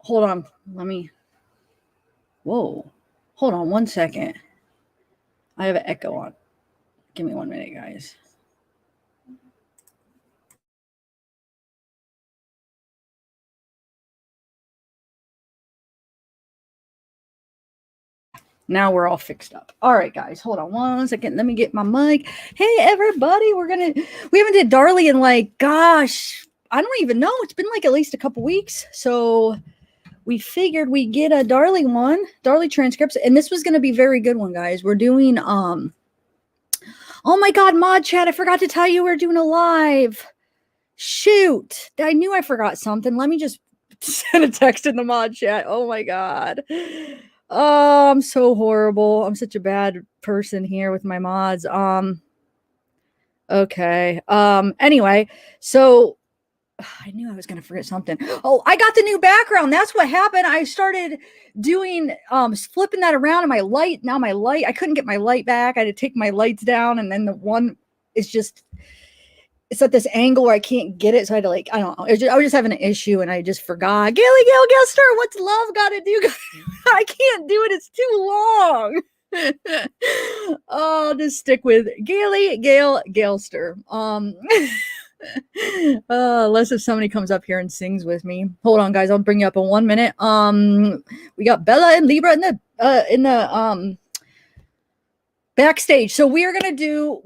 hold on. Whoa. Hold on 1 second. I have an echo on. Give me 1 minute, guys. Now we're all fixed up. All right, guys, hold on 1 second. Let me get my mic. Hey, everybody, we haven't did Darlie in like, gosh, I don't even know. It's been like at least a couple weeks. So we figured we'd get a Darlie transcripts. And this was going to be a very good one, guys. We're doing, oh my God, Mod Chat, I forgot to tell you we're doing a live. Shoot, I knew I forgot something. Let me just send a text in the Mod Chat. Oh my God. Oh, I'm so horrible. I'm such a bad person here with my mods. Okay. Anyway, so I knew I was going to forget something. Oh, I got the new background. That's what happened. I started doing, flipping that around in my light. Now my light, I couldn't get my light back. I had to take my lights down. And then the one is just, it's at this angle where I can't get it. So I had to I don't know. I was just having an issue and I just forgot. Gail Gilster, what's love got to do? I can't do it. It's too long. I'll just stick with Gail Gailster. Unless if somebody comes up here and sings with me. Hold on, guys. I'll bring you up in 1 minute. We got Bella and Libra in the backstage. So we're gonna do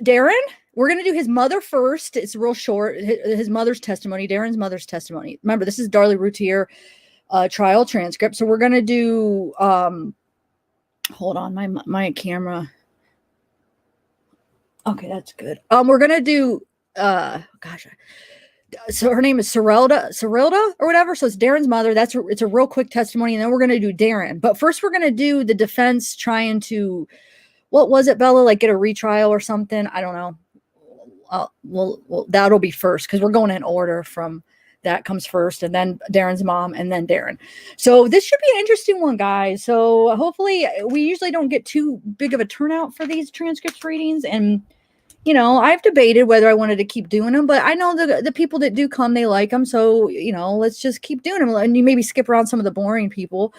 Darren. We're going to do his mother first. It's real short. His mother's testimony, Darren's mother's testimony. Remember, this is Darlie Routier trial transcript. So we're going to do, hold on, my camera. Okay, that's good. We're going to do, gosh, so her name is Sarilda or whatever. So it's Darren's mother. It's a real quick testimony. And then we're going to do Darren. But first we're going to do the defense trying to, what was it, Bella? Like get a retrial or something? I don't know. Well, that'll be first because we're going in order from that comes first and then Darren's mom and then Darren. So this should be an interesting one, guys. So hopefully we usually don't get too big of a turnout for these transcripts readings. And, you know, I've debated whether I wanted to keep doing them, but I know the people that do come, they like them. So, you know, let's just keep doing them. And you maybe skip around some of the boring people,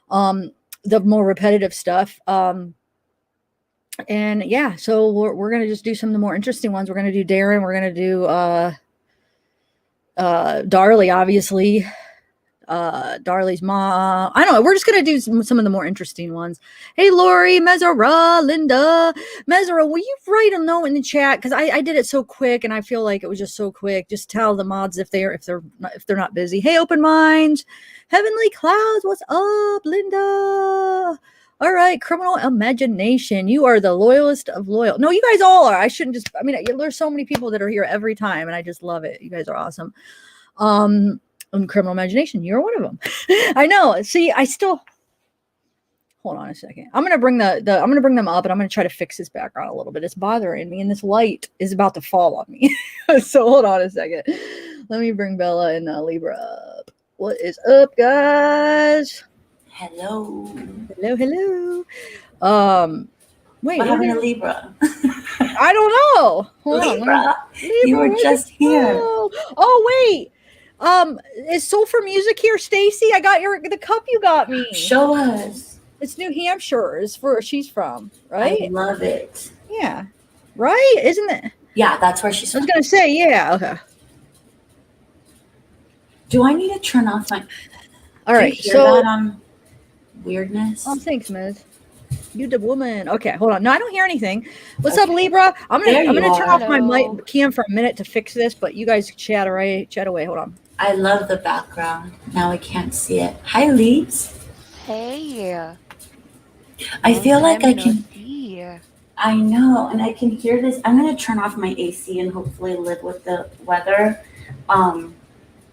the more repetitive stuff. And yeah, so we're going to just do some of the more interesting ones. We're going to do Darren. We're going to do Darlie, obviously. Darlie's mom. I don't know. We're just going to do some of the more interesting ones. Hey, Lori, Mesera, Linda. Mesera, will you write a note in the chat? Because I did it so quick, and I feel like it was just so quick. Just tell the mods if they're not busy. Hey, Open Minds. Heavenly Clouds, what's up, Linda? All right, Criminal Imagination. You are the loyalist of loyal. No, you guys all are. I shouldn't just, I mean, there's so many people that are here every time, and I just love it. You guys are awesome. Criminal Imagination, you're one of them. I know. See, I still, hold on a second. I'm going to bring I'm going to bring them up, and I'm going to try to fix this background a little bit. It's bothering me, and this light is about to fall on me. So hold on a second. Let me bring Bella and Libra up. What is up, guys? Hello. Wait. What happened to Libra? I don't know. Hold Libra. on. Libra, you were just here. Oh, wait. Is Soul for Music here, Stacy? I got the cup you got me. Show us. It's New Hampshire. She's from, right? I love it. Yeah. Right? Isn't it? Yeah, that's where she's from. I was gonna say, yeah. Okay. Do I need to turn off my? All right. Do you hear that weirdness? Oh, thanks, Ms. You the woman. Okay, hold on. No, I don't hear anything. What's up, Libra? I'm gonna turn off my mic cam for a minute to fix this, but you guys chat away. Hold on. I love the background. Now I can't see it. Hi, Leaves. Hey. I feel like I can. I know, and I can hear this. I'm gonna turn off my AC and hopefully live with the weather. I'm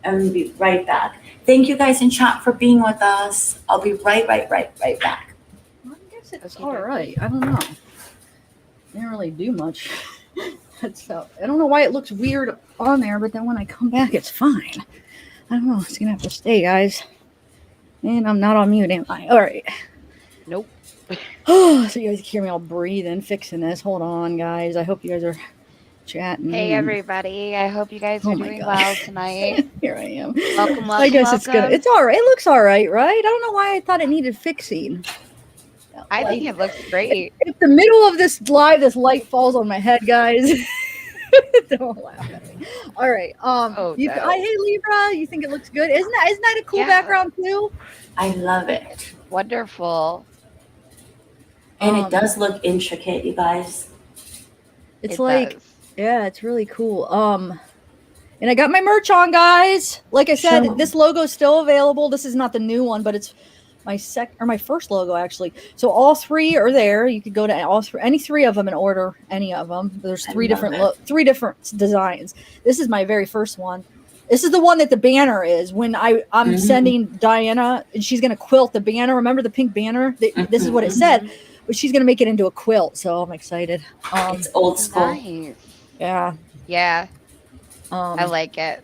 gonna be right back. Thank you guys in chat for being with us. I'll be right back. Well, I guess it's all right. I don't know. Didn't really do much. I don't know why it looks weird on there, but then when I come back, it's fine. I don't know. It's gonna have to stay, guys. And I'm not on mute, am I? All right. Nope. Oh, so you guys can hear me all breathing, fixing this. Hold on, guys. I hope you guys are chatting. Hey everybody, I hope you guys are doing well tonight. Here I am. Welcome. I guess it's good. It's all right. It looks all right, right? I don't know why I thought it needed fixing. I think it looks great. If the middle of this live, this light falls on my head, guys. Don't laugh at me. All right. Hey Libra, you think it looks good? Isn't that a cool background too? I love it. Wonderful. And it does look intricate, you guys. It's it's really cool. And I got my merch on, guys. Like I said, this logo is still available. This is not the new one, but it's my first logo actually. So all three are there. You could go to any three of them and order any of them. There's three different designs. This is my very first one. This is the one that the banner is. When I'm sending Diana, and she's gonna quilt the banner. Remember the pink banner? This is what it said. But she's gonna make it into a quilt, so I'm excited. It's old school. Nice. Yeah. Yeah. I like it.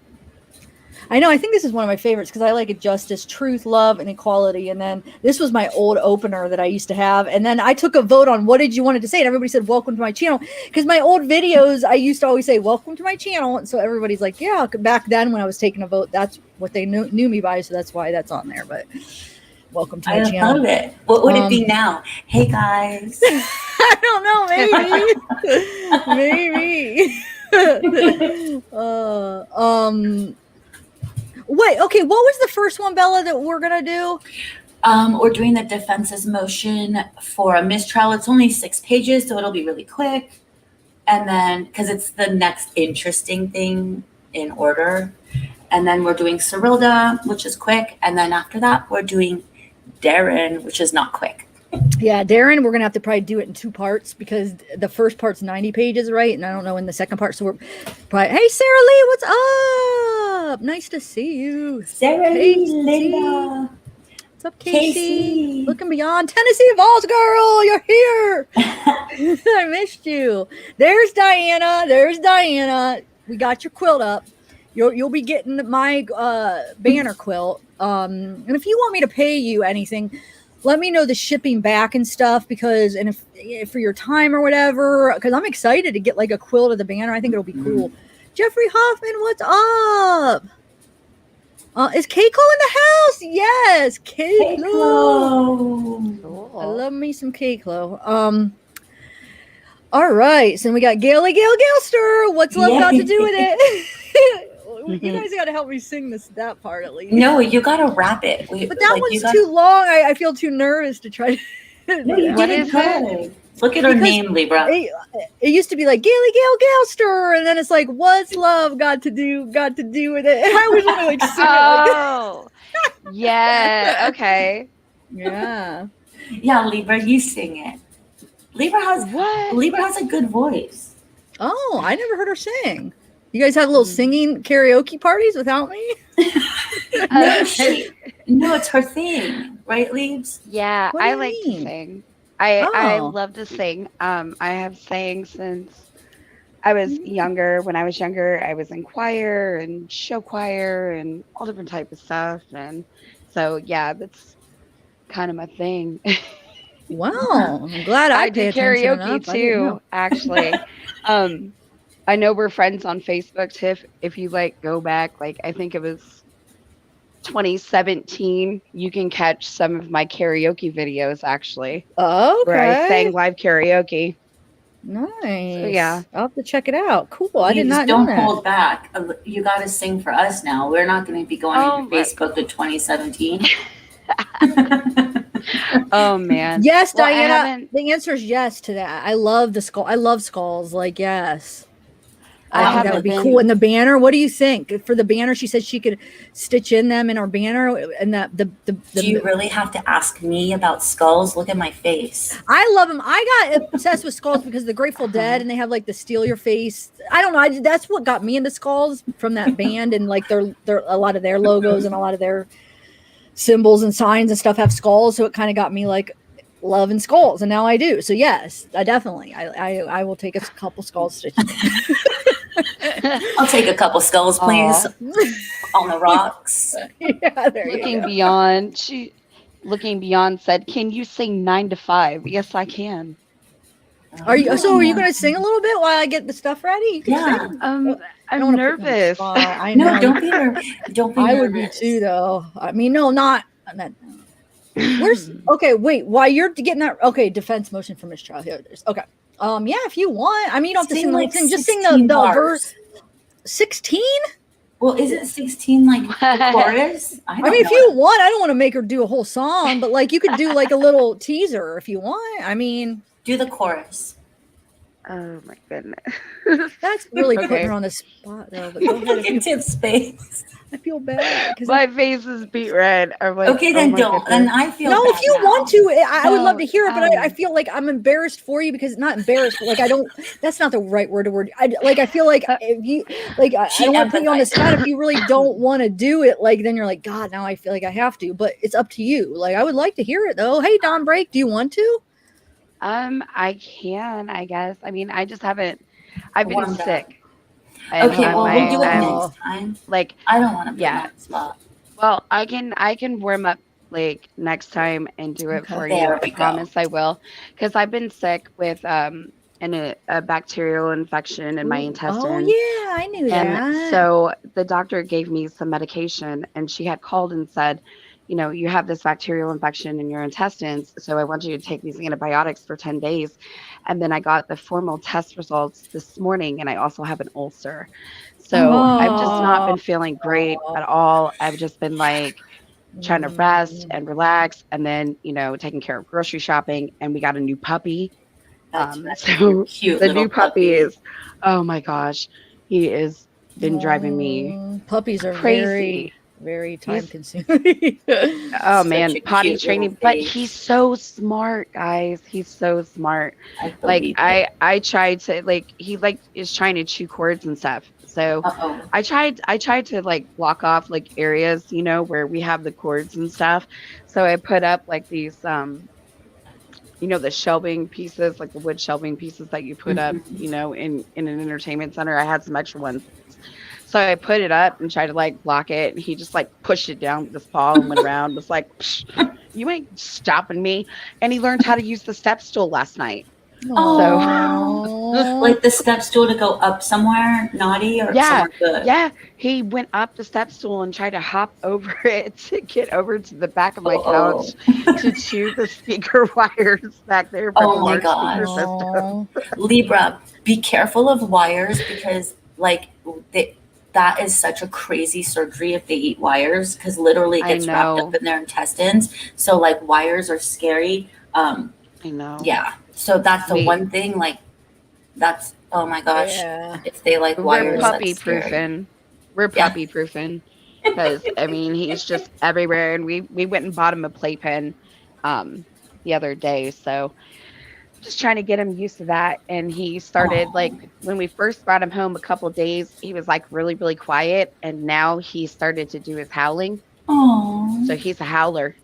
I know. I think this is one of my favorites because I like it: justice, truth, love, and equality. And then this was my old opener that I used to have. And then I took a vote on what did you wanted to say, and everybody said "Welcome to my channel." Because my old videos, I used to always say "Welcome to my channel," and so everybody's like, "Yeah." Back then, when I was taking a vote, that's what they knew me by, so that's why that's on there. But welcome to my channel. I love it. What would it be now? Hey guys. I don't know. Maybe. Wait. Okay. What was the first one, Bella, that we're gonna do? We're doing the defense's motion for a mistrial. It's only 6 pages, so it'll be really quick. And then, because it's the next interesting thing in order. And then we're doing Sarilda, which is quick. And then after that, we're doing Darin, which is not quick. Yeah, Darin, we're gonna have to probably do it in 2 parts because the first part's 90 pages, right? And I don't know in the second part. So we're probably, hey Sarah Lee, what's up? Nice to see you. Sarah Lee, Linda. What's up, Casey? Looking beyond Tennessee Vols, girl, you're here. I missed you. There's Diana. We got your quilt up. You'll be getting my banner quilt. And if you want me to pay you anything, let me know the shipping back and stuff if for your time or whatever, because I'm excited to get like a quilt of the banner. I think it'll be cool. Jeffrey Hoffman, what's up? Is Keiko in the house? Yes, Keiko. Cool. I love me some Keiko. All right, so we got Gailey Gailster. What's love got to do with it? You guys got to help me sing that part at least. No, you got to rap it. But that one's too long. I feel too nervous to try to. No, you did it good. Look at her name, Libra. It used to be like Gailey Gailster, and then it's like, what's love got to do with it? And I always want to like sing it. Like yeah. Okay. Yeah. Yeah, Libra, you sing it. Libra has a good voice. Oh, I never heard her sing. You guys have little singing karaoke parties without me? No, it's her thing, right, Leaves? Yeah, I like to sing. I love to sing. I have sang since I was younger. When I was younger, I was in choir and show choir and all different type of stuff. And so, yeah, that's kind of my thing. Wow, I'm glad I do karaoke too, actually. I know we're friends on Facebook, Tiff. If you like go back, like I think it was 2017, you can catch some of my karaoke videos actually. Oh, okay. Where I sang live karaoke. Nice. So, yeah. I'll have to check it out. Cool. I did not know that. Don't hold back. You got to sing for us now. We're not going to be going on Facebook in 2017. Oh man. Yes, well, Diana. The answer is yes to that. I love the skull. I love skulls. Like, yes. I think that would be cool. And the banner, what do you think? For the banner, she said she could stitch in them in our banner. And do you really have to ask me about skulls? Look at my face. I love them. I got obsessed with skulls because of the Grateful Dead, and they have like the steal your face. I don't know. That's what got me into skulls from that band, and like their a lot of their logos and a lot of their symbols and signs and stuff have skulls. So it kind of got me like loving skulls, and now I do. So yes, I definitely I will take a couple skulls stitches. I'll take a couple skulls, please, on the rocks. Yeah, Looking beyond said, "Can you sing 9 to 5?" Yes, I can. Are you going to sing a little bit while I get the stuff ready? You can sing. I'm nervous. I know. No, don't be nervous. Don't be I nervous. would be too, though. I mean, no, not. Where's okay? Wait, while you're getting that, okay, defense motion for mistrial. Here it is. Okay. Yeah, if you want. I mean, you don't have to sing the whole thing. Just sing the verse. 16? Well, isn't 16 like the chorus? I mean, if you want, I don't want to make her do a whole song, but like you could do like a little teaser if you want. I mean, do the chorus. Oh my goodness. That's really putting her on the spot, though. But go ahead. Look into his face. I feel bad because my face is beat red. I'm like, okay, then don't. And I feel no. bad If you now. want to, I would love to hear it, but I feel like I'm embarrassed for you because not embarrassed, but like I don't. That's not the right word. I feel like if you like, I don't want to put you on the spot. If you really don't want to do it, like then you're like, God, now I feel like I have to. But it's up to you. Like I would like to hear it though. Hey, Don Break, do you want to? I can, I guess. I mean, I just haven't. I've been sick. Okay, well, we'll do it next time. Like, I don't want to be on that spot. Well, I can warm up like next time and do it for you. I promise I will, because I've been sick with a bacterial infection in my intestine. Oh yeah, I knew that. And so the doctor gave me some medication, and she had called and said, you know, you have this bacterial infection in your intestines, so I want you to take these antibiotics for 10 days. And then I got the formal test results this morning, and I also have an ulcer. So I've just not been feeling great at all. I've just been like trying to rest and relax, and then, you know, taking care of grocery shopping, and we got a new puppy. So cute. The new puppy is, oh my gosh, he is been driving me puppies are crazy. Very time consuming. Oh man, potty training, but he's so smart, guys. He's so smart. I tried to he is trying to chew cords and stuff. So I tried to like block off like areas, you know, where we have the cords and stuff. So I put up like these you know, the shelving pieces, like the wood shelving pieces that you put up, you know, in an entertainment center. I had some extra ones. So I put it up and tried to like block it. And he just like pushed it down with his paw and went around. Was like, you ain't stopping me. And he learned how to use the step stool last night. So like the step stool to go up somewhere naughty or somewhere good? Yeah. He went up the step stool and tried to hop over it to get over to the back of my couch to chew the speaker wires back there. Oh my gosh. Libra, be careful of wires because like that is such a crazy surgery if they eat wires because literally it gets wrapped up in their intestines. So like wires are scary. I know. Yeah. So that's the one thing. Like that's oh my gosh. Yeah. If they like wires, we're puppy proofing. We're puppy proofing because I mean he's just everywhere. And we went and bought him a playpen the other day. So just trying to get him used to that. And he started like when we first brought him home a couple of days, he was like really, really quiet. And now he started to do his howling. Oh, so he's a howler.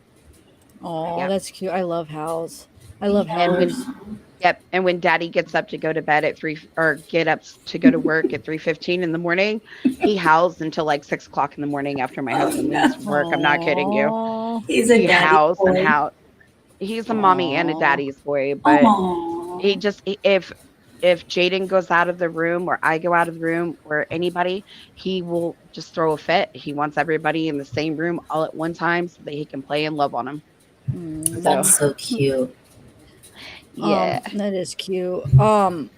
Oh, that's cute. I love howls. I love howlers. And when Daddy gets up to go to bed at 3 or get up to go to work at 3:15 in the morning, he howls until like 6 o'clock in the morning after my husband leaves from work. I'm not kidding you. He howls and howls. He's a mommy and a daddy's boy, but he just if Jaden goes out of the room or I go out of the room or anybody, he will just throw a fit. He wants everybody in the same room all at one time so that he can play and love on them. That's so cute. Yeah, that is cute. I'm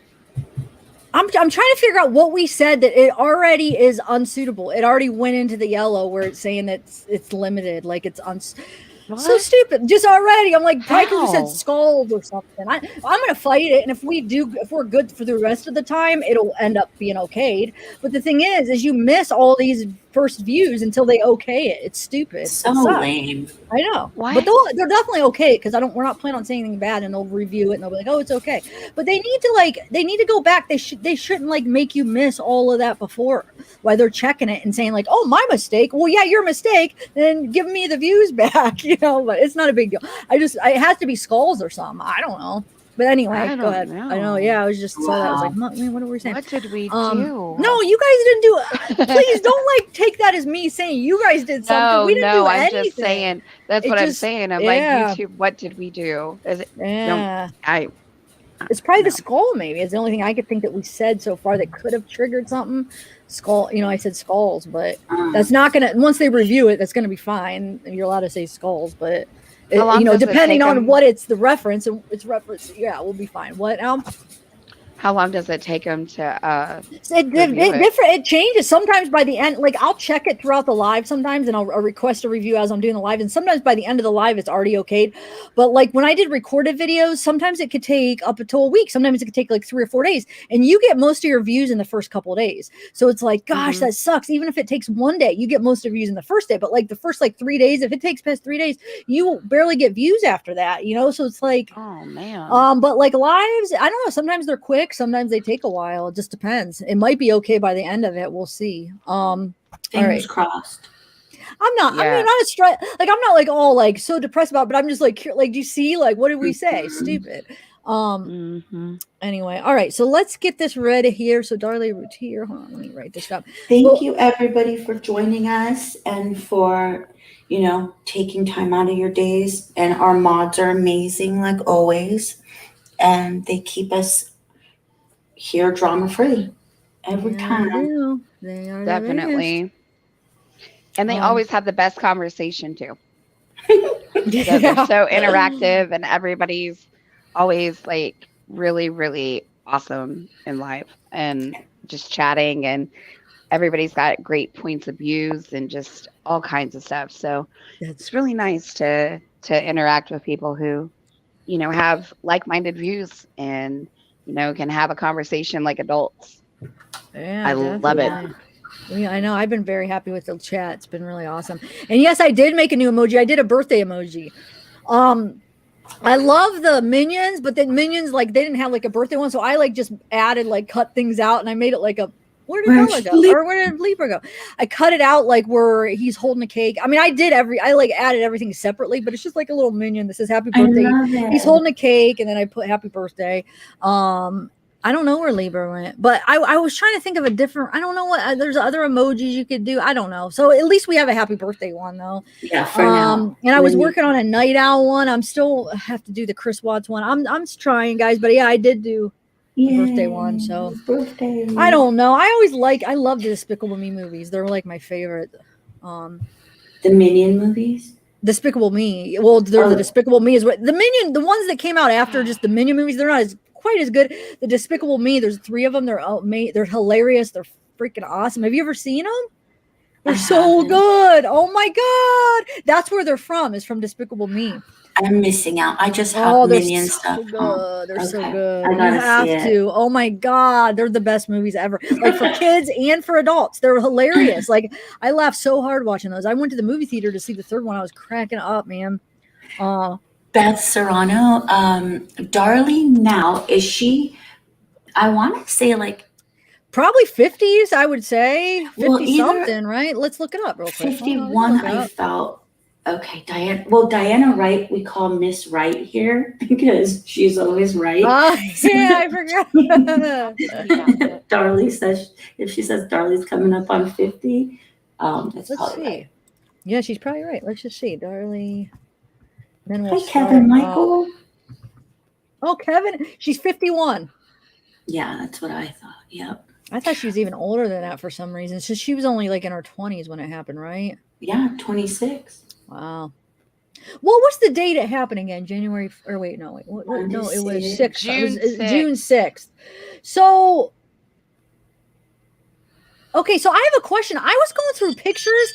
trying to figure out what we said that it already is unsuitable. It already went into the yellow where it's saying that it's limited, like it's so stupid. Just already, I'm like, probably because you said scald or something. I'm gonna fight it, and if we're good for the rest of the time, it'll end up being okayed. But the thing is you miss all these first views until they okay it. It's stupid. So lame. I know. Why? But they're definitely okay because we're not planning on saying anything bad, and they'll review it and they'll be like, oh, it's okay. But they need to go back. They shouldn't like make you miss all of that before while they're checking it and saying like, oh, my mistake. Well, yeah, your mistake. Then give me the views back. You know, but it's not a big deal. It has to be skulls or something. I don't know. But anyway, go ahead. I know. Yeah, I was just saw that. I was like, man, what are we saying? What did we do? No, you guys didn't do it. Please don't like take that as me saying you guys did something. We didn't do anything. I'm just saying. That's what I'm saying. I'm like, YouTube. What did we do? It's probably the skull, maybe. It's the only thing I could think that we said so far that could have triggered something. Skull, I said skulls, but that's not going to, once they review it, that's going to be fine. You're allowed to say skulls, but, depending on what it's the reference, we'll be fine. What, How long does it take them to it changes. Sometimes by the end, like I'll check it throughout the live sometimes, and I'll request a review as I'm doing the live. And sometimes by the end of the live, it's already okayed. But like when I did recorded videos, sometimes it could take up until a week. Sometimes it could take like 3 or 4 days. And you get most of your views in the first couple of days. So it's like, gosh, that sucks. Even if it takes 1 day, you get most of your views in the first day. But like the first 3 days, if it takes past 3 days, you barely get views after that, So it's like, oh man. But like lives, I don't know. Sometimes they're quick. Sometimes they take a while. It just depends. It might be okay by the end of it. We'll see. Fingers crossed. I'm not. Yeah. I mean, not a stress. Like I'm not like all like so depressed about it, but I'm just like do you see like what did we say? Stupid. Anyway, all right. So let's get this ready here. So Darlie Routier. Hold on, let me write this up. Thank you everybody for joining us and for taking time out of your days. And our mods are amazing like always, and they keep us here drama free every time. They are definitely. And they always have the best conversation too. Yeah. They're so interactive, and everybody's always like really, really awesome in live and just chatting, and everybody's got great points of views and just all kinds of stuff. So it's really nice to interact with people who, have like-minded views and, can have a conversation like adults. Yeah, I love it. Yeah, I know. I've been very happy with the chat. It's been really awesome. And yes, I did make a new emoji. I did a birthday emoji. I love the Minions, but then Minions, like, they didn't have like a birthday one. So I like just added, like, cut things out, and I made it like a, where did Bella go? Or where did Libra go? I cut it out like where he's holding a cake. I mean, I like added everything separately, but it's just like a little minion that says happy birthday. He's holding a cake, and then I put happy birthday. I don't know where Libra went, but I was trying to think of a different, I don't know what, there's other emojis you could do. I don't know. So at least we have a happy birthday one though. Yeah, for now. And I was working on a night owl one. I'm still have to do the Chris Watts one. I'm trying, guys, but yeah, I did do the birthday one. So birthday. I don't know. I love the Despicable Me movies. They're like my favorite. The Minion movies? Despicable Me. Well, they're the Despicable Me is what the Minion, the ones that came out after just the Minion movies, they're not as quite as good. The Despicable Me, there's 3 of them. They're hilarious. They're freaking awesome. Have you ever seen them? They're so good. Oh my god, that's where they're from. Is from Despicable Me. I'm missing out. I just have Minion stuff. They're so good. You have to. Oh my god, they're the best movies ever. Like for kids and for adults, they're hilarious. Like I laughed so hard watching those. I went to the movie theater to see the 3rd one. I was cracking up, man. Beth Serrano, Darlie now, is she, I want to say like probably 50s, I would say 50 something, right? Let's look it up real quick. 51, I felt. Okay, Diana Wright, we call Miss Wright here because she's always right. Yeah, I forgot. Darlie says, if she says Darlie's coming up on 50, let's see. Right. Yeah, she's probably right. Let's just see. Darlie. Then hi, Kevin Michael. Oh, Kevin. She's 51. Yeah, that's what I thought. Yep. I thought she was even older than that for some reason. So she was only like in her 20s when it happened, right? Yeah, 26. Wow. Well, what's the date it happened again? January, or wait, no, wait. No, it was 6th. June 6th. So, okay, so I have a question. I was going through pictures.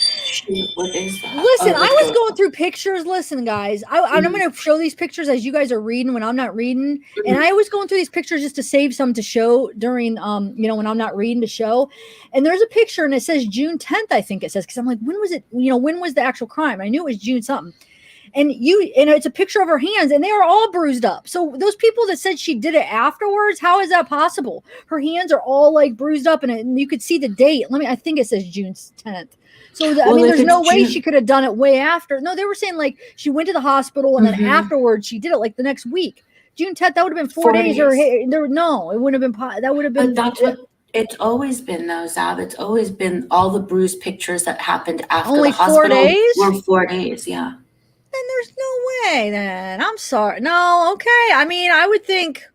What is that? Listen, I was going through pictures. Listen, guys, I'm going to show these pictures as you guys are reading when I'm not reading. And I was going through these pictures just to save some to show during, when I'm not reading to show. And there's a picture and it says June 10th, I think it says, because I'm like, when was it? When was the actual crime? I knew it was June something. And it's a picture of her hands and they are all bruised up. So those people that said she did it afterwards, how is that possible? Her hands are all like bruised up and you could see the date. I think it says June 10th. So there's no way she could have done it way after. No, they were saying like she went to the hospital and then afterwards she did it like the next week. June 10th, that would have been 4 days. No, it wouldn't have been, that would have been. But that's what it's always been though, Zav. It's always been all the bruised pictures that happened after the hospital 4 days? Were 4 days, yeah. Then there's no way then. I'm sorry. No, okay. I mean, I would think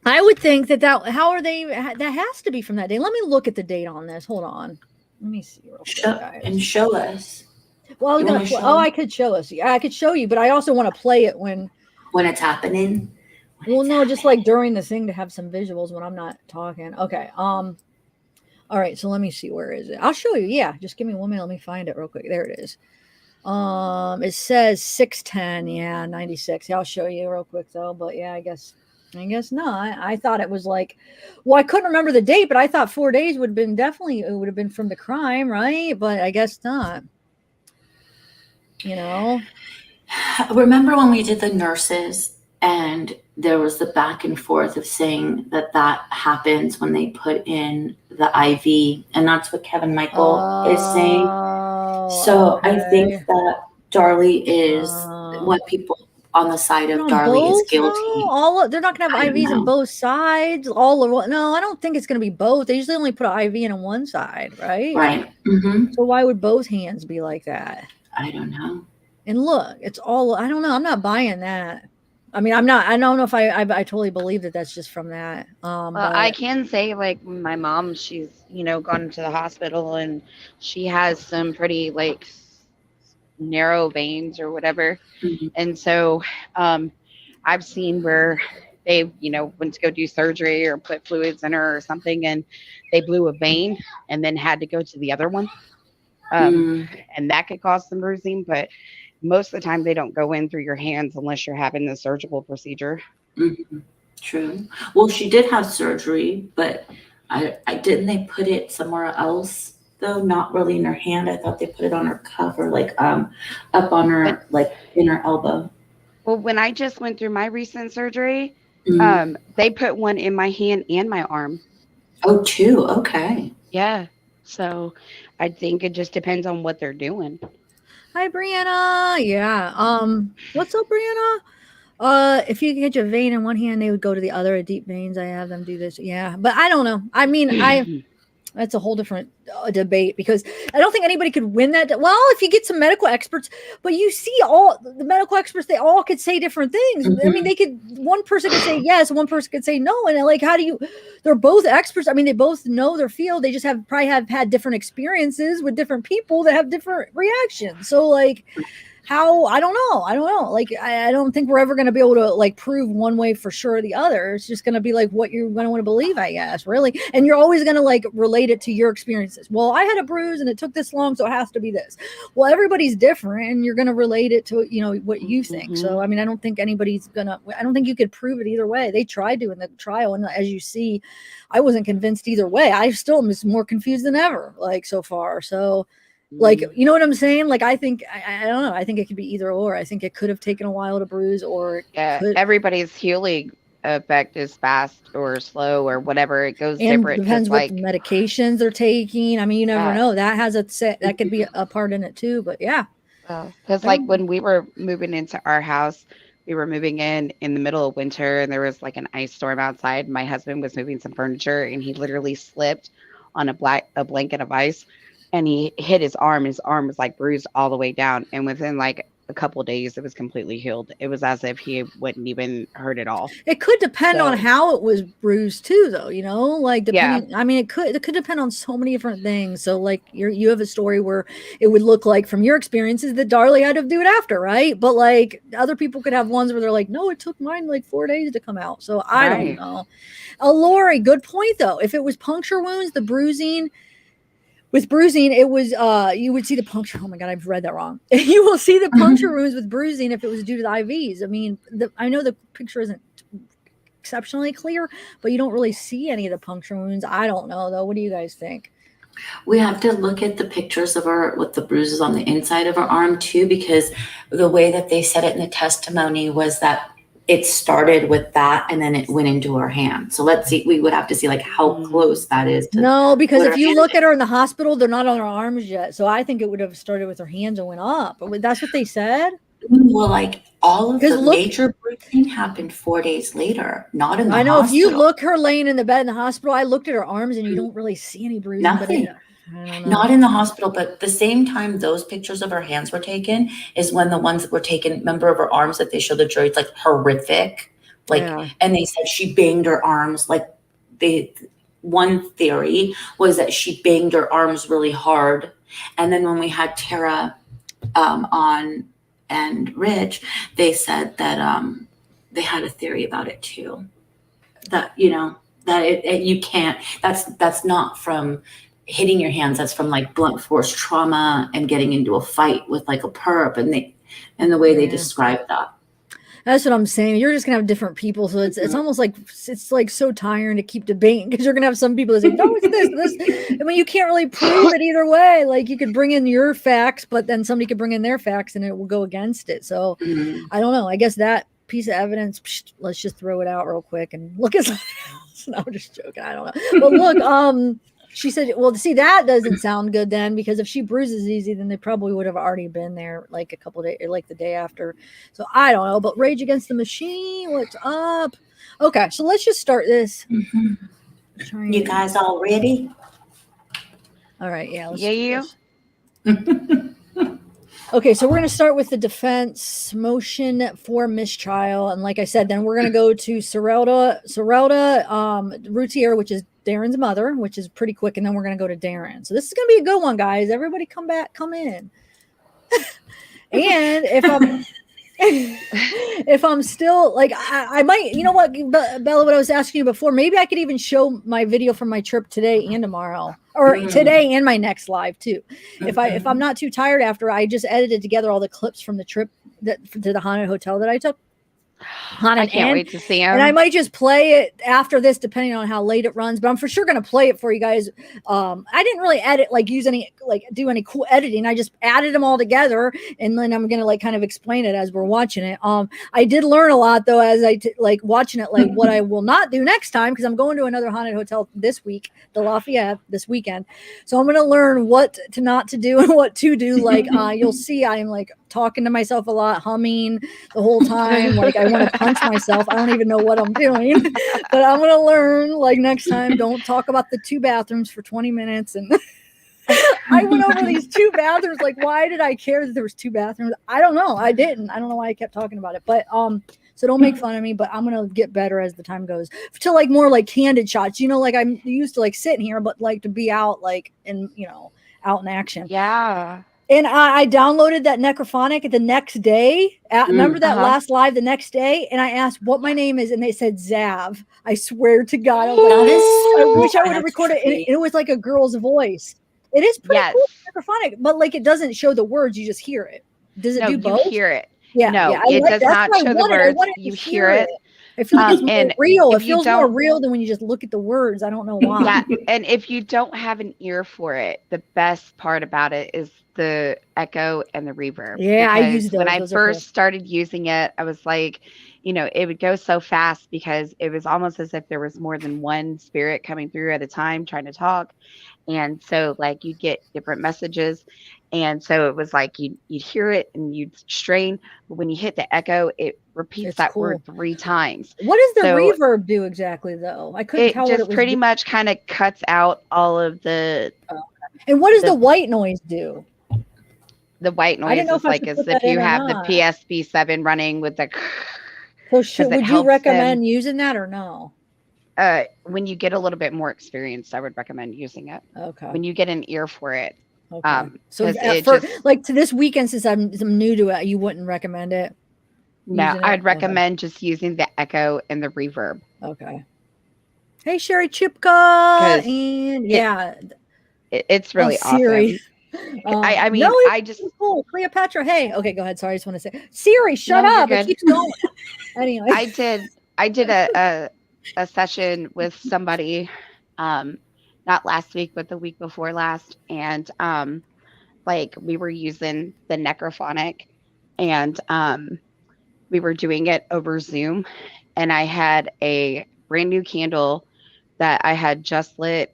I would think that how are they? That has to be from that day. Let me look at the date on this. Hold on. Let me see real quick, guys. And show us. Well, I was going to. I could show us. Yeah, I could show you, but I also want to play it when it's happening. Well, no, just like during the thing to have some visuals when I'm not talking. Okay. All right. So let me see. Where is it? I'll show you. Yeah. Just give me 1 minute. Let me find it real quick. There it is. It says 610. Yeah, 96. Yeah, I'll show you real quick though. But yeah, I guess not. I thought it was like, well, I couldn't remember the date, but I thought 4 days would have been it would have been from the crime, right? But I guess not. You know. Remember when we did the nurses and there was the back and forth of saying that happens when they put in the IV, and that's what Kevin Michael is saying. So okay. I think that Darlie is what people on the side of Darlie is guilty. They're not going to have IVs on both sides. No, I don't think it's going to be both. They usually only put an IV in on one side, right? Right. Mm-hmm. So why would both hands be like that? I don't know. And look, it's all, I don't know. I'm not buying that. I mean, I don't know if I totally believe that that's just from that. I can say, like, my mom, she's, gone to the hospital and she has some pretty, like, narrow veins or whatever. Mm-hmm. And so I've seen where they, went to go do surgery or put fluids in her or something, and they blew a vein and then had to go to the other one. And that could cause some bruising, but most of the time they don't go in through your hands unless you're having the surgical procedure. Mm-hmm. True. Well, she did have surgery, but I didn't they put it somewhere else though? Not really in her hand. I thought they put it on her cuff or like up on her, like in her elbow. Well, when I just went through my recent surgery, they put one in my hand and my arm. Oh, two. Okay. Yeah. So I think it just depends on what they're doing. Hi, Brianna. Yeah. What's up, Brianna? If you could get your vein in one hand, they would go to the other. Deep veins, I have them do this. Yeah, but I don't know. I mean, that's a whole different debate because I don't think anybody could win that. Well, if you get some medical experts, but you see all the medical experts, they all could say different things. Mm-hmm. I mean, one person could say yes, one person could say no. And like, they're both experts. I mean, they both know their field. They just probably have had different experiences with different people that have different reactions. So like, I don't know. Like, I don't think we're ever going to be able to like prove one way for sure or the other. It's just going to be like what you're going to want to believe, I guess, really. And you're always going to like relate it to your experiences. Well, I had a bruise and it took this long, so it has to be this. Well, everybody's different and you're going to relate it to, what you think. Mm-hmm. So, I mean, I don't think you could prove it either way. They tried to in the trial. And as you see, I wasn't convinced either way. I still am more confused than ever, like so far. So, like, you know what I'm saying? Like, I think, I don't know. I think it could be either or. I think it could have taken a while to bruise or. Everybody's healing effect is fast or slow or whatever. It goes different. Depends what medications they're taking. I mean, you never know. That that could be a part in it too, but yeah. Because like when we were moving into our house, we were moving in the middle of winter and there was like an ice storm outside. My husband was moving some furniture and he literally slipped on a blanket of ice. And he hit his arm. His arm was like bruised all the way down. And within like a couple of days, it was completely healed. It was as if he wouldn't even hurt at all. It could depend on how it was bruised too, though, like depending. Yeah. I mean, it could depend on so many different things. So like you have a story where it would look like from your experiences that Darlie had to do it after, right? But like other people could have ones where they're like, no, it took mine like 4 days to come out. So I don't know. Lori, good point though. If it was puncture wounds, the bruising. With bruising, it was you would see the puncture. Oh my God, I've read that wrong. You will see the puncture wounds with bruising if it was due to the IVs. I mean, I know the picture isn't exceptionally clear, but you don't really see any of the puncture wounds. I don't know though. What do you guys think? We have to look at the pictures of with the bruises on the inside of her arm too, because the way that they said it in the testimony was that it started with that and then it went into her hand. So let's see, we would have to see like how close that is. No, because if you look at her in the hospital, they're not on her arms yet. So I think it would have started with her hands and went up. But that's what they said. Well, like all of the major bruising happened 4 days later, not in the hospital. I know if you look her laying in the bed in the hospital, I looked at her arms and you don't really see any bruising. Nothing. Not in the hospital, but the same time those pictures of her hands were taken is when the ones that were taken, remember of her arms that they showed the jury, it's like horrific. Like, and they said she banged her arms. Like, one theory was that she banged her arms really hard. And then when we had Tara on and Rich, they said that they had a theory about it too. That, you know, that you can't, that's not from hitting your hands, that's from like blunt force trauma and getting into a fight with like a perp, and the way they describe that. That's what I'm saying. You're just gonna have different people, so it's almost like it's like so tiring to keep debating, because you're gonna have some people that say, no, it's this. I mean, you can't really prove it either way. Like, you could bring in your facts, but then somebody could bring in their facts and it will go against it. So I don't know. I guess that piece of evidence, let's just throw it out real quick and look at something else. No, I'm just joking. I don't know. But look, she said, well, see, that doesn't sound good then, because if she bruises easy, then they probably would have already been there like a couple days, or like the day after. So I don't know, but Rage Against the Machine, what's up? Okay, so let's just start this. You guys all ready? All right, yeah. Let's Okay, so we're going to start with the defense motion for mistrial. And like I said, then we're going to go to Sarilda Routier, which is Darren's mother, which is pretty quick. And then we're going to go to Darren. So this is going to be a good one, guys. Everybody come in. And if I'm still like, I might, you know what, Bella, what I was asking you before, maybe I could even show my video from my trip today and tomorrow, or today and my next live too. If I'm not too tired after, I just edited together all the clips from the trip to the haunted hotel that I took. I can't wait to see them. And I might just play it after this, depending on how late it runs. But I'm for sure going to play it for you guys. I didn't really do any cool editing. I just added them all together, and then I'm going to kind of explain it as we're watching it. I did learn a lot though as watching it, like what I will not do next time, because I'm going to another haunted hotel this week, the Lafayette, this weekend. So I'm going to learn what to not to do and what to do. Like you'll see, I am like talking to myself a lot, humming the whole time. Like I want to punch myself. I don't even know what I'm doing, but I'm going to learn, like, next time, don't talk about the 2 bathrooms for 20 minutes. And I went over these 2 bathrooms. Like, why did I care that there was 2 bathrooms? I don't know. I didn't. I don't know why I kept talking about it, but, so don't make fun of me, but I'm going to get better as the time goes to like more like candid shots, you know, like I'm used to like sitting here, but like to be out, like in, you know, out in action. Yeah. And I downloaded that necrophonic the next day. Remember that last live the next day? And I asked what my name is, and they said Zav. I swear to God. I was like, I wish I would have recorded it. And it was like a girl's voice. It is pretty cool, necrophonic, but like it doesn't show the words. You just hear it. Does it do both? You hear it. Yeah. No, yeah, it does not show the words. You hear it. It feels more real. It feels more real than when you just look at the words. I don't know why. Yeah, and if you don't have an ear for it, the best part about it is the echo and the reverb. Yeah, I used those. When I first started using it, I was like, you know, it would go so fast because it was almost as if there was more than one spirit coming through at a time trying to talk. And so like you get different messages. And so it was like you'd hear it and you'd strain, but when you hit the echo, it repeats that word 3 times. What does the reverb do exactly, though? I couldn't tell what it was. It just pretty much kind of cuts out all of the. And what does the white noise do? The white noise is like as if you have the PSP7 running with the. So would you recommend using that or no? When you get a little bit more experienced, I would recommend using it. Okay. When you get an ear for it. Okay. So like to this weekend, since I'm new to it, you wouldn't recommend it? No, I'd recommend just using the echo and the reverb. Okay. Hey, Sherry Chipka. And it's really awesome. I mean, I just cool. Cleopatra. Hey, okay, go ahead. Sorry, I just want to say, Siri, shut up. It keeps going. Anyway, I did a session with somebody, not last week, but the week before last, and like we were using the necrophonic, and we were doing it over Zoom, and I had a brand new candle that I had just lit.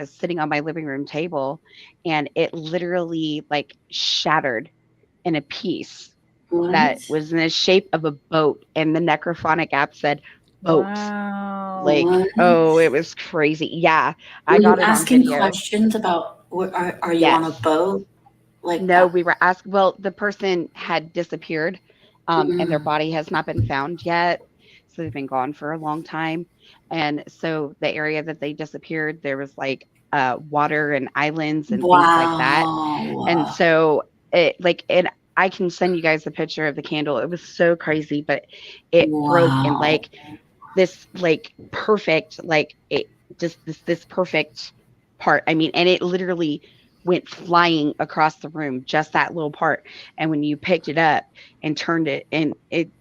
Sitting on my living room table, and it literally like shattered in a piece that was in the shape of a boat, and the necrophonic app said boat. Wow. Like, oh, it was crazy. Yeah. I got asking questions about are you on a boat? Like no, we were asked. Well, the person had disappeared, and their body has not been found yet. spirits that have been gone for a long time. And so the area that they disappeared, there was like water and islands and things like that. And Wow. so it like and I can send you guys a picture of the candle. It was so crazy, but it broke in Wow. like this like perfect like it just this perfect part. I mean, and it literally went flying across the room, just that little part. And when you picked it up and turned it, and it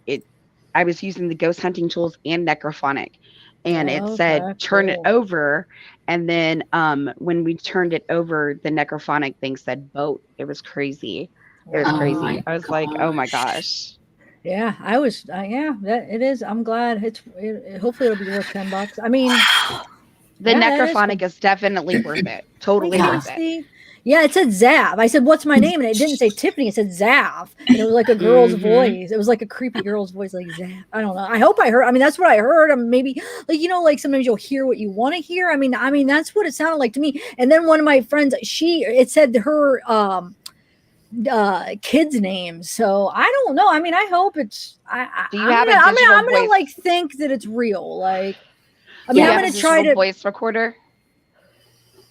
I was using the ghost hunting tools and necrophonic, and it said Okay, turn it cool. over. And then when we turned it over, the necrophonic thing said boat. It was crazy. It was Oh crazy. my I was like, oh my gosh. gosh. Yeah, I was. Yeah, that it is. I'm glad. Hopefully it'll be worth $10. I mean, The yeah, that is. necrophonic is definitely worth it. Thank Totally you, worth it. Misty. Yeah, it said Zav. I said, "What's my name?" And it didn't say Tiffany. It said Zav, and it was like a girl's voice. It was like a creepy girl's voice, like Zav. I don't know. I hope I heard. I mean, that's what I heard. Maybe like like sometimes you'll hear what you want to hear. I mean, that's what it sounded like to me. And then one of my friends, it said her kids' names. So I don't know. I mean, I hope it's. Do you have a digital I'm gonna voice? like think that it's real. Like, I Do mean, you I'm have a gonna try digital to. voice recorder?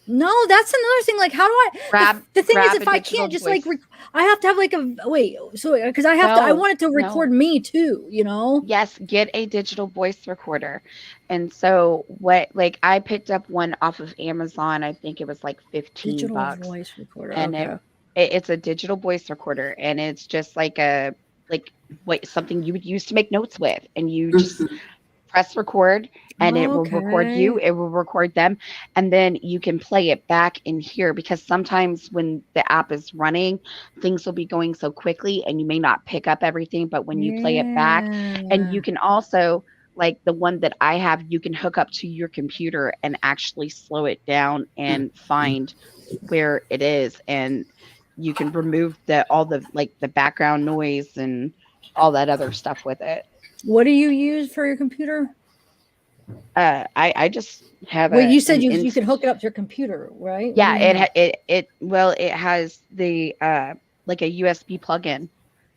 No, that's another thing. Like, how do I? The thing is, Grab a if I digital can't just like, voice. I have to have like a wait. So because I have to, I No, want it to no. record me too. Yes, get a digital voice recorder. And so what like I picked up one off of Amazon. I think it was like 15 Digital bucks. voice recorder. And Okay. it's a digital voice recorder, and it's just like a like what something you would use to make notes with, and you just Mhm. press record, and it will record you, Okay. it will record them, and then you can play it back in here, because sometimes when the app is running, things will be going so quickly and you may not pick up everything, but when you play it back, and Yeah. you can also, like the one that I have, you can hook up to your computer and actually slow it down and find where it is, and you can remove all the like the background noise and all that other stuff with it. What do you use for your computer? I just have Well, a you said an you ins can hook it up to your computer, right? What do yeah, you mean? it has the like a USB plug-in.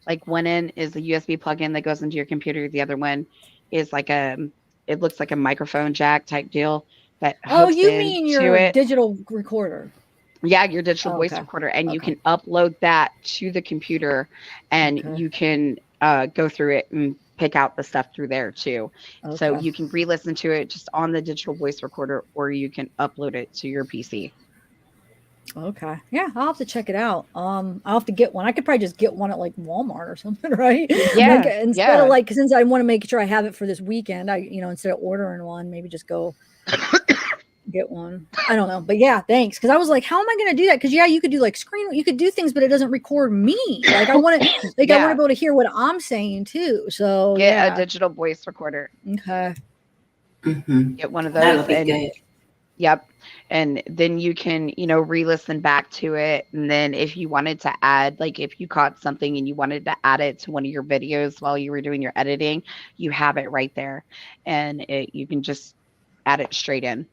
Like one end is a USB plug-in that goes into your computer. The other one is like it looks like a microphone jack type deal that Oh, hooks you in mean to your it. digital recorder? Yeah, your digital Oh, voice okay. recorder, and you Okay. can upload that to the computer, and Okay. you can go through it and pick out the stuff through there too. So Okay. you can re-listen to it just on the digital voice recorder, or you can upload it to your PC. Okay. Yeah, I'll have to check it out. I'll have to get one. I could probably just get one at like Walmart or something, right? Like Yeah, instead of yeah. like, since I want to make sure I have it for this weekend, instead of ordering one, maybe just go get one. I don't know. But yeah, thanks. Cause I was like, how am I gonna do that? Cause yeah, you could do like you could do things, but it doesn't record me. Like I want to I want to Yeah, be able to hear what I'm saying too. So get a yeah. digital voice recorder. Okay. Mhm. Get one of That'll those, be and good. yep. And then you can, re-listen back to it. And then if you wanted to add, like if you caught something and you wanted to add it to one of your videos while you were doing your editing, you have it right there. And you can just add it straight in.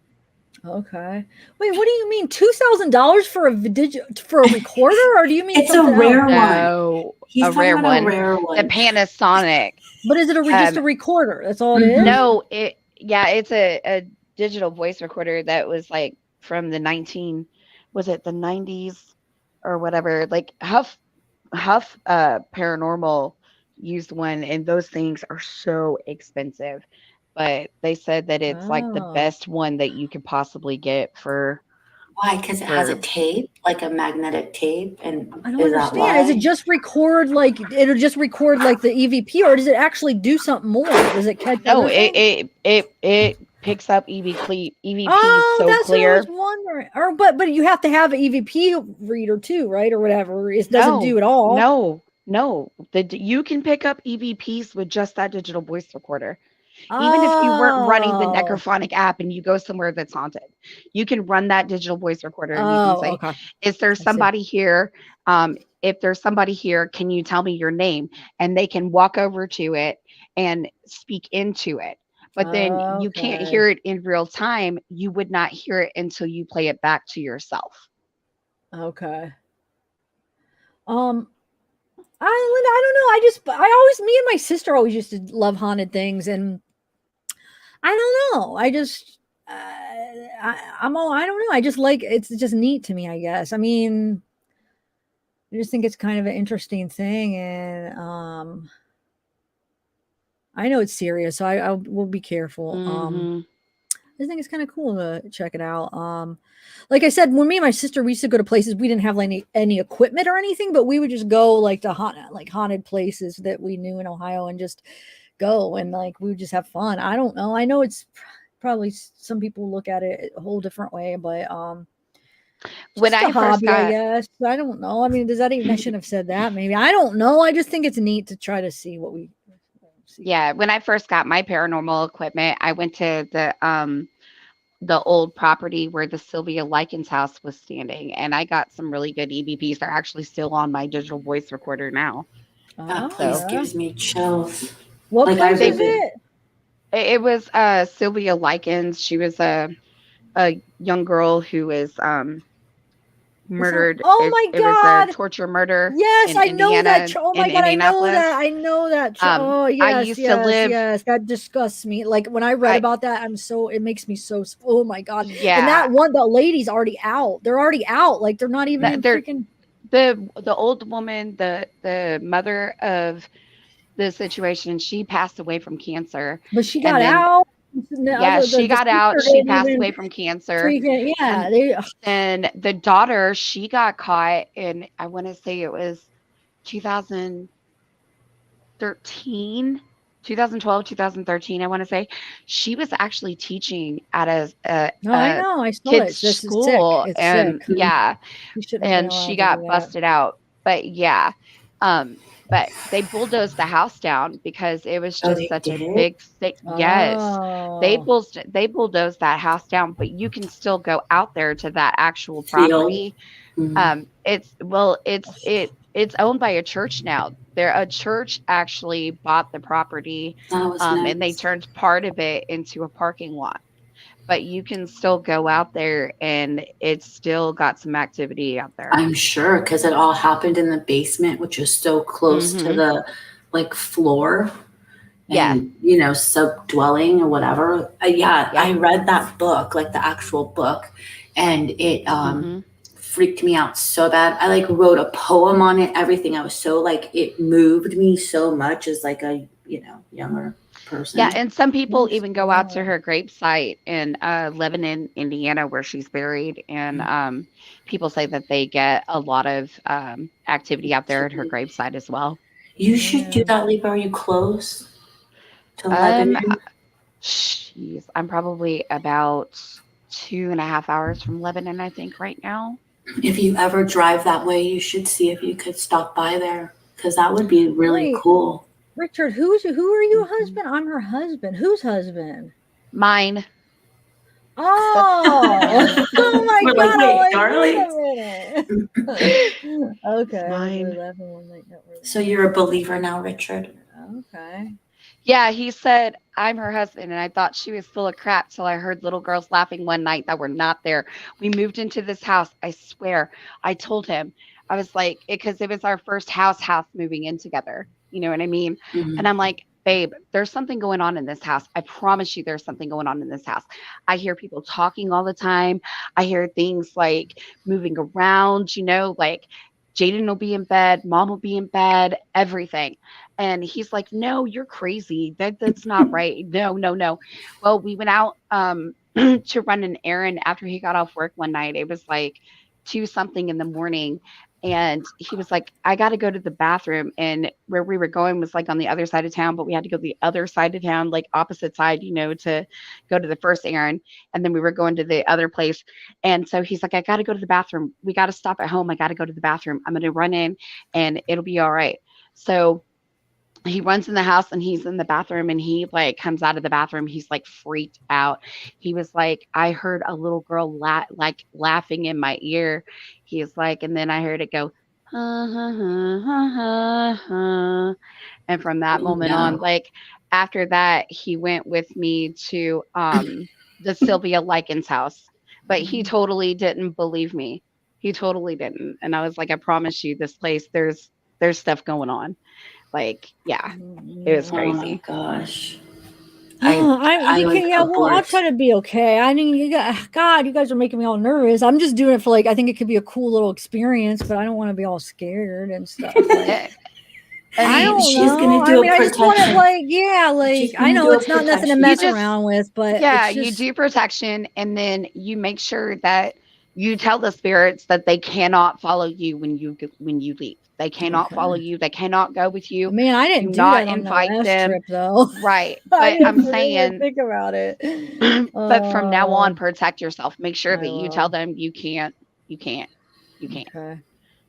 Okay. Wait, what do you mean? $2,000 for a recorder, or do you mean It's a something else? rare one. No, He's a talking rare about a one. rare The one. Panasonic. But is it just Um, a recorder? That's all it is? Mhm. no, it's a digital voice recorder that was like from was it the 90s or whatever? Like Huff Paranormal used one, and those things are so expensive. But they said that it's like the Oh. best one that you could possibly get Why? Because it has a for tape, like a magnetic tape, and I don't is that understand. Is it why? just record like it'll just record like the EVP, or does it actually do something more? Does it catch no, other things? it picks up EVP Oh, so that's what I was clear. wondering. Or but you have to have an EVP reader too, right? Or whatever. It doesn't do No, it all. no. You can pick up EVPs with just that digital voice recorder. Even if you weren't running the Oh. necrophonic app and you go somewhere that's haunted, you can run that digital voice recorder and you can Oh, say, okay. is there I see. somebody here? If there's somebody here, can you tell me your name? And they can walk over to it and speak into it. But then you can't Okay. hear it in real time. You would not hear it until you play it back to yourself. Okay. Um, I don't know. Me and my sister always used to love haunted things, and I don't know. I just I don't know. I just like it's just neat to me, I guess. I mean, I just think it's kind of an interesting thing, and I know it's serious, so I will be careful. I think it's kind of cool to check it out. Like I said, when me and my sister, we used to go to places, we didn't have any equipment or anything, but we would just go like to haunted places that we knew in Ohio and just go, and like we would just have fun. I don't know. I know it's probably some people look at it a whole different way, but when just a I first hobby, I got guess. I don't know. I mean, does that even? I shouldn't have said that. Maybe I don't know. I just think it's neat to try to see what we see. yeah, when I first got my paranormal equipment, I went to the old property where the Sylvia Likens house was standing, and I got some really good EVPs. They're actually still on my digital voice recorder now. That place So gives me chills. What Like place is it? it was Sylvia Likens. She was a young girl who was murdered. Oh my It was a God. torture murder Yes, in I know that. Indiana, Oh in my God, I know Indianapolis. that. I know that. Oh I yes, used to yes, live. yes. That disgusts me. Like when I read I about that, it makes me so. Oh my God. And yeah. that one, the lady's already out. They're already out. Like they're not even in They're freaking. the old woman, the mother of the situation. She passed away from cancer, But she and got then out. yeah, she The got out. sister She didn't passed even away from cancer, freaking. Yeah, and they. then the daughter, she got caught in, I want to say it was 2013, 2012, 2013. I want to say she was actually teaching at No, I a know. I saw it. kids This is sick. school, It's sick. and yeah, You shouldn't have been and she allowed to do got that. busted out. But yeah, but they bulldozed the house down because it was Oh, just they such a did? big stick. Yes, Oh. they bulldozed that house down, but you can still go out there to that actual Field. property. It's owned by a church now. A church actually bought the property, That was and they nice. turned part of it into a parking lot. But you can still go out there, and it's still got some activity out there. I'm sure, because it all happened in the basement, which is so close to the like floor Yeah. and subdwelling or whatever. Yeah, I read that book, like the actual book, and it freaked me out so bad. I like wrote a poem on it, everything. I was so like, it moved me so much as like a younger person. Yeah, and some people even go out to her gravesite in Lebanon, Indiana, where she's buried, and people say that they get a lot of activity out there at her gravesite as well. You should do that, Libra. Are you close to Lebanon? Jeez, I'm probably about 2.5 hours from Lebanon, I think, right now. If you ever drive that way, you should see if you could stop by there, because that would be really cool. Richard, who are you, husband? I'm her husband. Whose husband? Mine. Oh, oh my We're God! like, Wait, darling. Okay. Mine. So you're a believer now, Richard? Okay. Yeah, he said, I'm her husband, and I thought she was full of crap till I heard little girls laughing one night that were not there. We moved into this house. I swear. I told him, I was like, because it was our first house moving in together. You know what I mean? Mm-hmm. And I'm like, babe, there's something going on in this house. I promise you there's something going on in this house. I hear people talking all the time. I hear things like moving around, like Jaden will be in bed, mom will be in bed, everything. And he's like, no, you're crazy. That's not right. No. Well, we went out to run an errand after he got off work one night. It was like 2 something in the morning. And he was like, I got to go to the bathroom. And where we were going was like on the other side of town, but we had to go to the other side of town, like opposite side, to go to the first errand. And then we were going to the other place. And so he's like, I got to go to the bathroom. We got to stop at home. I got to go to the bathroom. I'm going to run in and it'll be all right. So he runs in the house and he's in the bathroom, and he like comes out of the bathroom. He's like freaked out. He was like, I heard a little girl laughing in my ear. He's like, and then I heard it go, ha, ha, ha, ha, ha. And from that moment on, like after that, he went with me to the Sylvia Likens house, but he totally didn't believe me. He totally didn't. And I was like, I promise you, this place, there's stuff going on. Like, yeah, it was crazy. Oh my gosh. I'll try to be okay. I mean, you guys are making me all nervous. I'm just doing it for I think it could be a cool little experience, but I don't want to be all scared and stuff. I don't she's know. Gonna do I just want it I know it's not nothing to mess around with, but you do protection, and then you make sure that you tell the spirits that they cannot follow you when you leave. They cannot follow you. They cannot go with you. Man, I didn't do that on the last trip, though. Right, but I'm saying think about it. But from now on, protect yourself. Make sure that you tell them you can't. Okay.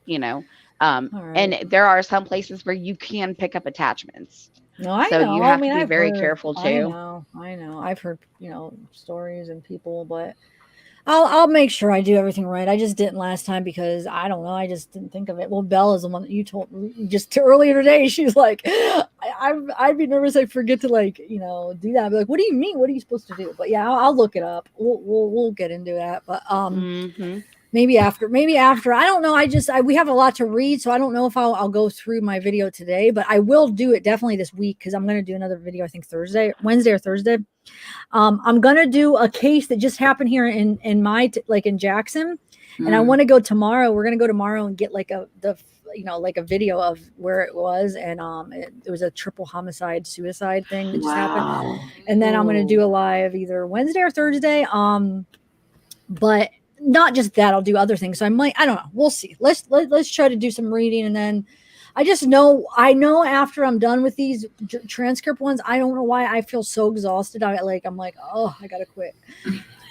You know. And there are some places where you can pick up attachments. No, I know. So you have to be very careful too. I know. I've heard, stories and people, but I'll make sure I do everything right. I just didn't last time because I don't know. I just didn't think of it. Well, Bella's the one that you told me just earlier today. She's like, I'd be nervous. I forget to do that. I'd be like, what do you mean? What are you supposed to do? But yeah, I'll look it up. We'll get into that. But Maybe after. I don't know. We have a lot to read, so I don't know if I'll go through my video today, but I will do it definitely this week because I'm going to do another video. I think Wednesday or Thursday. I'm going to do a case that just happened here in in Jackson, and I want to go tomorrow. We're going to go tomorrow and get a video of where it was, and it was a triple homicide suicide thing that just happened, and then I'm going to do a live either Wednesday or Thursday. But not just that, I'll do other things. So I don't know. We'll see. Let's try to do some reading. And then I know after I'm done with these transcript ones, I don't know why I feel so exhausted. I'm like, oh, I got to quit.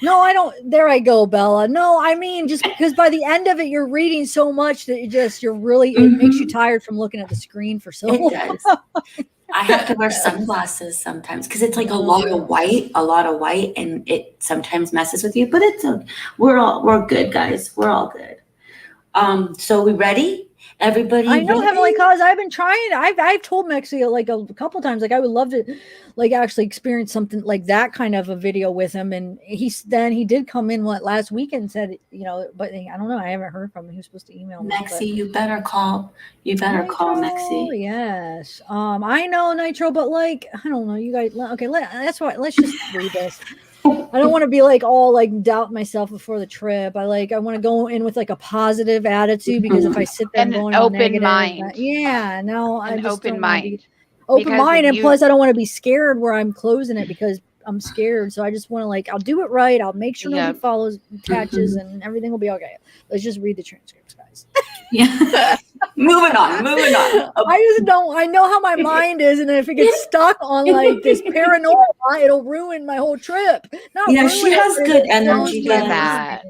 No, I don't. There I go, Bella. No, I mean, just because by the end of it, you're reading so much that it makes you tired from looking at the screen for so long. I have to wear sunglasses sometimes because it's a lot of white, and it sometimes messes with you. But we're good, guys. We're all good. So we ready? Everybody, I know, Heavenly Cause. I've been trying. I've told Mexi a couple times. I would love to actually experience something like that kind of a video with him. And he did come in last week and said, but I don't know. I haven't heard from him. He was supposed to email me. Mexi, you better call. You better call Mexi. Yes. I know, Nitro, but I don't know. You guys. Okay. That's why. Let's just read this. I don't want to be all doubt myself before the trip. I want to go in with a positive attitude, because if I sit there and going open negative, mind, I just open mind, open mind, and plus I don't want to be scared where I'm closing it because I'm scared. So I just want to I'll do it right. I'll make sure nobody follows, attaches, and everything will be okay. Let's just read the transcripts, guys. Yeah. Moving on. I know how my mind is, and if it gets stuck on this paranormal, it'll ruin my whole trip. She has good energy.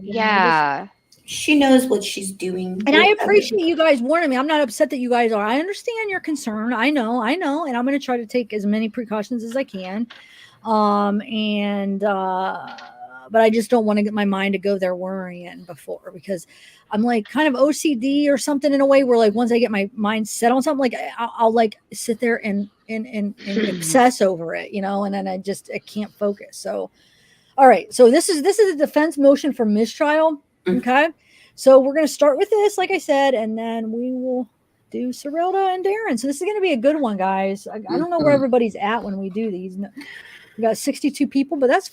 Yeah. She knows what she's doing. And I appreciate you guys warning me. I'm not upset that you guys are. I understand your concern. I know. And I'm going to try to take as many precautions as I can. But I just don't want to get my mind to go there worrying before, because I'm kind of OCD or something in a way where once I get my mind set on something, I'll sit there and obsess over it, and then I can't focus. So, all right. So this is a defense motion for mistrial. Okay. So we're going to start with this, like I said, and then we will do Sarilda and Darren. So this is going to be a good one, guys. I don't know where everybody's at when we do these. We got 62 people, but that's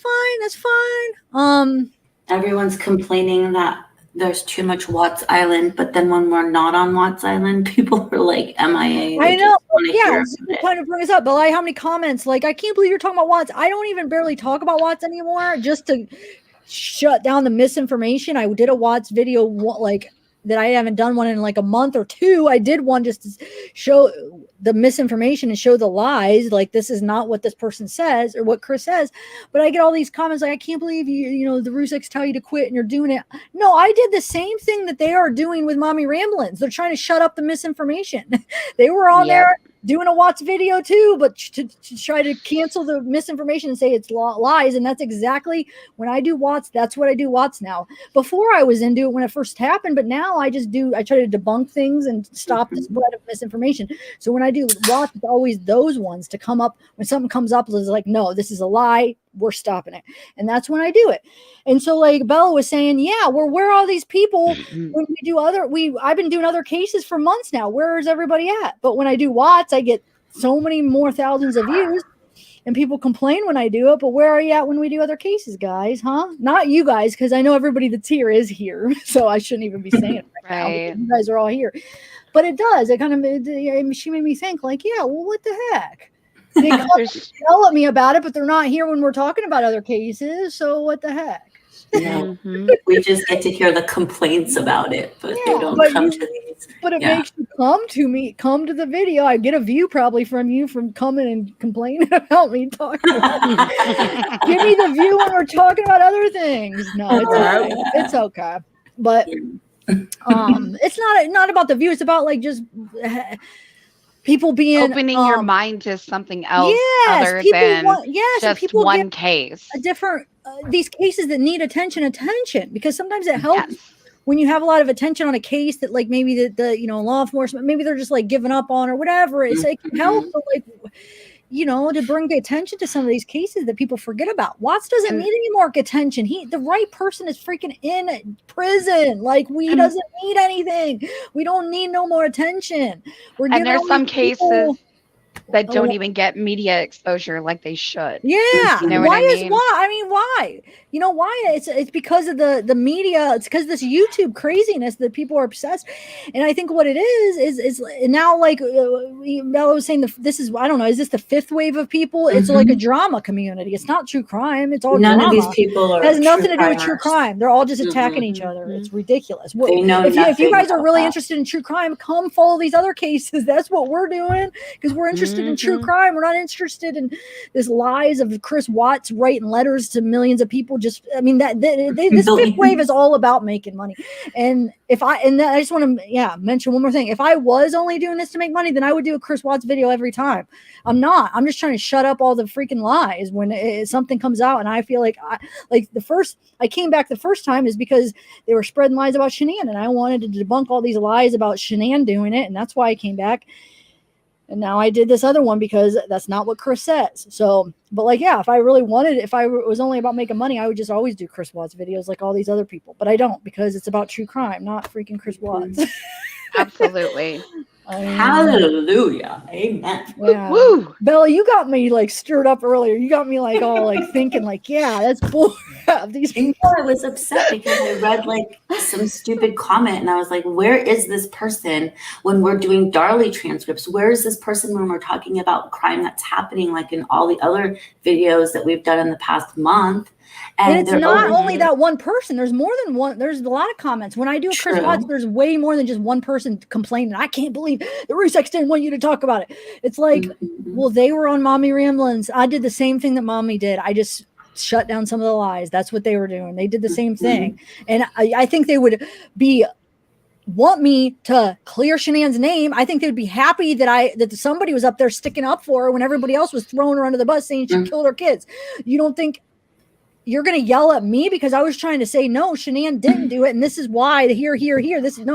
fine. Everyone's complaining that there's too much Watts Island, but then when we're not on Watts Island, people are MIA. I know. Yeah, kind of bring us up. But how many comments? I can't believe you're talking about Watts. I don't even barely talk about Watts anymore, just to shut down the misinformation. I did a Watts video that I haven't done one in a month or two. I did one just to show the misinformation and show the lies. This is not what this person says or what Chris says. But I get all these comments I can't believe the Rusiks tell you to quit and you're doing it. No, I did the same thing that they are doing with Mommy Ramblings. They're trying to shut up the misinformation. They were on there doing a Watts video too, but to try to cancel the misinformation and say it's lies. And that's exactly when I do Watts. That's what I do Watts now. Before I was into it when it first happened, but now I try to debunk things and stop the spread of misinformation. So when I do Watts, it's always those ones to come up when something comes up. It's no, this is a lie. We're stopping it. And that's when I do it. And so Bella was saying, where are all these people when we do I've been doing other cases for months now. Where is everybody at? But when I do Watts, I get so many more thousands of views. and people complain when I do it, but where are you at when we do other cases, guys? Huh? Not you guys, because I know everybody that's here is here, so I shouldn't even be saying it right now. You guys are all here, but it does. It kind of she made me think, like, yeah, well, what the heck? They yell at me about it, but they're not here when we're talking about other cases. So what the heck? No, we just get to hear the complaints about it, but they don't come to these. But it makes you come to the video. I get a view probably from you from coming and complaining about me talking about it. Give me the view when we're talking about other things. No, it's okay. It's okay. But it's not about the view. It's about like just people being opening your mind to something else other than just people one case. A different these cases that need attention, because sometimes it helps when you have a lot of attention on a case that like maybe the law enforcement, maybe they're just like giving up on or whatever. It can help to like, to bring the attention to some of these cases that people forget about. Watts doesn't need any more attention. The right person is freaking in prison. Like he doesn't need anything. We don't need no more attention. And there's some cases that don't even get media exposure like they should. Yeah. You know why? Why? You know why? It's because of the media. It's because this YouTube craziness that people are obsessed. And I think what it is now, like Bella was saying, this is, I don't know, is this the fifth wave of people? It's like a drama community. It's not true crime. It's all none drama. of these people are. It has nothing to do with true crime. They're all just attacking each other. It's ridiculous. They know if you guys are really interested in true crime, come follow these other cases. That's what we're doing, because we're interested in true crime. We're not interested in this lies of Chris Watts writing letters to millions of people. This fifth wave is all about making money. And I just want to mention one more thing. If I was only doing this to make money, then I would do a Chris Watts video every time. I'm not. I'm just trying to shut up all the freaking lies when something comes out, and I feel like I came back the first time is because they were spreading lies about Shanann, and I wanted to debunk all these lies about Shanann doing it, and that's why I came back. And now I did this other one because that's not what Chris says. So, but like, if I really wanted, if I was only about making money, I would just always do Chris Watts videos like all these other people. But I don't, because it's about true crime, not freaking Chris Watts. Absolutely. Hallelujah. Amen. Yeah. Woo. Bella, you got me like stirred up earlier. You got me like all like thinking like, that's bull. These people. I was upset because I read like some stupid comment and I was like, where is this person when we're doing Darlie transcripts? Where is this person when we're talking about crime that's happening like in all the other videos that we've done in the past month? And it's not only that one person. There's more than one. There's a lot of comments. When I do a Chris Watts, there's way more than just one person complaining. I can't believe the Rusex didn't want you to talk about it. It's like, well, they were on Mommy Ramblings. I did the same thing that Mommy did. I just shut down some of the lies. That's what they were doing. They did the same thing. And I think they would want me to clear Shanann's name. I think they'd be happy that somebody was up there sticking up for her when everybody else was throwing her under the bus saying she killed her kids. You don't think you're going to yell at me because I was trying to say, no, Shanann didn't do it. And this is why here. This is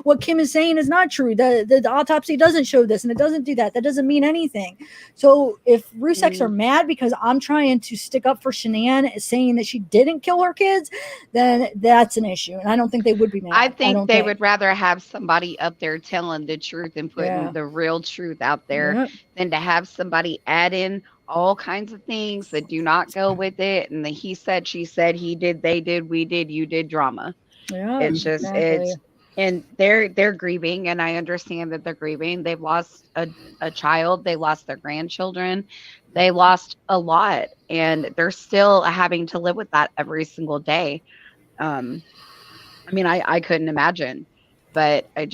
what Kim is saying is not true. The autopsy doesn't show this and it doesn't do that. That doesn't mean anything. So if Rusex are mad because I'm trying to stick up for Shanann saying that she didn't kill her kids, then that's an issue. And I don't think they would be mad. I think they would rather have somebody up there telling the truth and putting the real truth out there than to have somebody add in all kinds of things that do not go with it, and the he said, she said, he did, they did, we did, you did drama. It's just and they're grieving, and I understand that they're grieving. They've lost a child, they lost their grandchildren, they lost a lot, and they're still having to live with that every single day. I mean, I couldn't imagine, but I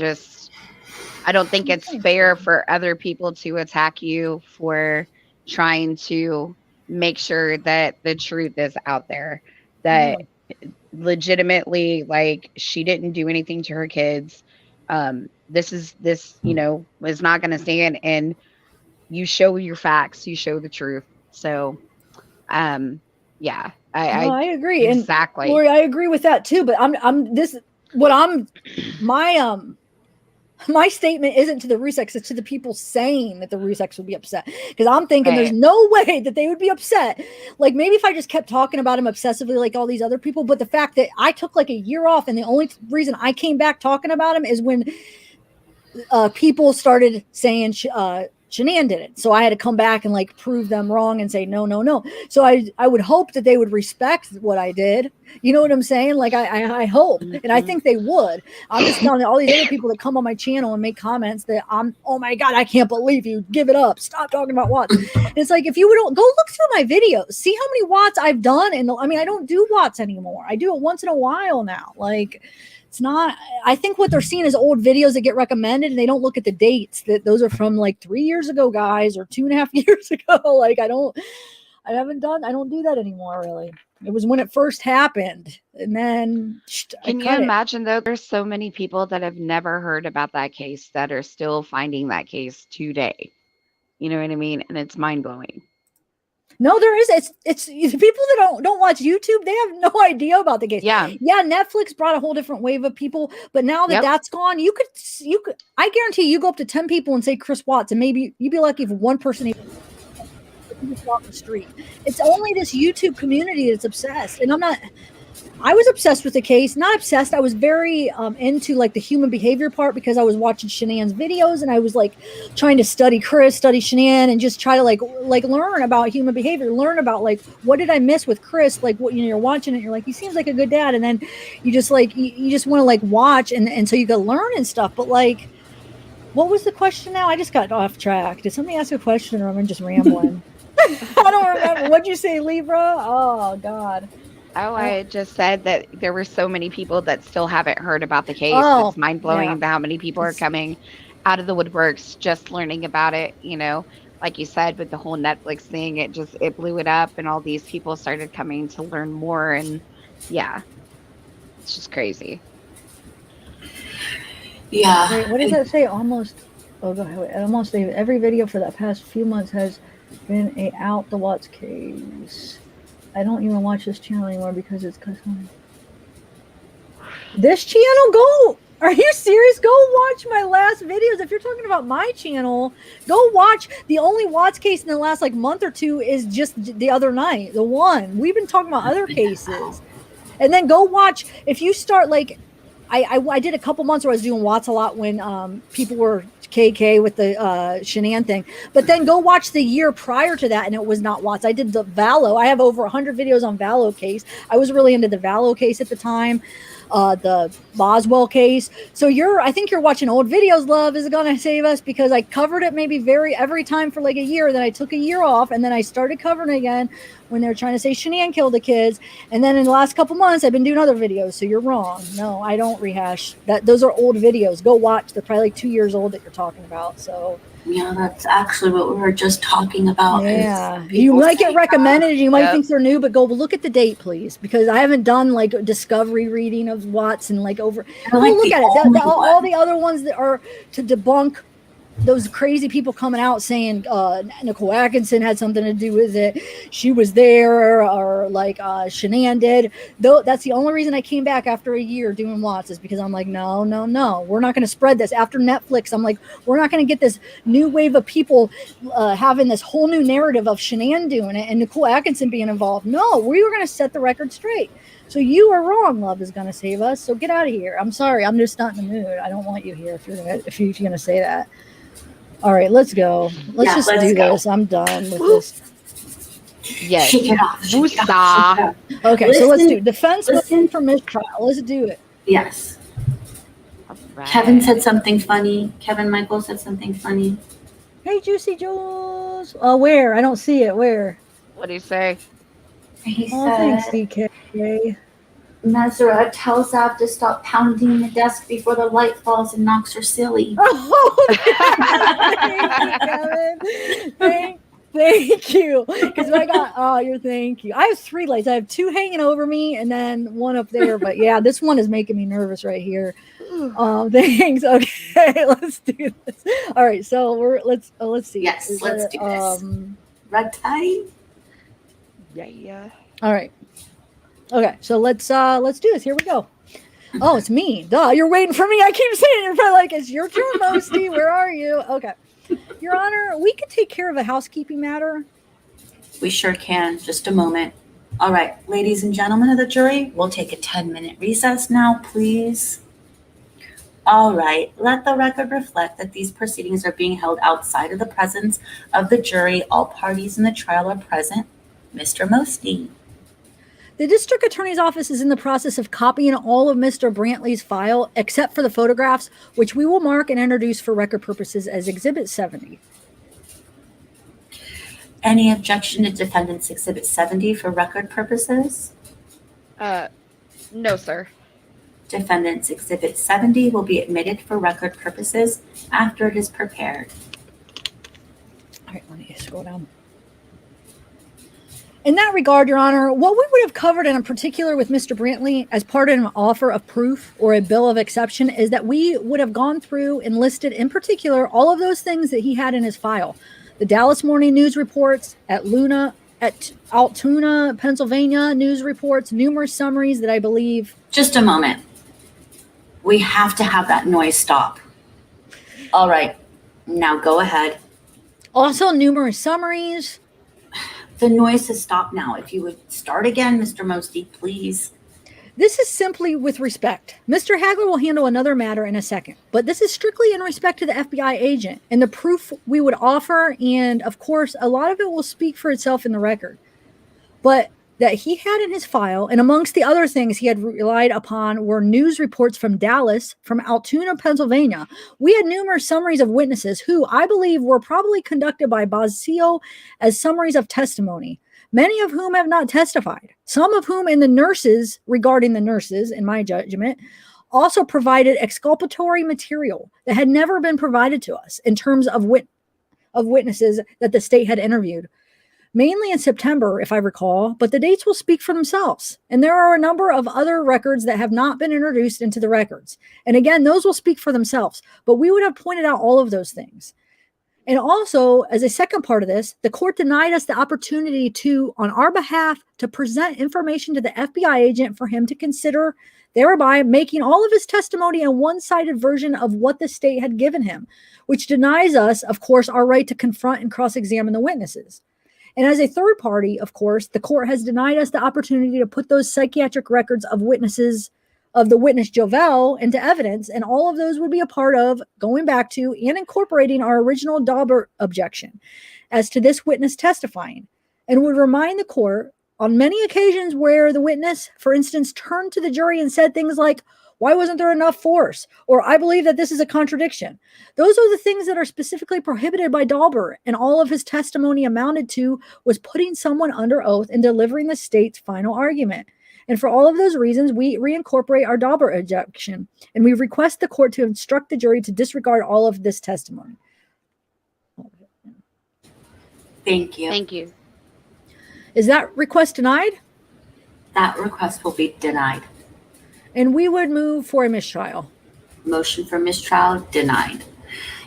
don't think it's fair for other people to attack you for trying to make sure that the truth is out there, that legitimately, like, she didn't do anything to her kids. This is not going to stand, and you show your facts, you show the truth. So, I agree. Exactly. And Lori, I agree with that too, but my statement isn't to the Rusex, it's to the people saying that the Rusex would be upset. Because I'm thinking there's no way that they would be upset. Like, maybe if I just kept talking about him obsessively like all these other people, but the fact that I took like a year off, and the only reason I came back talking about him is when people started saying Shanann did it. So I had to come back and like prove them wrong and say, no. So I would hope that they would respect what I did. You know what I'm saying? Like I hope, and I think they would. I'm just telling all these other people that come on my channel and make comments that oh my God, I can't believe you. Give it up. Stop talking about Watts. And it's like, if you would go look through my videos, see how many Watts I've done. And I mean, I don't do Watts anymore. I do it once in a while now. Like, it's not, I think what they're seeing is old videos that get recommended, and they don't look at the dates that those are from like 3 years ago, guys, or 2.5 years ago. Like, I don't do that anymore, really. It was when it first happened. And then can you imagine though, there's so many people that have never heard about that case that are still finding that case today. You know what I mean? And it's mind blowing. No, there is. It's people that don't watch YouTube. They have no idea about the case. Yeah. Netflix brought a whole different wave of people, but now that that's gone, you could. I guarantee you go up to 10 people and say Chris Watts, and maybe you'd be lucky if one person even walk the street. It's only this YouTube community that's obsessed, and I was obsessed with the case. Not obsessed. I was very into like the human behavior part, because I was watching Shanann's videos, and I was like trying to study Chris, study Shanann, and just try to like learn about human behavior, learn about like, what did I miss with Chris? Like, what, you're watching it, you're like, he seems like a good dad, and then you just like you just want to like watch, and so you can learn and stuff. But like, what was the question now? I just got off track. Did somebody ask a question, or am I just rambling? I don't remember. What'd you say, Libra? Oh God. Oh, I just said that there were so many people that still haven't heard about the case. It's mind blowing about how many people are coming out of the woodworks just learning about it. You know, like you said, with the whole Netflix thing, it blew it up, and all these people started coming to learn more. And yeah, it's just crazy. Yeah. Wait, what does that say? Almost every video for that past few months has been a out the Watts case. I don't even watch this channel anymore because it's custom. This channel? Go! Are you serious? Go watch my last videos. If you're talking about my channel, go watch. The only Watts case in the last like month or two is just the other night. The one. We've been talking about other cases. And then go watch. If you start like, I did a couple months where I was doing Watts a lot when people were KK with the Shanann thing, but then go watch the year prior to that, and it was not Watts. I did the Vallow. I have over 100 videos on Vallow case. I was really into the Vallow case at the time, the Boswell case. So I think you're watching old videos. Love is gonna save us, because I covered it maybe every time for like a year. Then I took a year off, and then I started covering it again when they were trying to say Shanann killed the kids. And then in the last couple months, I've been doing other videos. So you're wrong. No, I don't rehash that. Those are old videos. Go watch. They're probably like 2 years old that you're talking about. So yeah, that's actually what we were just talking about. Yeah, you might get recommended. You might think they're new, but go look at the date, please, because I haven't done like a discovery reading of Watts and like over. Go look at it. All the other ones that are to debunk those crazy people coming out saying Nicole Atkinson had something to do with it. She was there, or like Shanann did. Though that's the only reason I came back after a year doing Watts, is because I'm like, no, we're not going to spread this. After Netflix, I'm like, we're not going to get this new wave of people having this whole new narrative of Shanann doing it and Nicole Atkinson being involved. No, we were going to set the record straight. So you are wrong. Love is going to save us. So get out of here. I'm sorry. I'm just not in the mood. I don't want you here if you're going to say that. All right, let's go. Let's do this. I'm done with this. Yes. Shake it off. Okay, so let's do defense for mistrial. Let's do it. Yes. Right. Kevin said something funny. Kevin Michael said something funny. Hey, Juicy Jules. Where? I don't see it. Where? What do you say? He thanks, said, DK. Mesra, tell Zav to stop pounding the desk before the light falls and knocks her silly. Oh, thank you, Kevin. Thank you. Because thank you. I have 3 lights. I have 2 hanging over me and then 1 up there. But yeah, this one is making me nervous right here. Thanks. Okay, let's do this. All right, so let's see. Yes, let's do this. Red tie. Yeah. All right. Okay, so let's do this. Here we go. Oh, it's me. Duh, you're waiting for me. I keep saying it. You're probably like, it's your turn, Mosty. Where are you? Okay. Your Honor, we could take care of a housekeeping matter. We sure can. Just a moment. All right, ladies and gentlemen of the jury, we'll take a 10-minute recess now, please. All right, let the record reflect that these proceedings are being held outside of the presence of the jury. All parties in the trial are present. Mr. Mosty. The district attorney's office is in the process of copying all of Mr. Brantley's file, except for the photographs, which we will mark and introduce for record purposes as Exhibit 70. Any objection to Defendant's Exhibit 70 for record purposes? No, sir. Defendant's Exhibit 70 will be admitted for record purposes after it is prepared. All right, let me scroll down. In that regard, Your Honor, what we would have covered in particular with Mr. Brantley as part of an offer of proof or a bill of exception is that we would have gone through and listed in particular all of those things that he had in his file. The Dallas Morning News reports, at Altoona, Pennsylvania news reports, numerous summaries that I believe... Just a moment. We have to have that noise stop. All right, now go ahead. Also numerous summaries. The noise has stopped now. If you would start again, Mr. Mosty, please. This is simply with respect. Mr. Hagler will handle another matter in a second, but this is strictly in respect to the FBI agent and the proof we would offer, and of course, a lot of it will speak for itself in the record. But that he had in his file, and amongst the other things he had relied upon were news reports from Dallas, from Altoona, Pennsylvania. We had numerous summaries of witnesses who I believe were probably conducted by Bazio as summaries of testimony, many of whom have not testified, some of whom in the nurses, regarding the nurses, in my judgment, also provided exculpatory material that had never been provided to us in terms of witnesses that the state had interviewed. Mainly in September, if I recall, but the dates will speak for themselves. And there are a number of other records that have not been introduced into the records. And again, those will speak for themselves, but we would have pointed out all of those things. And also, as a second part of this, the court denied us the opportunity to, on our behalf, to present information to the FBI agent for him to consider, thereby making all of his testimony a one-sided version of what the state had given him, which denies us, of course, our right to confront and cross-examine the witnesses. And as a third party, of course, the court has denied us the opportunity to put those psychiatric records of witnesses, of the witness Jovel, into evidence, and all of those would be a part of going back to and incorporating our original Dauber objection as to this witness testifying, and would remind the court on many occasions where the witness, for instance, turned to the jury and said things like, "Why wasn't there enough force?" Or "I believe that this is a contradiction." Those are the things that are specifically prohibited by Dauber, and all of his testimony amounted to was putting someone under oath and delivering the state's final argument. And for all of those reasons, we reincorporate our Dauber objection, and we request the court to instruct the jury to disregard all of this testimony. Thank you. Thank you. Is that request denied? That request will be denied. And we would move for a mistrial. Motion for mistrial denied.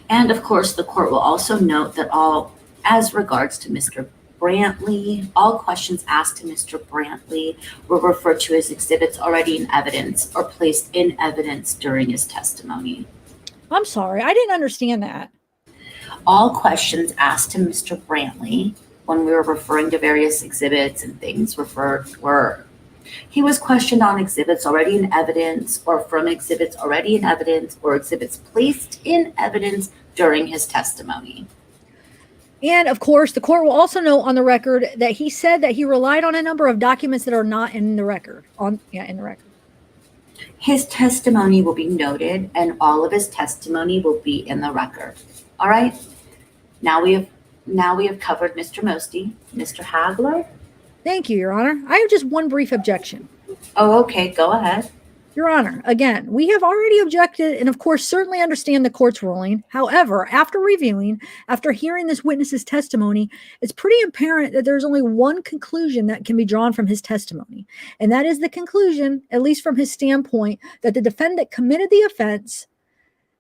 And of course, the court will also note that as regards to Mr. Brantley, all questions asked to Mr. Brantley were referred to as exhibits already in evidence or placed in evidence during his testimony. I'm sorry, I didn't understand that. All questions asked to Mr. Brantley when we were referring to various exhibits and things he was questioned on exhibits already in evidence or from exhibits already in evidence or exhibits placed in evidence during his testimony. And of course, the court will also note on the record that he said that he relied on a number of documents that are not in the record. In the record. His testimony will be noted, and all of his testimony will be in the record. All right. Now we have covered Mr. Mosty. Mr. Hagler. Thank you, Your Honor. I have just one brief objection. Oh, okay. Go ahead. Your Honor, again, we have already objected and, of course, certainly understand the court's ruling. However, after hearing this witness's testimony, it's pretty apparent that there's only one conclusion that can be drawn from his testimony. And that is the conclusion, at least from his standpoint, that the defendant committed the offense.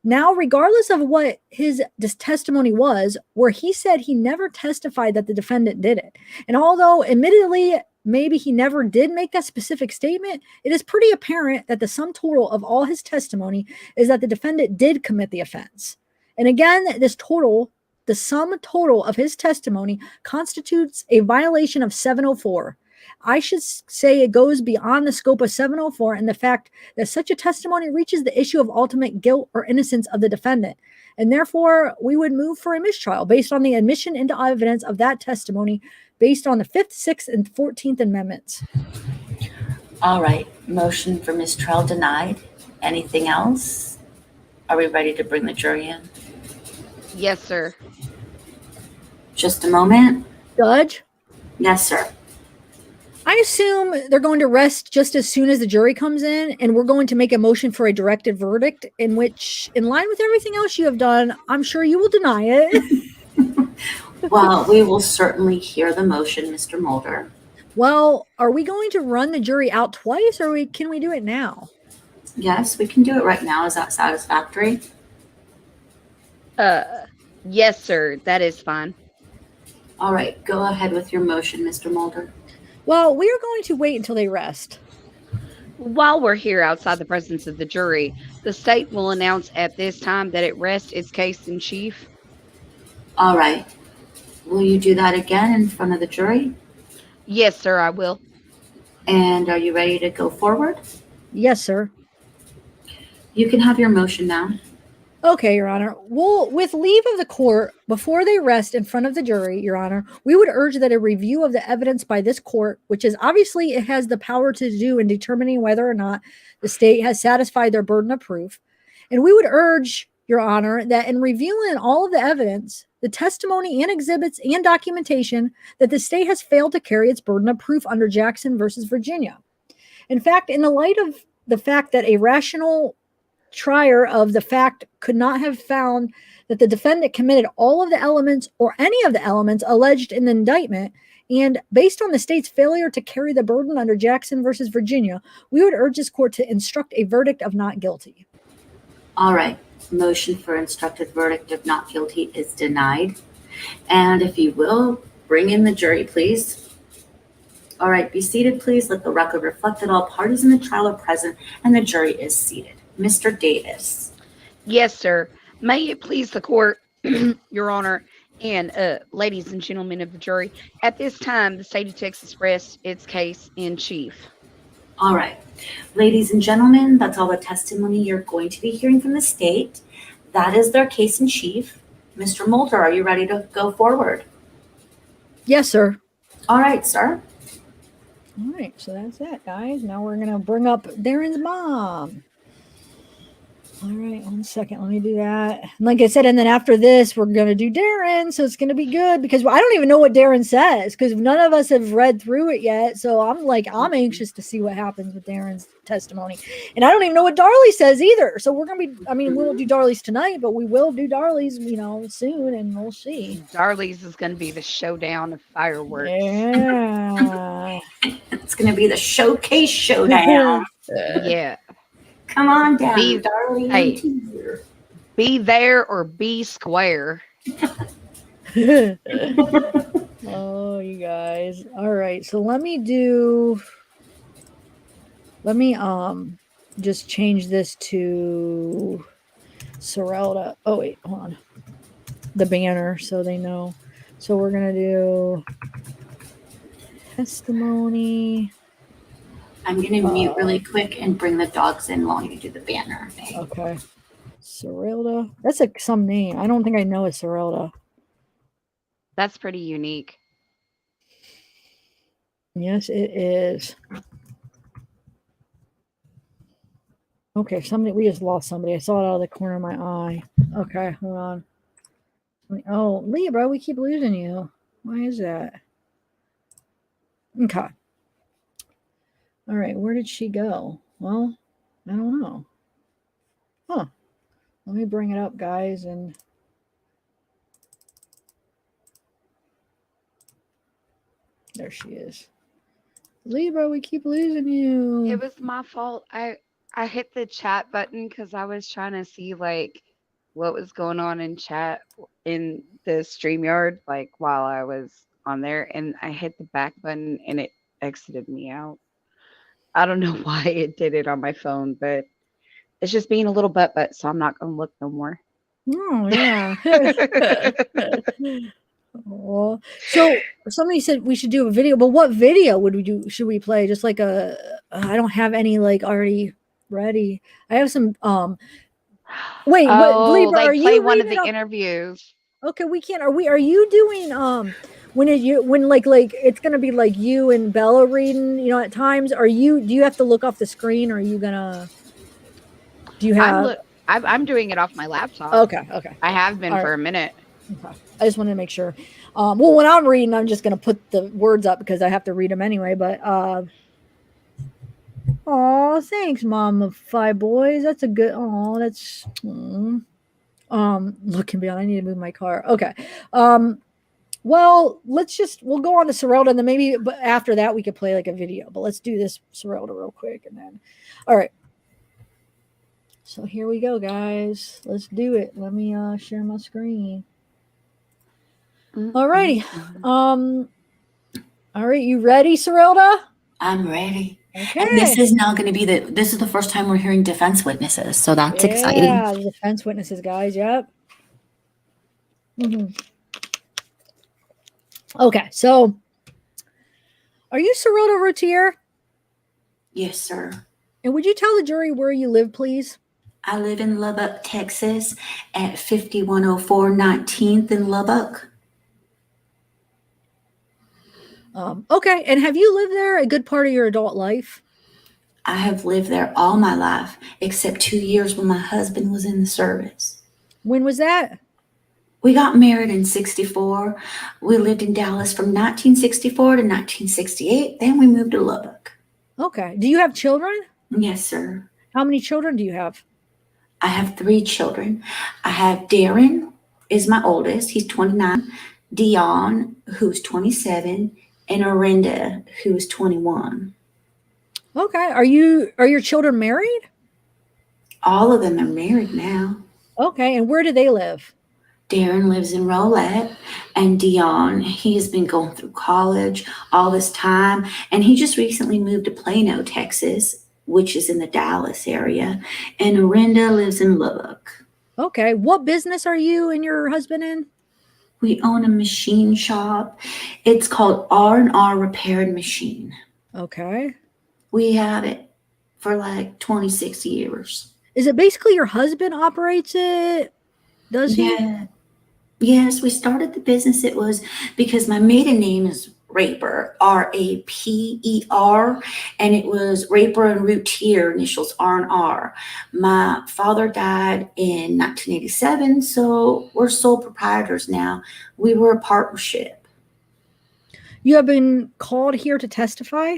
Now, regardless of what his testimony was, where he said he never testified that the defendant did it. And although, admittedly, maybe he never did make that specific statement, it is pretty apparent that the sum total of all his testimony is that the defendant did commit the offense. And again, the sum total of his testimony constitutes a violation of 704. I should say it goes beyond the scope of 704 and the fact that such a testimony reaches the issue of ultimate guilt or innocence of the defendant. And therefore, we would move for a mistrial based on the admission into evidence of that testimony based on the 5th, 6th, and 14th Amendments. All right. Motion for mistrial denied. Anything else? Are we ready to bring the jury in? Yes, sir. Just a moment. Judge? Yes, sir. I assume they're going to rest just as soon as the jury comes in, and we're going to make a motion for a directed verdict in which, in line with everything else you have done, I'm sure you will deny it. Well, we will certainly hear the motion, Mr. Mulder. Well, are we going to run the jury out twice, or can we do it now? Yes, we can do it right now. Is that satisfactory? Yes, sir. That is fine. All right. Go ahead with your motion, Mr. Mulder. Well, we are going to wait until they rest. While we're here outside the presence of the jury, the state will announce at this time that it rests its case in chief. All right. Will you do that again in front of the jury? Yes, sir, I will. And are you ready to go forward? Yes, sir. You can have your motion now. Okay, Your Honor. Well, with leave of the court, before they rest in front of the jury, Your Honor, we would urge that a review of the evidence by this court, which is obviously it has the power to do in determining whether or not the state has satisfied their burden of proof. And we would urge, Your Honor, that in reviewing all of the evidence, the testimony and exhibits and documentation, that the state has failed to carry its burden of proof under Jackson versus Virginia. In fact, in the light of the fact that a rational trier of the fact could not have found that the defendant committed all of the elements or any of the elements alleged in the indictment, and based on the state's failure to carry the burden under Jackson versus Virginia, we would urge this court to instruct a verdict of not guilty. All right. Motion for instructed verdict of not guilty is denied. And if you will, bring in the jury, please. All right. Be seated, please. Let the record reflect that all parties in the trial are present and the jury is seated. Mr. Davis. Yes, sir. May it please the court, Your Honor, and ladies and gentlemen of the jury, at this time, the state of Texas rests its case in chief. All right. Ladies and gentlemen, that's all the testimony you're going to be hearing from the state. That is their case in chief. Mr. Mulder, are you ready to go forward? Yes, sir. All right, sir. All right. So that's it, guys. Now we're going to bring up Darren's mom. All right, 1 second. Let me do that. Like I said, and then after this, we're going to do Darren. So it's going to be good because I don't even know what Darren says because none of us have read through it yet. So I'm anxious to see what happens with Darren's testimony. And I don't even know what Darlie says either. So we're going to be, we won't do Darlie's tonight, but we will do Darlie's, soon and we'll see. Darlie's is going to be the showdown of fireworks. Yeah. It's going to be the showcase showdown. Yeah. Come on down, Darlie. Hey, be there or be square. Oh, you guys. All right. So let me just change this to Sarilda. Oh, wait, hold on. The banner so they know. So we're going to do testimony. I'm going to mute really quick and bring the dogs in while you do the banner. Okay. Sarilda. That's some name. I don't think I know a Sarilda. That's pretty unique. Yes, it is. Okay, we just lost somebody. I saw it out of the corner of my eye. Okay, hold on. Oh, Libra, we keep losing you. Why is that? Okay. All right, where did she go? Well, I don't know. Huh. Let me bring it up, guys, and there she is. Libra, we keep losing you. It was my fault. I hit the chat button because I was trying to see what was going on in chat in the StreamYard while I was on there, and I hit the back button and it exited me out. I don't know why it did it on my phone, but it's just being a little butt, so I'm not going to look no more. Oh, yeah. Oh, so somebody said we should do a video, but what video would we do? Should we play? Just like I don't have any like already ready. I have some. Wait, what? Oh, Believer, are like play you one of reading the it off? interviews. Okay, we can't. Are you doing when like it's gonna be like you and Bella reading? You know, at times, do you have to look off the screen? Or are you gonna? Do you I'm have? look. I'm doing it off my laptop. Okay. I have been All for right. a minute. Okay. I just wanted to make sure. Well, when I'm reading, I'm just gonna put the words up because I have to read them anyway. But oh, thanks, Mom of 5 boys. That's a good. Oh, that's. Looking beyond. I need to move my car. Okay. Well, we'll go on to Sarilda, and then maybe but after that we could play like a video. But let's do this Sarilda real quick, and then. All right. So here we go, guys. Let's do it. Let me share my screen. All righty. All right, you ready, Sarilda? I'm ready. Okay. And this is now going to be this is the first time we're hearing defense witnesses, so that's exciting. Yeah, defense witnesses, guys. Yep. Okay, so are you Sarilda Routier? Yes, sir. And would you tell the jury where you live, please? I live in Lubbock, Texas, at 5104 19th in Lubbock. Okay, and have you lived there a good part of your adult life? I have lived there all my life, except 2 years when my husband was in the service. When was that? We got married in 64. We lived in Dallas from 1964 to 1968. Then we moved to Lubbock. Okay. Do you have children? Yes, sir. How many children do you have? I have 3 children. I have Darren is my oldest. He's 29. Dion, who's 27. And Orinda, who is 21. Okay. Are your children married? All of them are married now. Okay. And where do they live? Darren lives in Rolette, and Dion, he has been going through college all this time, and he just recently moved to Plano, Texas, which is in the Dallas area, and Orinda lives in Lubbock. Okay. What business are you and your husband in? We own a machine shop. It's called R&R Repair and Machine. Okay. We had it for like 26 years. Is it basically your husband operates it? Does he? Yeah. Yes, we started the business. It was because my maiden name is Raper, R-A-P-E-R, and it was Raper and Routier, initials R&R. My father died in 1987, so we're sole proprietors now. We were a partnership. You have been called here to testify?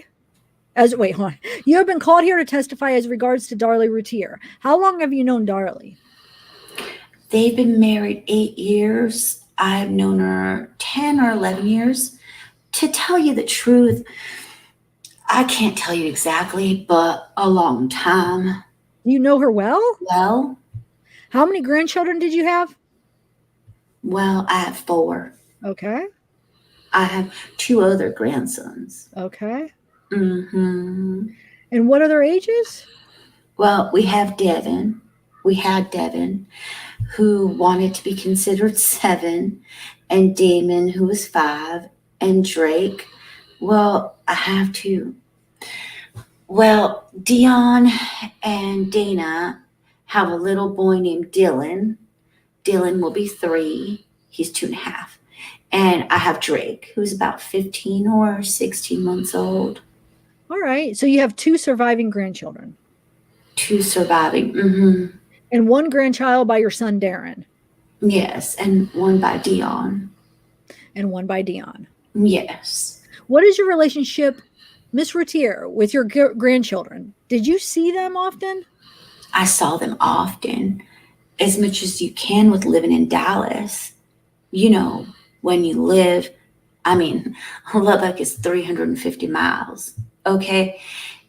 Wait, hold on. You have been called here to testify as regards to Darlie Routier. How long have you known Darlie? They've been married 8 years. I've known her 10 or 11 years. To tell you the truth, I can't tell you exactly, but a long time. You know her well? Well. How many grandchildren did you have? Well, I have 4. Okay. I have 2 other grandsons. Okay. Mm-hmm. And what are their ages? Well, we had Devin, who wanted to be considered 7, and Damon, who was 5, and Drake. Well, I have to. Well, Dion and Dana have a little boy named Dylan. Dylan will be 3. He's 2.5. And I have Drake, who's about 15 or 16 months old. All right. So you have 2 surviving grandchildren. 2 surviving. Mm-hmm. And 1 grandchild by your son, Darren. Yes. And 1 by Dion. And 1 by Dion. Yes. What is your relationship, Miss Routier, with your grandchildren? Did you see them often? I saw them often, as much as you can with living in Dallas. You know, when you live, Lubbock is 350 miles, okay?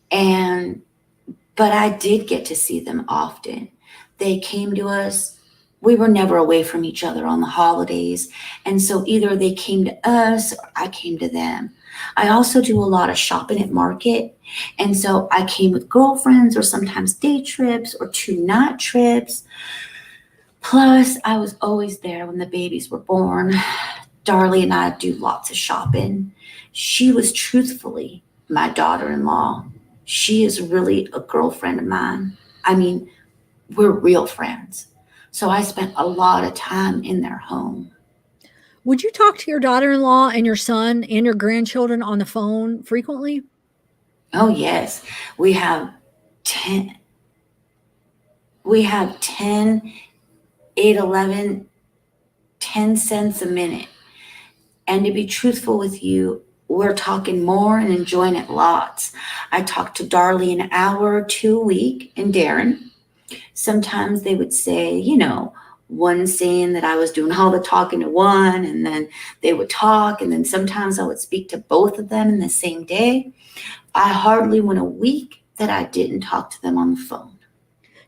But I did get to see them often. They came to us. We were never away from each other on the holidays. And so either they came to us or I came to them. I also do a lot of shopping at market. And so I came with girlfriends or sometimes day trips or 2 night trips. Plus, I was always there when the babies were born. Darlie and I do lots of shopping. She was truthfully my daughter-in-law. She is really a girlfriend of mine. I mean, we're real friends. So I spent a lot of time in their home. Would you talk to your daughter-in-law and your son and your grandchildren on the phone frequently? Oh, yes. We have 10, 8, 11, 10 cents a minute. And to be truthful with you, we're talking more and enjoying it lots. I talk to Darlie an hour or 2 a week and Darren. Sometimes they would say, one saying that I was doing all the talking to one, and then they would talk, and then sometimes I would speak to both of them in the same day. I hardly went a week that I didn't talk to them on the phone.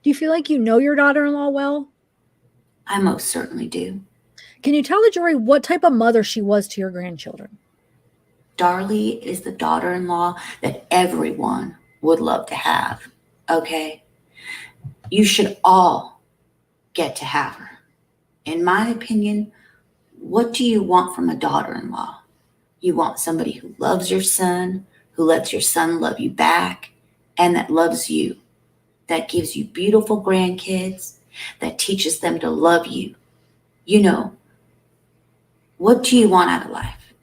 Do you feel like you know your daughter-in-law well? I most certainly do. Can you tell the jury what type of mother she was to your grandchildren? Darlie is the daughter-in-law that everyone would love to have, okay? You should all get to have her. In my opinion, what do you want from a daughter-in-law? You want somebody who loves your son, who lets your son love you back, and that loves you, that gives you beautiful grandkids, that teaches them to love you. What do you want out of life?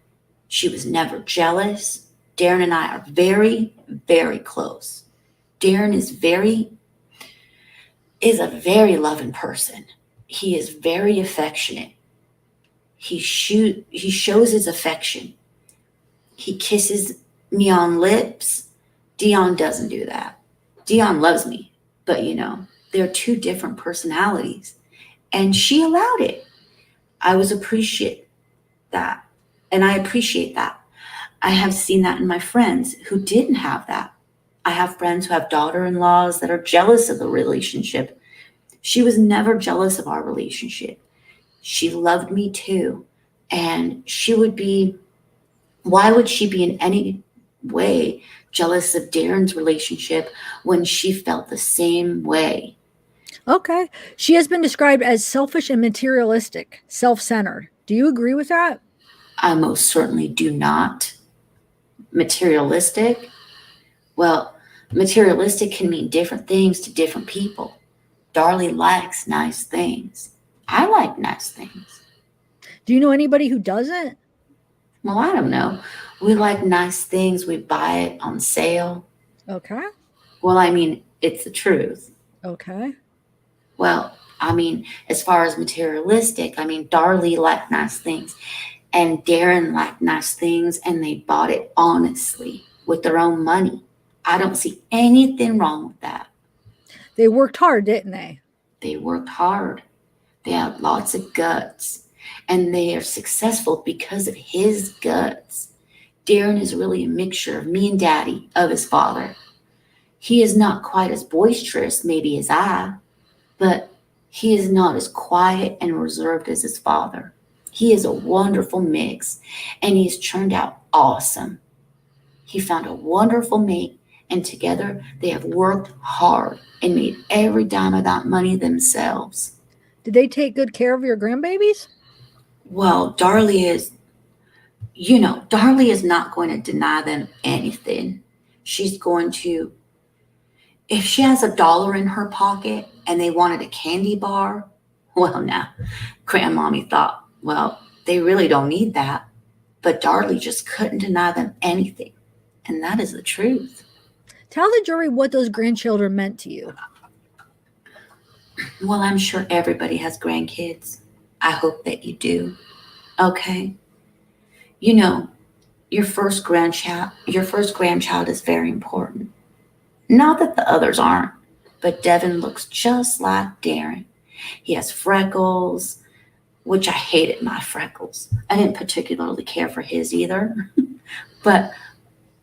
She was never jealous. Darren and I are very, very close. Darren is a very loving person. He is very affectionate. He shows his affection. He kisses me on lips. Dion doesn't do that. Dion loves me, but they're two different personalities. And she allowed it. I appreciate that. And I appreciate that. I have seen that in my friends who didn't have that. I have friends who have daughter-in-laws that are jealous of the relationship. She was never jealous of our relationship. She loved me too. And why would she be in any way jealous of Darren's relationship when she felt the same way? Okay. She has been described as selfish and materialistic, self-centered. Do you agree with that? I most certainly do not. Materialistic? Well, materialistic can mean different things to different people. Darlie likes nice things. I like nice things. Do you know anybody who doesn't? Well, I don't know. We like nice things. We buy it on sale. Okay. Well, it's the truth. Okay. Well, as far as materialistic, Darlie liked nice things and Darren liked nice things, and they bought it honestly with their own money. I don't see anything wrong with that. They worked hard, didn't they? They worked hard. They had lots of guts, and they are successful because of his guts. Darren is really a mixture of me and Daddy, of his father. He is not quite as boisterous, maybe, as I, but he is not as quiet and reserved as his father. He is a wonderful mix, and he's turned out awesome. He found a wonderful mate, and together they have worked hard and made every dime of that money themselves. Did they take good care of your grandbabies? Well, Darlie is not going to deny them anything. She's going to, if she has $1 in her pocket and they wanted a candy bar, well, now, Grandmommy thought, well, they really don't need that. But Darlie just couldn't deny them anything. And that is the truth. Tell the jury what those grandchildren meant to you. Well, I'm sure everybody has grandkids. I hope that you do. Okay? Your first grandchild is very important. Not that the others aren't, but Devin looks just like Darren. He has freckles, which I hated my freckles. I didn't particularly care for his either, but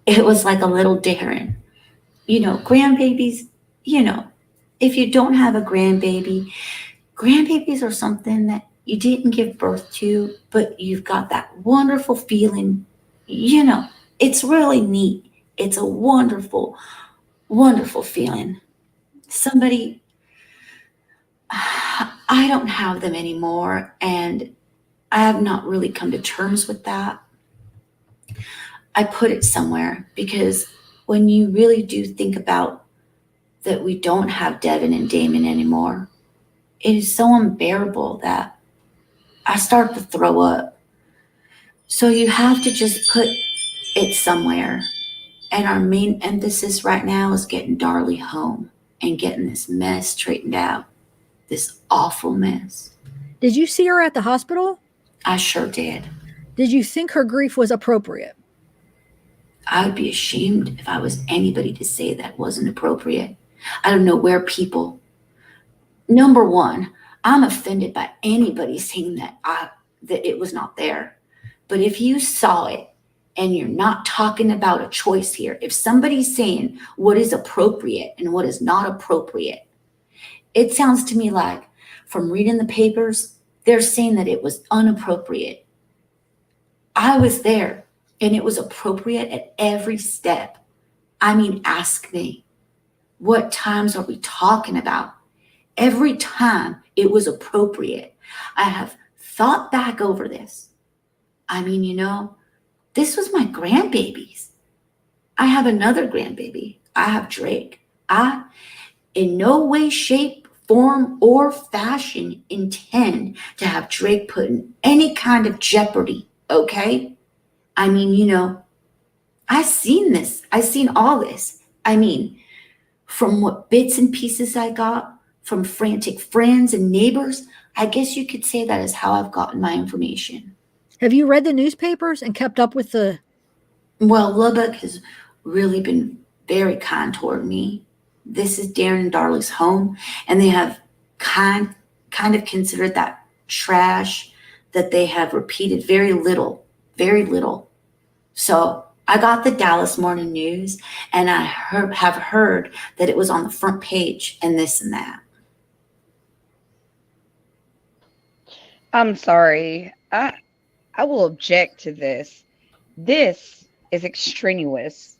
it was like a little Darren. Grandbabies, if you don't have a grandbabies are something that you didn't give birth to, but you've got that wonderful feeling. It's really neat. It's a wonderful, wonderful feeling. I don't have them anymore, and I have not really come to terms with that. I put it somewhere because when you really do think about that we don't have Devin and Damon anymore, it is so unbearable that I start to throw up. So you have to just put it somewhere. And our main emphasis right now is getting Darlie home and getting this mess straightened out. This awful mess. Did you see her at the hospital? I sure did. Did you think her grief was appropriate? I would be ashamed if I was anybody to say that wasn't appropriate. I don't know where people. Number one, I'm offended by anybody saying that it was not there. But if you saw it and you're not talking about a choice here, if somebody's saying what is appropriate and what is not appropriate, it sounds to me like from reading the papers, they're saying that it was inappropriate. I was there and it was appropriate at every step. I mean, ask me, what times are we talking about? Every time it was appropriate. I have thought back over this. I mean, this was my grandbabies. I have another grandbaby. I have Drake. I, in no way, shape, form, or fashion, intend to have Drake put in any kind of jeopardy, okay? I mean, I've seen this. I've seen all this. I mean, from what bits and pieces I got from frantic friends and neighbors, I guess you could say that is how I've gotten my information. Have you read the newspapers and kept up with the... Well, Lubbock has really been very kind toward me. This is Darren and Darlie's home, and they have kind of considered that trash that they have repeated very little. So I got the Dallas Morning News, and I have heard that it was on the front page and this and that. I'm sorry. I will object to this. This is extraneous.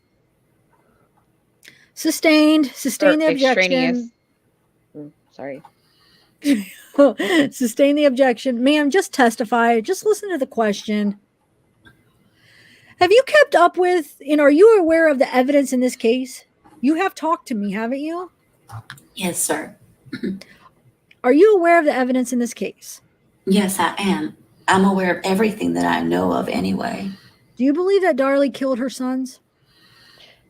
Sustained the objection. Sorry. Sustain the objection. Ma'am, just testify. Just listen to the question. Have you kept up with, are you aware of the evidence in this case? You have talked to me, haven't you? Yes, sir. Are you aware of the evidence in this case? Yes, I am. I'm aware of everything that I know of anyway. Do you believe that Darlie killed her sons?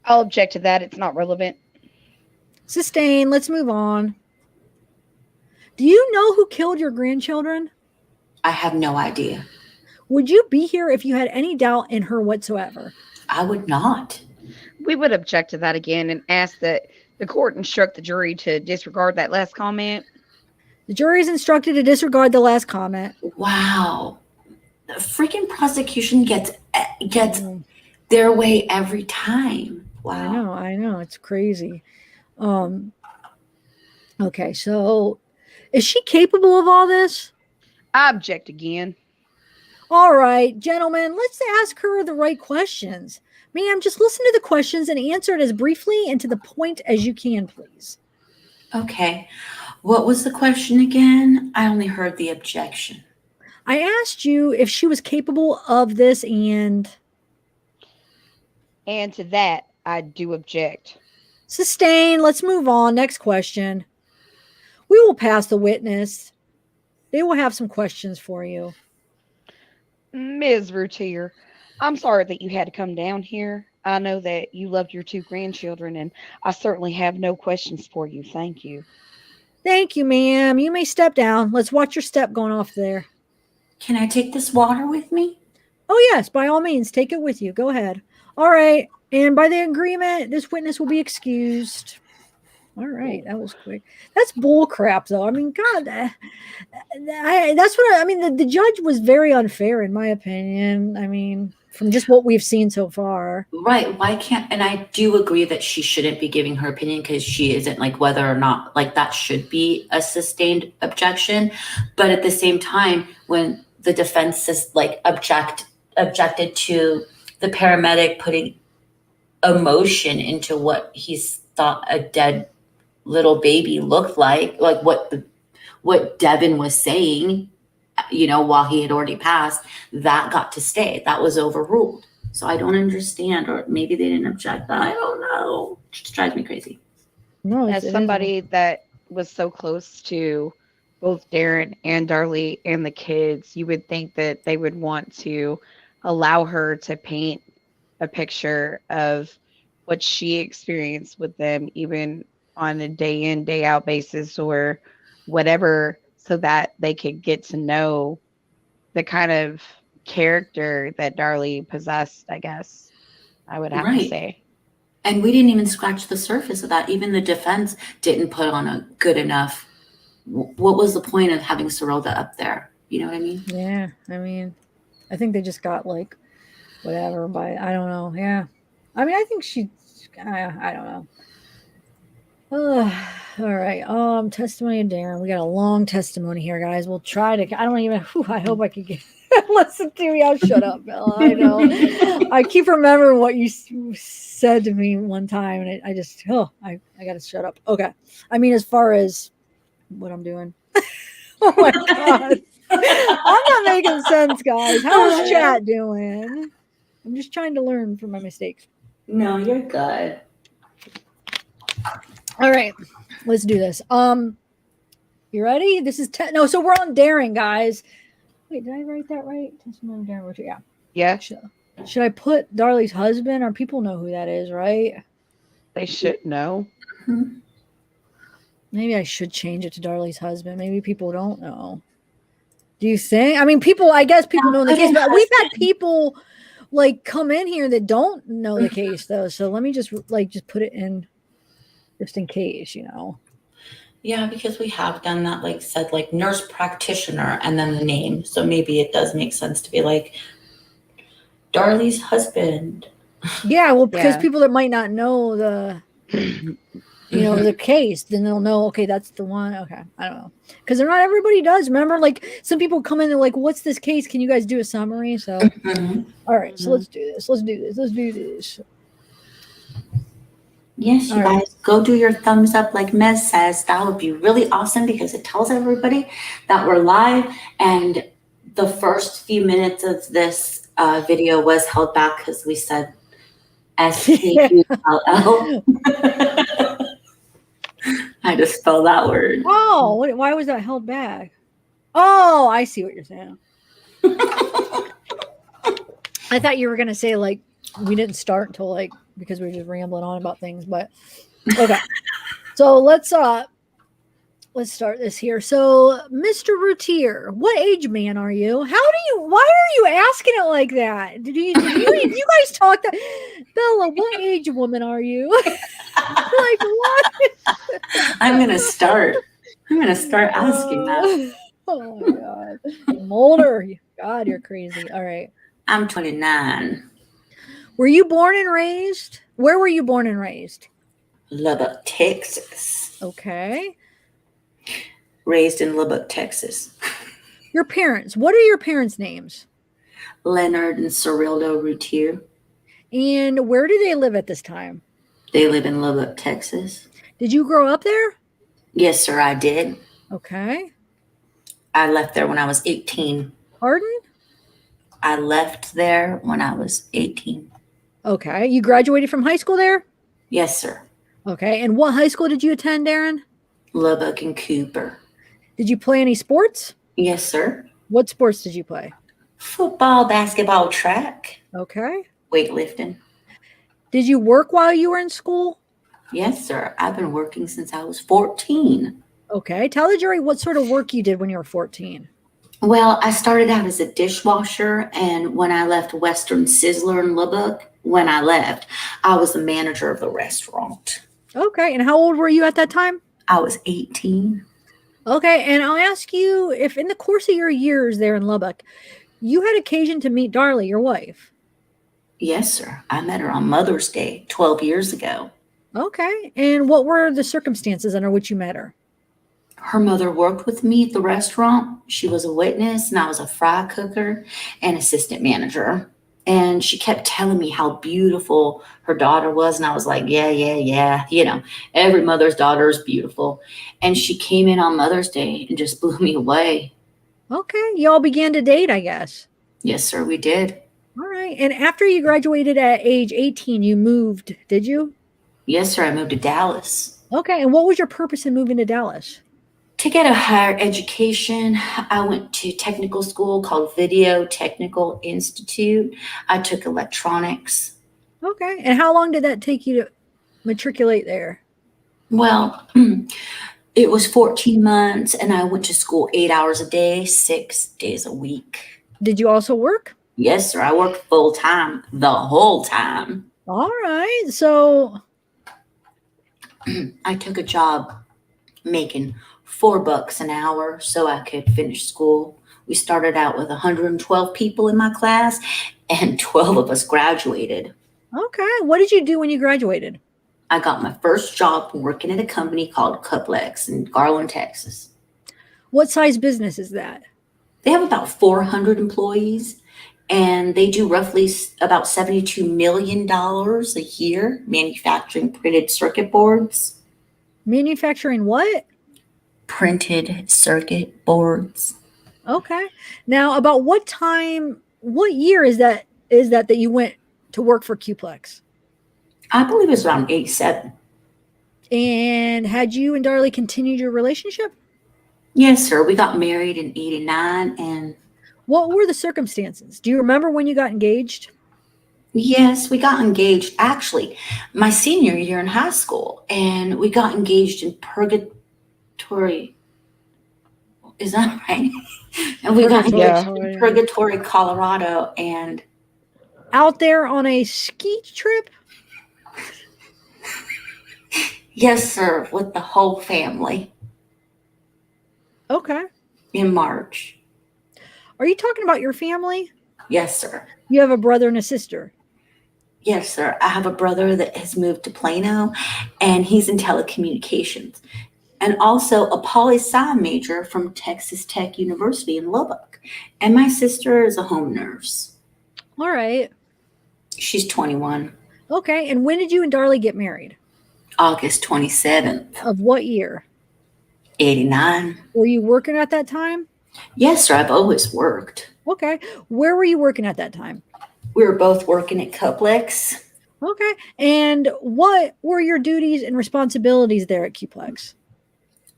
I'll object to that. It's not relevant. Sustain. Let's move on. Do you know who killed your grandchildren? I have no idea. Would you be here if you had any doubt in her whatsoever? I would not. We would object to that again and ask that the court instruct the jury to disregard that last comment. The jury is instructed to disregard the last comment. Wow. The freaking prosecution gets their way every time. Wow. I know. It's crazy. Okay, so is she capable of all this? I object again. All right, gentlemen, let's ask her the right questions. Ma'am, just listen to the questions and answer it as briefly and to the point as you can, please. Okay. What was the question again? I only heard the objection. I asked you if she was capable of this and to that, I do object. Sustain. Let's move on. Next question. We will pass the witness. They will have some questions for you. Ms. Routier, I'm sorry that you had to come down here. I know that you loved your two grandchildren, and I certainly have no questions for you. Thank you. Thank you, ma'am. You may step down. Let's watch your step going off there. Can I take this water with me? Oh, yes. By all means, take it with you. Go ahead. All right. And by the agreement, this witness will be excused. All right. That was quick. That's bull crap, though. I mean, God, that's what I mean. The judge was very unfair, in my opinion. I mean, from just what we've seen so far. Right. Why can't, and I do agree that she shouldn't be giving her opinion because she isn't like whether or not like that should be a sustained objection. But at the same time, when the defense is like objected to the paramedic putting emotion into what he's thought a dead little baby looked like what Devin was saying, while he had already passed, that got to stay. That was overruled. So I don't understand, or maybe they didn't object. I don't know. It just drives me crazy. No, as somebody that was so close to both Darren and Darlie and the kids, you would think that they would want to allow her to paint a picture of what she experienced with them, even on a day in, day out basis or whatever, so that they could get to know the kind of character that Darlie possessed, I guess I would have to say. And we didn't even scratch the surface of that. Even the defense didn't put on a good enough. What was the point of having Sarilda up there? You know what I mean? Yeah. I mean, I think they just got like whatever, but I don't know. Yeah. I mean, I think I don't know. All right. Testimony of Darren. We got a long testimony here, guys. We'll try to. I don't even. I hope I could get. Listen to me. I'll shut up, Bella. I know. I keep remembering what you said to me one time, and I just. I got to shut up. Okay. I mean, as far as what I'm doing. Oh my god. I'm not making sense, guys. How's chat doing? I'm just trying to learn from my mistakes. No, you're good. All right, let's do this. You ready? This is so we're on Darren, guys. Wait, did I write that right? Testimony of Darren Routier. Yeah. Should I put Darlie's husband, or people know who that is, right? They should know. Maybe I should change it to Darlie's husband. Maybe people don't know. Do you think? I mean, I guess people know the case, but we've had people like come in here that don't know the case though. So let me just put it in just in case, Yeah, because we have done that, like said, like nurse practitioner and then the name. So maybe it does make sense to be like Darlie's husband. Yeah, well, because people that might not know the the case, then they'll know, okay, that's the one. Okay. I don't know. Because not everybody does. Remember, like some people come in and like, what's this case? Can you guys do a summary? So all right, so let's do this. Yes, you guys go do your thumbs up like Mez says. That would be really awesome because it tells everybody that we're live. And the first few minutes of this video was held back because we said SQLL. I just spelled that word. Oh, why was that held back? Oh, I see what you're saying. I thought you were going to say like we didn't start until like because we were just rambling on about things, but okay. So let's start this here. So, Mr. Routier, what age man are you? Why are you asking it like that? Did you guys talk that? Bella, what age woman are you? Like what? I'm going to start asking that. Oh my God. I'm older. God, you're crazy. All right. I'm 29. Were you born and raised? Where were you born and raised? Lubbock, Texas. Okay. Raised in Lubbock, Texas. Your parents. What are your parents' names? Leonard and Sarilda Routier. And where do they live at this time? They live in Lubbock, Texas. Did you grow up there? Yes, sir, I did. Okay. I left there when I was 18. Pardon? I left there when I was 18. Okay. You graduated from high school there? Yes, sir. Okay. And what high school did you attend, Darren? Lubbock and Cooper. Did you play any sports? Yes, sir. What sports did you play? Football, basketball, track. Okay. Weightlifting. Did you work while you were in school? Yes, sir. I've been working since I was 14. Okay. Tell the jury what sort of work you did when you were 14. Well, I started out as a dishwasher, and when I left Western Sizzler in Lubbock, I was the manager of the restaurant. Okay. And how old were you at that time? I was 18. Okay. And I'll ask you if in the course of your years there in Lubbock, you had occasion to meet Darlie, your wife. Yes, sir. I met her on Mother's Day 12 years ago. Okay. And what were the circumstances under which you met her? Her mother worked with me at the restaurant. She was a witness, and I was a fry cooker and assistant manager. And she kept telling me how beautiful her daughter was. And I was like, yeah. Every mother's daughter is beautiful. And she came in on Mother's Day and just blew me away. Okay. Y'all began to date, I guess. Yes, sir, we did. All right. And after you graduated at age 18, you moved, did you? Yes, sir, I moved to Dallas. Okay. And what was your purpose in moving to Dallas? To get a higher education, I went to technical school called Video Technical Institute. I took electronics. Okay. And how long did that take you to matriculate there? Well, it was 14 months, and I went to school 8 hours a day, 6 days a week. Did you also work? Yes, sir. I worked full time the whole time. All right. So I took a job making $4 an hour so I could finish school. We started out with 112 people in my class, and 12 of us graduated. okay. What did you do when you graduated? I got my first job working at a company called Cuplex in Garland, Texas. What size business is that? They have about 400 employees, and they do roughly about $72 million a year manufacturing printed circuit boards. Manufacturing what? Printed circuit boards. Okay. Now, about what year is that you went to work for Qplex? I believe it was around 87. And had you and Darlie continued your relationship? Yes, sir. We got married in 89. And what were the circumstances? Do you remember when you got engaged? Yes, we got engaged actually my senior year in high school, and we got engaged in Purgatory. Is that right? And we got engaged in Purgatory, Colorado, and out there on a ski trip? Yes, sir, with the whole family. Okay. In March. Are you talking about your family? Yes, sir. You have a brother and a sister? Yes, sir. I have a brother that has moved to Plano, and he's in telecommunications, and also a poli-sci major from Texas Tech University in Lubbock. And my sister is a home nurse. All right. She's 21. Okay. And when did you and Darlie get married? August 27th. Of what year? 89. Were you working at that time? Yes, sir. I've always worked. Okay. Where were you working at that time? We were both working at Cuplex. Okay. And what were your duties and responsibilities there at Qplex?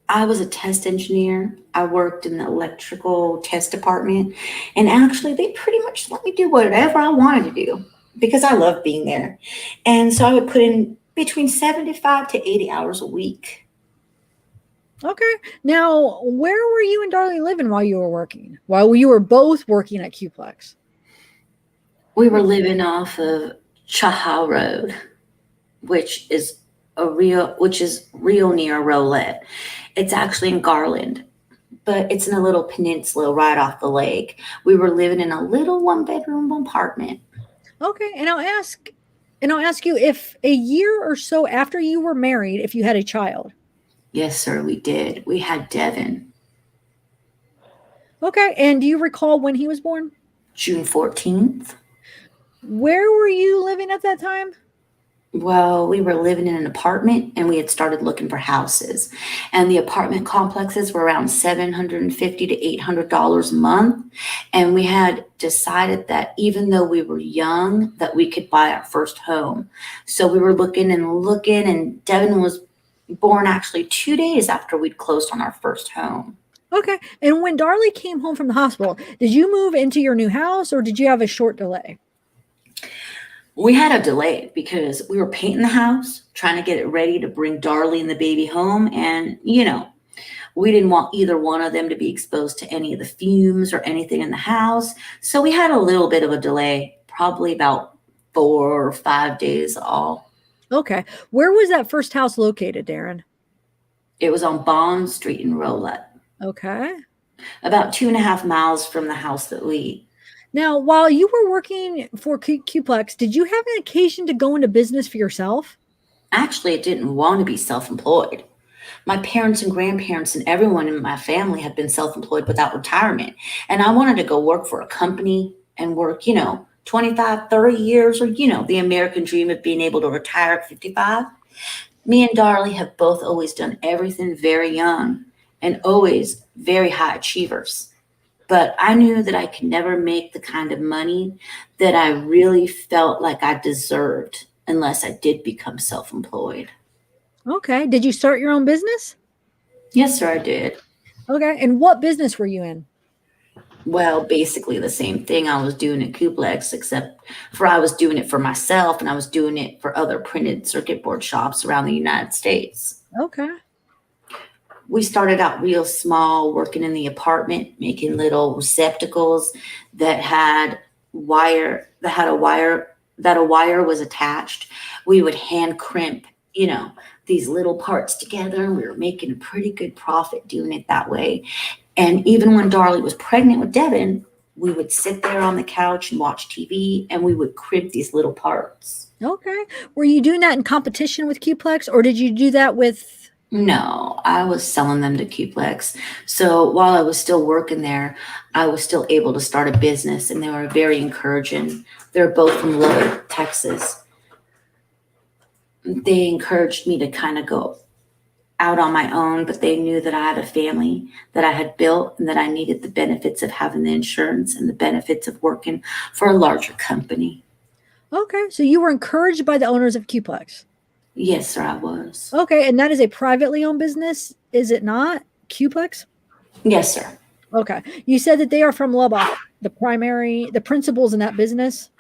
I was a test engineer. I worked in the electrical test department. And actually, they pretty much let me do whatever I wanted to do because I loved being there. And so I would put in between 75 to 80 hours a week. Okay. Now, where were you and Darlie living while you were working? While you were both working at Qplex? We were living off of Chaha Road, which is real near Rolette. It's actually in Garland, but it's in a little peninsula right off the lake. We were living in a little 1-bedroom apartment. Okay. And I'll ask you if a year or so after you were married, if you had a child. Yes, sir, we did. We had Devin. Okay. And do you recall when he was born? June 14th. Where were you living at that time? Well, we were living in an apartment, and we had started looking for houses. And the apartment complexes were around $750 to $800 a month. And we had decided that even though we were young, that we could buy our first home. So we were looking, and Devin was born actually 2 days after we'd closed on our first home. Okay. And when Darlie came home from the hospital, did you move into your new house, or did you have a short delay? We had a delay because we were painting the house, trying to get it ready to bring Darlie and the baby home. And, we didn't want either one of them to be exposed to any of the fumes or anything in the house. So we had a little bit of a delay, probably about 4 or 5 days all. Okay. Where was that first house located, Darren? It was on Bond Street in Rolette. Okay. About 2.5 miles from the house that we... Now, while you were working for Qplex, did you have an occasion to go into business for yourself? Actually, I didn't want to be self-employed. My parents and grandparents and everyone in my family had been self-employed without retirement. And I wanted to go work for a company and work, 25, 30 years, or, the American dream of being able to retire at 55. Me and Darlie have both always done everything very young and always very high achievers. but I knew that I could never make the kind of money that I really felt like I deserved unless I did become self-employed. Okay. Did you start your own business? Yes, sir, I did. Okay. And what business were you in? Well, basically the same thing I was doing at Kuplex, except for I was doing it for myself and I was doing it for other printed circuit board shops around the United States. Okay. We started out real small, working in the apartment, making little receptacles that had a wire was attached. We would hand crimp, these little parts together, and we were making a pretty good profit doing it that way. And even when Darlie was pregnant with Devin, we would sit there on the couch and watch TV, and we would crimp these little parts. Okay. Were you doing that in competition with Kuplex, or did you do that with? No, I was selling them to Kuplex. So while I was still working there, I was still able to start a business, and they were very encouraging. They're both from Lubbock, Texas. They encouraged me to kind of go out on my own, but they knew that I had a family that I had built and that I needed the benefits of having the insurance and the benefits of working for a larger company. Okay. So you were encouraged by the owners of Kuplex? Yes, sir, I was. Okay. And that is a privately owned business, is it not? Kuplex? Yes, sir. Okay. You said that they are from Lubbock, the principals in that business?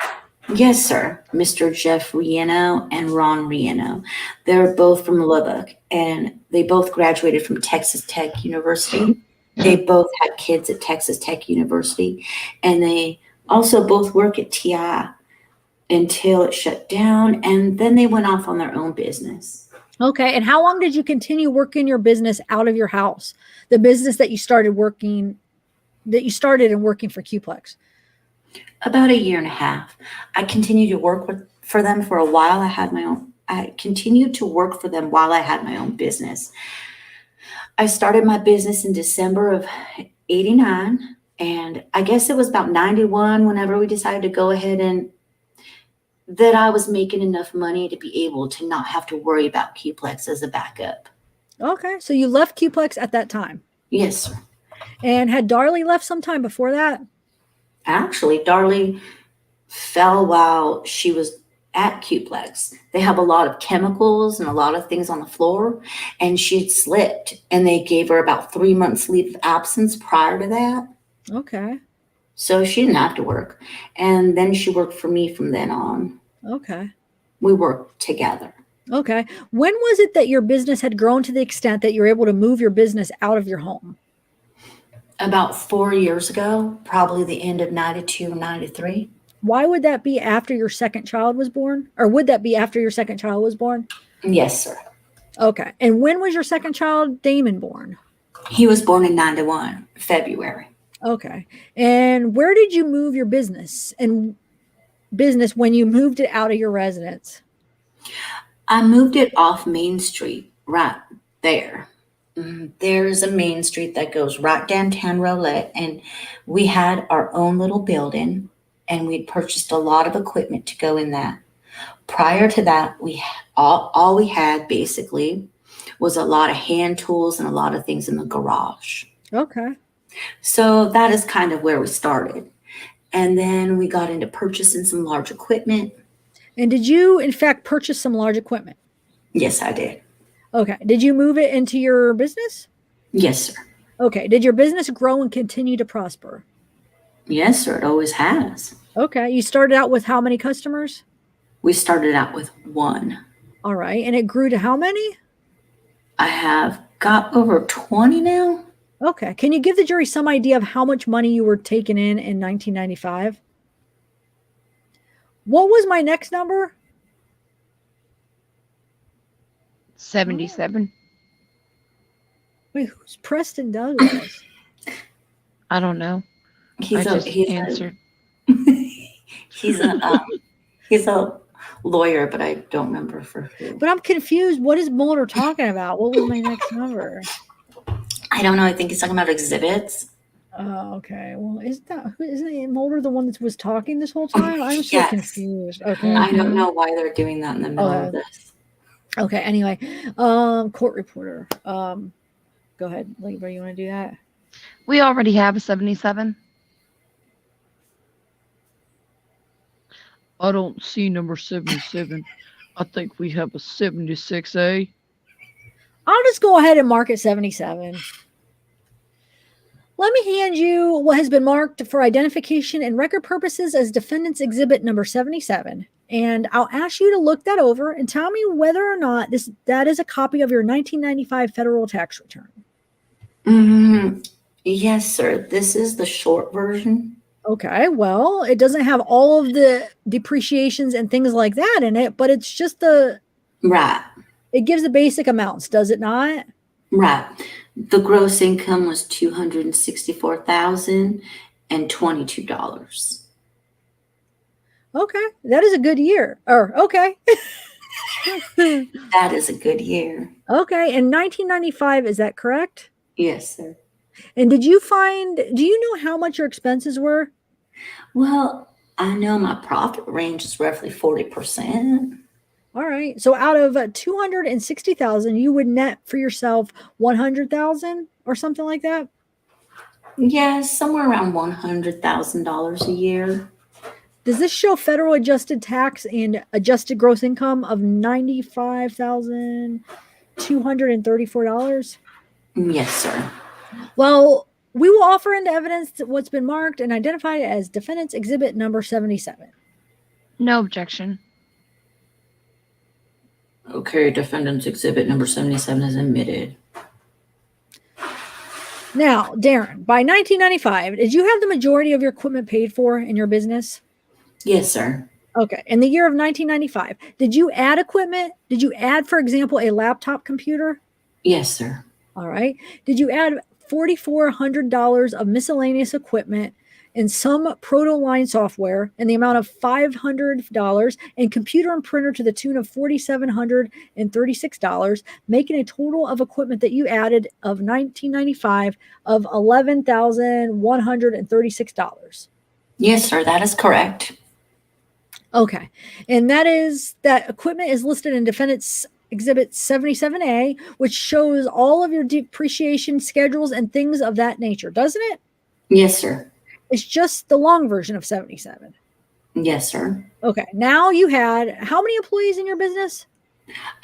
Yes, sir. Mr. Jeff Rieno and Ron Rieno. They're both from Lubbock, and they both graduated from Texas Tech University. They both had kids at Texas Tech University, and they also both work at TI until it shut down, and then they went off on their own business. Okay. And how long did you continue working your business out of your house? The business that you started and working for Kuplex? About a year and a half. I continued to work for them for a while. I continued to work for them while I had my own business. I started my business in December of 89, and I guess it was about 91 whenever we decided to go ahead and that I was making enough money to be able to not have to worry about Kuplex as a backup. Okay. So you left Kuplex at that time? Yes, sir. And had Darlie left sometime before that? Actually, Darlie fell while she was at Kuplex. They have a lot of chemicals and a lot of things on the floor, and she had slipped, and they gave her about 3 months leave of absence prior to that. Okay. So she didn't have to work. And then she worked for me from then on. Okay. We worked together. Okay. When was it that your business had grown to the extent that you were able to move your business out of your home? About 4 years ago, probably the end of 92, 93. Why would that be after your second child was born? Or would that be after your second child was born? Yes, sir. Okay. And when was your second child, Damon, born? He was born in 91, February. Okay. And where did you move your business when you moved it out of your residence? I moved it off Main Street right there. There's a main street that goes right downtown Rolette, and we had our own little building, and we'd purchased a lot of equipment to go in that. Prior to that, all we had basically was a lot of hand tools and a lot of things in the garage. Okay. So that is kind of where we started. And then we got into purchasing some large equipment. And did you, in fact, purchase some large equipment? Yes, I did. Okay. Did you move it into your business? Yes, sir. Okay. Did your business grow and continue to prosper? Yes, sir. It always has. Okay. You started out with how many customers? We started out with one. All right. And it grew to how many? I have got over 20 now. Okay. Can you give the jury some idea of how much money you were taking in 1995? What was my next number? 77. Wait, who's Preston Douglas? I don't know. He's answered. He's a lawyer, but I don't remember for who. But I'm confused. What is Mulder talking about? What was my next number? I don't know. I think he's talking about exhibits. Oh, okay. Well, isn't Mulder the one that was talking this whole time? I'm so confused. Okay. I don't know why they're doing that in the middle of this. Okay. Anyway, court reporter. Go ahead, Libra. You want to do that? We already have a 77. I don't see number 77. I think we have a 76A. I'll just go ahead and mark it 77. Let me hand you what has been marked for identification and record purposes as defendant's exhibit number 77. And I'll ask you to look that over and tell me whether or not that is a copy of your 1995 federal tax return. Yes, sir. This is the short version. Okay, well, it doesn't have all of the depreciations and things like that in it, but it's just right. It gives the basic amounts, does it not? Right. The gross income was $264,022. Okay, that is a good year. Okay. That is a good year. Okay, in 1995, is that correct? Yes, sir. And do you know how much your expenses were? Well, I know my profit range is roughly 40%. All right. So out of 260,000, you would net for yourself 100,000 or something like that? Yeah, somewhere around $100,000 a year. Does this show federal adjusted tax and adjusted gross income of $95,234? Yes, sir. Well, we will offer into evidence what's been marked and identified as defendant's exhibit number 77. No objection. Okay, defendant's exhibit number 77 is admitted. Now, Darren, by 1995, did you have the majority of your equipment paid for in your business? Yes, sir. Okay. In the year of 1995, did you add equipment? Did you add, for example, a laptop computer? Yes, sir. All right. Did you add $4,400 of miscellaneous equipment and some proto-line software in the amount of $500 and computer and printer to the tune of $4,736, making a total of equipment that you added of 1995 of $11,136? Yes, sir. That is correct. Okay. And that equipment is listed in defendant's exhibit 77A, which shows all of your depreciation schedules and things of that nature, doesn't it? Yes, sir. It's just the long version of 77. Yes, sir. Okay. Now you had how many employees in your business?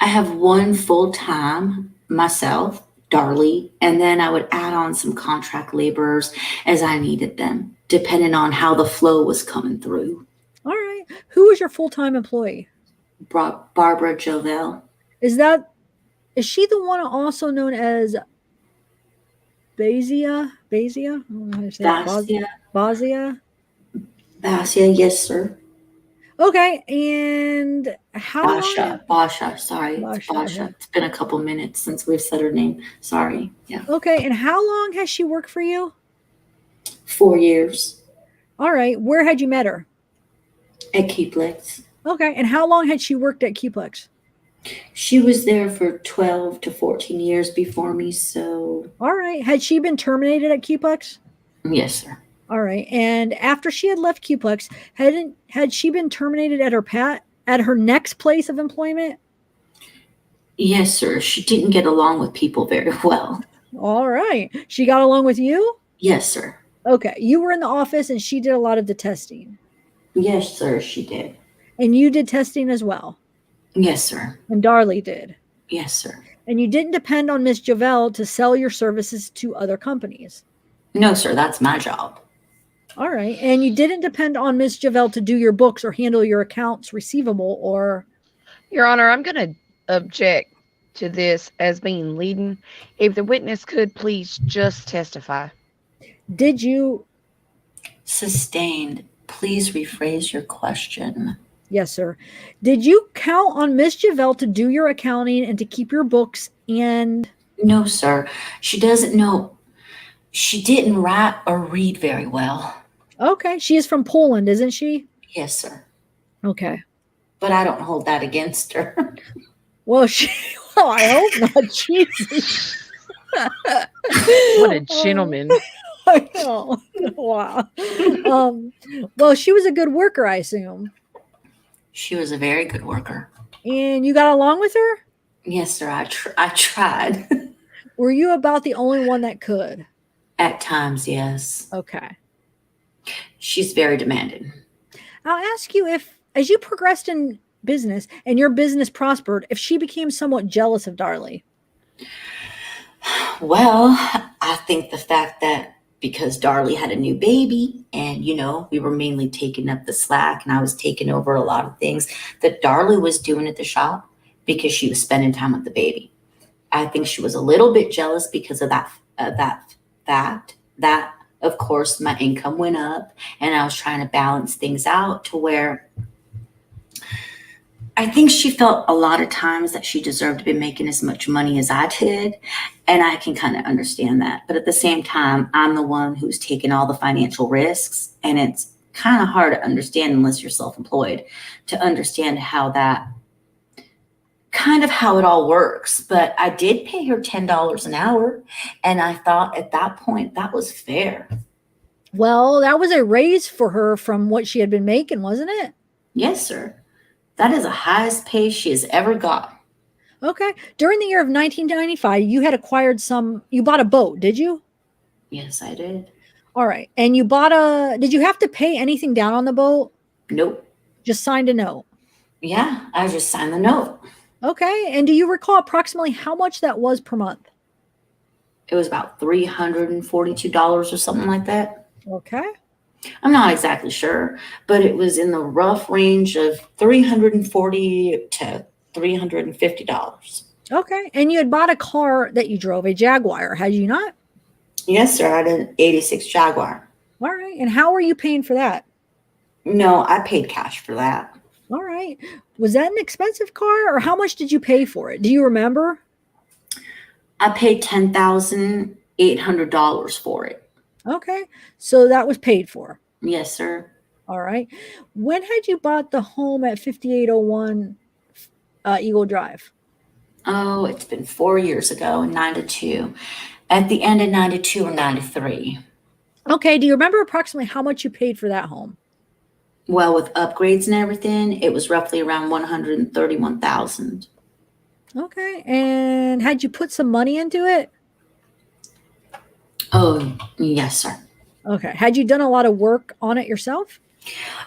I have one full-time, myself, Darlie, and then I would add on some contract laborers as I needed them, depending on how the flow was coming through. All right. Who is your full-time employee? Barbara Jovel. Is she the one also known as Basia? I don't know how to say that. Basia? Basia, yes, sir. Okay. And how Basha, sorry. It's Basha. It's been a couple minutes since we've said her name. Sorry. Yeah. Okay. And how long has she worked for you? 4 years. All right. Where had you met her? At Keyplex. Okay. And how long had she worked at Keyplex? She was there for 12 to 14 years before me, so. All right. Had she been terminated at Keyplex? Yes, sir. All right. And after she had left Keyplex, had she been terminated at her next place of employment? Yes, sir. She didn't get along with people very well. All right. She got along with you? Yes, sir. Okay. You were in the office and she did a lot of the testing. Yes, sir. She did. And you did testing as well? Yes, sir. And Darlie did? Yes, sir. And you didn't depend on Miss Javel to sell your services to other companies? No, sir. That's my job. All right. And you didn't depend on Miss Javel to do your books or handle your accounts receivable or... Your Honor, I'm going to object to this as being leading. If the witness could please just testify. Did you... Sustained. Please rephrase your question. Yes, sir. Did you count on Miss Javel to do your accounting and to keep your books and... No, sir. She doesn't know. She didn't write or read very well. Okay. She is from Poland, isn't she? Yes, sir. Okay. But I don't hold that against her. Well, I hope not. Jesus. What a gentleman. I know. Wow. Well, she was a good worker, I assume. She was a very good worker. And you got along with her? Yes, sir. I tried. Were you about the only one that could? At times, yes. Okay. She's very demanding. I'll ask you if, as you progressed in business and your business prospered, if she became somewhat jealous of Darlie. Well, I think the fact that because Darlie had a new baby and, we were mainly taking up the slack and I was taking over a lot of things that Darlie was doing at the shop because she was spending time with the baby. I think she was a little bit jealous because of that fact that, of course, my income went up and I was trying to balance things out to where I think she felt a lot of times that she deserved to be making as much money as I did. And I can kind of understand that. But at the same time, I'm the one who's taking all the financial risks. And it's kind of hard to understand unless you're self-employed to understand how it all works. But I did pay her $10 an hour. And I thought at that point that was fair. Well, that was a raise for her from what she had been making, wasn't it? Yes, sir. That is the highest pay she has ever got. Okay. During the year of 1995, you had acquired you bought a boat, did you? Yes, I did. All right. And did you have to pay anything down on the boat? Nope. Just signed a note? Yeah, I just signed the note. Okay. And do you recall approximately how much that was per month? It was about $342 or something like that. Okay. I'm not exactly sure, but it was in the rough range of $340 to $350. Okay. And you had bought a car that you drove, a Jaguar, had you not? Yes, sir. I had an 86 Jaguar. All right. And how were you paying for that? No, I paid cash for that. All right. Was that an expensive car or how much did you pay for it? Do you remember? I paid $10,800 for it. Okay. So that was paid for. Yes, sir. All right. When had you bought the home at 5801 Eagle Drive? Oh, it's been 4 years ago in 92. At the end of 92 or 93. Okay. Do you remember approximately how much you paid for that home? Well, with upgrades and everything, it was roughly around $131,000. Okay. And had you put some money into it? Oh, yes, sir. Okay. Had you done a lot of work on it yourself?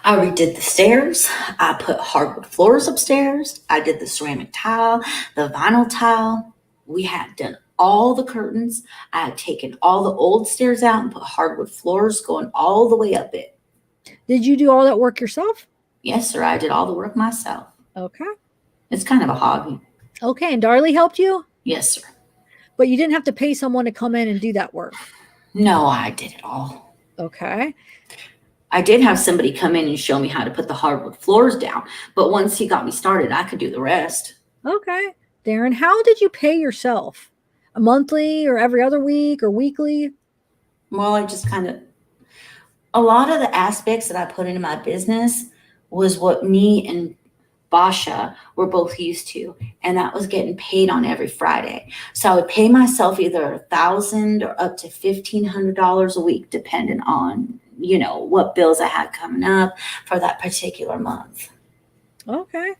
I redid the stairs. I put hardwood floors upstairs. I did the ceramic tile, the vinyl tile. We had done all the curtains. I had taken all the old stairs out and put hardwood floors going all the way up it. Did you do all that work yourself? Yes, sir. I did all the work myself. Okay. It's kind of a hobby. Okay. And Darlie helped you? Yes, sir. But you didn't have to pay someone to come in and do that work? No, I did it all. Okay. I did have somebody come in and show me how to put the hardwood floors down. But once he got me started, I could do the rest. Okay. Darren, how did you pay yourself? A monthly or every other week or weekly? Well, a lot of the aspects that I put into my business was what me and Basha were both used to, and that was getting paid on every Friday. So I would pay myself either $1,000 or up to $1,500 a week, depending on, what bills I had coming up for that particular month. Okay.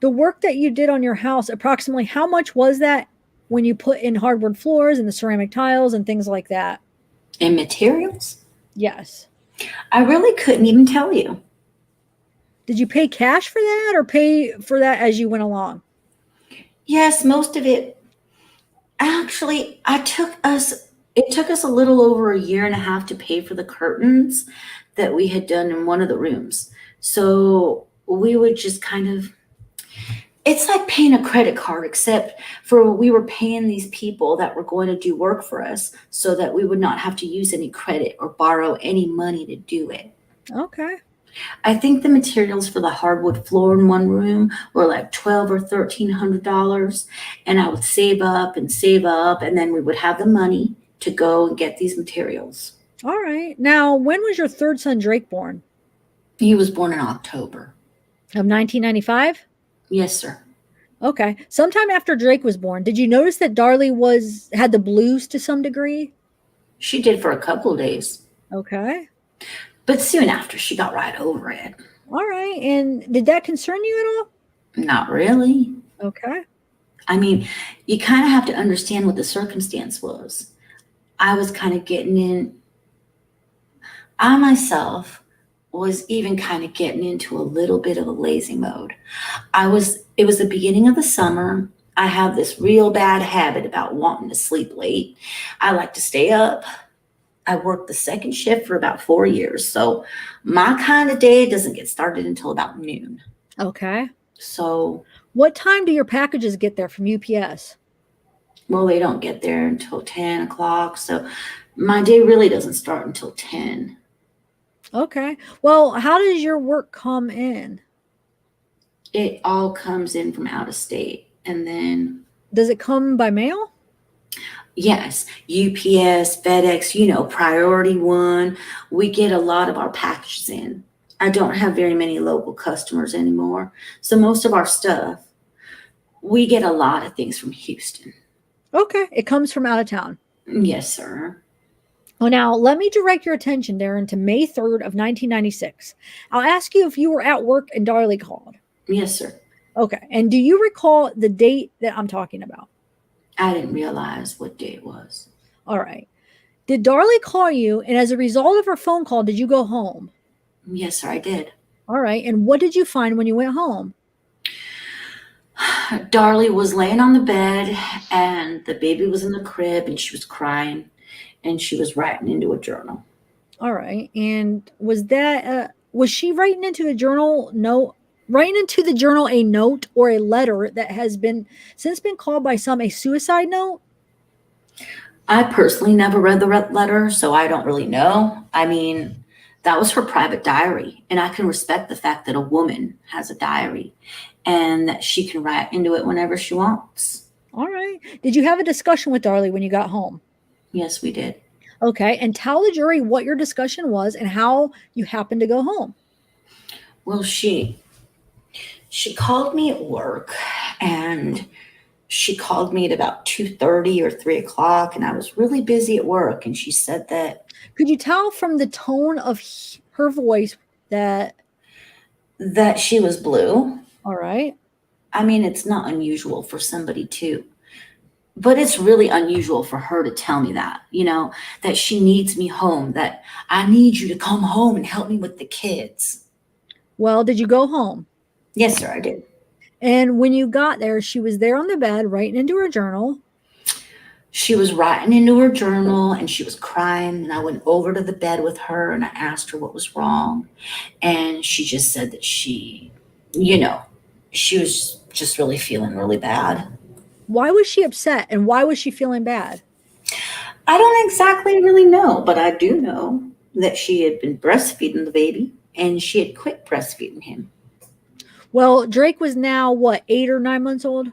The work that you did on your house, approximately how much was that when you put in hardwood floors and the ceramic tiles and things like that? In materials? Yes. I really couldn't even tell you. Did you pay cash for that or pay for that as you went along? Yes, most of it. Actually, it took us a little over a year and a half to pay for the curtains that we had done in one of the rooms. So we would just it's like paying a credit card, except for we were paying these people that were going to do work for us so that we would not have to use any credit or borrow any money to do it. Okay. I think the materials for the hardwood floor in one room were like $1,200 or $1,300, and I would save up, and then we would have the money to go and get these materials. All right. Now, when was your third son, Drake, born? He was born in October. Of 1995? Yes, sir. Okay. Sometime after Drake was born, did you notice that Darlie had the blues to some degree? She did for a couple of days. Okay. But soon after, she got right over it. All right. And did that concern you at all? Not really. Okay. I mean, you kind of have to understand what the circumstance was. I was kind of getting in. I myself was even kind of getting into a little bit of a lazy mode. It was the beginning of the summer. I have this real bad habit about wanting to sleep late. I like to stay up. I worked the second shift for about 4 years. So my kind of day doesn't get started until about noon. Okay. So what time do your packages get there from UPS? Well, they don't get there until 10 o'clock. So my day really doesn't start until 10. Okay. Well, how does your work come in? It all comes in from out of state. And then. Does it come by mail? Yes. UPS, FedEx, Priority One. We get a lot of our packages in. I don't have very many local customers anymore. So most of our stuff, we get a lot of things from Houston. Okay. It comes from out of town. Yes, sir. Well, now let me direct your attention, Darren, to May 3rd of 1996. I'll ask you if you were at work and Darlie called. Yes, sir. Okay. And do you recall the date that I'm talking about? I didn't realize what day it was. All right. Did Darlie call you, and as a result of her phone call, did you go home? Yes, sir, I did. All right. And what did you find when you went home? Darlie was laying on the bed, and the baby was in the crib, and she was crying, and she was writing into a journal. All right. And was she writing into the journal a note or a letter that has since been called by some a suicide note? I personally never read the letter, so I don't really know. I mean, that was her private diary, and I can respect the fact that a woman has a diary and that she can write into it whenever she wants. All right. Did you have a discussion with Darlie when you got home? Yes, we did. Okay. And tell the jury what your discussion was and how you happened to go home. Well, she called me at work, and she called me at about 2:30 or 3 o'clock, and I was really busy at work, and she said that. Could you tell from the tone of her voice that she was blue? All right. I mean, it's not unusual for somebody to, but it's really unusual for her to tell me that, that she needs me home, that I need you to come home and help me with the kids. Well, did you go home? Yes, sir, I did. And when you got there, she was there on the bed writing into her journal. She was writing into her journal, and she was crying, and I went over to the bed with her, and I asked her what was wrong. And she just said that she was just really feeling really bad. Why was she upset, and why was she feeling bad? I don't exactly really know, but I do know that she had been breastfeeding the baby, and she had quit breastfeeding him. Well, Drake was now, 8 or 9 months old?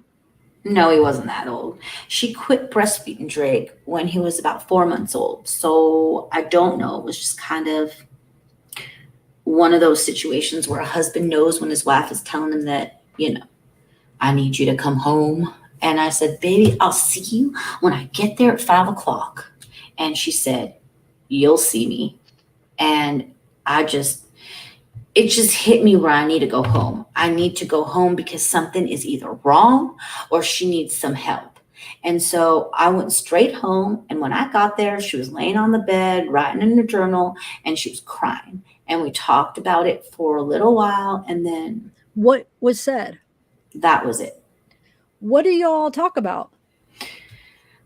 No, he wasn't that old. She quit breastfeeding Drake when he was about 4 months old. So I don't know. It was just kind of one of those situations where a husband knows when his wife is telling him that, I need you to come home. And I said, baby, I'll see you when I get there at 5 o'clock. And she said, you'll see me. And it just hit me where I need to go home. I need to go home because something is either wrong or she needs some help. And so I went straight home. And when I got there, she was laying on the bed, writing in her journal, and she was crying. And we talked about it for a little while. And then. What was said? That was it. What do y'all talk about?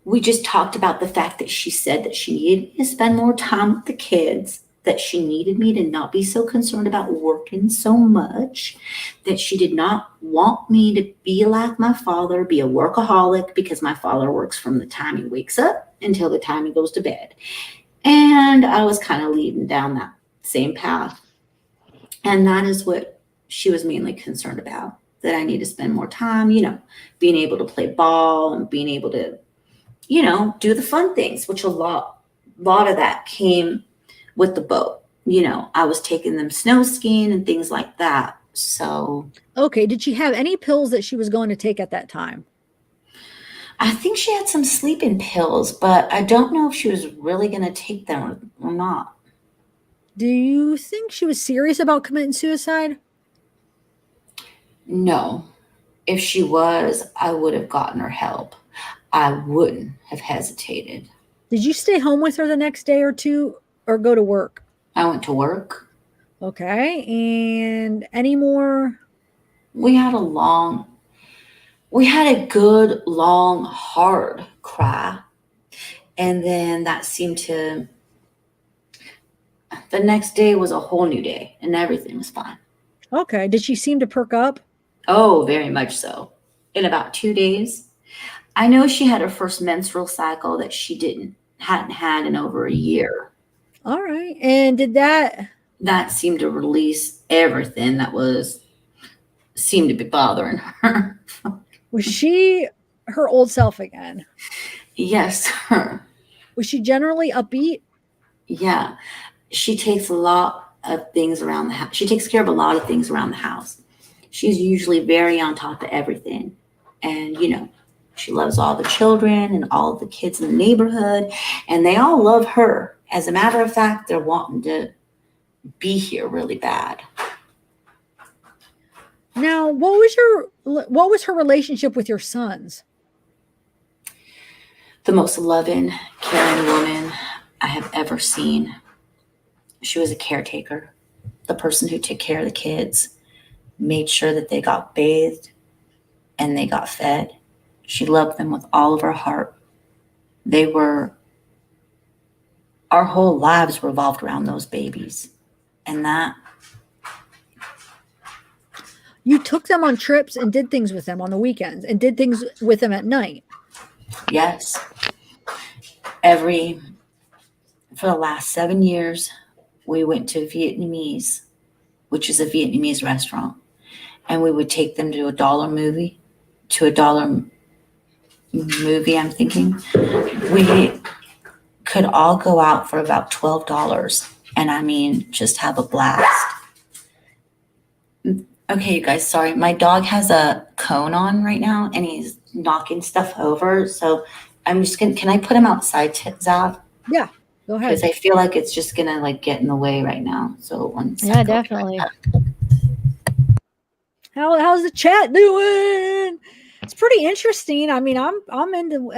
We just talked about the fact that she said that she needed to spend more time with the kids, that she needed me to not be so concerned about working so much, that she did not want me to be like my father, be a workaholic, because my father works from the time he wakes up until the time he goes to bed. And I was kind of leading down that same path. And that is what she was mainly concerned about, that I need to spend more time, being able to play ball and being able to, do the fun things, which a lot of that came with the boat. I was taking them snow skiing and things like that. So. Okay. Did she have any pills that she was going to take at that time? I think she had some sleeping pills, but I don't know if she was really going to take them or not. Do you think she was serious about committing suicide? No. If she was, I would have gotten her help. I wouldn't have hesitated. Did you stay home with her the next day or two or go to work? I went to work. Okay. And any more? We had a good, long, hard cry. And then that seemed to, the next day was a whole new day and everything was fine. Okay. Did she seem to perk up? Oh, very much so. In about 2 days. I know she had her first menstrual cycle that she hadn't had in over a year. All right. And did that seemed to release everything that seemed to be bothering her. was she her old self again? Yes, her. Was she generally upbeat? Yeah. She takes a lot of things around the house. She takes care of a lot of things around the house. She's usually very on top of everything. And, she loves all the children and all the kids in the neighborhood. And they all love her. As a matter of fact, they're wanting to be here really bad. Now, what was her relationship with your sons? The most loving, caring woman I have ever seen. She was a caretaker, the person who took care of the kids, made sure that they got bathed and they got fed. She loved them with all of her heart. Our whole lives revolved around those babies. And that. You took them on trips and did things with them on the weekends and did things with them at night. Yes. For the last 7 years, we went to Vietnamese, which is a Vietnamese restaurant. And we would take them to a $1 movie, I'm thinking. We could all go out for about $12. And I mean, just have a blast. Okay, you guys, sorry. My dog has a cone on right now and he's knocking stuff over. So I'm just can I put him outside, Zav? Yeah, go ahead. Because I feel like it's just gonna get in the way right now. So one second. Yeah, definitely. How's the chat doing? It's pretty interesting. I mean, I'm into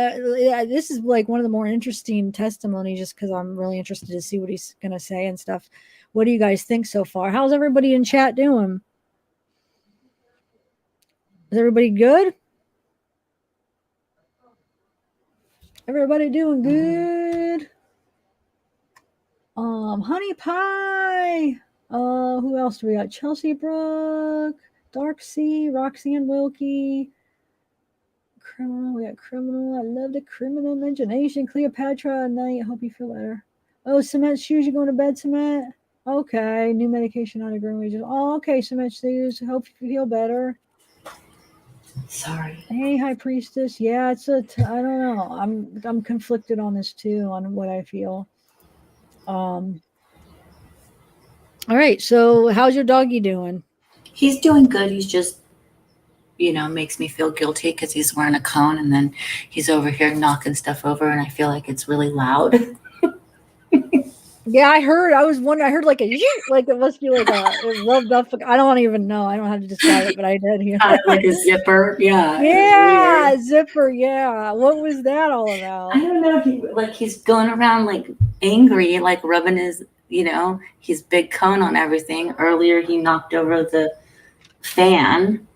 this is like one of the more interesting testimonies just because I'm really interested to see what he's gonna say and stuff. What do you guys think so far? How's everybody in chat doing? Is everybody good? Everybody doing good? Honey Pie. Who else do we got? Chelsea Brooke, Dark Sea, Roxanne Wilkie. Criminal. We got Criminal. I love the Criminal Imagination. Cleopatra at night. Hope you feel better. Oh, Cement Shoes. You going to bed, Cement? Okay. New medication on a growing wages. Oh, okay, Cement Shoes. Hope you feel better. Sorry. Hey, High Priestess. Yeah, I don't know. I'm conflicted on this too, on what I feel. All right. So how's your doggy doing? He's doing good. He's just, makes me feel guilty because he's wearing a cone and then he's over here knocking stuff over and I feel like it's really loud. Yeah, I heard. I was wondering. I heard like a like it must be like a rubbed up. I don't even know. I don't know how to describe it, but I did hear like a zipper. Yeah. Yeah, zipper. Yeah. What was that all about? I don't know. He's going around like angry, like rubbing his, his big cone on everything. Earlier, he knocked over the fan.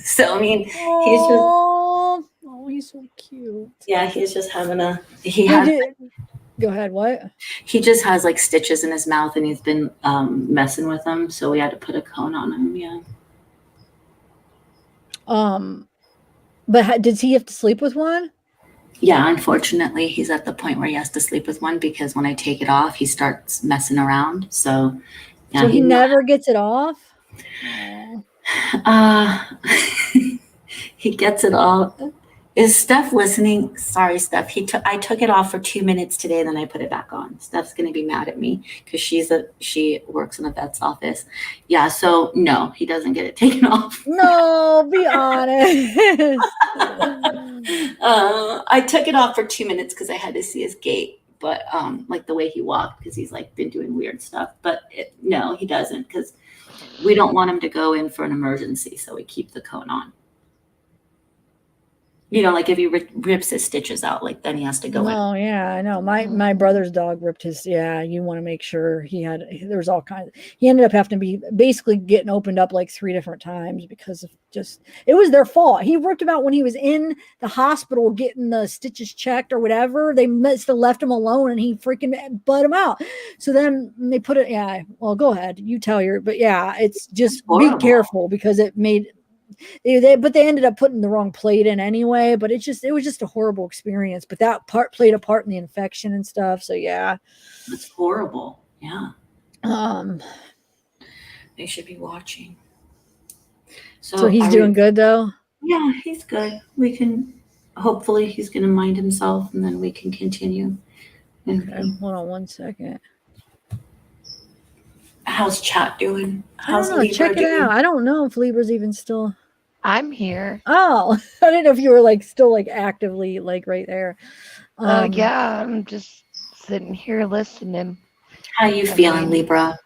So I mean, he's so cute. Yeah, he's just having Go ahead. What? He just has like stitches in his mouth and he's been messing with them. So we had to put a cone on him. Yeah. But did he have to sleep with one? Yeah, unfortunately, he's at the point where he has to sleep with one because when I take it off, he starts messing around. So, yeah, so he never gets it off? He gets it all. Is Steph listening? Sorry, Steph. I took it off for 2 minutes today, then I put it back on. Steph's gonna be mad at me because she works in a vet's office. Yeah, so no, he doesn't get it taken off. No, be honest. I took it off for 2 minutes because I had to see his gait, but like the way he walked because he's like been doing weird stuff. But no, he doesn't because we don't want him to go in for an emergency, so we keep the cone on. Like if he rips his stitches out, like then he has to go in. Oh yeah, I know. My brother's dog ripped his. Yeah, you want to make sure there was all kinds. He ended up having to be basically getting opened up like 3 different times because of it was their fault. He ripped him out when he was in the hospital getting the stitches checked or whatever. They must have left him alone and he freaking bled him out. So then they put it. Yeah, well, go ahead, you tell but yeah, it's just be careful because it made. But they ended up putting the wrong plate in anyway. But it was just a horrible experience. But that part played a part in the infection and stuff. So yeah, that's horrible. Yeah. They should be watching. So he's doing good though. Yeah, he's good. We can hopefully he's going to mind himself, and then we can continue. Okay, hold on 1 second. How's chat doing? How's Libra check it out. I don't know if Libra's even still. I'm here. Oh, I didn't know if you were like still like actively like right there. Yeah, I'm just sitting here listening. How you feeling, Libra?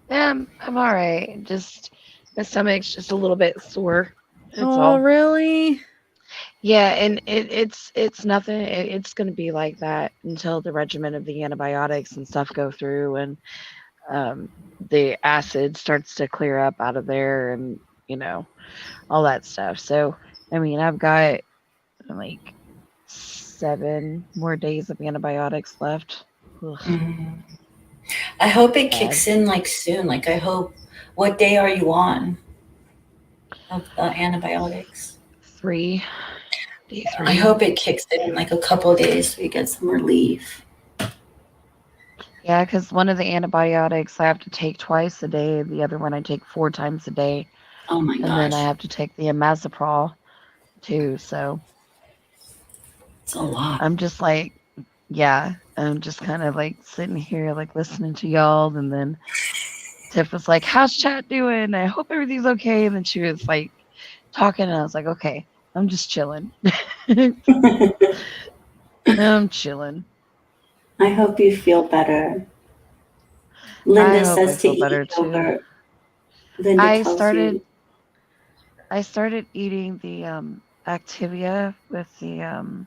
I'm all right. Just my stomach's just a little bit sore. That's all. Really? Yeah, and it's nothing. It's going to be like that until the regimen of the antibiotics and stuff go through, and the acid starts to clear up out of there, and all that stuff. So I mean, I've got like 7 more days of antibiotics left. Mm-hmm. I hope it kicks in like soon. Like I hope. What day are you on of the antibiotics? 3. I hope it kicks in like a couple of days so you get some relief. Yeah, because one of the antibiotics I have to take twice a day. The other one I take 4 times a day. Oh my gosh. And then I have to take the mistrial too. So it's a lot. I'm just like, yeah, I'm just kind of like sitting here like listening to y'all, and then Tiff was like, how's chat doing? I hope everything's okay. And then she was like talking, and I was like, okay, I'm just chilling. I'm chilling. I hope you feel better. Linda says to eat yogurt. Linda I started eating the Activia with the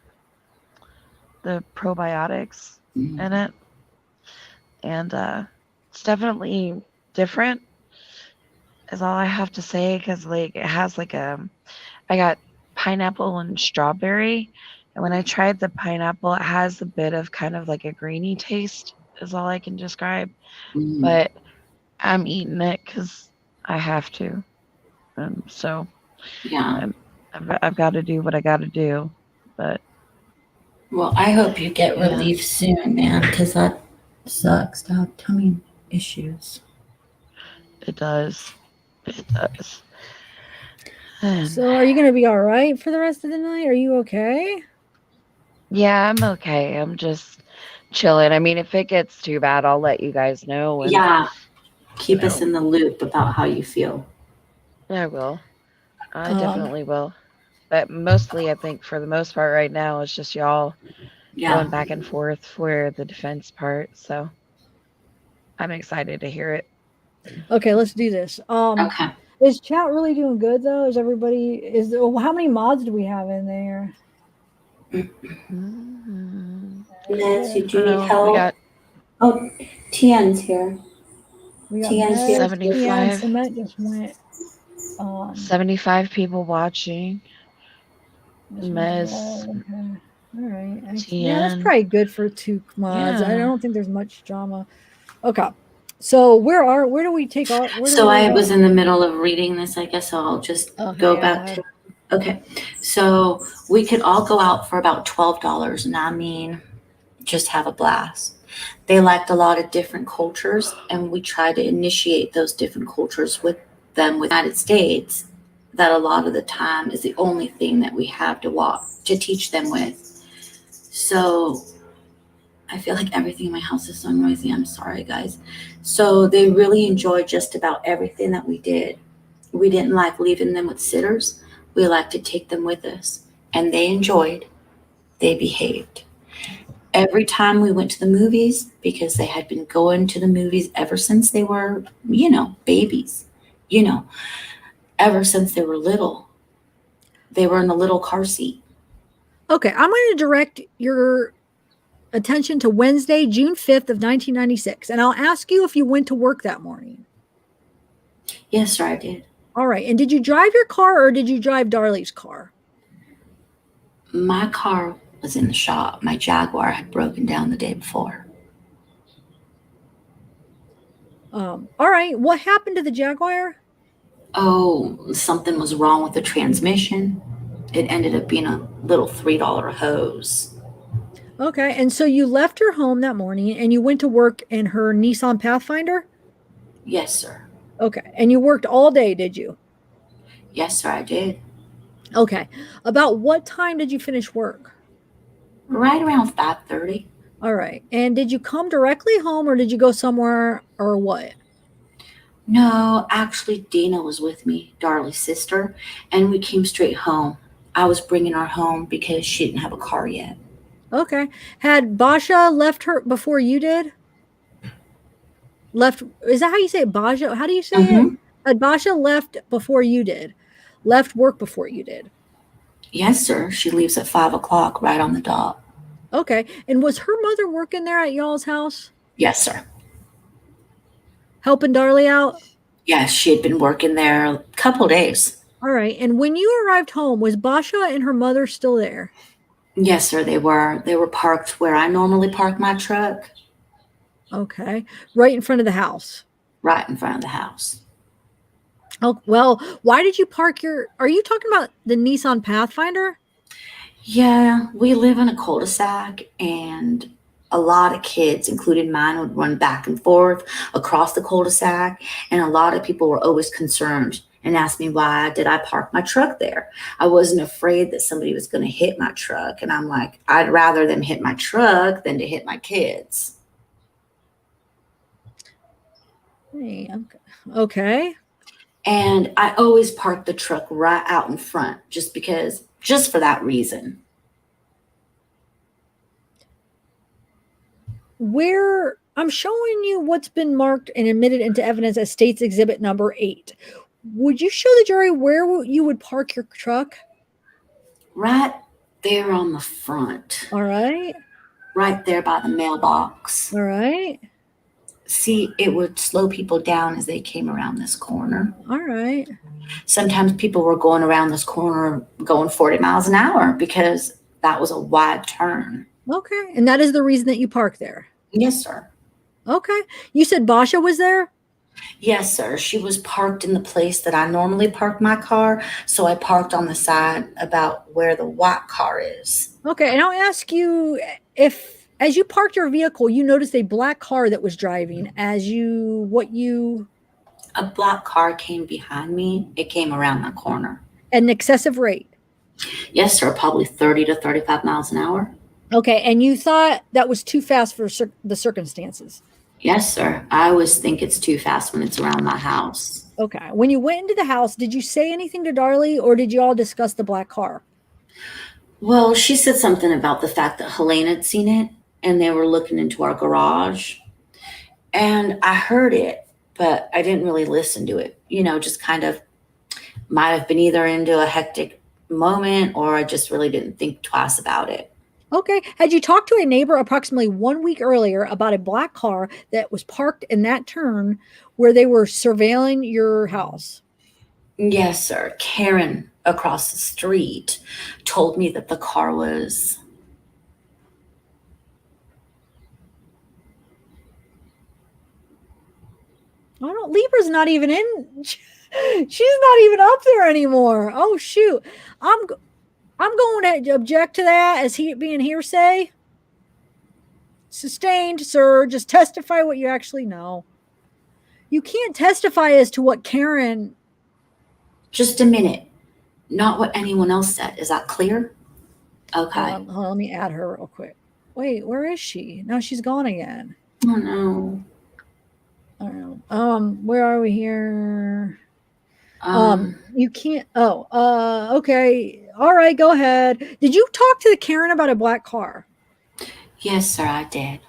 probiotics in it, and it's definitely different. Is all I have to say, because like it has like I got pineapple and strawberry, and when I tried the pineapple, it has a bit of kind of like a grainy taste. Is all I can describe, but I'm eating it because I have to. So yeah, I've got to do what I got to do. But well, I hope you get relief soon, man, because that sucks to have tummy issues. It does. It does. So are you going to be all right for the rest of the night? Are you okay? Yeah, I'm okay. I'm just chilling. I mean, if it gets too bad, I'll let you guys know. And, yeah. Keep us in the loop about how you feel. I will. I definitely will. But mostly, I think for the most part right now, it's just y'all going back and forth for the defense part. So I'm excited to hear it. Okay, let's do this. Okay. Is chat really doing good though? Is everybody how many mods do we have in there? Nancy, do you need help? Oh, Tian's here. We got Tian's here. 75. Cement just went. 75 people watching. Mez. Okay. All right. Yeah, that's probably good for 2 mods. Yeah. I don't think there's much drama. Okay. So where do we take off? So I was in the middle of reading this, I guess, so I'll just go back to. Okay. So we could all go out for about $12, and I mean, just have a blast. They liked a lot of different cultures, and we try to initiate those different cultures with them with the United States. That a lot of the time is the only thing that we have to teach them with. So I feel like everything in my house is so noisy. I'm sorry, guys. So they really enjoyed just about everything that we did. We didn't like leaving them with sitters. We like to take them with us. And they enjoyed. They behaved. Every time we went to the movies, because they had been going to the movies ever since they were, babies, ever since they were little, They were in the little car seat. Okay, I'm going to direct your attention to Wednesday, June 5th of 1996, and I'll ask you if you went to work that morning. Yes, sir, I did. All right, and did you drive your car or did you drive Darlie's car? My car was in the shop. My Jaguar had broken down the day before. All right, what happened to the Jaguar? Oh, something was wrong with the transmission. It ended up being a little $3 hose. Okay, and so you left her home that morning and you went to work in her Nissan Pathfinder? Yes, sir. Okay, and you worked all day, did you? Yes, sir, I did. Okay, about what time did you finish work? Right around 5:30. All right, and did you come directly home or did you go somewhere or what? No, actually, Dina was with me, Darlie's sister, and we came straight home. I was bringing her home because she didn't have a car yet. Okay, had Basha left her before you did? Left, is that how you say it, Basha? How do you say it? Had Basha left before you did? Left work before you did? Yes, sir. She leaves at 5 o'clock, right on the dot. Okay, and was her mother working there at y'all's house? Yes, sir. Helping Darlie out? Yes, she had been working there a couple days. All right, and when you arrived home, was Basha and her mother still there? Yes, sir, they were. They were parked where I normally park my truck. Okay, right in front of the house. Right in front of the house. Oh, well, why did you park your, are you talking about the Nissan Pathfinder? Yeah, we live in a cul-de-sac, and a lot of kids, including mine, would run back and forth across the cul-de-sac, and a lot of people were always concerned and asked me why did I park my truck there. I wasn't afraid that somebody was going to hit my truck, and I'm like, I'd rather them hit my truck than to hit my kids. Hey, okay. And I always park the truck right out in front just for that reason. Where I'm showing you what's been marked and admitted into evidence as State's Exhibit number 8. Would you show the jury where you would park your truck? Right there on the front. All right. Right there by the mailbox. All right. See, it would slow people down as they came around this corner. All right. Sometimes people were going around this corner going 40 miles an hour because that was a wide turn. Okay. And that is the reason that you parked there? Yes, sir. Okay. You said Basha was there? Yes, sir. She was parked in the place that I normally park my car. So I parked on the side about where the white car is. Okay. And I'll ask you if, as you parked your vehicle, you noticed a black car that was driving a black car came behind me. It came around that corner. At an excessive rate? Yes, sir. Probably 30 to 35 miles an hour. Okay. And you thought that was too fast for the circumstances? Yes, sir. I always think it's too fast when it's around my house. Okay. When you went into the house, did you say anything to Darlie or did you all discuss the black car? Well, she said something about the fact that Helene had seen it and they were looking into our garage. And I heard it, but I didn't really listen to it. You know, just kind of might have been either into a hectic moment or I just really didn't think twice about it. Okay. Had you talked to a neighbor approximately 1 week earlier about a black car that was parked in that turn where they were surveilling your house? Yes, sir. Karen across the street told me that the car was... Oh, no, Libra's not even in. She's not even up there anymore. Oh, shoot. I'm going to object to that as being hearsay. Sustained, sir. Just testify what you actually know. You can't testify as to what Karen... Just a minute. Not what anyone else said. Is that clear? Okay. Hold on, let me add her real quick. Wait, where is she? No, she's gone again. Oh, no. I don't know. Where are we here? You can't. Okay. All right, go ahead. Did you talk to the Karen about a black car? Yes, sir, I did.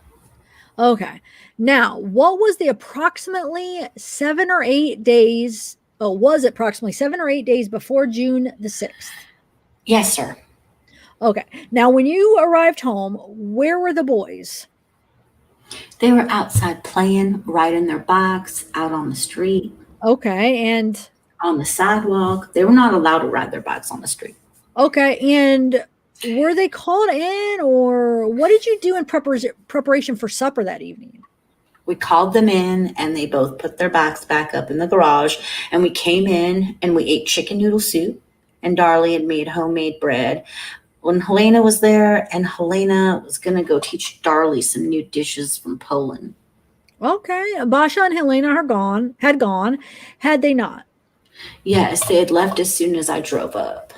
Okay. Now, what was the approximately 7 or 8 days? Oh, was it approximately 7 or 8 days before June the 6th? Yes, sir. Okay. Now, when you arrived home, where were the boys? They were outside playing, riding their bikes, out on the street. Okay. And on the sidewalk. They were not allowed to ride their bikes on the street. Okay. And were they called in, or what did you do in preparation for supper that evening? We called them in and they both put their bikes back up in the garage, and we came in and we ate chicken noodle soup, and Darlie had made homemade bread. When Helena was there, and Helena was going to go teach Darlie some new dishes from Poland. Okay. Basha and Helena had gone. Had they not? Yes, they had left as soon as I drove up.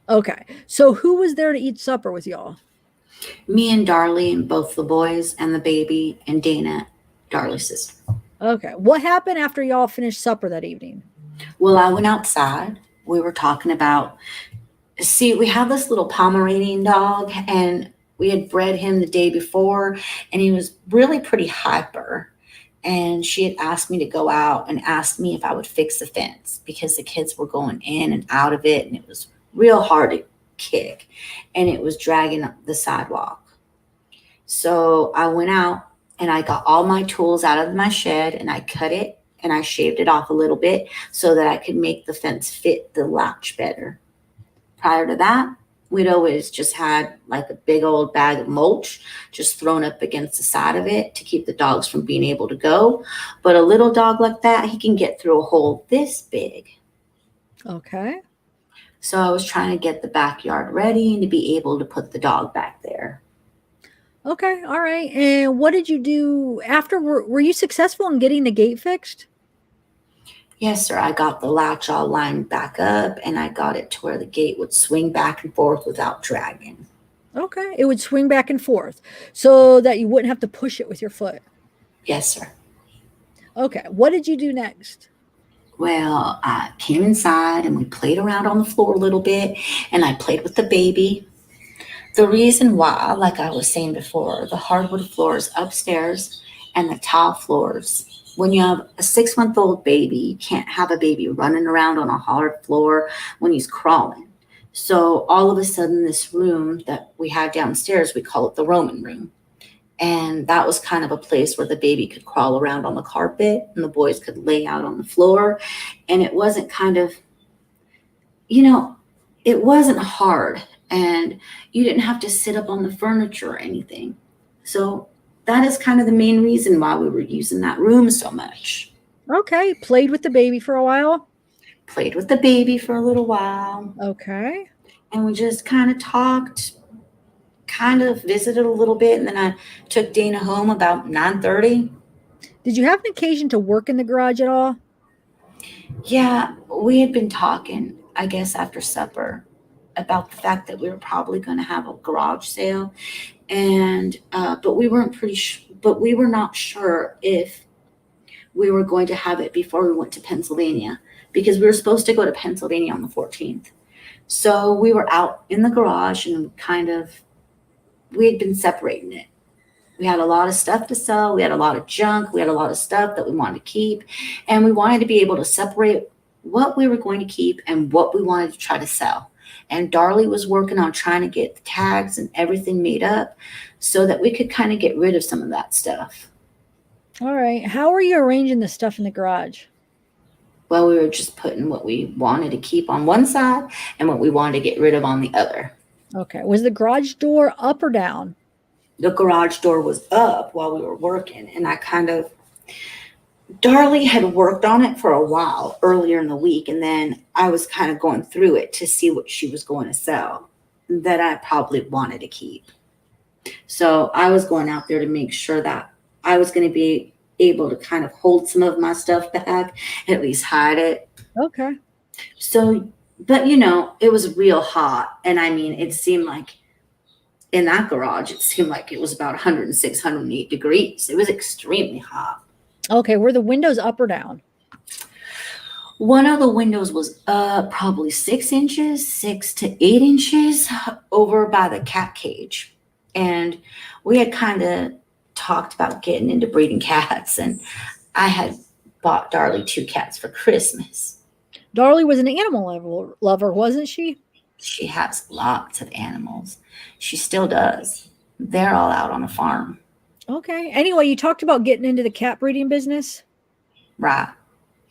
Okay. So who was there to eat supper with y'all? Me and Darlie and both the boys and the baby and Dana, Darlie's sister. Okay. What happened after y'all finished supper that evening? Well, I went outside. We were talking about, see, we have this little Pomeranian dog, and we had bred him the day before, and he was really pretty hyper. And she had asked me to go out and asked me if I would fix the fence because the kids were going in and out of it, and it was real hard to kick, and it was dragging up the sidewalk. So I went out and I got all my tools out of my shed, and I cut it and I shaved it off a little bit so that I could make the fence fit the latch better. Prior to that, we'd always just had like a big old bag of mulch just thrown up against the side of it to keep the dogs from being able to go. But a little dog like that, he can get through a hole this big. Okay. So I was trying to get the backyard ready and to be able to put the dog back there. Okay. All right. And what did you do after? Were you successful in getting the gate fixed? Yes, sir. I got the latch all lined back up, and I got it to where the gate would swing back and forth without dragging. Okay. It would swing back and forth so that you wouldn't have to push it with your foot. Yes, sir. Okay. What did you do next? Well, I came inside and we played around on the floor a little bit, and I played with the baby. The reason why, like I was saying before, the hardwood floors upstairs and the tile floors, when you have a 6-month-old baby, you can't have a baby running around on a hard floor when he's crawling. So all of a sudden, this room that we had downstairs, we call it the Roman room. And that was kind of a place where the baby could crawl around on the carpet and the boys could lay out on the floor. And it wasn't kind of, it wasn't hard. And you didn't have to sit up on the furniture or anything. So that is kind of the main reason why we were using that room so much. Okay. Played with the baby for a while? Played with the baby for a little while. Okay. And we just kind of talked, kind of visited a little bit, and then I took Dana home about 9:30. Did you have an occasion to work in the garage at all? Yeah, we had been talking, I guess, after supper about the fact that we were probably going to have a garage sale, and but we weren't but we were not sure if we were going to have it before we went to Pennsylvania, because we were supposed to go to Pennsylvania on the 14th. So we were out in the garage and we had been separating it. We had a lot of stuff to sell. We had a lot of junk. We had a lot of stuff that we wanted to keep. And we wanted to be able to separate what we were going to keep and what we wanted to try to sell. And Darlie was working on trying to get the tags and everything made up so that we could kind of get rid of some of that stuff. All right. How are you arranging the stuff in the garage? Well, we were just putting what we wanted to keep on one side and what we wanted to get rid of on the other. Okay. Was the garage door up or down? The garage door was up while we were working, and Darlie had worked on it for a while earlier in the week, and then I was kind of going through it to see what she was going to sell that I probably wanted to keep. So I was going out there to make sure that I was going to be able to kind of hold some of my stuff back, at least hide it. Okay. So, but it was real hot, and I mean, it seemed like in that garage, it seemed like it was about 106, 108 degrees. It was extremely hot. Okay. Were the windows up or down? One of the windows was up probably 6 inches, 6 to 8 inches over by the cat cage. And we had kind of talked about getting into breeding cats. And I had bought Darlie 2 cats for Christmas. Darlie was an animal lover, wasn't she? She has lots of animals. She still does. They're all out on a farm. Okay. Anyway, you talked about getting into the cat breeding business. Right.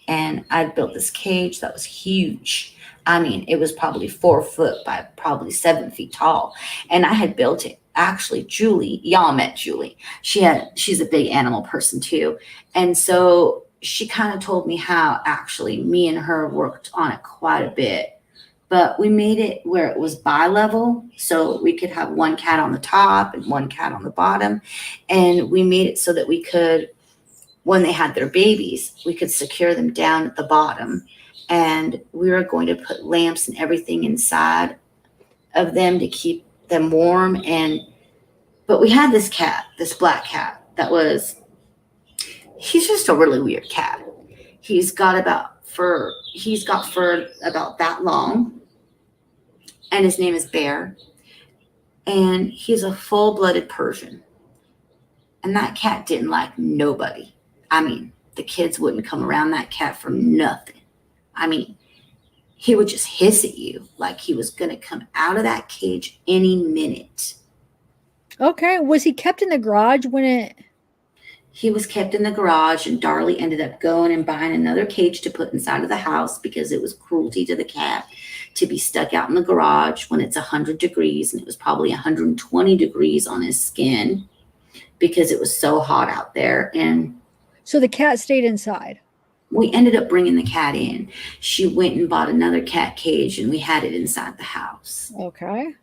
And I built this cage that was huge. I mean, it was probably 4 foot by probably 7 feet tall. And I had built it. Actually, Julie, y'all met Julie. She's a big animal person too. And so she kind of told me how actually me and her worked on it quite a bit. But we made it where it was bi-level, so we could have one cat on the top and one cat on the bottom. And we made it so that we could, when they had their babies, we could secure them down at the bottom. And we were going to put lamps and everything inside of them to keep them warm. But we had this cat, this black cat, he's just a really weird cat. He's got fur about that long. And his name is Bear. And he's a full-blooded Persian. And that cat didn't like nobody. I mean, the kids wouldn't come around that cat for nothing. I mean, he would just hiss at you like he was going to come out of that cage any minute. Okay. Was he kept in the garage He was kept in the garage, and Darlie ended up going and buying another cage to put inside of the house because it was cruelty to the cat to be stuck out in the garage when it's 100 degrees, and it was probably 120 degrees on his skin because it was so hot out there. And so the cat stayed inside? We ended up bringing the cat in. She went and bought another cat cage, and we had it inside the house. Okay.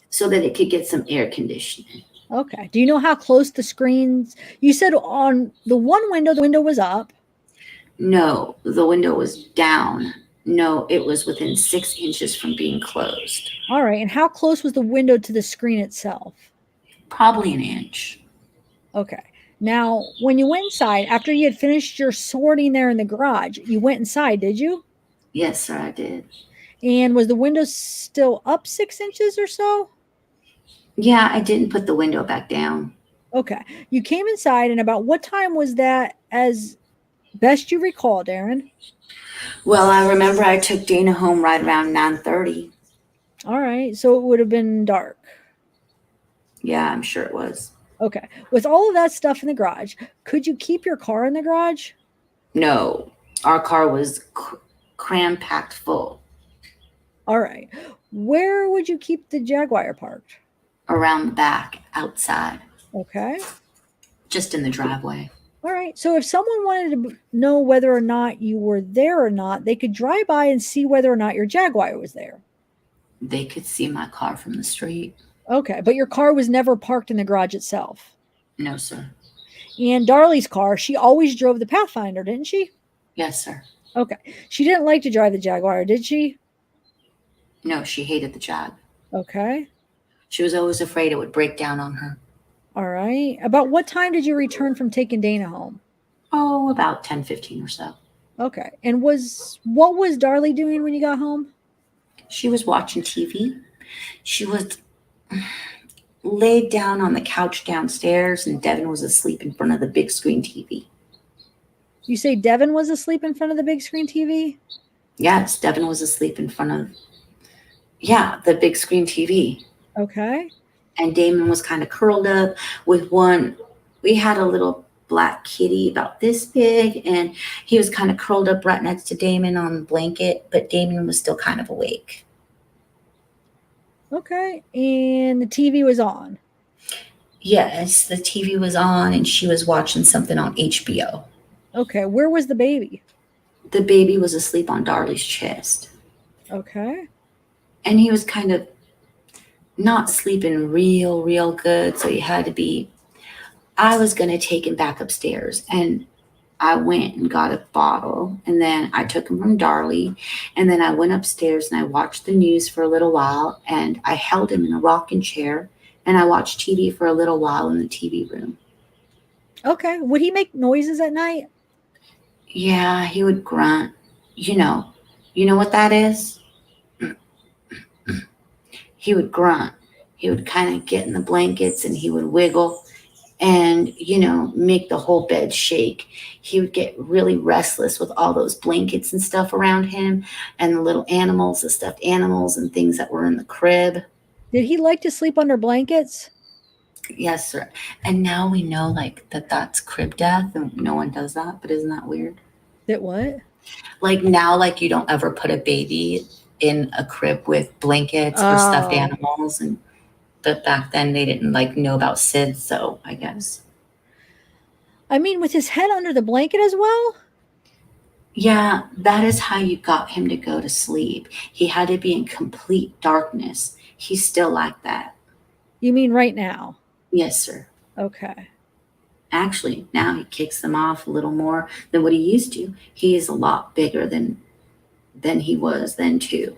So that it could get some air conditioning. Okay. Do you know how close the screens? You said on the one window, the window was up. No, the window was down. No, it was within 6 inches from being closed. All right. And how close was the window to the screen itself? Probably an inch. Okay. Now, when you went inside, after you had finished your sorting there in the garage, you went inside, did you? Yes, sir, I did. And was the window still up 6 inches or so? Yeah, I didn't put the window back down. Okay. You came inside, and about what time was that, as best you recall, Darren? Well, I remember I took Dana home right around 9:30. All right. So it would have been dark. Yeah, I'm sure it was. Okay. With all of that stuff in the garage, could you keep your car in the garage? No, our car was cram-packed full. All right. Where would you keep the Jaguar parked? Around the back, outside. Okay. Just in the driveway. All right. So if someone wanted to know whether or not you were there or not, they could drive by and see whether or not your Jaguar was there. They could see my car from the street. Okay. But your car was never parked in the garage itself? No, sir. And Darlie's car, she always drove the Pathfinder, didn't she? Yes, sir. Okay. She didn't like to drive the Jaguar, did she? No, she hated the Jag. Okay. She was always afraid it would break down on her. All right. About what time did you return from taking Dana home? Oh, about 10:15 or so. Okay. And what was Darlie doing when you got home? She was watching TV. She was laid down on the couch downstairs, and Devin was asleep in front of the big screen TV. You say Devin was asleep in front of the big screen TV? Yes, Devin was asleep in front of, the big screen TV. Okay. And Damon was kind of curled up with one. We had a little black kitty about this big, and he was kind of curled up right next to Damon on the blanket, but Damon was still kind of awake. Okay. And the TV was on? Yes, the TV was on, and she was watching something on HBO. Okay. Where was the baby? The baby was asleep on Darlie's chest. Okay. And he was kind of not sleeping real good, so he had to be. I was going to take him back upstairs, and I went and got a bottle, and then I took him from Darlie, and then I went upstairs and I watched the news for a little while, and I held him in a rocking chair, and I watched TV for a little while in the TV room. Okay. Would he make noises at night? Yeah, he would grunt. You know what that is? He would grunt. He would kind of get in the blankets and he would wiggle. and, make the whole bed shake. He would get really restless with all those blankets and stuff around him, and the little animals, the stuffed animals and things that were in the crib. Did he like to sleep under blankets? Yes, sir. And now we know like that's crib death, and no one does that, but isn't that weird? That what? Like now, like you don't ever put a baby in a crib with blankets or stuffed animals, but back then they didn't like know about SIDS, so I guess. I mean, with his head under the blanket as well? Yeah, that is how you got him to go to sleep. He had to be in complete darkness. He's still like that. You mean right now? Yes, sir. Okay. Actually, now he kicks them off a little more than what he used to. He is a lot bigger than he was then too.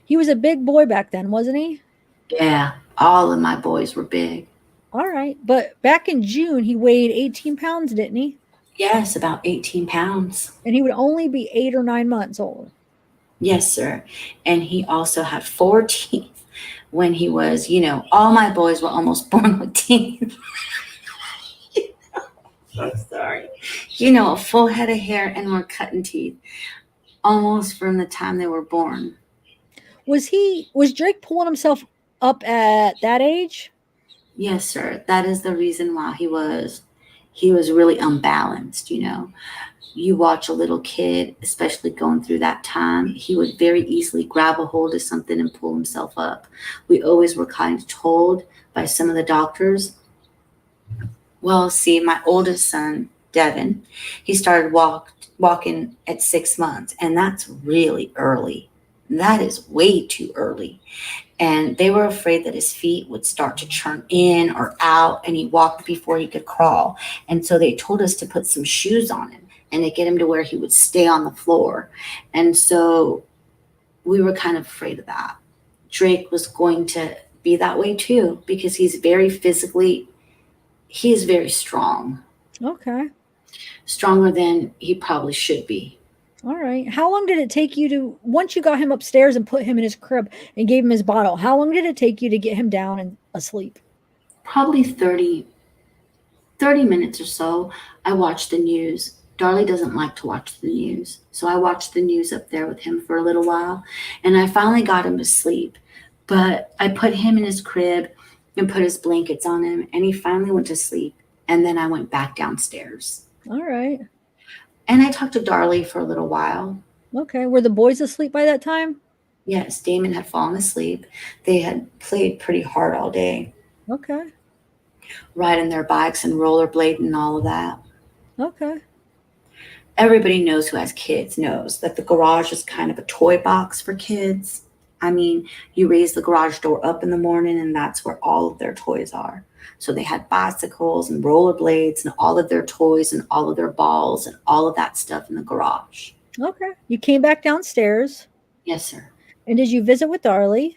He was a big boy back then, wasn't he? Yeah, all of my boys were big. All right. But back in June, he weighed 18 pounds, didn't he? Yes, about 18 pounds. And he would only be 8 or 9 months old. Yes, sir. And he also had 4 teeth when he was, all my boys were almost born with teeth. I'm sorry. A full head of hair and were cutting teeth almost from the time they were born. Was Drake pulling himself up at that age? Yes, sir. That is the reason why he was really unbalanced. You watch a little kid, especially going through that time, he would very easily grab a hold of something and pull himself up. We always were kind of told by some of the doctors, well, see, my oldest son, Devin, he started walking at 6 months, and that's really early. That is way too early. And they were afraid that his feet would start to turn in or out, and he walked before he could crawl. And so they told us to put some shoes on him and to get him to where he would stay on the floor. And so we were kind of afraid of that. Drake was going to be that way too, because he is very strong. Okay. Stronger than he probably should be. All right. How long did it take you once you got him upstairs and put him in his crib and gave him his bottle, how long did it take you to get him down and asleep? Probably 30 minutes or so. I watched the news. Darlie doesn't like to watch the news. So I watched the news up there with him for a little while, and I finally got him to sleep. But I put him in his crib and put his blankets on him, and he finally went to sleep. And then I went back downstairs. All right. And I talked to Darlie for a little while. Okay. Were the boys asleep by that time? Yes, Damon had fallen asleep. They had played pretty hard all day. Okay. Riding their bikes and rollerblading and all of that. Okay. Everybody knows who has kids knows that the garage is kind of a toy box for kids. I mean, you raise the garage door up in the morning, and that's where all of their toys are. So they had bicycles and rollerblades and all of their toys and all of their balls and all of that stuff in the garage. Okay. You came back downstairs. Yes, sir. And did you visit with Darlie?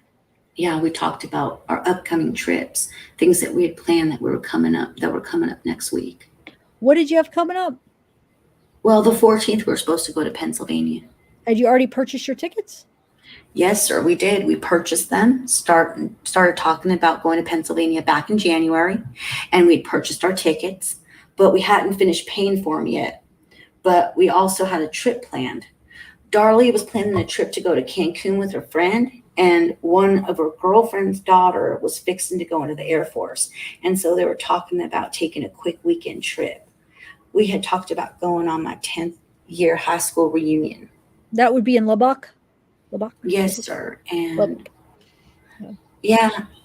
Yeah, we talked about our upcoming trips, things that we had planned that were coming up next week. What did you have coming up? Well, the 14th, we were supposed to go to Pennsylvania. Had you already purchased your tickets? Yes, sir, we did. We purchased them, started talking about going to Pennsylvania back in January, and we'd purchased our tickets, but we hadn't finished paying for them yet. But we also had a trip planned. Darlie was planning a trip to go to Cancun with her friend, and one of her girlfriend's daughter was fixing to go into the Air Force. And so they were talking about taking a quick weekend trip. We had talked about going on my 10th year high school reunion. That would be in Lubbock? Yes, sir. And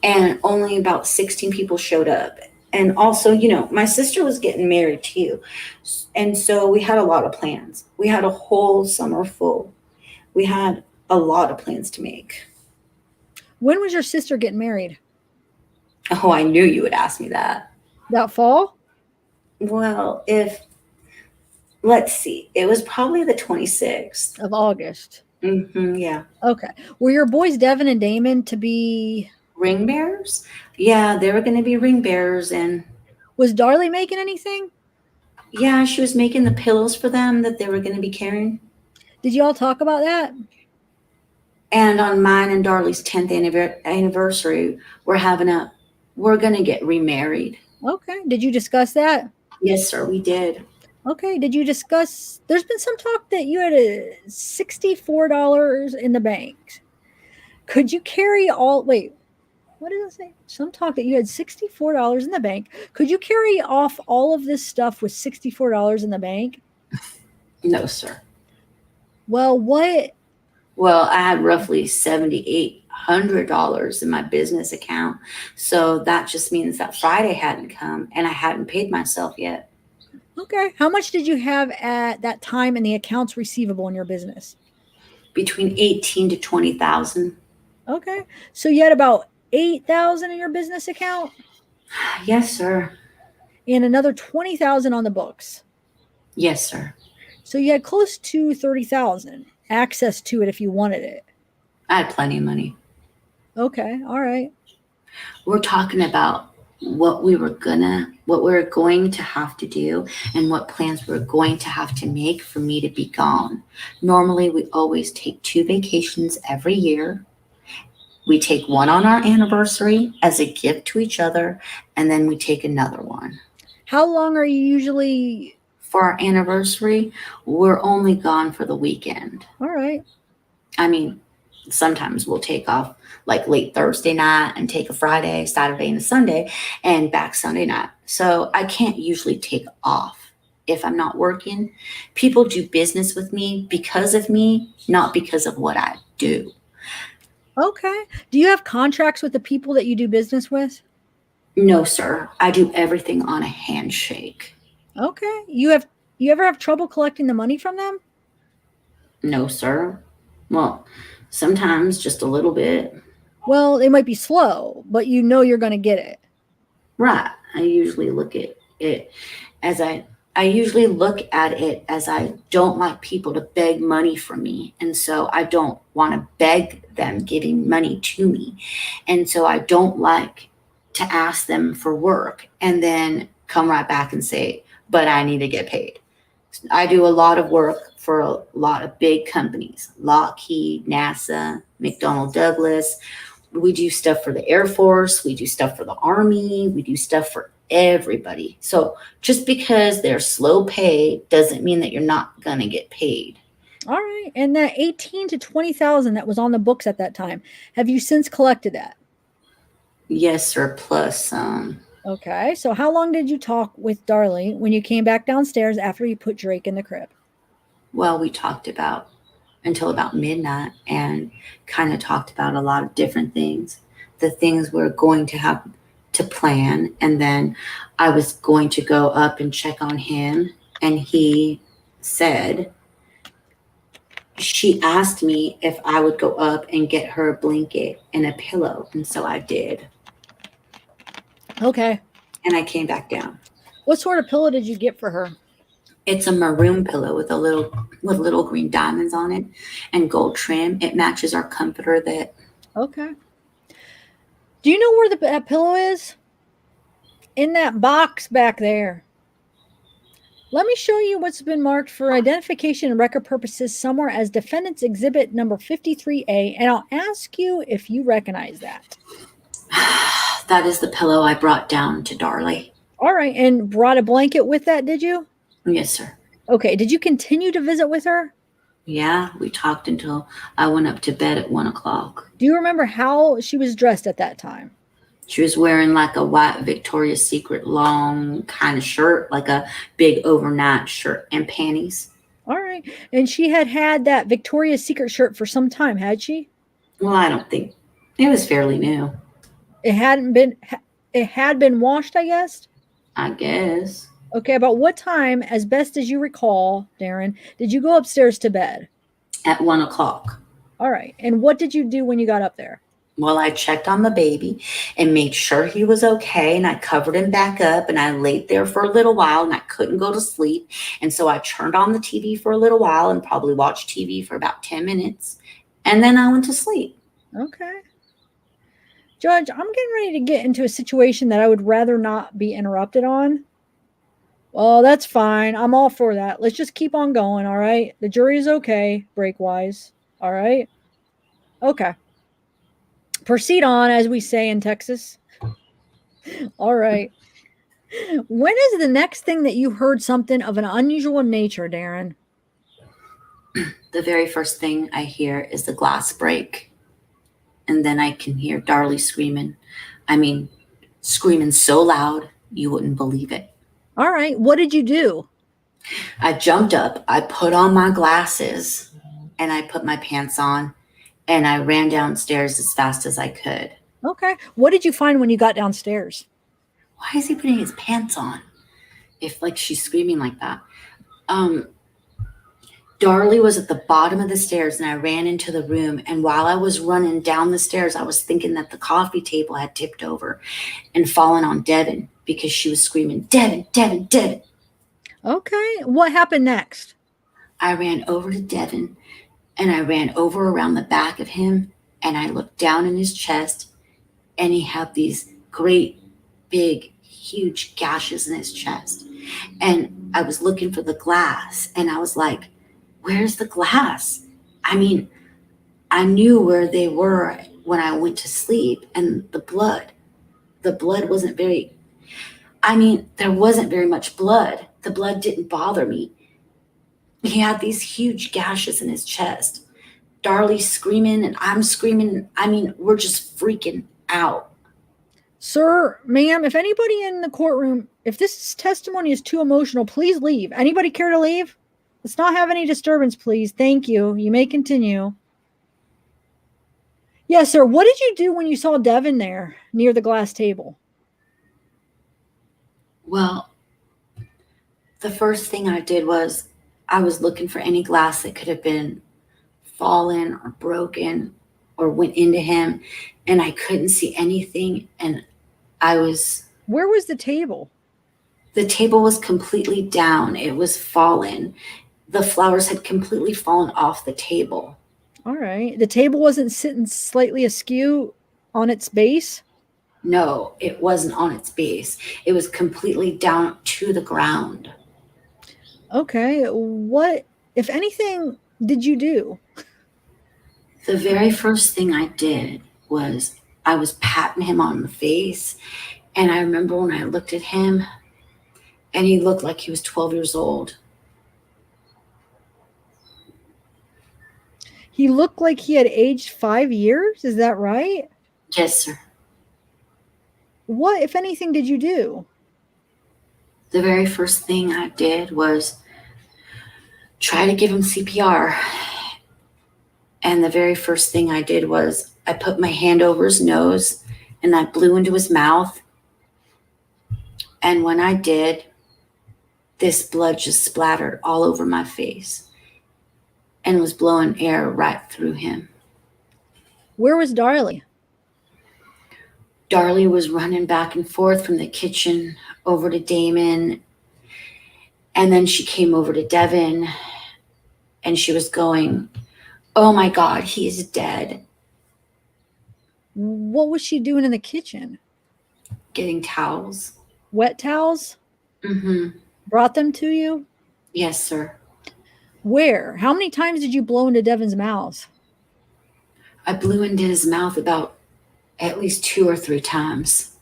and only about 16 people showed up. And also, my sister was getting married too. And so we had a lot of plans. We had a whole summer full. We had a lot of plans to make. When was your sister getting married? Oh, I knew you would ask me that. That fall? Well, let's see. It was probably the 26th. Of August. Yeah. Okay. Were your boys Devin and Damon to be ring bearers? Yeah, they were going to be ring bearers. And was Darlie making anything? Yeah, she was making the pillows for them that they were going to be carrying. Did you all talk about that? And on mine and Darlie's 10th anniversary, we're going to get remarried. Okay. Did you discuss that? Yes, sir, we did. Okay. Did you discuss? There's been some talk that you had $64 in the bank. Could you carry all? Wait, what did it say? Some talk that you had $64 in the bank. Could you carry off all of this stuff with $64 in the bank? No, sir. Well, what? Well, I had roughly $7,800 in my business account. So that just means that Friday hadn't come and I hadn't paid myself yet. Okay. How much did you have at that time in the accounts receivable in your business? Between 18 to 20,000. Okay. So you had about 8,000 in your business account? Yes, sir. And another 20,000 on the books. Yes, sir. So you had close to 30,000 access to it if you wanted it. I had plenty of money. Okay. All right. We're talking about what we were going to have to do and what plans we're going to have to make for me to be gone. Normally, we always take 2 vacations every year. We take one on our anniversary as a gift to each other, and then we take another one. How long are you usually? For our anniversary, we're only gone for the weekend. All right. I mean, sometimes we'll take off like late Thursday night and take a Friday, Saturday, and a Sunday and back Sunday night. So I can't usually take off if I'm not working. People do business with me because of me, not because of what I do. Okay. Do you have contracts with the people that you do business with? No, sir. I do everything on a handshake. Okay. You ever have trouble collecting the money from them? No, sir. Well, sometimes just a little bit. Well, they might be slow, but you know you're going to get it. Right. I usually look at it as I usually look at it as I don't like people to beg money from me. And so I don't want to beg them giving money to me. And so I don't like to ask them for work and then come right back and say, but I need to get paid. I do a lot of work for a lot of big companies, Lockheed, NASA, McDonnell Douglas. We do stuff for the Air Force. We do stuff for the Army. We do stuff for everybody. So just because they're slow pay doesn't mean that you're not going to get paid. All right. And that 18 to 20,000 that was on the books at that time, have you since collected that? Yes, sir. Plus some. Okay. So how long did you talk with Darlie when you came back downstairs after you put Drake in the crib? Well, we talked about until about midnight and kind of talked about a lot of different things. The things we're going to have to plan. And then I was going to go up and check on him. And he said, she asked me if I would go up and get her a blanket and a pillow. And so I did. Okay. And I came back down. What sort of pillow did you get for her? It's a maroon pillow with little green diamonds on it and gold trim. It matches our comforter that. Okay. Do you know where that pillow is? In that box back there. Let me show you what's been marked for identification and record purposes somewhere as Defendant's Exhibit number 53A, and I'll ask you if you recognize that. That is the pillow I brought down to Darlie. All right, and brought a blanket with that, did you? Yes, sir. Okay, did you continue to visit with her? Yeah, we talked until I went up to bed at 1 o'clock. Do you remember how she was dressed at that time? She was wearing like a white Victoria's Secret long kind of shirt, like a big overnight shirt and panties. All right. And she had that Victoria's Secret shirt for some time, had she? Well, I don't think. It was fairly new. It had been washed, I guess? I guess. Okay, about what time, as best as you recall, Darren, did you go upstairs to bed? At 1 o'clock. All right. And what did you do when you got up there? Well, I checked on the baby and made sure he was okay. And I covered him back up and I laid there for a little while and I couldn't go to sleep. And so I turned on the TV for a little while and probably watched TV for about 10 minutes. And then I went to sleep. Okay. Judge, I'm getting ready to get into a situation that I would rather not be interrupted on. Well, that's fine. I'm all for that. Let's just keep on going, all right? The jury is okay, break-wise. All right? Okay. Proceed on, as we say in Texas. All right. When is the next thing that you heard something of an unusual nature, Darren? The very first thing I hear is the glass break. And then I can hear Darlie screaming. I mean, screaming so loud, you wouldn't believe it. All right. What did you do? I jumped up, I put on my glasses, and I put my pants on, and I ran downstairs as fast as I could. Okay. What did you find when you got downstairs? Why is he putting his pants on? If like she's screaming like that. Darlie was at the bottom of the stairs and I ran into the room. And while I was running down the stairs, I was thinking that the coffee table had tipped over and fallen on Devin because she was screaming, Devin, Devin, Devin. Okay. What happened next? I ran over to Devin and I ran over around the back of him and I looked down in his chest and he had these great, big, huge gashes in his chest. And I was looking for the glass and I was like, where's the glass? I mean, I knew where they were when I went to sleep, and the blood wasn't very, there wasn't very much blood. The blood didn't bother me. He had these huge gashes in his chest. Darlie's screaming and I'm screaming. We're just freaking out. Sir, ma'am, if anybody in the courtroom, if this testimony is too emotional, please leave. Anybody care to leave? Let's not have any disturbance, please. Thank you. You may continue. Yes, sir. What did you do when you saw Devin there near the glass table? Well, the first thing I did was I was looking for any glass that could have been fallen or broken or went into him, and I couldn't see anything. And Where was the table? The table was completely down. It was fallen. The flowers had completely fallen off the table. All right. The table wasn't sitting slightly askew on its base? No, it wasn't on its base. It was completely down to the ground. Okay. What, if anything, did you do? The very first thing I did was I was patting him on the face. And I remember when I looked at him and he looked like he was 12 years old. He looked like he had aged 5 years. Is that right? Yes, sir. What, if anything, did you do? The very first thing I did was try to give him CPR. And the very first thing I did was I put my hand over his nose and I blew into his mouth. And when I did, this blood just splattered all over my face and was blowing air right through him. Where was Darlie? Darlie was running back and forth from the kitchen over to Damon. And then she came over to Devin and she was going, oh my God, he is dead. What was she doing in the kitchen? Getting towels. Wet towels? Mm-hmm. Brought them to you? Yes, sir. Where? How many times did you blow into Devin's mouth? I blew into his mouth about at least 2 or 3 times.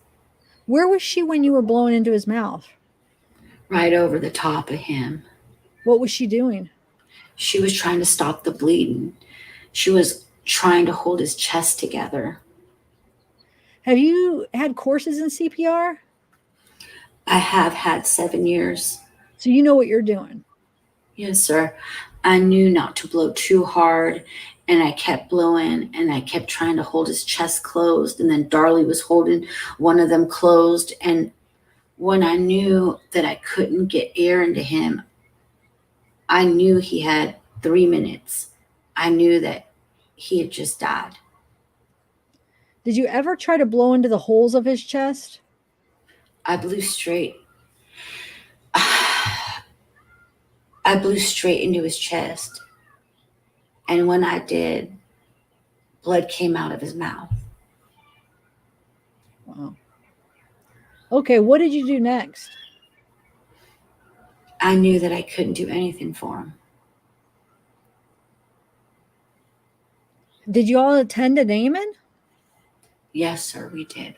Where was she when you were blowing into his mouth? Right over the top of him. What was she doing? She was trying to stop the bleeding. She was trying to hold his chest together. Have you had courses in CPR? I have had 7 years. So you know what you're doing? Yes, sir. I knew not to blow too hard, and I kept blowing, and I kept trying to hold his chest closed, and then Darlie was holding one of them closed, and when I knew that I couldn't get air into him, I knew he had 3 minutes. I knew that he had just died. Did you ever try to blow into the holes of his chest? I blew straight. I blew straight into his chest. And when I did, blood came out of his mouth. Wow. Okay, what did you do next? I knew that I couldn't do anything for him. Did you all attend to Damon? Yes, sir, we did.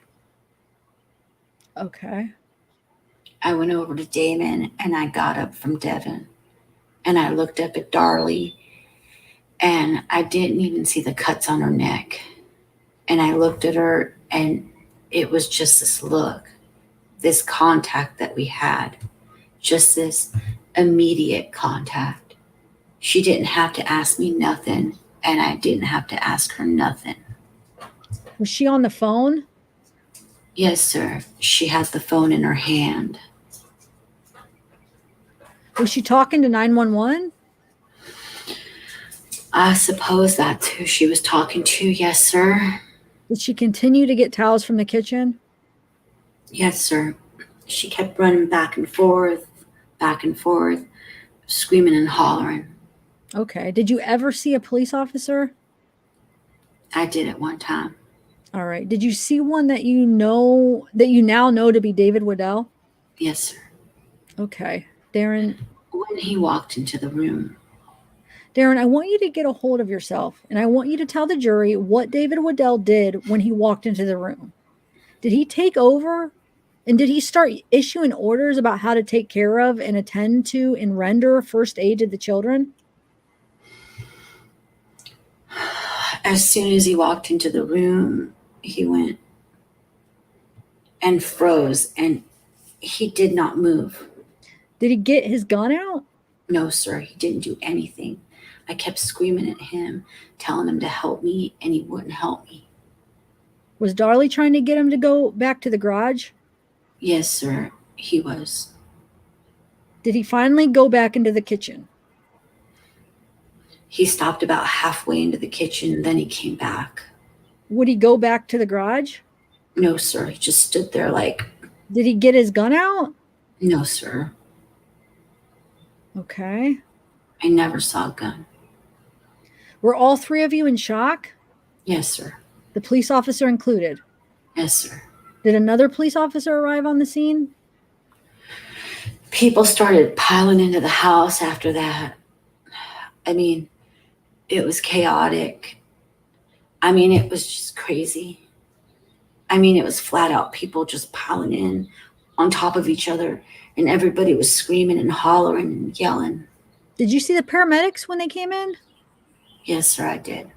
Okay. I went over to Damon and I got up from Devin and I looked up at Darlie and I didn't even see the cuts on her neck. And I looked at her and it was just this look, this contact that we had, just this immediate contact. She didn't have to ask me nothing and I didn't have to ask her nothing. Was she on the phone? Yes, sir. She had the phone in her hand. Was she talking to 911? I suppose that's who she was talking to. Yes, sir. Did she continue to get towels from the kitchen? Yes, sir. She kept running back and forth, screaming and hollering. Okay. Did you ever see a police officer? I did at one time. All right. Did you see one that you now know to be David Waddell? Yes, sir. Okay. Darren. When he walked into the room. Darren, I want you to get a hold of yourself, and I want you to tell the jury what David Waddell did when he walked into the room. Did he take over? And did he start issuing orders about how to take care of and attend to and render first aid to the children? As soon as he walked into the room, he went and froze, and he did not move. Did he get his gun out? No, sir. He didn't do anything. I kept screaming at him, telling him to help me, and he wouldn't help me. Was Darlie trying to get him to go back to the garage? Yes, sir. He was. Did he finally go back into the kitchen? He stopped about halfway into the kitchen, then he came back. Would he go back to the garage? No, sir. He just stood there like... Did he get his gun out? No, sir. Okay. I never saw a gun. Were all three of you in shock? Yes, sir. The police officer included? Yes, sir. Did another police officer arrive on the scene? People started piling into the house after that. I mean, it was chaotic. I mean, it was just crazy. I mean, it was flat out people just piling in on top of each other, and everybody was screaming and hollering and yelling. Did you see the paramedics when they came in? Yes, sir, I did.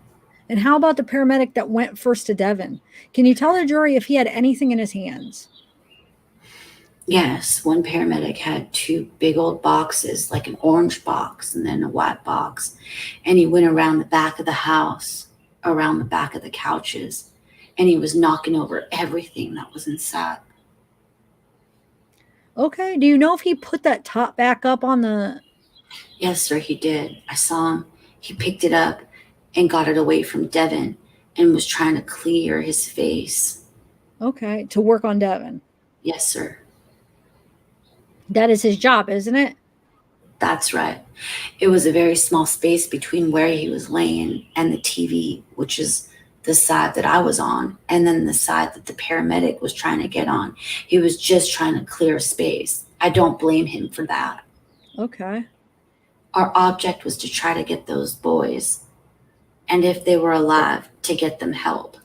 And how about the paramedic that went first to Devin? Can you tell the jury if he had anything in his hands? Yes, one paramedic had two big old boxes, like an orange box and then a white box. And he went around the back of the house, around the back of the couches, and he was knocking over everything that was inside. Okay. Do you know if he put that top back up on the... Yes, sir, he did. I saw him. He picked it up and got it away from Devin and was trying to clear his face. Okay. To work on Devin. Yes, sir. That is his job, isn't it? That's right. It was a very small space between where he was laying and the TV, which is the side that I was on, and then the side that the paramedic was trying to get on. He was just trying to clear space. I don't blame him for that. Okay. Our object was to try to get those boys, and if they were alive, to get them help.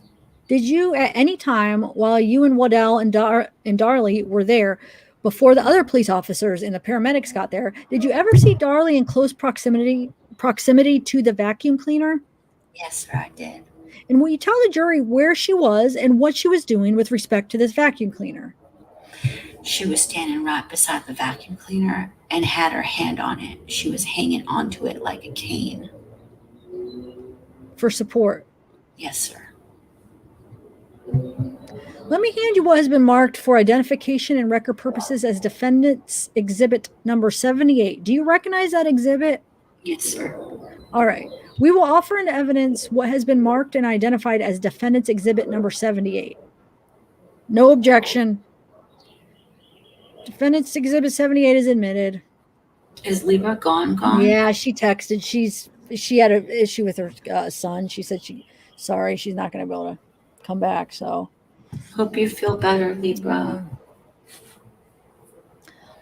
Did you, at any time while you and Waddell and Darlie were there, before the other police officers and the paramedics got there, did you ever see Darlie in close proximity to the vacuum cleaner? Yes, sir, I did. And will you tell the jury where she was and what she was doing with respect to this vacuum cleaner? She was standing right beside the vacuum cleaner and had her hand on it. She was hanging onto it like a cane. For support? Yes, sir. Let me hand you what has been marked for identification and record purposes as Defendant's Exhibit number 78. Do you recognize that exhibit? Yes, sir. All right. We will offer into evidence what has been marked and identified as Defendant's Exhibit number 78. No objection. Defendant's Exhibit 78 is admitted. Is Libra gone? Yeah, she texted. She had an issue with her son. She said she's not going to be able to come back. So hope you feel better, Libra.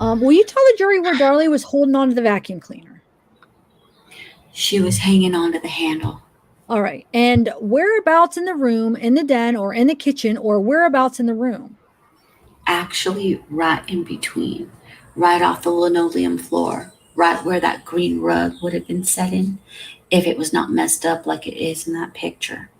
Will you tell the jury where Darlie was holding on to the vacuum cleaner? She was hanging onto the handle. All right. And whereabouts in the room, in the den, or in the kitchen, or whereabouts in the room? Actually, right in between, right off the linoleum floor, right where that green rug would have been set in, if it was not messed up like it is in that picture.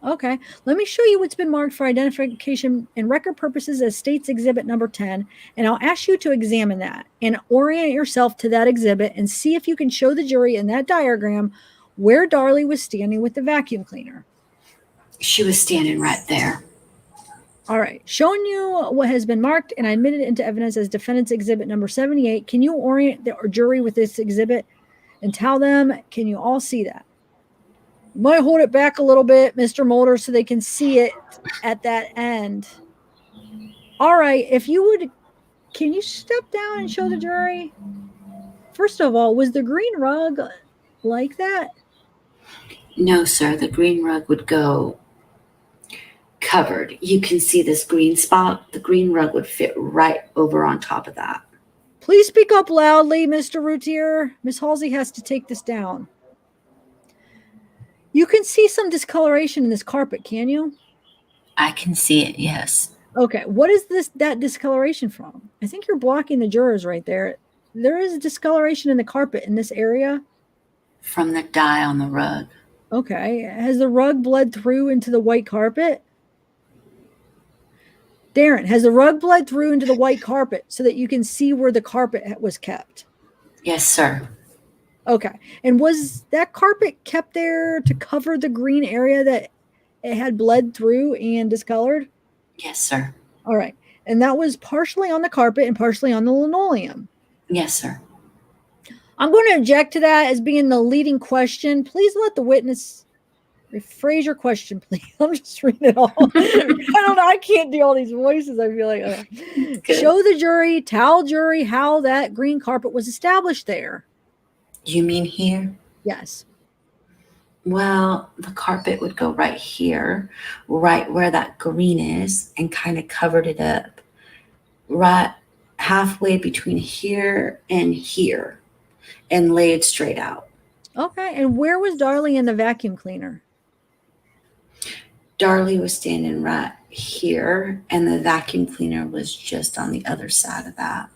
Okay, let me show you what's been marked for identification and record purposes as State's Exhibit number 10, and I'll ask you to examine that and orient yourself to that exhibit and see if you can show the jury in that diagram where Darlie was standing with the vacuum cleaner. She was standing right there. All right, showing you what has been marked and admitted into evidence as Defendant's Exhibit number 78. Can you orient the jury with this exhibit and tell them, can you all see that? You might hold it back a little bit, Mr. Mulder, so they can see it at that end. All right, if you would, can you step down and show the jury? First of all, was the green rug like that? No, sir, the green rug would go covered. You can see this green spot. The green rug would fit right over on top of that. Please speak up loudly, Mr. Routier. Miss Halsey has to take this down. You can see some discoloration in this carpet, can you? I can see it, yes. Okay, what is that discoloration from? I think you're blocking the jurors right there. There is discoloration in the carpet in this area. From the dye on the rug. Okay, has the rug bled through into the white carpet? Darren, has the rug bled through into the white carpet so that you can see where the carpet was kept? Yes, sir. Okay. And was that carpet kept there to cover the green area that it had bled through and discolored? Yes, sir. All right. And that was partially on the carpet and partially on the linoleum? Yes, sir. I'm going to object to that as being the leading question. Please let the witness rephrase your question, please. I'm just reading it all. I don't know. I can't do all these voices. I feel like, okay. Show the jury, tell jury how that green carpet was established there. You mean here? Yes. Well, the carpet would go right here, right where that green is, and kind of covered it up. Right halfway between here, and laid straight out. Okay. And where was Darlie in the vacuum cleaner? Darlie was standing right here, and the vacuum cleaner was just on the other side of that.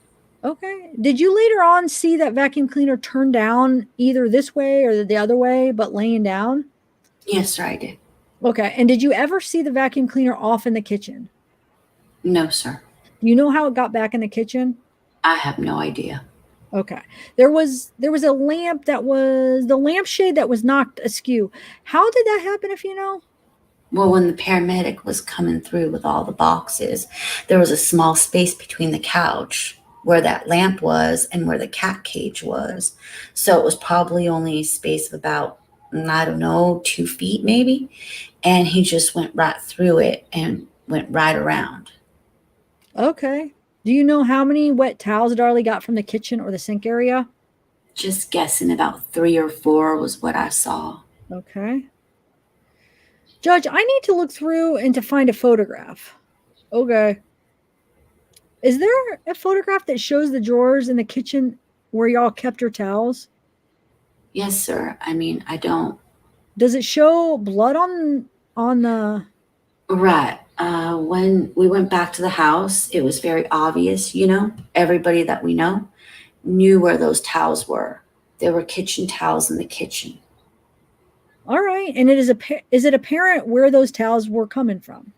Okay. Did you later on see that vacuum cleaner turn down either this way or the other way, but laying down? Yes, sir, I did. Okay. And did you ever see the vacuum cleaner off in the kitchen? No, sir. Do you know how it got back in the kitchen? I have no idea. Okay. There was a lamp that was the lampshade that was knocked askew. How did that happen, if you know? Well, when the paramedic was coming through with all the boxes, there was a small space between the couch where that lamp was and where the cat cage was. So it was probably only a space of about, I don't know, 2 feet maybe. And he just went right through it and went right around. Okay. Do you know how many wet towels Darlie got from the kitchen or the sink area? Just guessing about 3 or 4 was what I saw. Okay. Judge, I need to look through and to find a photograph. Okay. Is there a photograph that shows the drawers in the kitchen where y'all kept your towels? Yes, sir. I mean, I don't. Does it show blood on the... Right. When we went back to the house, it was very obvious, everybody that we know knew where those towels were. There were kitchen towels in the kitchen. All right. And is it apparent where those towels were coming from?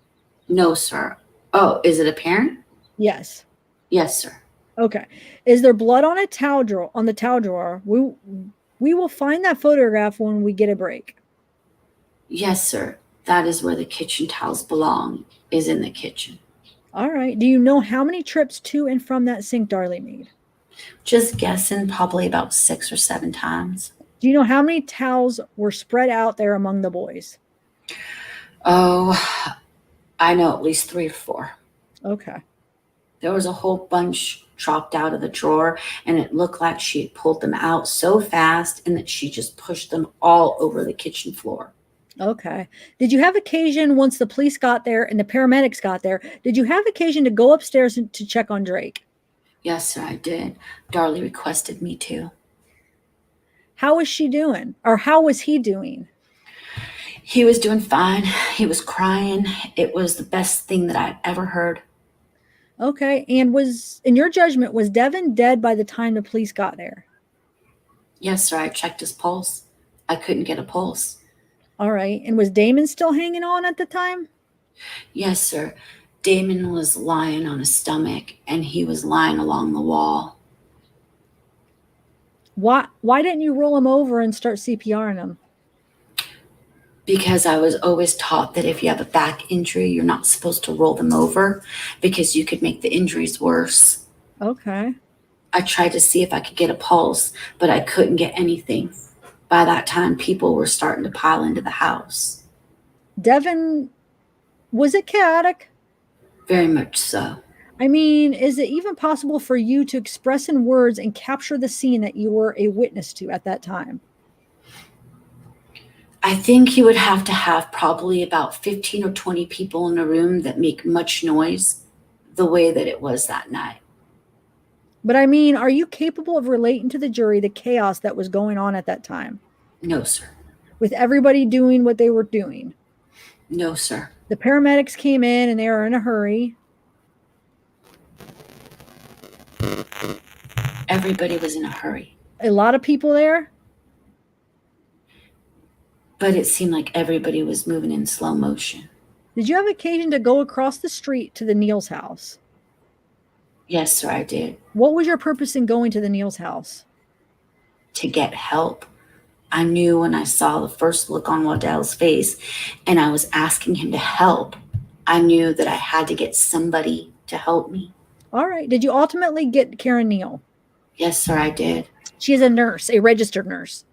No, sir. Oh, is it apparent? Yes. Yes, sir. Okay. Is there blood on the towel drawer? We will find that photograph when we get a break. Yes, sir. That is where the kitchen towels belong, is in the kitchen. All right. Do you know how many trips to and from that sink Darlie made? Just guessing, probably about 6 or 7 times. Do you know how many towels were spread out there among the boys? Oh, I know at least 3 or 4. Okay. There was a whole bunch dropped out of the drawer, and it looked like she had pulled them out so fast and that she just pushed them all over the kitchen floor. Okay. Did you have occasion, once the police got there and the paramedics got there, did you have occasion to go upstairs to check on Drake? Yes, sir, I did. Darlie requested me to. How was she doing? Or how was he doing? He was doing fine. He was crying. It was the best thing that I'd ever heard. Okay. And in your judgment, was Devin dead by the time the police got there? Yes, sir. I checked his pulse. I couldn't get a pulse. All right. And was Damon still hanging on at the time? Yes, sir. Damon was lying on his stomach, and he was lying along the wall. Why didn't you roll him over and start CPRing him? Because I was always taught that if you have a back injury, you're not supposed to roll them over because you could make the injuries worse. Okay. I tried to see if I could get a pulse, but I couldn't get anything. By that time, people were starting to pile into the house. Devin, was it chaotic? Very much so. I mean, is it even possible for you to express in words and capture the scene that you were a witness to at that time? I think you would have to have probably about 15 or 20 people in a room that make much noise the way that it was that night. But I mean, are you capable of relating to the jury the chaos that was going on at that time? No, sir. With everybody doing what they were doing? No, sir. The paramedics came in and they were in a hurry. Everybody was in a hurry. A lot of people there? But it seemed like everybody was moving in slow motion. Did you have occasion to go across the street to the Neal's house? Yes, sir, I did. What was your purpose in going to the Neal's house? To get help. I knew when I saw the first look on Waddell's face and I was asking him to help, I knew that I had to get somebody to help me. All right. Did you ultimately get Karen Neal? Yes, sir, I did. She is a nurse, a registered nurse.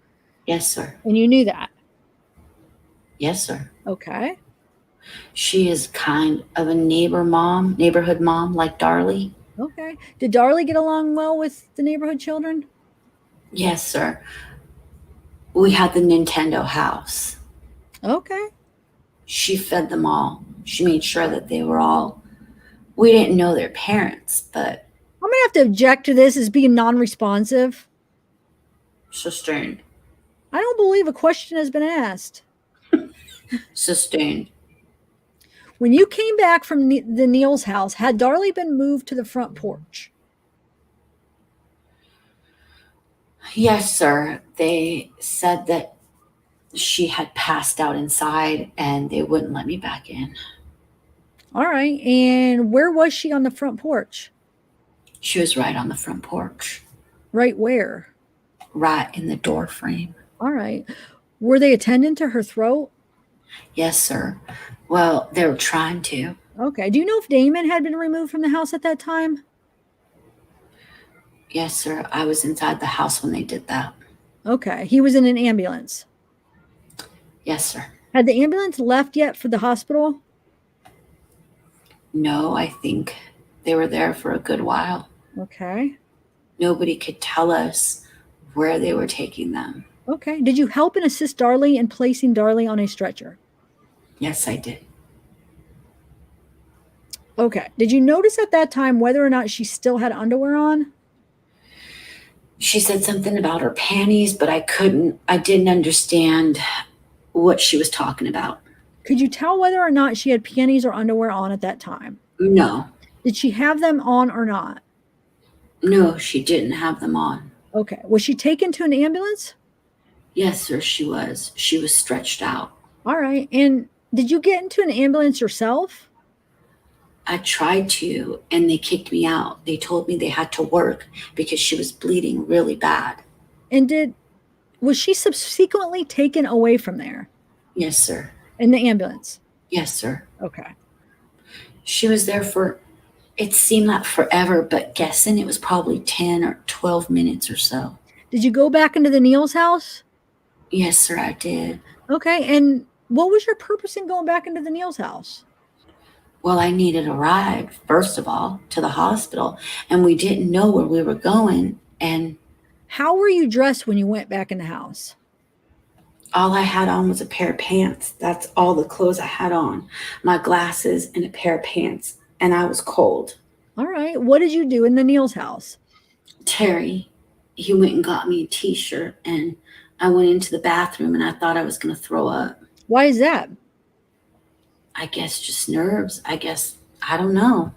Yes, sir. And you knew that? Yes, sir. Okay. She is kind of a neighborhood mom like Darlie. Okay. Did Darlie get along well with the neighborhood children? Yes, sir. We had the Nintendo house. Okay. She fed them all. She made sure that they were all, we didn't know their parents, but. I'm going to have to object to this as being non-responsive. Sustained. I don't believe a question has been asked. Sustained. When you came back from the Neal's house, had Darlie been moved to the front porch? Yes, sir. They said that she had passed out inside and they wouldn't let me back in. All right. And where was she on the front porch? She was right on the front porch. Right where? Right in the door frame. All right. Were they attending to her throat? Yes, sir. Well, they were trying to. Okay. Do you know if Damon had been removed from the house at that time? Yes, sir. I was inside the house when they did that. Okay. He was in an ambulance? Yes, sir. Had the ambulance left yet for the hospital? No, I think they were there for a good while. Okay. Nobody could tell us where they were taking them. Okay. Did you help and assist Darlie in placing Darlie on a stretcher? Yes, I did. Okay. Did you notice at that time whether or not she still had underwear on? She said something about her panties, but I didn't understand what she was talking about. Could you tell whether or not she had panties or underwear on at that time? No. Did she have them on or not? No, she didn't have them on. Okay. Was she taken to an ambulance? Yes, sir, she was. She was stretched out. All right. And did you get into an ambulance yourself? I tried to, and they kicked me out. They told me they had to work because she was bleeding really bad. And was she subsequently taken away from there? Yes, sir. In the ambulance? Yes, sir. Okay. She was there for, it seemed like forever, but guessing it was probably 10 or 12 minutes or so. Did you go back into the Neal's house? Yes, sir, I did. Okay. And what was your purpose in going back into the Neal's house? Well, I needed a ride, first of all, to the hospital, and we didn't know where we were going. And how were you dressed when you went back in the house? All I had on was a pair of pants. That's all the clothes I had on. My glasses and a pair of pants, and I was cold. All right. What did you do in the Neal's house? Terry, he went and got me a t-shirt, and I went into the bathroom, and I thought I was going to throw up. Why is that? I guess just nerves. I don't know.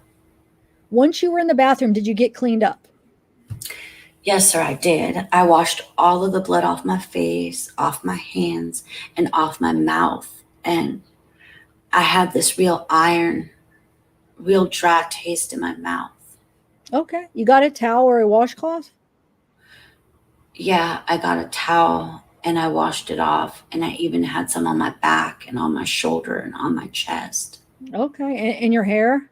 Once you were in the bathroom, did you get cleaned up? Yes, sir, I did. I washed all of the blood off my face, off my hands, and off my mouth. And I had this real dry taste in my mouth. Okay. You got a towel or a washcloth? Yeah, I got a towel and I washed it off. And I even had some on my back and on my shoulder and on my chest. Okay. And your hair?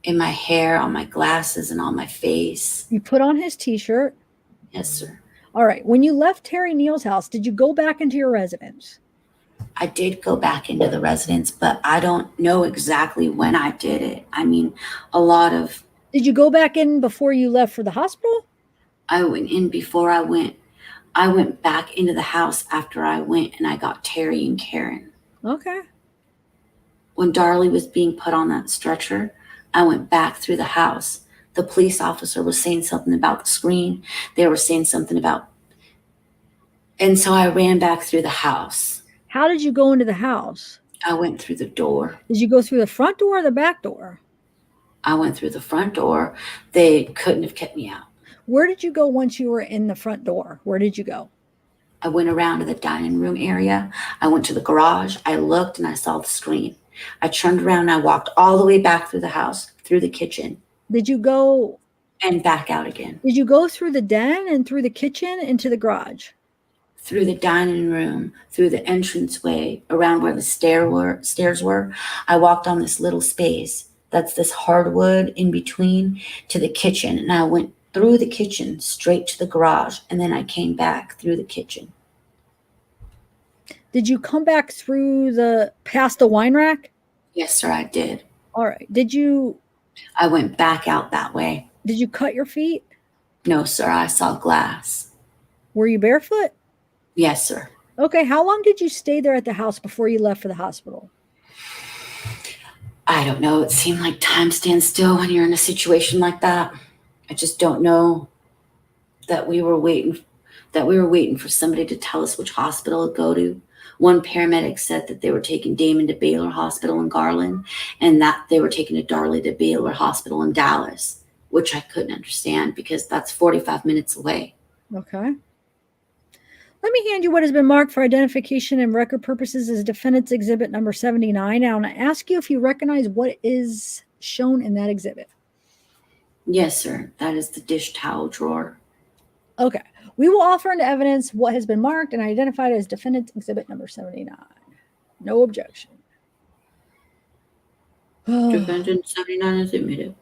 In my hair, on my glasses, and on my face. You put on his t-shirt? Yes, sir. All right. When you left Terry Neal's house, did you go back into your residence? I did go back into the residence, but I don't know exactly when I did it. I mean, Did you go back in before you left for the hospital? I went in before I went. I went back into the house after I went and I got Terry and Karen. Okay. When Darlie was being put on that stretcher, I went back through the house. The police officer was saying something about the screen. They were saying something about... And so I ran back through the house. How did you go into the house? I went through the door. Did you go through the front door or the back door? I went through the front door. They couldn't have kept me out. Where did you go once you were in the front door? Where did you go? I went around to the dining room area. I went to the garage. I looked and I saw the screen. I turned around and I walked all the way back through the house, through the kitchen. Did you go... And back out again. Did you go through the den and through the kitchen into the garage? Through the dining room, through the entranceway, around where the stairs were. I walked on this little space. That's this hardwood in between to the kitchen. And I went through the kitchen straight to the garage. And then I came back through the kitchen. Did you come back through past the wine rack? Yes, sir, I did. All right. I went back out that way. Did you cut your feet? No, sir, I saw glass. Were you barefoot? Yes, sir. Okay. How long did you stay there at the house before you left for the hospital? I don't know. It seemed like time stands still when you're in a situation like that. I just don't know that we were waiting for somebody to tell us which hospital to go to. One paramedic said that they were taking Damon to Baylor Hospital in Garland and that they were taking a Darlie to Baylor Hospital in Dallas, which I couldn't understand because that's 45 minutes away. Okay. Let me hand you what has been marked for identification and record purposes as Defendant's Exhibit number 79. Now, I'm going to ask you if you recognize what is shown in that exhibit. Yes, sir. That is the dish towel drawer. Okay. We will offer into evidence what has been marked and identified as Defendant's Exhibit number 79. No objection. Defendant 79 is admitted.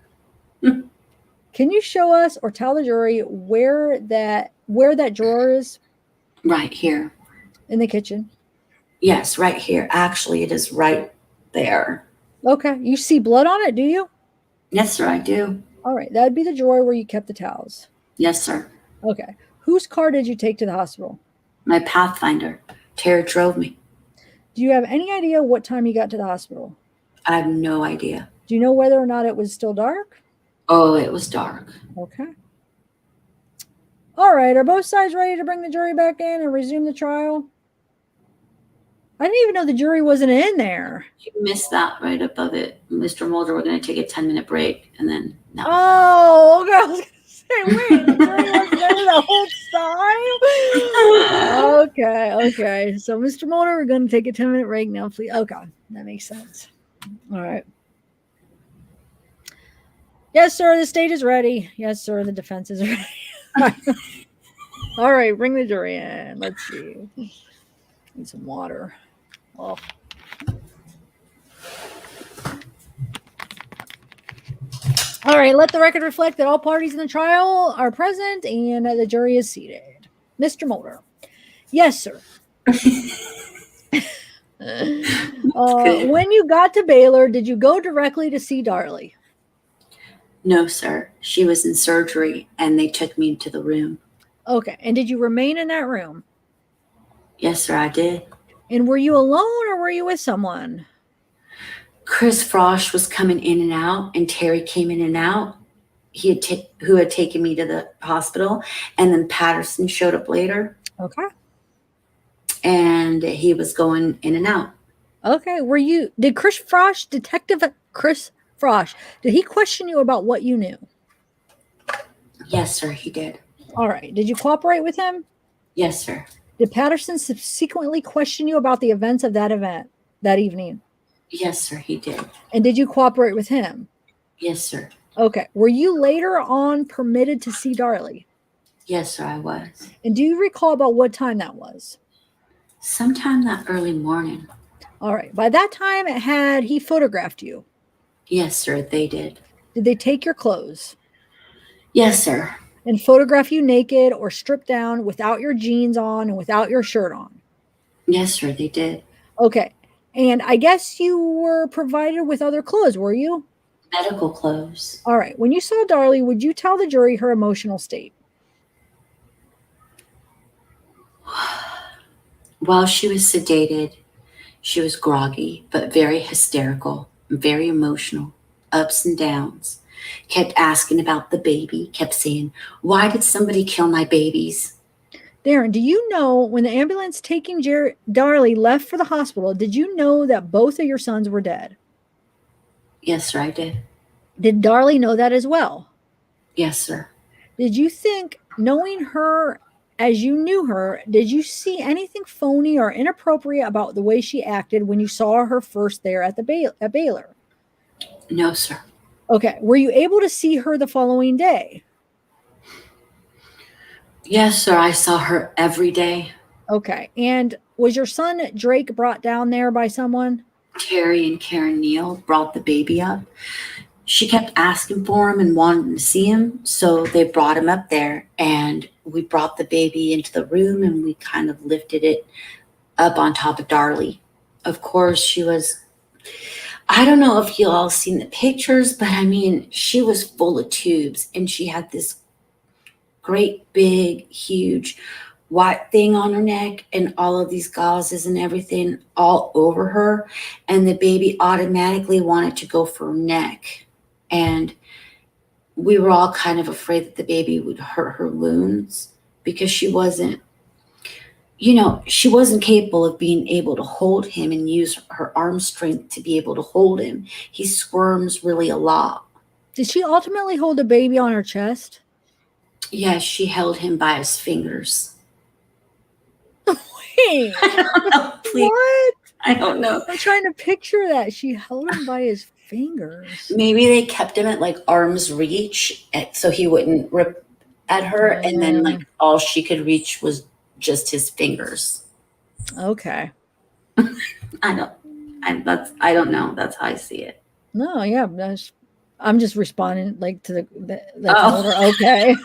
Can you show us or tell the jury where that drawer is? Right here. In the kitchen? Yes, right here. Actually, it is right there. Okay. You see blood on it, do you? Yes, sir, I do. All right. That would be the drawer where you kept the towels. Yes, sir. Okay. Whose car did you take to the hospital? My Pathfinder. Terry drove me. Do you have any idea what time you got to the hospital? I have no idea. Do you know whether or not it was still dark? Oh, it was dark. Okay. All right. Are both sides ready to bring the jury back in and resume the trial? I didn't even know the jury wasn't in there. You missed that right above it. Mr. Mulder, we're going to take a 10-minute break and then... No. Oh, okay. I was going to say, wait, the jury wasn't there the whole time? Okay. So, Mr. Mulder, we're going to take a 10-minute break now, please. Okay. That makes sense. All right. Yes, sir. The state is ready. Yes, sir. The defense is ready. All right. Bring the jury in. Let's see. Need some water. Oh. All right. Let the record reflect that all parties in the trial are present and the jury is seated. Mr. Mulder. Yes, sir. When you got to Baylor, did you go directly to see Darlie? No, sir. She was in surgery, and they took me to the room. Okay. And did you remain in that room? Yes, sir, I did. And were you alone or were you with someone? Chris Frosch was coming in and out, and Terry came in and out. Who had taken me to the hospital, and then Patterson showed up later. Okay. And he was going in and out. Okay. Detective Chris Frosh, did he question you about what you knew? Yes, sir, he did. All right. Did you cooperate with him? Yes, sir. Did Patterson subsequently question you about the events of that evening? Yes, sir, he did. And did you cooperate with him? Yes, sir. Okay. Were you later on permitted to see Darlie? Yes, sir, I was. And do you recall about what time that was? Sometime that early morning. All right. By that time, he photographed you? Yes, sir, they did. Did they take your clothes? Yes, sir. And photograph you naked or stripped down without your jeans on and without your shirt on? Yes, sir, they did. Okay. And I guess you were provided with other clothes, were you? Medical clothes. All right. When you saw Darlie, would you tell the jury her emotional state? While she was sedated, she was groggy, but very hysterical, very emotional, ups and downs. Kept asking about the baby, kept saying, "Why did somebody kill my babies?" Darren, do you know when the ambulance taking Darlie left for the hospital, did you know that both of your sons were dead? Yes, sir, I did. Did Darlie know that as well? Yes, sir. Did you think, knowing her as you knew her, did you see anything phony or inappropriate about the way she acted when you saw her first there at Baylor? No, sir. Okay. Were you able to see her the following day? Yes, sir, I saw her every day. Okay. And was your son Drake brought down there by someone? Terry and Karen Neal brought the baby up. She kept asking for him and wanting to see him, so they brought him up there, and we brought the baby into the room and we kind of lifted it up on top of Darlie. Of course, I don't know if you all seen the pictures, but I mean, she was full of tubes and she had this great big huge white thing on her neck and all of these gauzes and everything all over her, and the baby automatically wanted to go for her neck. And we were all kind of afraid that the baby would hurt her wounds because she wasn't capable of being able to hold him and use her arm strength to be able to hold him. He squirms really a lot. Did she ultimately hold the baby on her chest? Yes, she held him by his fingers. Wait. What? I don't know. I'm trying to picture that. She held him by his fingers. Maybe they kept him at like arm's reach so he wouldn't rip at her, and then like all she could reach was just his fingers. Okay. I don't know. That's how I see it. No, yeah. I'm just responding like to okay.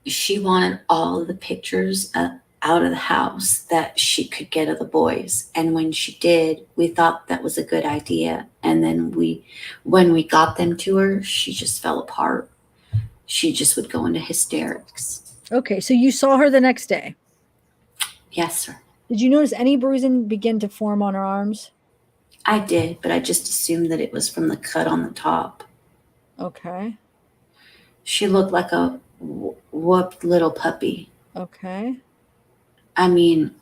She wanted all of the pictures out of the house that she could get of the boys. And when she did, we thought that was a good idea. And then when we got them to her, she just fell apart. She just would go into hysterics. Okay, so you saw her the next day? Yes, sir. Did you notice any bruising begin to form on her arms? I did, but I just assumed that it was from the cut on the top. Okay. She looked like a whooped little puppy. Okay. I mean,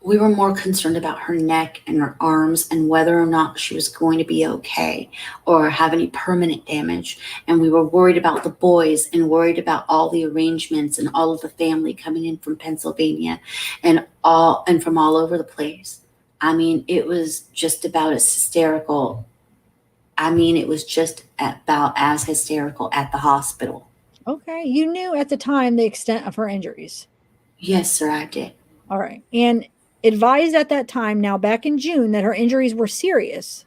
we were more concerned about her neck and her arms and whether or not she was going to be okay or have any permanent damage. And we were worried about the boys and worried about all the arrangements and all of the family coming in from Pennsylvania and from all over the place. I mean, it was just about as hysterical. I mean, it was just about as hysterical at the hospital. Okay. You knew at the time the extent of her injuries? Yes, sir, I did. All right. And advised at that time, now back in June, that her injuries were serious?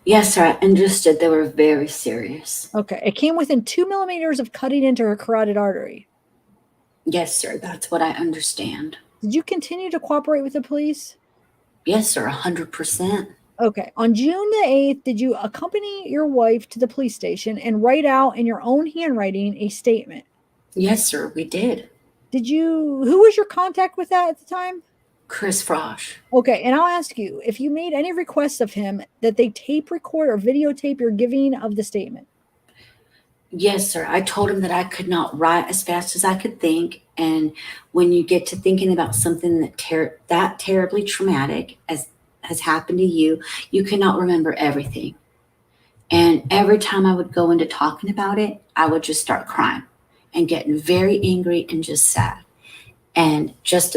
Yes, sir, I understood they were very serious. Okay. It came within 2 millimeters of cutting into her carotid artery? Yes, sir, that's what I understand. Did you continue to cooperate with the police? Yes, sir, 100%. Okay. On June the 8th, did you accompany your wife to the police station and write out in your own handwriting a statement? Yes, sir, we did. Who was your contact with that at the time? Chris Frosh. Okay. And I'll ask you, if you made any requests of him that they tape record or videotape your giving of the statement? Yes, sir. I told him that I could not write as fast as I could think. And when you get to thinking about something that terribly traumatic as has happened to you cannot remember everything. And every time I would go into talking about it, I would just start crying and getting very angry and just sad. And just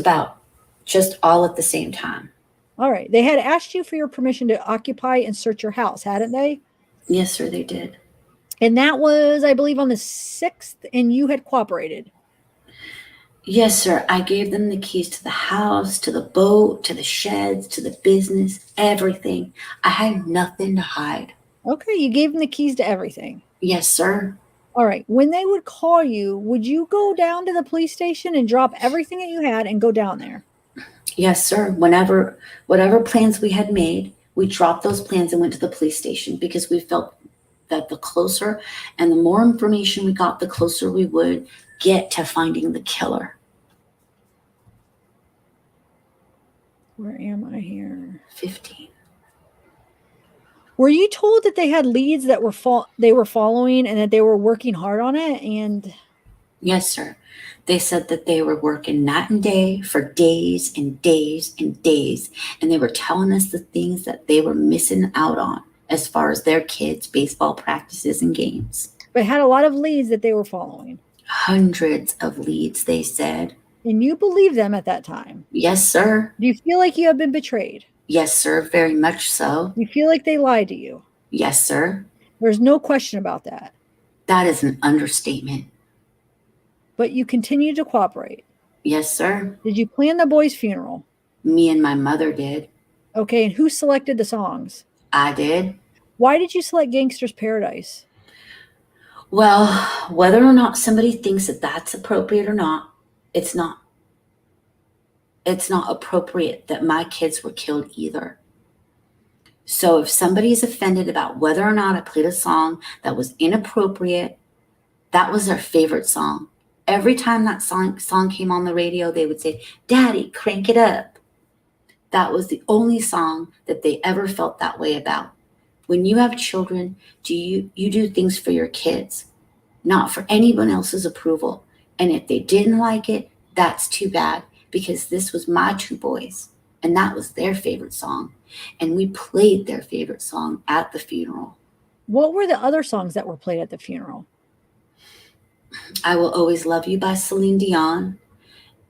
all at the same time. All right. They had asked you for your permission to occupy and search your house, hadn't they? Yes, sir, they did. And that was, I believe, on the 6th, and you had cooperated. Yes, sir. I gave them the keys to the house, to the boat, to the sheds, to the business, everything. I had nothing to hide. Okay, you gave them the keys to everything. Yes, sir. All right. When they would call you, would you go down to the police station and drop everything that you had and go down there? Yes, sir. Whatever plans we had made, we dropped those plans and went to the police station because we felt that the closer and the more information we got, the closer we would get to finding the killer. Where am I here? 15. Were you told that they had leads that they were following and that they were working hard on it? And yes, sir. They said that they were working night and day for days and days and days, and they were telling us the things that they were missing out on as far as their kids' baseball practices and games. But had a lot of leads that they were following. Hundreds of leads, they said. And you believed them at that time? Yes, sir. Do you feel like you have been betrayed? Yes, sir. Very much so. You feel like they lied to you? Yes, sir. There's no question about that. That is an understatement. But you continue to cooperate? Yes, sir. Did you plan the boy's funeral? Me and my mother did. Okay, and who selected the songs? I did. Why did you select Gangster's Paradise? Well, whether or not somebody thinks that that's appropriate or not, it's not appropriate that my kids were killed either. So if somebody is offended about whether or not I played a song that was inappropriate, that was their favorite song. Every time that song came on the radio, they would say, "Daddy, crank it up." That was the only song that they ever felt that way about. When you have children, you do things for your kids, not for anyone else's approval. And if they didn't like it, that's too bad, because this was my two boys, and that was their favorite song. And we played their favorite song at the funeral. What were the other songs that were played at the funeral? I Will Always Love You by Celine Dion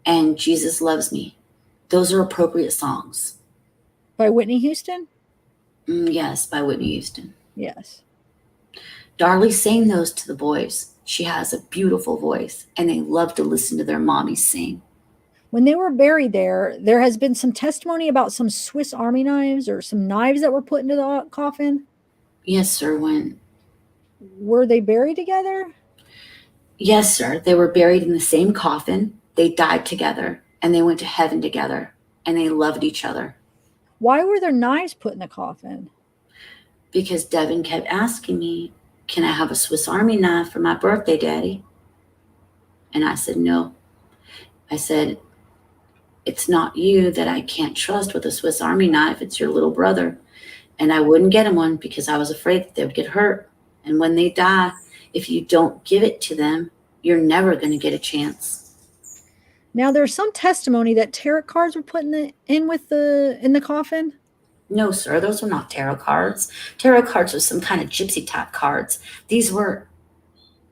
and Jesus Loves Me. Those are appropriate songs. By Whitney Houston? Yes, by Whitney Houston. Yes. Darlie sang those to the boys. She has a beautiful voice, and they love to listen to their mommies sing. When they were buried there has been some testimony about some Swiss Army knives or some knives that were put into the coffin? Yes, sir. When? Were they buried together? Yes, sir. They were buried in the same coffin. They died together, and they went to heaven together, and they loved each other. Why were there knives put in the coffin? Because Devin kept asking me, "Can I have a Swiss Army knife for my birthday, Daddy?" And I said, "No." I said, "It's not you that I can't trust with a Swiss Army knife. It's your little brother." And I wouldn't get him one because I was afraid that they would get hurt. And when they die, if you don't give it to them, you're never going to get a chance. Now, there's some testimony that tarot cards were put in the coffin. No, sir, those were not tarot cards. Tarot cards were some kind of gypsy type cards. These were,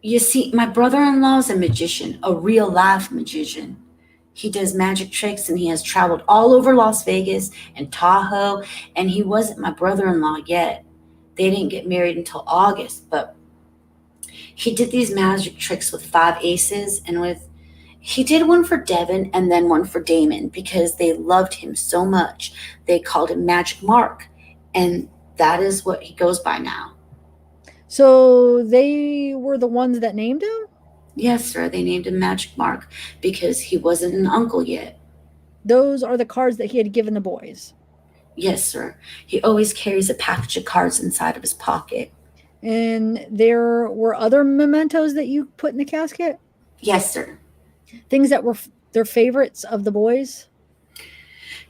you see, my brother-in-law is a magician, a real life magician. He does magic tricks, and he has traveled all over Las Vegas and Tahoe, and he wasn't my brother-in-law yet. They didn't get married until August, but he did these magic tricks with 5 aces, and he did one for Devin and then one for Damon because they loved him so much. They called him Magic Mark, and that is what he goes by now. So they were the ones that named him? Yes, sir. They named him Magic Mark because he wasn't an uncle yet. Those are the cards that he had given the boys? Yes, sir. He always carries a package of cards inside of his pocket. And there were other mementos that you put in the casket? Yes, sir. Things that were their favorites of the boys?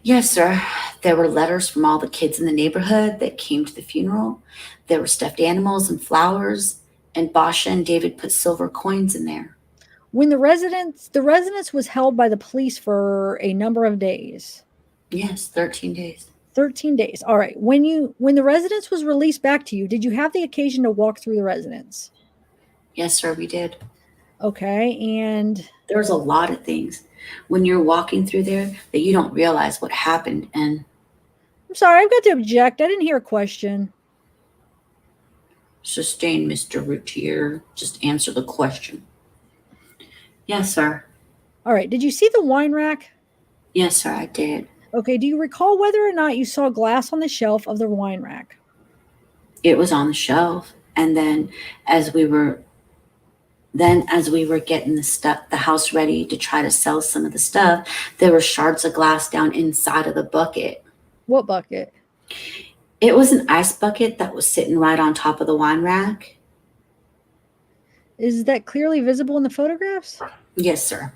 Yes, sir. There were letters from all the kids in the neighborhood that came to the funeral. There were stuffed animals and flowers. and Basha and David put silver coins in there. When the residence was held by the police for a number of days. Yes, 13 days. 13 days. All right. When the residence was released back to you, did you have the occasion to walk through the residence? Yes, sir, we did. Okay. And there's a lot of things when you're walking through there that you don't realize what happened. And I'm sorry, I've got to object. I didn't hear a question. Sustained, Mr. Routier. Just answer the question. Yes, sir. All right. Did you see the wine rack? Yes, sir, I did. Okay. Do you recall whether or not you saw glass on the shelf of the wine rack? It was on the shelf. And then as we were getting the house ready to try to sell some of the stuff, there were shards of glass down inside of the bucket. What bucket? It was an ice bucket that was sitting right on top of the wine rack. Is that clearly visible in the photographs? Yes, sir.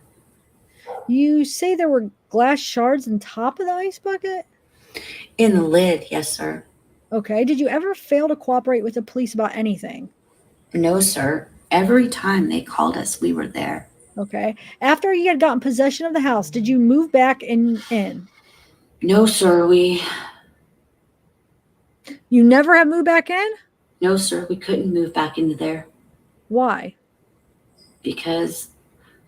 You say there were glass shards on top of the ice bucket? In the lid, yes, sir. Okay. Did you ever fail to cooperate with the police about anything? No, sir. Every time they called us, we were there. Okay. After you had gotten possession of the house, did you move back in? No, sir. You never have moved back in? No, sir. We couldn't move back into there. Why? Because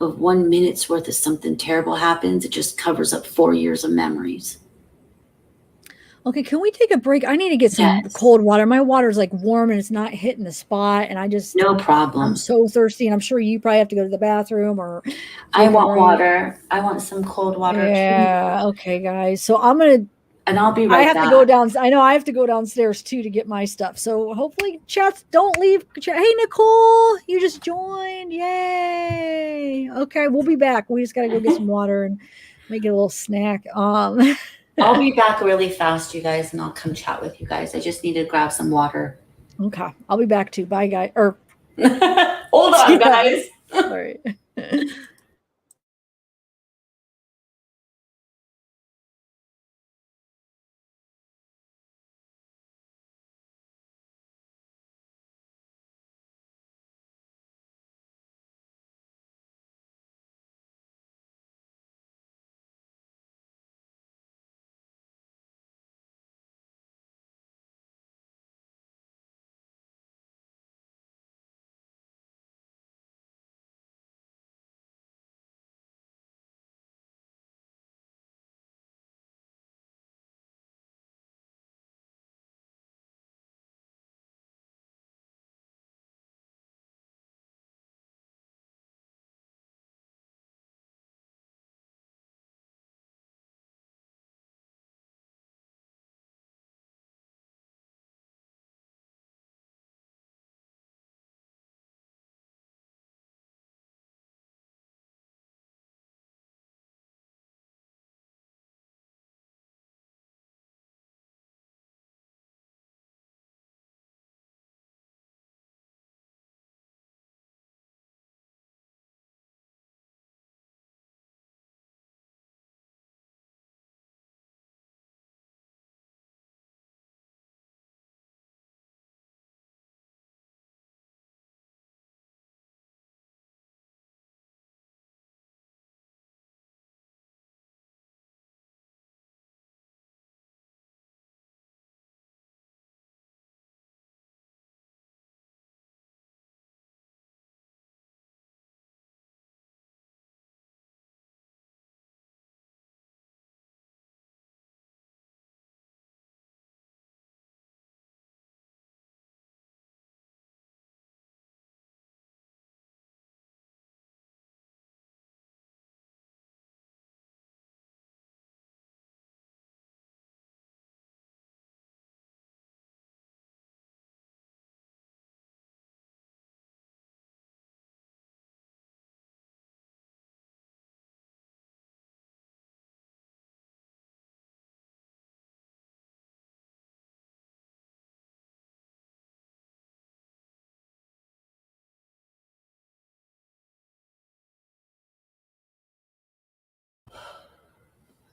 of 1 minute's worth of something terrible happens, it just covers up 4 years of memories. Okay, can we take a break? I need to get some cold water. My water's like warm and it's not hitting the spot. And I just... No problem. I'm so thirsty, and I'm sure you probably have to go to the bathroom or... I want water. I want some cold water. Yeah, okay, guys. So I'm going to... And I'll be right back. I have to go down. I know I have to go downstairs too to get my stuff. So hopefully, chats don't leave. Hey, Nicole, you just joined. Yay. Okay, we'll be back. We just got to go get some water and make it a little snack. I'll be back really fast, you guys, and I'll come chat with you guys. I just need to grab some water. Okay, I'll be back too. Bye, guys. Hold on, guys. All right.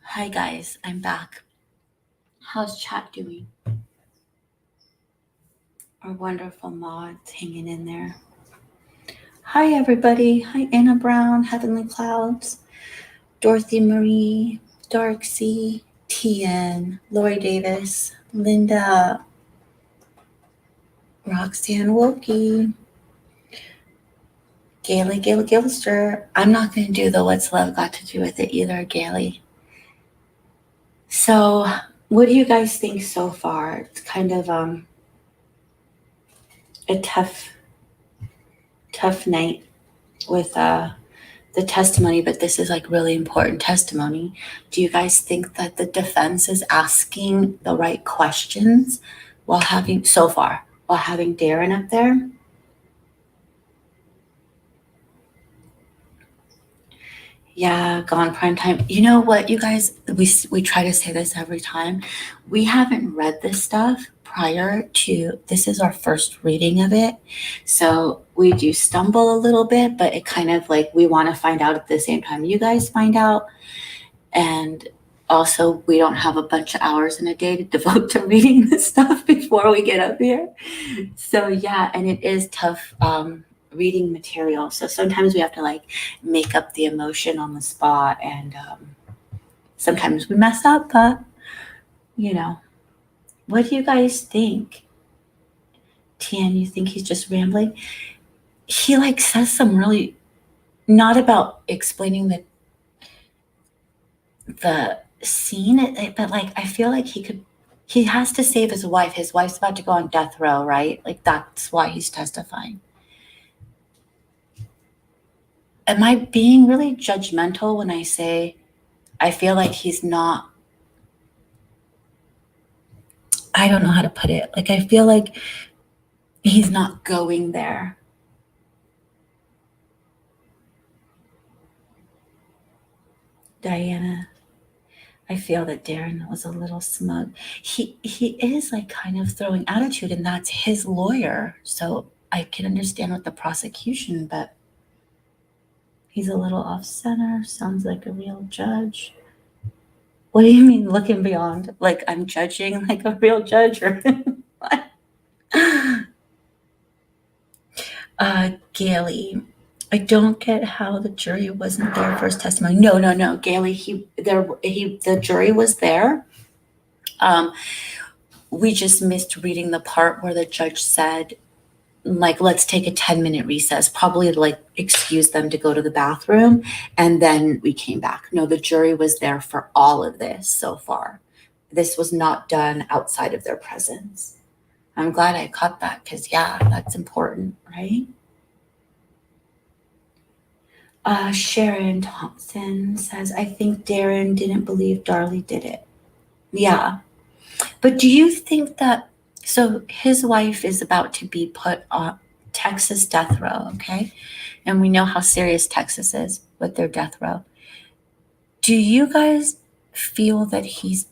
Hi, guys. I'm back. How's chat doing? Our wonderful mods hanging in there. Hi, everybody. Hi, Anna Brown, Heavenly Clouds, Dorothy Marie, Dark Sea, Tien, Lori Davis, Linda, Roxanne Wilkie, Gailey Gilster. I'm not going to do the What's Love Got to Do with It either, Gailey. So, what do you guys think so far? It's kind of a tough night with the testimony, but this is like really important testimony. Do you guys think that the defense is asking the right questions while having Darin up there? Yeah, gone prime time. You know what, you guys, we try to say this every time. We haven't read this stuff prior to, this is our first reading of it. So we do stumble a little bit, but it kind of like, we want to find out at the same time you guys find out. And also, we don't have a bunch of hours in a day to devote to reading this stuff before we get up here. So yeah, and it is tough reading material. So sometimes we have to like make up the emotion on the spot, and sometimes we mess up, but you know. What do you guys think? Tian, you think he's just rambling? He like says some really, not about explaining the scene, but like I feel like he has to save his wife. His wife's about to go on death row, right? Like that's why he's testifying. Am I being really judgmental when I say I feel like he's not, I don't know how to put it. Like I feel like he's not going there. Diana, I feel that Darren was a little smug. He is like kind of throwing attitude, and that's his lawyer. So I can understand with the prosecution, but he's a little off center. Sounds like a real judge. What do you mean looking beyond? Like I'm judging like a real judge, or what? Gailey, I don't get how the jury wasn't there for his testimony. No, Gailey, the jury was there. We just missed reading the part where the judge said, like, let's take a 10-minute recess, probably like excuse them to go to the bathroom. And then we came back. No, the jury was there for all of this so far. This was not done outside of their presence. I'm glad I caught that because, yeah, that's important, right? Sharon Thompson says, I think Darren didn't believe Darlie did it. Yeah. But do you think that, so his wife is about to be put on Texas death row, okay? And we know how serious Texas is with their death row. Do you guys feel that he's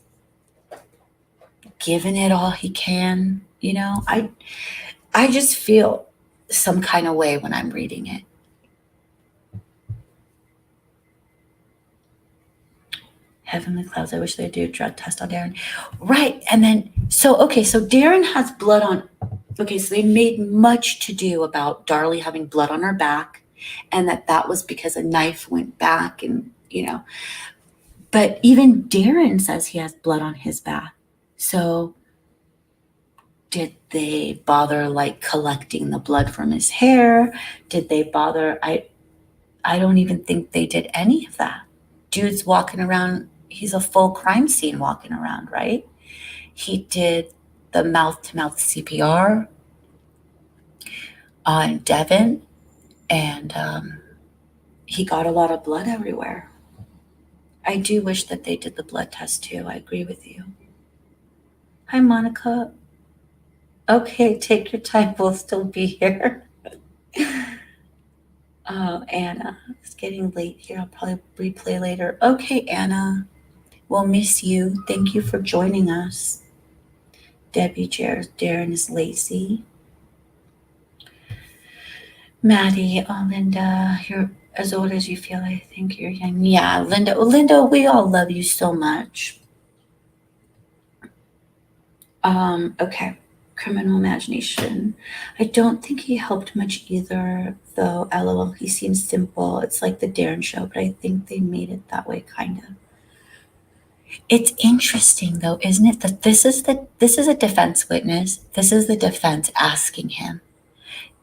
given it all he can? You know, I just feel some kind of way when I'm reading it. Heavenly Clouds, I wish they'd do a drug test on Darren. Right, and then, so Darren has blood on, okay, so they made much to do about Darlie having blood on her back, and that was because a knife went back, and, you know, but even Darren says he has blood on his back. So did they bother like collecting the blood from his hair? Did they bother? I don't even think they did any of that. Dude's walking around, he's a full crime scene walking around, right? He did the mouth-to-mouth CPR on Devin, and he got a lot of blood everywhere. I do wish that they did the blood test too. I agree with you. Hi, Monica. Okay, take your time. We'll still be here. Anna, it's getting late here. I'll probably replay later. Okay, Anna, we'll miss you. Thank you for joining us. Debbie Darren is lazy. Maddie, oh, Linda, you're as old as you feel. I think you're young. Yeah, Linda, we all love you so much. Okay. criminal imagination. I don't think he helped much either, though. LOL, he seems simple. It's like the Darren show, but I think they made it that way, kind of. It's interesting, though, isn't it, that this is a defense witness. This is the defense asking him.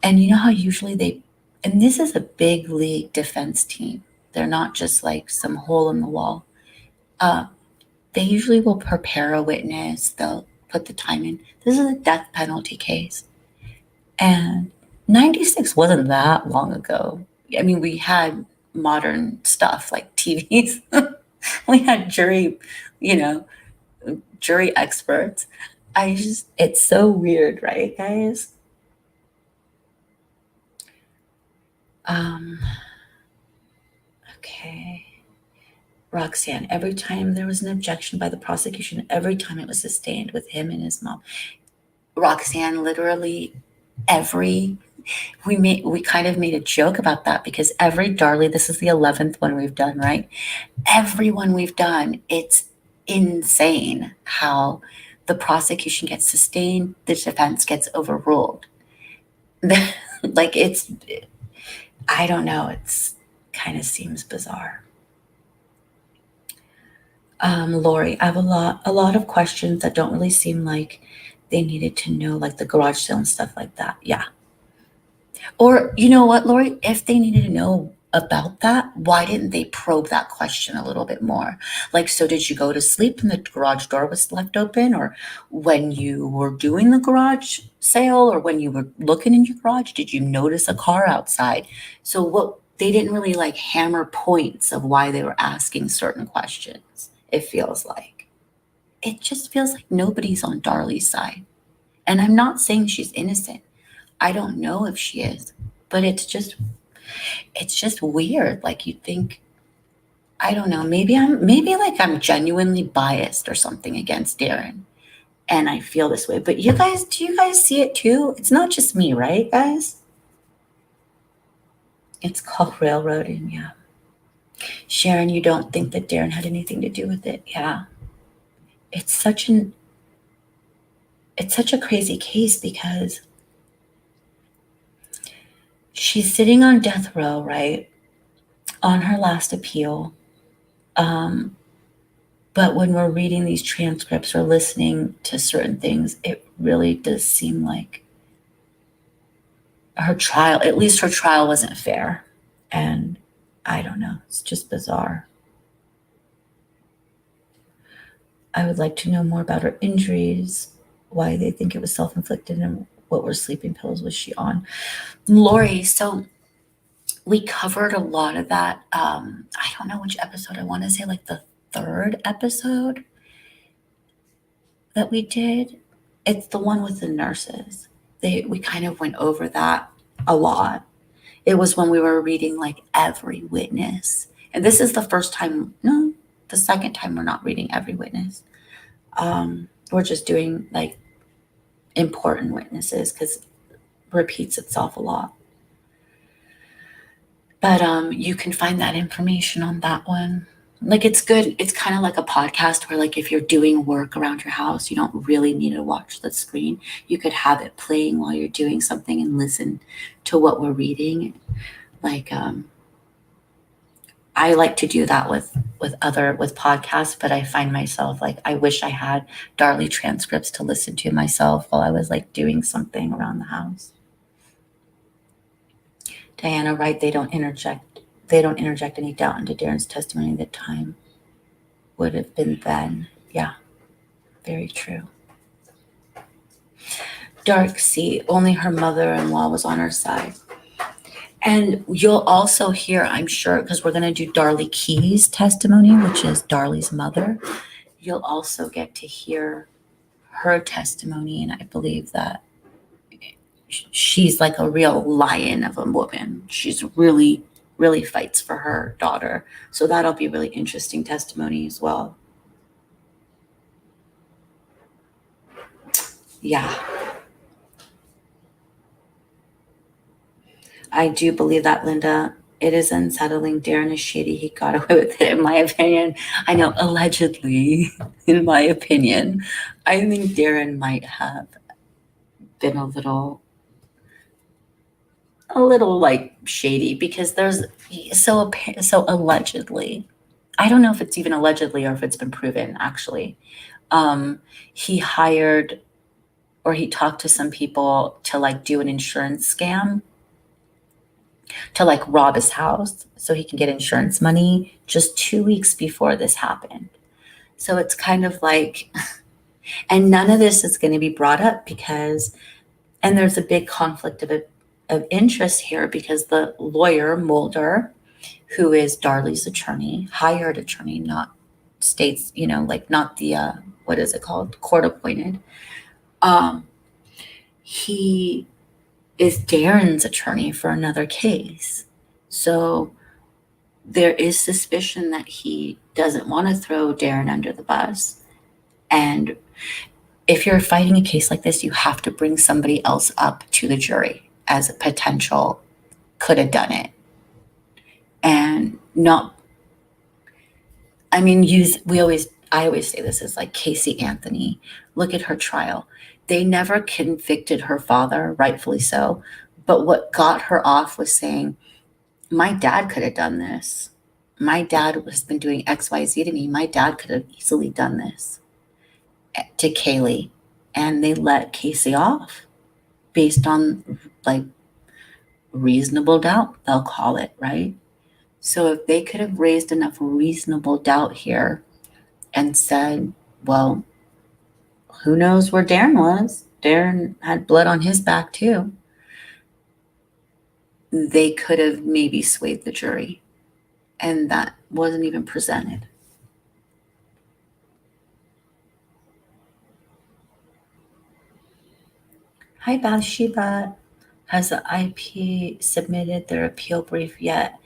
And you know how usually and this is a big league defense team. They're not just like some hole in the wall. They usually will prepare a witness. They'll put the time in. This is a death penalty case. And 96 wasn't that long ago. I mean, we had modern stuff like TVs. We had jury experts. It's so weird, right, guys? Okay. Roxanne, every time there was an objection by the prosecution, every time it was sustained with him and his mom. Roxanne, literally we kind of made a joke about that because every Darlie, this is the 11th one we've done, right? Every one we've done, it's insane how the prosecution gets sustained, the defense gets overruled. Like I don't know, it's kind of seems bizarre. Lori, I have a lot of questions that don't really seem like they needed to know, like the garage sale and stuff like that. Yeah. Or you know what, Lori, if they needed to know about that, why didn't they probe that question a little bit more? Like, so did you go to sleep and the garage door was left open? Or when you were doing the garage sale or when you were looking in your garage, did you notice a car outside? So they didn't really like hammer points of why they were asking certain questions. It feels like. It just feels like nobody's on Darlie's side. And I'm not saying she's innocent. I don't know if she is, but it's just weird. Like you think, I don't know, maybe I'm genuinely biased or something against Darren. And I feel this way. But do you guys see it too? It's not just me, right, guys? It's called railroading, yeah. Sharon, you don't think that Darren had anything to do with it? Yeah. It's such a crazy case because she's sitting on death row, right? On her last appeal. But when we're reading these transcripts or listening to certain things, it really does seem like her trial wasn't fair. And I don't know, it's just bizarre. I would like to know more about her injuries, why they think it was self-inflicted, and what were sleeping pills was she on. Lori, so we covered a lot of that. I don't know which episode. I want to say like the 3rd episode that we did. It's the one with the nurses. We kind of went over that a lot. It was when we were reading like every witness. And this is the second time we're not reading every witness. We're just doing like important witnesses because it repeats itself a lot. But you can find that information on that one. Like it's good. It's kind of like a podcast where like if you're doing work around your house, you don't really need to watch the screen. You could have it playing while you're doing something and listen to what we're reading. Like I like to do that with podcasts, but I find myself like I wish I had Darlie transcripts to listen to myself while I was like doing something around the house. Diana, right? They don't interject any doubt into Darren's testimony. The time would have been then. Yeah, very true. Dark Sea, only her mother-in-law was on her side. And you'll also hear, I'm sure, because we're going to do Darlie Key's testimony, which is Darlie's mother. You'll also get to hear her testimony, and I believe that she's like a real lion of a woman. She's really, really fights for her daughter. So that'll be really interesting testimony as well. Yeah. I do believe that, Linda. It is unsettling. Darren is shady. He got away with it, in my opinion. I know, allegedly, in my opinion. I think Darren might have been a little like shady, because there's so allegedly, I don't know if it's even allegedly or if it's been proven actually, he hired or he talked to some people to like do an insurance scam to like rob his house so he can get insurance money just 2 weeks before this happened. So it's kind of like, and none of this is going to be brought up because, and there's a big conflict of interest here because the lawyer Mulder, who is Darlie's attorney, hired attorney, not states, you know, like not the, what is it called? Court appointed. He is Darren's attorney for another case. So there is suspicion that he doesn't want to throw Darren under the bus. And if you're fighting a case like this, you have to bring somebody else up to the jury as a potential could have done it. And not, I mean, I always say this is like Casey Anthony. Look at her trial. They never convicted her father, rightfully so. But what got her off was saying, my dad could have done this. My dad has been doing X, Y, Z to me. My dad could have easily done this to Kaylee. And they let Casey off based on like reasonable doubt, they'll call it, right? So if they could have raised enough reasonable doubt here and said, well, who knows where Darren was? Darren had blood on his back too. They could have maybe swayed the jury. And that wasn't even presented. Hi, Bathsheba. Has the IP submitted their appeal brief yet?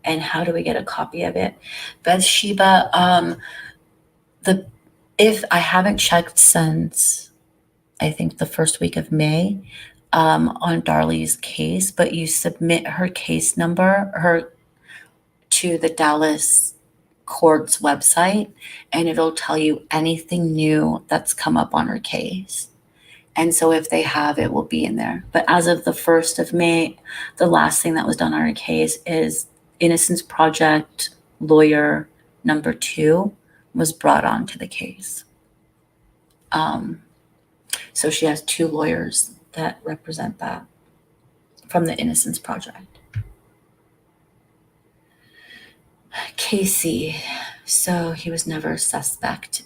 And how do we get a copy of it? Bathsheba, if I haven't checked since, I think the first week of May, on Darlie's case, but you submit her case number, to the Dallas court's website, and it'll tell you anything new that's come up on her case. And so if they have, it will be in there. But as of the 1st of May, the last thing that was done on her case is Innocence Project lawyer number 2 was brought on to the case. So she has 2 lawyers that represent that from the Innocence Project. Casey, so he was never a suspect.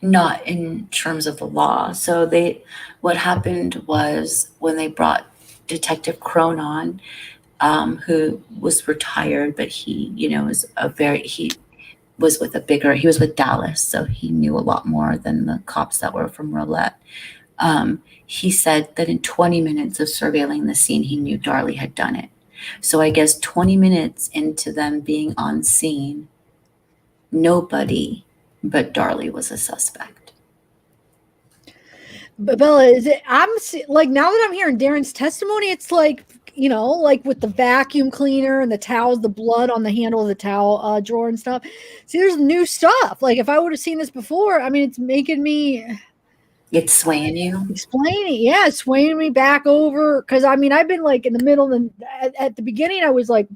Not in terms of the law. So what happened was when they brought Detective Crone on, who was retired, but he, you know, he was with Dallas, so he knew a lot more than the cops that were from Roulette. He said that in 20 minutes of surveilling the scene, he knew Darlie had done it. So I guess 20 minutes into them being on scene, nobody but Darlie was a suspect. But Bella, I'm like, now that I'm hearing Darren's testimony, it's like, you know, like with the vacuum cleaner and the towels, the blood on the handle of the towel drawer and stuff. See, there's new stuff. Like if I would have seen this before, I mean, it's making me. It's swaying you? Explaining, yeah, it's swaying me back over. Because, I mean, I've been like in the middle, and at the beginning, I was like,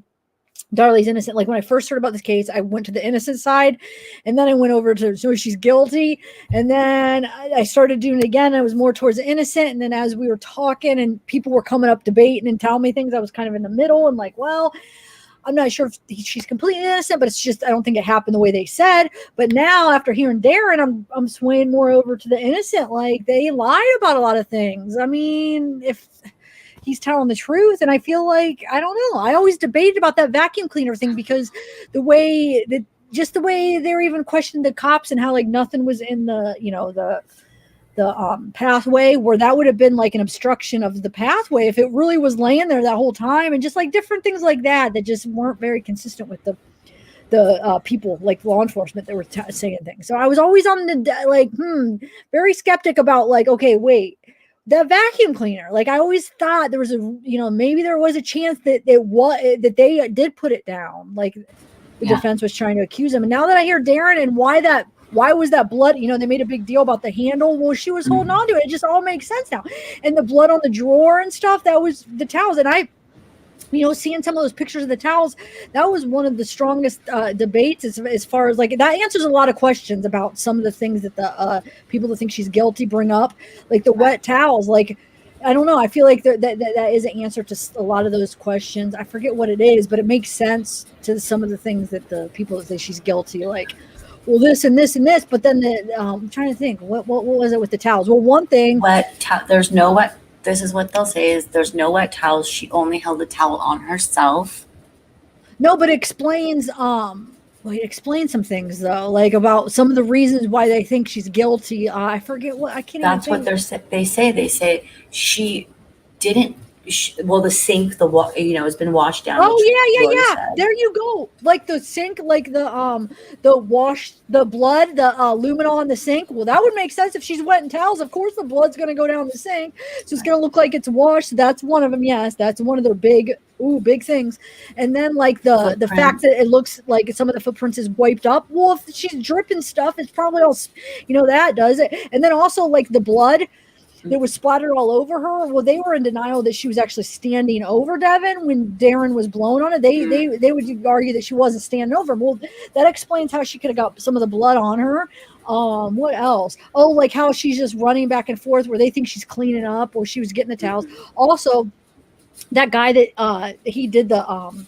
Darlie's innocent. Like when I first heard about this case, I went to the innocent side, and then I went over to, so she's guilty. And then I started doing it again. I was more towards the innocent. And then as we were talking and people were coming up debating and telling me things, I was kind of in the middle and like, well, I'm not sure if she's completely innocent, but it's just, I don't think it happened the way they said. But now after hearing Darren, I'm swaying more over to the innocent. Like they lied about a lot of things. I mean, if he's telling the truth, and I feel like, I don't know. I always debated about that vacuum cleaner thing because the way they were even questioning the cops and how like nothing was in the, you know, the pathway, where that would have been like an obstruction of the pathway if it really was laying there that whole time, and just like different things like that just weren't very consistent with the people like law enforcement that were saying things. So I was always on the like very skeptic about like, okay, wait, the vacuum cleaner, like I always thought there was a, you know, maybe there was a chance that they did put it down, like the defense was trying to accuse him. And now that I hear Darren and why that why was that blood? You know, they made a big deal about the handle. Well, she was holding on to it. It just all makes sense now. And the blood on the drawer and stuff, that was the towels. And I, you know, seeing some of those pictures of the towels, that was one of the strongest debates as far as like that answers a lot of questions about some of the things that the people that think she's guilty bring up, like the wet towels. Like, I don't know. I feel like that is an answer to a lot of those questions. I forget what it is, but it makes sense to some of the things that the people that say she's guilty, like, well, this and this and this. But then I'm trying to think, what was it with the towels? Well, one thing, there's no wet. This is what they'll say is there's no wet towels. She only held the towel on herself. No, but it explains explain some things though, like about some of the reasons why they think she's guilty. I forget what I can't. That's even what they say. They say she didn't. The sink, has been washed down. Oh yeah. There you go. Like the sink, like the blood, the luminol in the sink. Well, that would make sense if she's wetting towels. Of course, the blood's going to go down the sink, so it's going to look like it's washed. That's one of them. Yes, that's one of their big things. And then like the fact that it looks like some of the footprints is wiped up. Well, if she's dripping stuff, it's probably all, that does it. And then also like the blood that was splattered all over her. Well, they were in denial that she was actually standing over Devin when Darren was blown on it. They would argue that she wasn't standing over him. Well, that explains how she could have got some of the blood on her. What else? Oh, like how she's just running back and forth where they think she's cleaning up or she was getting the towels. Also, that guy that he did the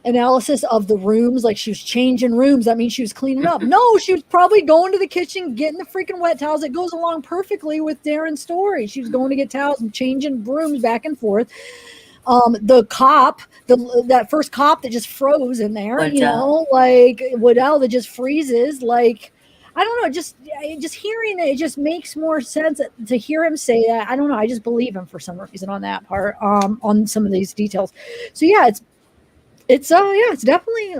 analysis of the rooms, like she was changing rooms, that means she was cleaning up. No, she was probably going to the kitchen getting the freaking wet towels. It goes along perfectly with Darren's story. She was going to get towels and changing rooms back and forth. The cop, that first cop that just froze in there, like Waddell that just freezes, like, I don't know, just hearing it just makes more sense to hear him say that. I don't know, I just believe him for some reason on that part, on some of these details. So yeah, it's definitely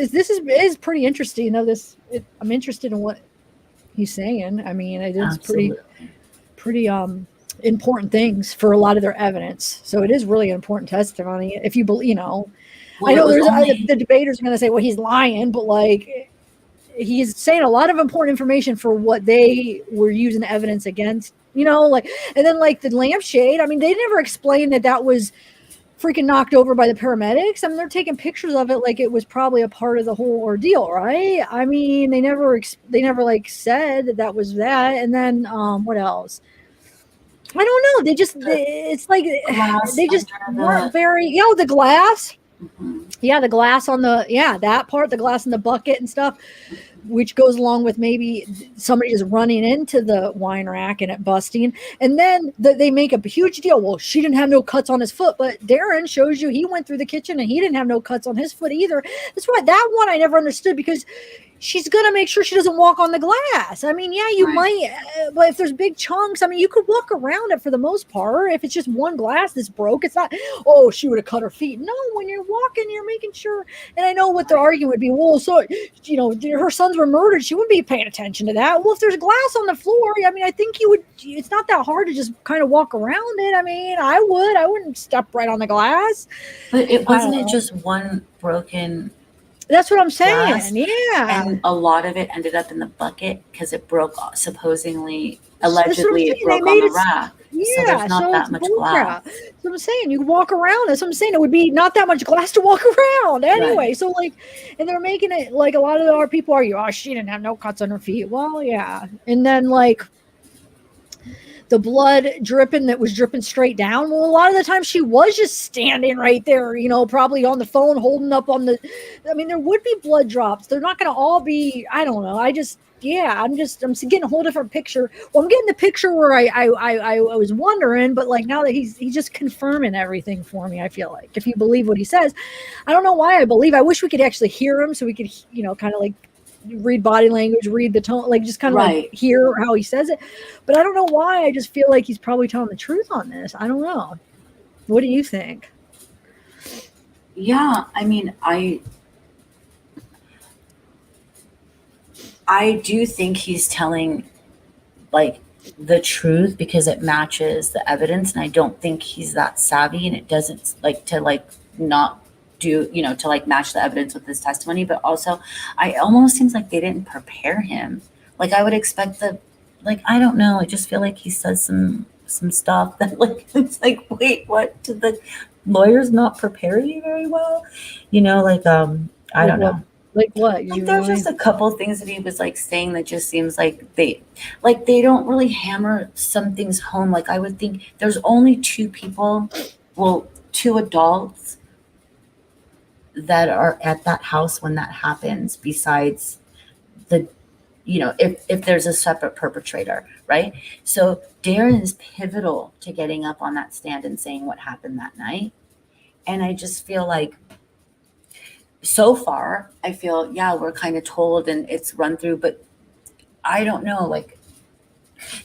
this is pretty interesting. I'm interested in what he's saying. I mean, it is pretty important things for a lot of their evidence. So it is really an important testimony. If you believe, I know the debaters are going to say, well, he's lying, but like he's saying a lot of important information for what they were using evidence against. Like, and then like the lampshade. I mean, they never explained that was freaking knocked over by the paramedics. I mean, they're taking pictures of it like it was probably a part of the whole ordeal, right? I mean, they never like said that was that. And then what else? I don't know. It's like they just weren't very. The glass. Mm-hmm. Yeah, the glass on that part, the glass in the bucket and stuff, which goes along with maybe somebody just running into the wine rack and it busting. And then they make a huge deal. Well, she didn't have no cuts on his foot, but Darren shows you he went through the kitchen and he didn't have no cuts on his foot either. That's why that one I never understood, because she's going to make sure she doesn't walk on the glass. I mean, yeah, you might, but if there's big chunks, I mean, you could walk around it for the most part. If it's just one glass that's broke, it's not, oh, she would have cut her feet. No, when you're walking, you're making sure. And I know what the argument would be. Well, so, her sons were murdered. She wouldn't be paying attention to that. Well, if there's glass on the floor, I mean, I think it's not that hard to just kind of walk around it. I mean, I wouldn't step right on the glass. But it wasn't just one broken. That's what I'm saying. Glass. Yeah. And a lot of it ended up in the bucket because it broke, allegedly it broke on the rack. Yeah, so there's not that much glass. That's what I'm saying. You can walk around. That's what I'm saying. It would be not that much glass to walk around anyway. Right. So like, and they're making it like a lot of our people argue, oh, she didn't have no cuts on her feet. Well, yeah. And then like the blood that was dripping straight down. Well, a lot of the time she was just standing right there, probably on the phone, holding up on there would be blood drops. They're not going to all be, I don't know. I'm getting a whole different picture. Well, I'm getting the picture where I was wondering, but like now that he's just confirming everything for me, I feel like, if you believe what he says. I don't know why I believe. I wish we could actually hear him so we could, kind of like read body language, read the tone, like just kind of like hear how he says it. But I don't know why. I just feel like he's probably telling the truth on this. I don't know. What do you think? Yeah, I mean, I do think he's telling like the truth because it matches the evidence, and I don't think he's that savvy, and it doesn't like to like not do, to like match the evidence with his testimony. But also I almost seems like they didn't prepare him Like I would expect the, like, I don't know. I just feel like he says some stuff that like, it's like, wait, what? Did the lawyers not prepare you very well? You know, like, I don't know. Like what? Like there's just a couple of things that he was like saying that just seems like they don't really hammer some things home. Like I would think there's only two people, well, two adults that are at that house when that happens, besides the, you know, if there's a separate perpetrator, right? So Darren is pivotal to getting up on that stand and saying what happened that night. And I just feel like, so far, I feel, yeah, we're kind of told and it's run through, but I don't know, like,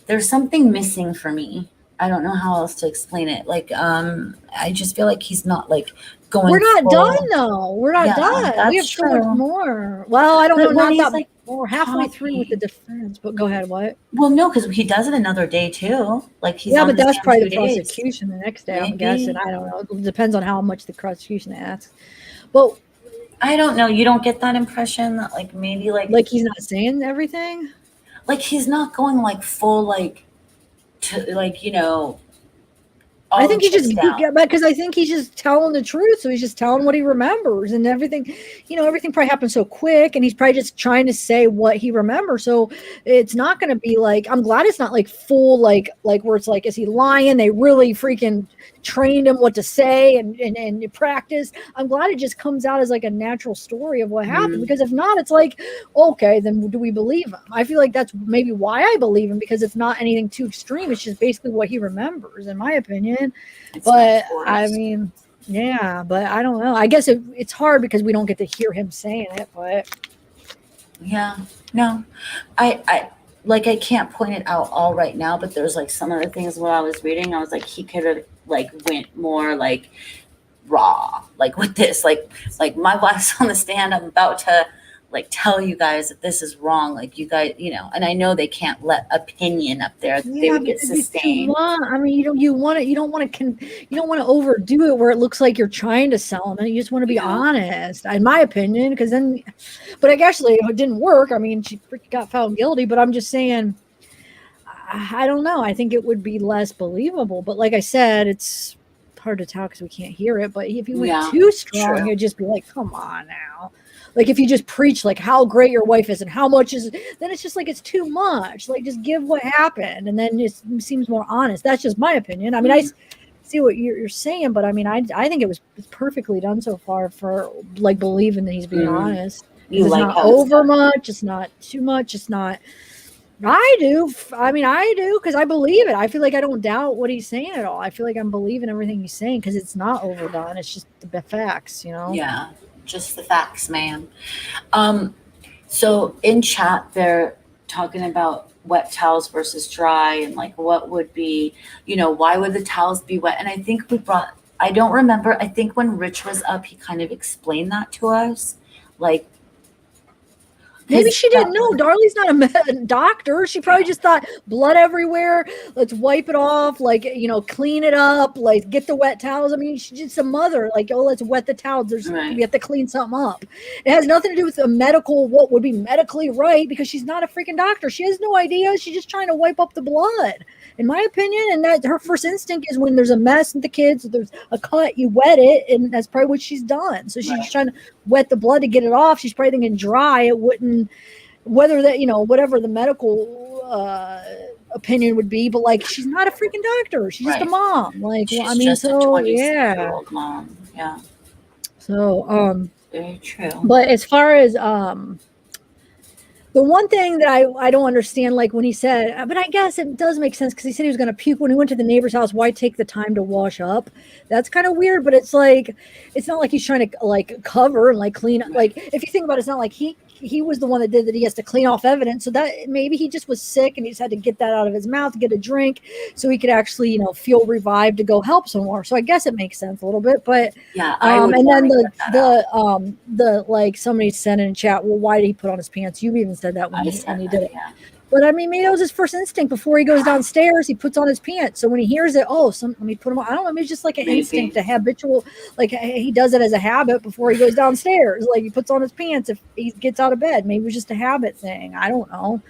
there's something missing for me. I don't know how else to explain it. Like, I just feel like he's not like going. We're not done though. We're not done. We have so much more. Well, I don't know. Not that like we're halfway through with the defense, but go ahead. What? Well, no, because he does it another day too. Like he's but that's probably the prosecution the next day. I'm guessing. I don't know. It depends on how much the prosecution asks. But I don't know. You don't get that impression that like maybe like he's not saying everything. Like he's not going like full like to like, you know. I think he just because I think he's just telling the truth. So he's just telling what he remembers and everything. You know, everything probably happened so quick, and he's probably just trying to say what he remembers. So it's not going to be like. I'm glad it's not like full like where it's like, is he lying? They really freaking trained him what to say and practice. I'm glad it just comes out as like a natural story of what happened, because if not, it's like, okay, then do we believe him? I feel like that's maybe why I believe him, because it's not anything too extreme. It's just basically what he remembers, in my opinion. But I mean, yeah, but I don't know. I guess it's hard because we don't get to hear him saying it, but yeah, no, I like, I can't point it out all right now, but there's like some of the things when I was reading, I was like, he could have like went more like raw, like with this, like my wife's on the stand. I'm about to like tell you guys that this is wrong. Like you guys, you know, and I know they can't let opinion up there. They would get sustained. I mean, you don't want to overdo it where it looks like you're trying to sell them. You just want to be honest, in my opinion, because then, but I guess it didn't work. I mean, she got found guilty, but I'm just saying, I don't know. I think it would be less believable, but like I said, it's hard to tell because we can't hear it. But if you went too strong, it'd just be like, come on now. Like if you just preach like how great your wife is and how much is, then it's just like, it's too much. Like just give what happened, and then it seems more honest. That's just my opinion. I mean, I see what you're saying, but I mean, I think it's perfectly done so far for like believing that he's being honest. It's like not over much. It's not too much. It's not. I do. I mean, I do because I believe it. I feel like I don't doubt what he's saying at all. I feel like I'm believing everything he's saying because it's not overdone. It's just the facts, you know? Yeah, just the facts, man. So in chat, they're talking about wet towels versus dry and like what would be, you know, why would the towels be wet? And I think I don't remember. I think when Rich was up, he kind of explained that to us. Like, maybe she didn't know. Darlie's not a doctor. She probably just thought blood everywhere. Let's wipe it off. Like, you know, clean it up. Like, get the wet towels. I mean, she's just a mother. Like, oh, let's wet the towels. We have to clean something up. It has nothing to do with what would be medically right, because she's not a freaking doctor. She has no idea. She's just trying to wipe up the blood, in my opinion. And that her first instinct is when there's a mess with the kids, there's a cut, you wet it, and that's probably what she's done. So she's just trying to wet the blood to get it off. She's probably thinking dry, it wouldn't, whether that, you know, whatever the medical opinion would be, but like, she's not a freaking doctor. She's just a mom. Like, she's I mean, just so a 26-year-old mom. Yeah. So, very true. But as far as the one thing that I don't understand, like when he said, but I guess it does make sense because he said he was going to puke when he went to the neighbor's house. Why take the time to wash up? That's kind of weird, but it's like, it's not like he's trying to like cover and like clean up. Like if you think about it, it's not like he was the one that did that. He has to clean off evidence. So that maybe he just was sick and he just had to get that out of his mouth, get a drink so he could actually, you know, feel revived to go help some more. So I guess it makes sense a little bit, but yeah. And then the like somebody said in chat, well, why did he put on his pants? You even said that when he did it. Yeah. But I mean, maybe that was his first instinct. Before he goes downstairs, he puts on his pants. So when he hears it, let me put him on. I don't know. Maybe it's just like an instinct, a habitual, like he does it as a habit before he goes downstairs. Like he puts on his pants if he gets out of bed. Maybe it's just a habit thing. I don't know.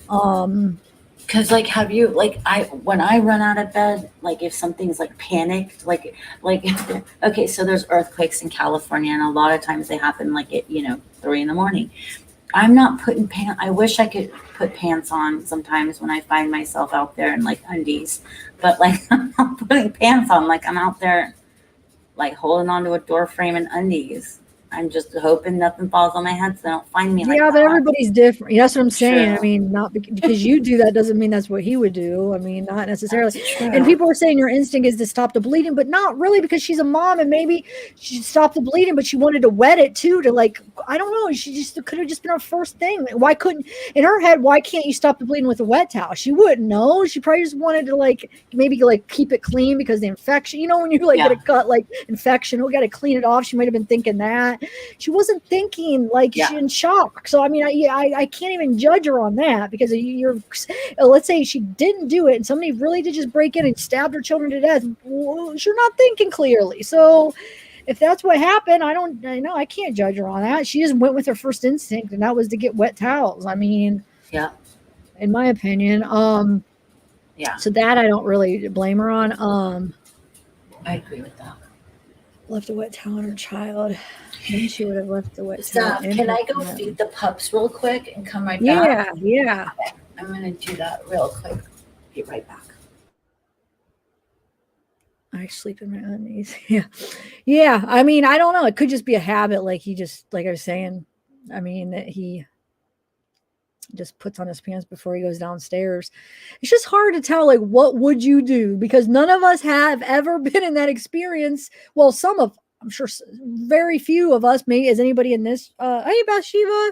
Because like, have you like when I run out of bed, like if something's like panicked, like okay, so there's earthquakes in California, and a lot of times they happen like at 3 a.m. I'm not putting pants. I wish I could put pants on sometimes when I find myself out there in like undies, but like I'm not putting pants on. Like I'm out there like holding onto a door frame in undies. I'm just hoping nothing falls on my head so they don't find me like that. But everybody's different. That's what I'm saying. True. I mean, not because you do that doesn't mean that's what he would do. I mean, not necessarily. That's true. And people are saying your instinct is to stop the bleeding, but not really, because she's a mom and maybe she stopped the bleeding, but she wanted to wet it too, to like, I don't know. She just could have just been her first thing. Why couldn't, in her head, why can't you stop the bleeding with a wet towel? She wouldn't know. She probably just wanted to like, maybe like keep it clean because the infection, when you like get a cut, like infection, we got to clean it off. She might've been thinking that. She wasn't thinking like she's in shock. So I mean, I can't even judge her on that, because you're let's say she didn't do it and somebody really did just break in and stab her children to death. Well, you're not thinking clearly. So if that's what happened, I can't judge her on that. She just went with her first instinct, and that was to get wet towels. I mean, in my opinion, so that I don't really blame her on. I agree with that. Left a wet towel on her child. Maybe she would have left the wet towel. Can I go feed the pups real quick and come right back? Yeah. Okay, I'm going to do that real quick. Be right back. I sleep in my undies. Yeah. I mean, I don't know. It could just be a habit. Like he just, like I was saying, I mean, that he just puts on his pants before he goes downstairs. It's just hard to tell, like, what would you do? Because none of us have ever been in that experience. Well, I'm sure very few of us, maybe as anybody in this. Hey, Bathsheba.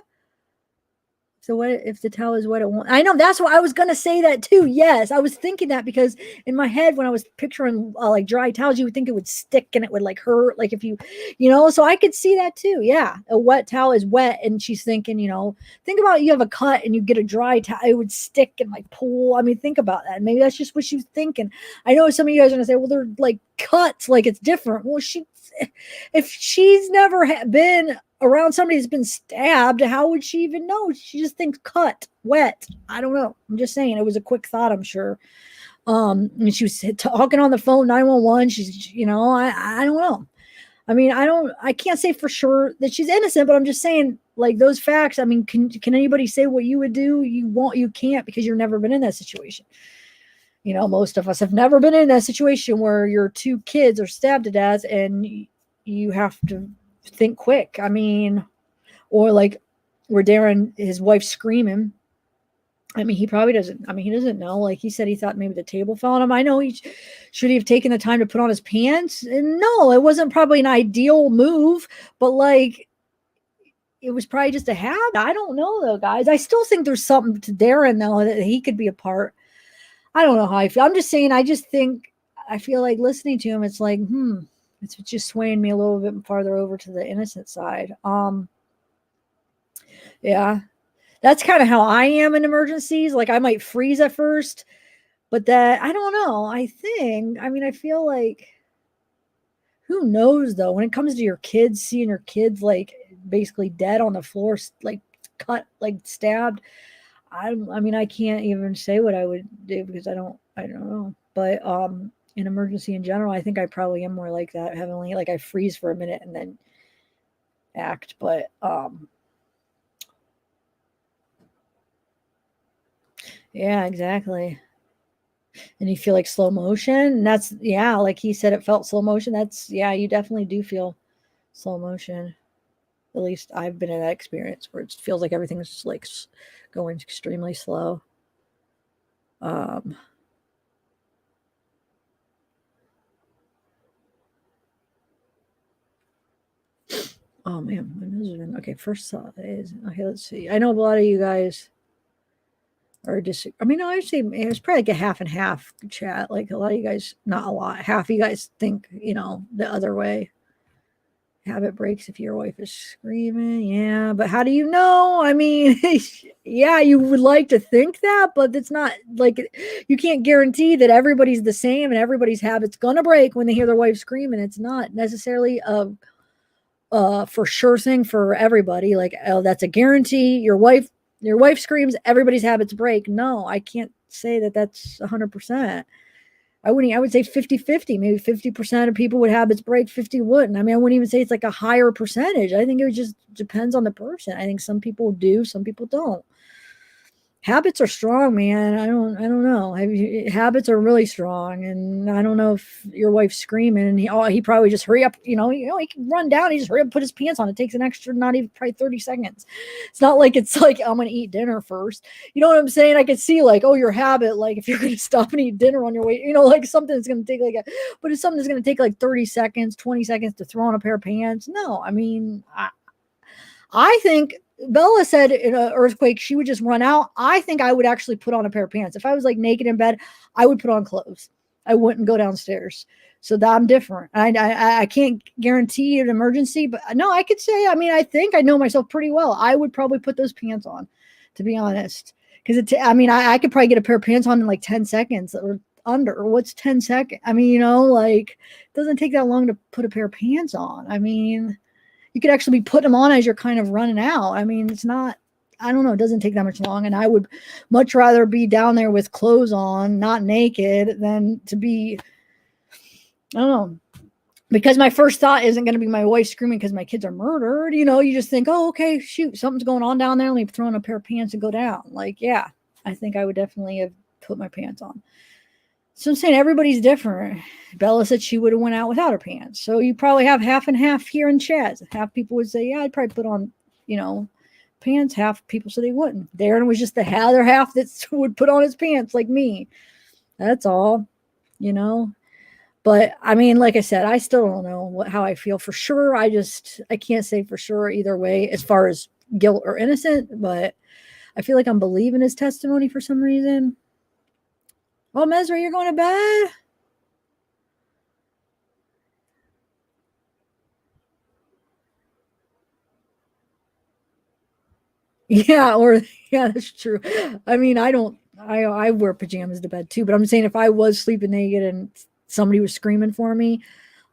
So what if the towel is wet? It won't. I know, that's what I was going to say that too. Yes, I was thinking that, because in my head, when I was picturing like dry towels, you would think it would stick and it would like hurt. Like if so I could see that too. Yeah. A wet towel is wet. And she's thinking, think about, you have a cut and you get a dry towel, it would stick and like pull. I mean, think about that. Maybe that's just what she was thinking. I know some of you guys are going to say, well, they're like cuts, like it's different. Well, if she's never been around somebody that's been stabbed, how would she even know? She just thinks cut, wet. I don't know. I'm just saying, it was a quick thought, I'm sure. And she was talking on the phone, 911. She's, I don't know. I mean, I can't say for sure that she's innocent, but I'm just saying, like, those facts. I mean, can anybody say what you would do? You can't, because you've never been in that situation. Most of us have never been in that situation where your two kids are stabbed to death and you have to think quick. I mean, or like where Darren, his wife's screaming. I mean, he probably doesn't. I mean, he doesn't know. Like he said, he thought maybe the table fell on him. I know should he have taken the time to put on his pants? And no, it wasn't probably an ideal move, but like it was probably just a habit. I don't know though, guys. I still think there's something to Darren though, that he could be a part. I don't know how I feel. I'm just saying, I feel like listening to him, it's like, it's just swaying me a little bit farther over to the innocent side. Yeah, that's kind of how I am in emergencies. Like I might freeze at first, but that, I don't know. I feel like, who knows though, when it comes to your kids, seeing your kids like basically dead on the floor, like cut, like stabbed. I mean, I can't even say what I would do, because I don't know. But in emergency in general, I think I probably am more like that, heavenly. Like I freeze for a minute and then act. But yeah, exactly. And you feel like slow motion. And that's, like he said, it felt slow motion. That's, you definitely do feel slow motion. At least I've been in that experience where it feels like everything's just like going extremely slow. Oh man, my nose is running. Okay, first thought is, okay, let's see. I know a lot of you guys are I say it was probably like a half and half chat. Like a lot of you guys, not a lot, half of you guys think, the other way. Habit breaks if your wife is screaming. Yeah, but how do you know? I mean, you would like to think that, but it's not like, you can't guarantee that everybody's the same and everybody's habit's gonna break when they hear their wife screaming. It's not necessarily a for sure thing for everybody. Like, oh, that's a guarantee. Your wife Your wife screams, everybody's habits break. No, I can't say that that's 100%. I would say 50-50. Maybe 50% of people would habits break, 50 wouldn't. I mean, I wouldn't even say it's like a higher percentage. I think it just depends on the person. I think some people do, some people don't. Habits are strong, man. I don't know. Habits are really strong, and I don't know if your wife's screaming and he probably just hurry up. He can run down. He just hurry up, put his pants on. It takes an extra, not even probably 30 seconds. It's not like it's like I'm gonna eat dinner first. You know what I'm saying? I could see like, oh, your habit, like if you're gonna stop and eat dinner on your way, like something that's gonna take but it's something that's gonna take like 30 seconds, 20 seconds to throw on a pair of pants. No, I mean, I think Bella said in an earthquake, she would just run out. I think I would actually put on a pair of pants. If I was like naked in bed, I would put on clothes. I wouldn't go downstairs. So that I'm different. I can't guarantee an emergency, but no, I could say, I think I know myself pretty well. I would probably put those pants on, to be honest. Because I could probably get a pair of pants on in like 10 seconds or under. What's 10 seconds? It doesn't take that long to put a pair of pants on. You could actually be putting them on as you're kind of running out. It's not, I don't know, it doesn't take that much long. And I would much rather be down there with clothes on, not naked, than to be, I don't know, because my first thought isn't going to be my wife screaming because my kids are murdered. You just think, oh, okay, shoot, something's going on down there. Let me throw on a pair of pants and go down. Yeah, I think I would definitely have put my pants on. So I'm saying everybody's different. Bella said she would have went out without her pants. So you probably have half and half here in chat. Half people would say, yeah, I'd probably put on, pants. Half people said they wouldn't. Darren was just the other half that would put on his pants like me. That's all, But like I said, I still don't know how I feel for sure. I can't say for sure either way as far as guilt or innocent, but I feel like I'm believing his testimony for some reason. Oh, Mesra, you're going to bed? Yeah, that's true. I wear pajamas to bed too, but I'm saying if I was sleeping naked and somebody was screaming for me,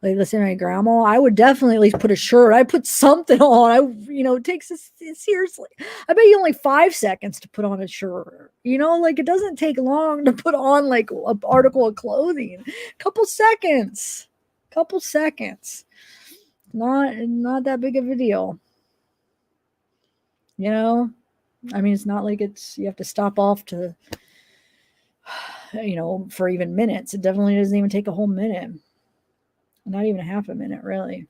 like let's say my grandma, I would definitely at least put a shirt. I put something on. It takes it seriously. I bet you only 5 seconds to put on a shirt. It doesn't take long to put on like an article of clothing. Couple seconds. Not that big of a deal. It's not like you have to stop off to, for even minutes. It definitely doesn't even take a whole minute. Not even a half a minute, really.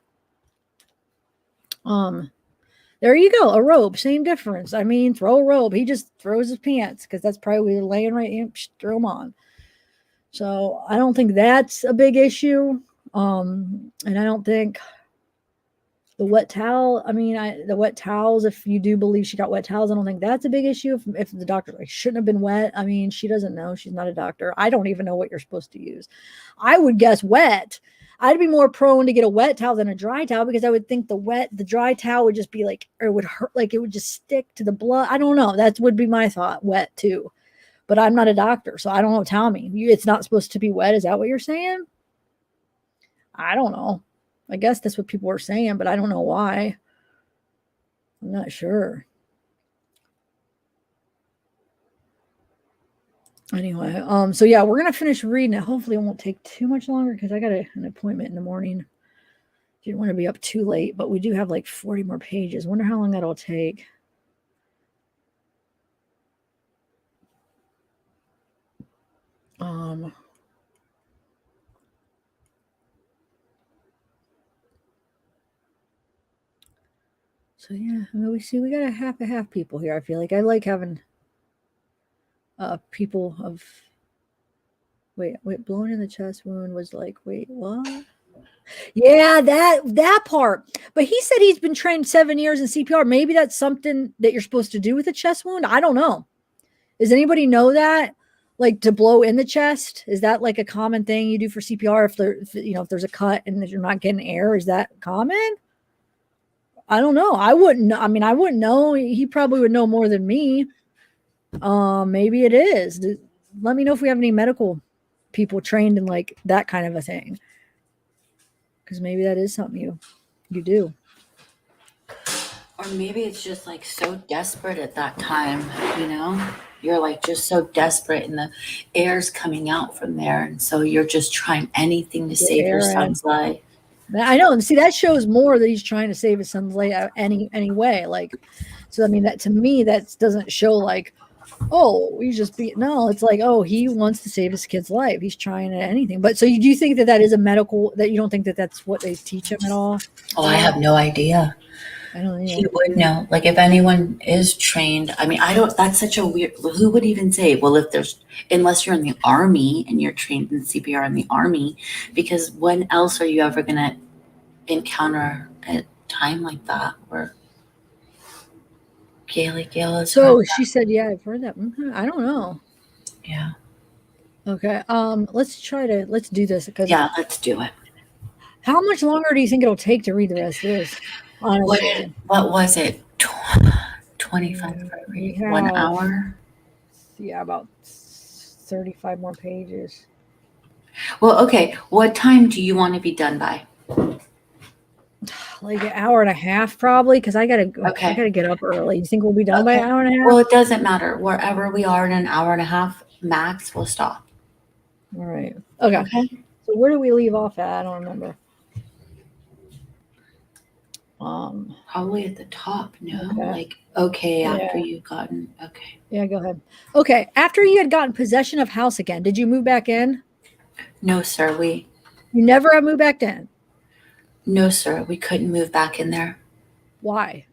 There you go. A robe, same difference. Throw a robe. He just throws his pants because that's probably laying right in. Throw them on. So I don't think that's a big issue. And I don't think the wet towel. The wet towels. If you do believe she got wet towels, I don't think that's a big issue. If the doctor shouldn't have been wet. she doesn't know. She's not a doctor. I don't even know what you're supposed to use. I would guess wet. I'd be more prone to get a wet towel than a dry towel because I would think the dry towel would just be or it would hurt, it would just stick to the blood. I don't know. That would be my thought, wet too. But I'm not a doctor, so I don't know. Tell me. It's not supposed to be wet. Is that what you're saying? I don't know. I guess that's what people were saying, but I don't know why. I'm not sure. Anyway, so yeah, we're gonna finish reading it. Hopefully, it won't take too much longer because I got an appointment in the morning. Didn't want to be up too late, but we do have 40 more pages. Wonder how long that'll take. So yeah, we got a half people here. I feel like I like having people of wait, blown in the chest wound was wait, what? Yeah, that part. But he said he's been trained 7 years in CPR. Maybe that's something that you're supposed to do with a chest wound. I don't know. Does anybody know that? To blow in the chest? Is that a common thing you do for CPR if there's a cut and you're not getting air? Is that common? I don't know. I wouldn't know. I wouldn't know. He probably would know more than me. Maybe it is. Let me know if we have any medical people trained in that kind of a thing. Because maybe that is something you do. Or maybe it's just like so desperate at that time, you know? You're like just so desperate and the air's coming out from there. And so you're just trying anything to save your son's life. I know. And see, that shows more that he's trying to save his son's life any way. Like, so I mean, that to me, that doesn't show like, oh, he's just no, it's like, oh, he wants to save his kid's life. He's trying anything. But so you do think that is a medical, that you don't think that that's what they teach him at all? Oh, I have no idea. I don't know. He would know. Like if anyone is trained, I mean, that's such a weird, who would even say, well, unless you're in the army and you're trained in CPR in the army, because when else are you ever going to encounter a time like that where Gail is. So she said, yeah, I've heard that. I don't know. Yeah. Okay. Let's do this. Yeah, let's do it. How much longer do you think it'll take to read the rest of this? Honestly. What was it? 25 for 1 hour? Yeah, about 35 more pages. Well, okay. What time do you want to be done by? Like an hour and a half, probably, because I gotta get up early. You think we'll be done by an hour and a half? Well, it doesn't matter. Wherever we are in an hour and a half max, we'll stop. All right. Okay. So where do we leave off at? I don't remember. Probably at the top. No, after you've gotten. Okay. Yeah, go ahead. Okay, after you had gotten possession of house again, did you move back in? No, sir. You never have moved back in. No, sir. We couldn't move back in there. Why?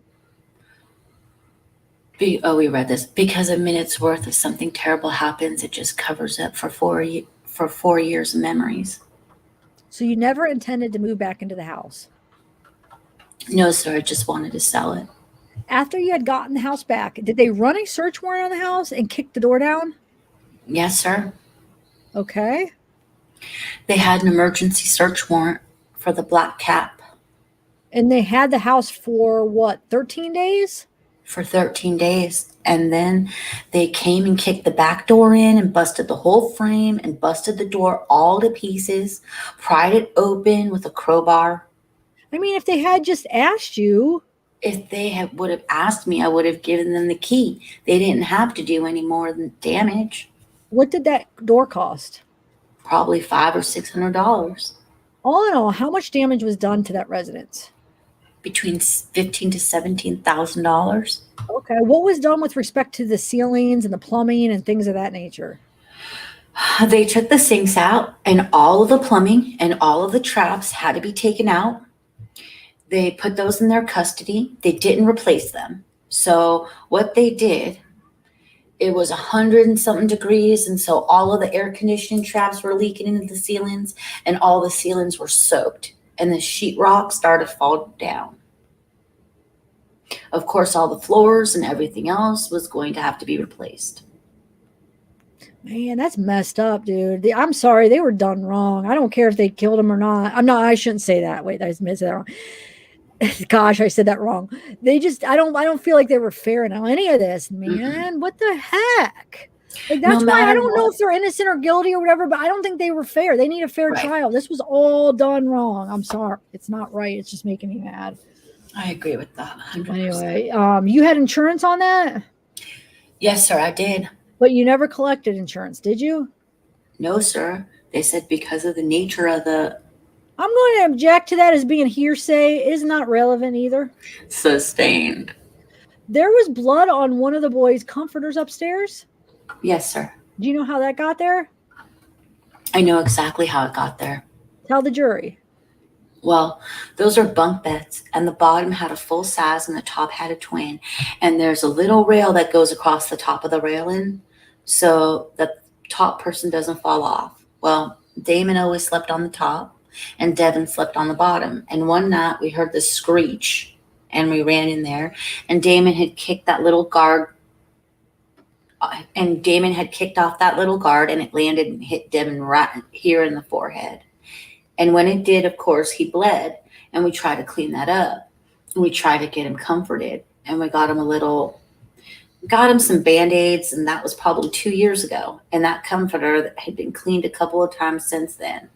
We read this. Because a minute's worth of something terrible happens, it just covers up for 4 years of memories. So you never intended to move back into the house? No, sir. I just wanted to sell it. After you had gotten the house back, did they run a search warrant on the house and kick the door down? Yes, sir. Okay. They had an emergency search warrant for the black cap. And they had the house for what, 13 days? For 13 days. And then they came and kicked the back door in and busted the whole frame and busted the door all to pieces, pried it open with a crowbar. I mean, if they had just asked you. If they would have asked me, I would have given them the key. They didn't have to do any more than damage. What did that door cost? Probably $500 or $600. All in all, how much damage was done to that residence? Between $15,000 to $17,000. Okay. What was done with respect to the ceilings and the plumbing and things of that nature? They took the sinks out, and all of the plumbing and all of the traps had to be taken out. They put those in their custody. They didn't replace them. So what they did, it was 100 and something degrees. And so all of the air conditioning traps were leaking into the ceilings, and all the ceilings were soaked, and the sheetrock started to fall down. Of course, all the floors and everything else was going to have to be replaced. Man, that's messed up, dude. I'm sorry. They were done wrong. I don't care if they killed him or not. I shouldn't say that. Wait, I said that wrong. Gosh, I said that wrong. I don't feel like they were fair in any of this, man. Mm-hmm. What the heck? Like, that's why I don't know if they're innocent or guilty or whatever, but I don't think they were fair. They need a fair trial. This was all done wrong. I'm sorry. It's not right. It's just making me mad. I agree with that. 100%. Anyway, you had insurance on that? Yes, sir, I did. But you never collected insurance, did you? No, sir. They said because of the nature of the... I'm going to object to that as being hearsay. It is not relevant either. Sustained. There was blood on one of the boys' comforters upstairs? Yes, sir. Do you know how that got there? I know exactly how it got there. Tell the jury. Well, those are bunk beds, and the bottom had a full size and the top had a twin. And there's a little rail that goes across the top of the railing so the top person doesn't fall off. Well, Damon always slept on the top, and Devin slept on the bottom. And one night we heard the screech, and we ran in there, and Damon had kicked that little guard. And Damon had kicked off that little guard, and it landed and hit Devin right here in the forehead. And when it did, of course, he bled, and we tried to clean that up. And we tried to get him comforted, and we got him some Band-Aids, and that was probably 2 years ago. And that comforter that had been cleaned a couple of times since then.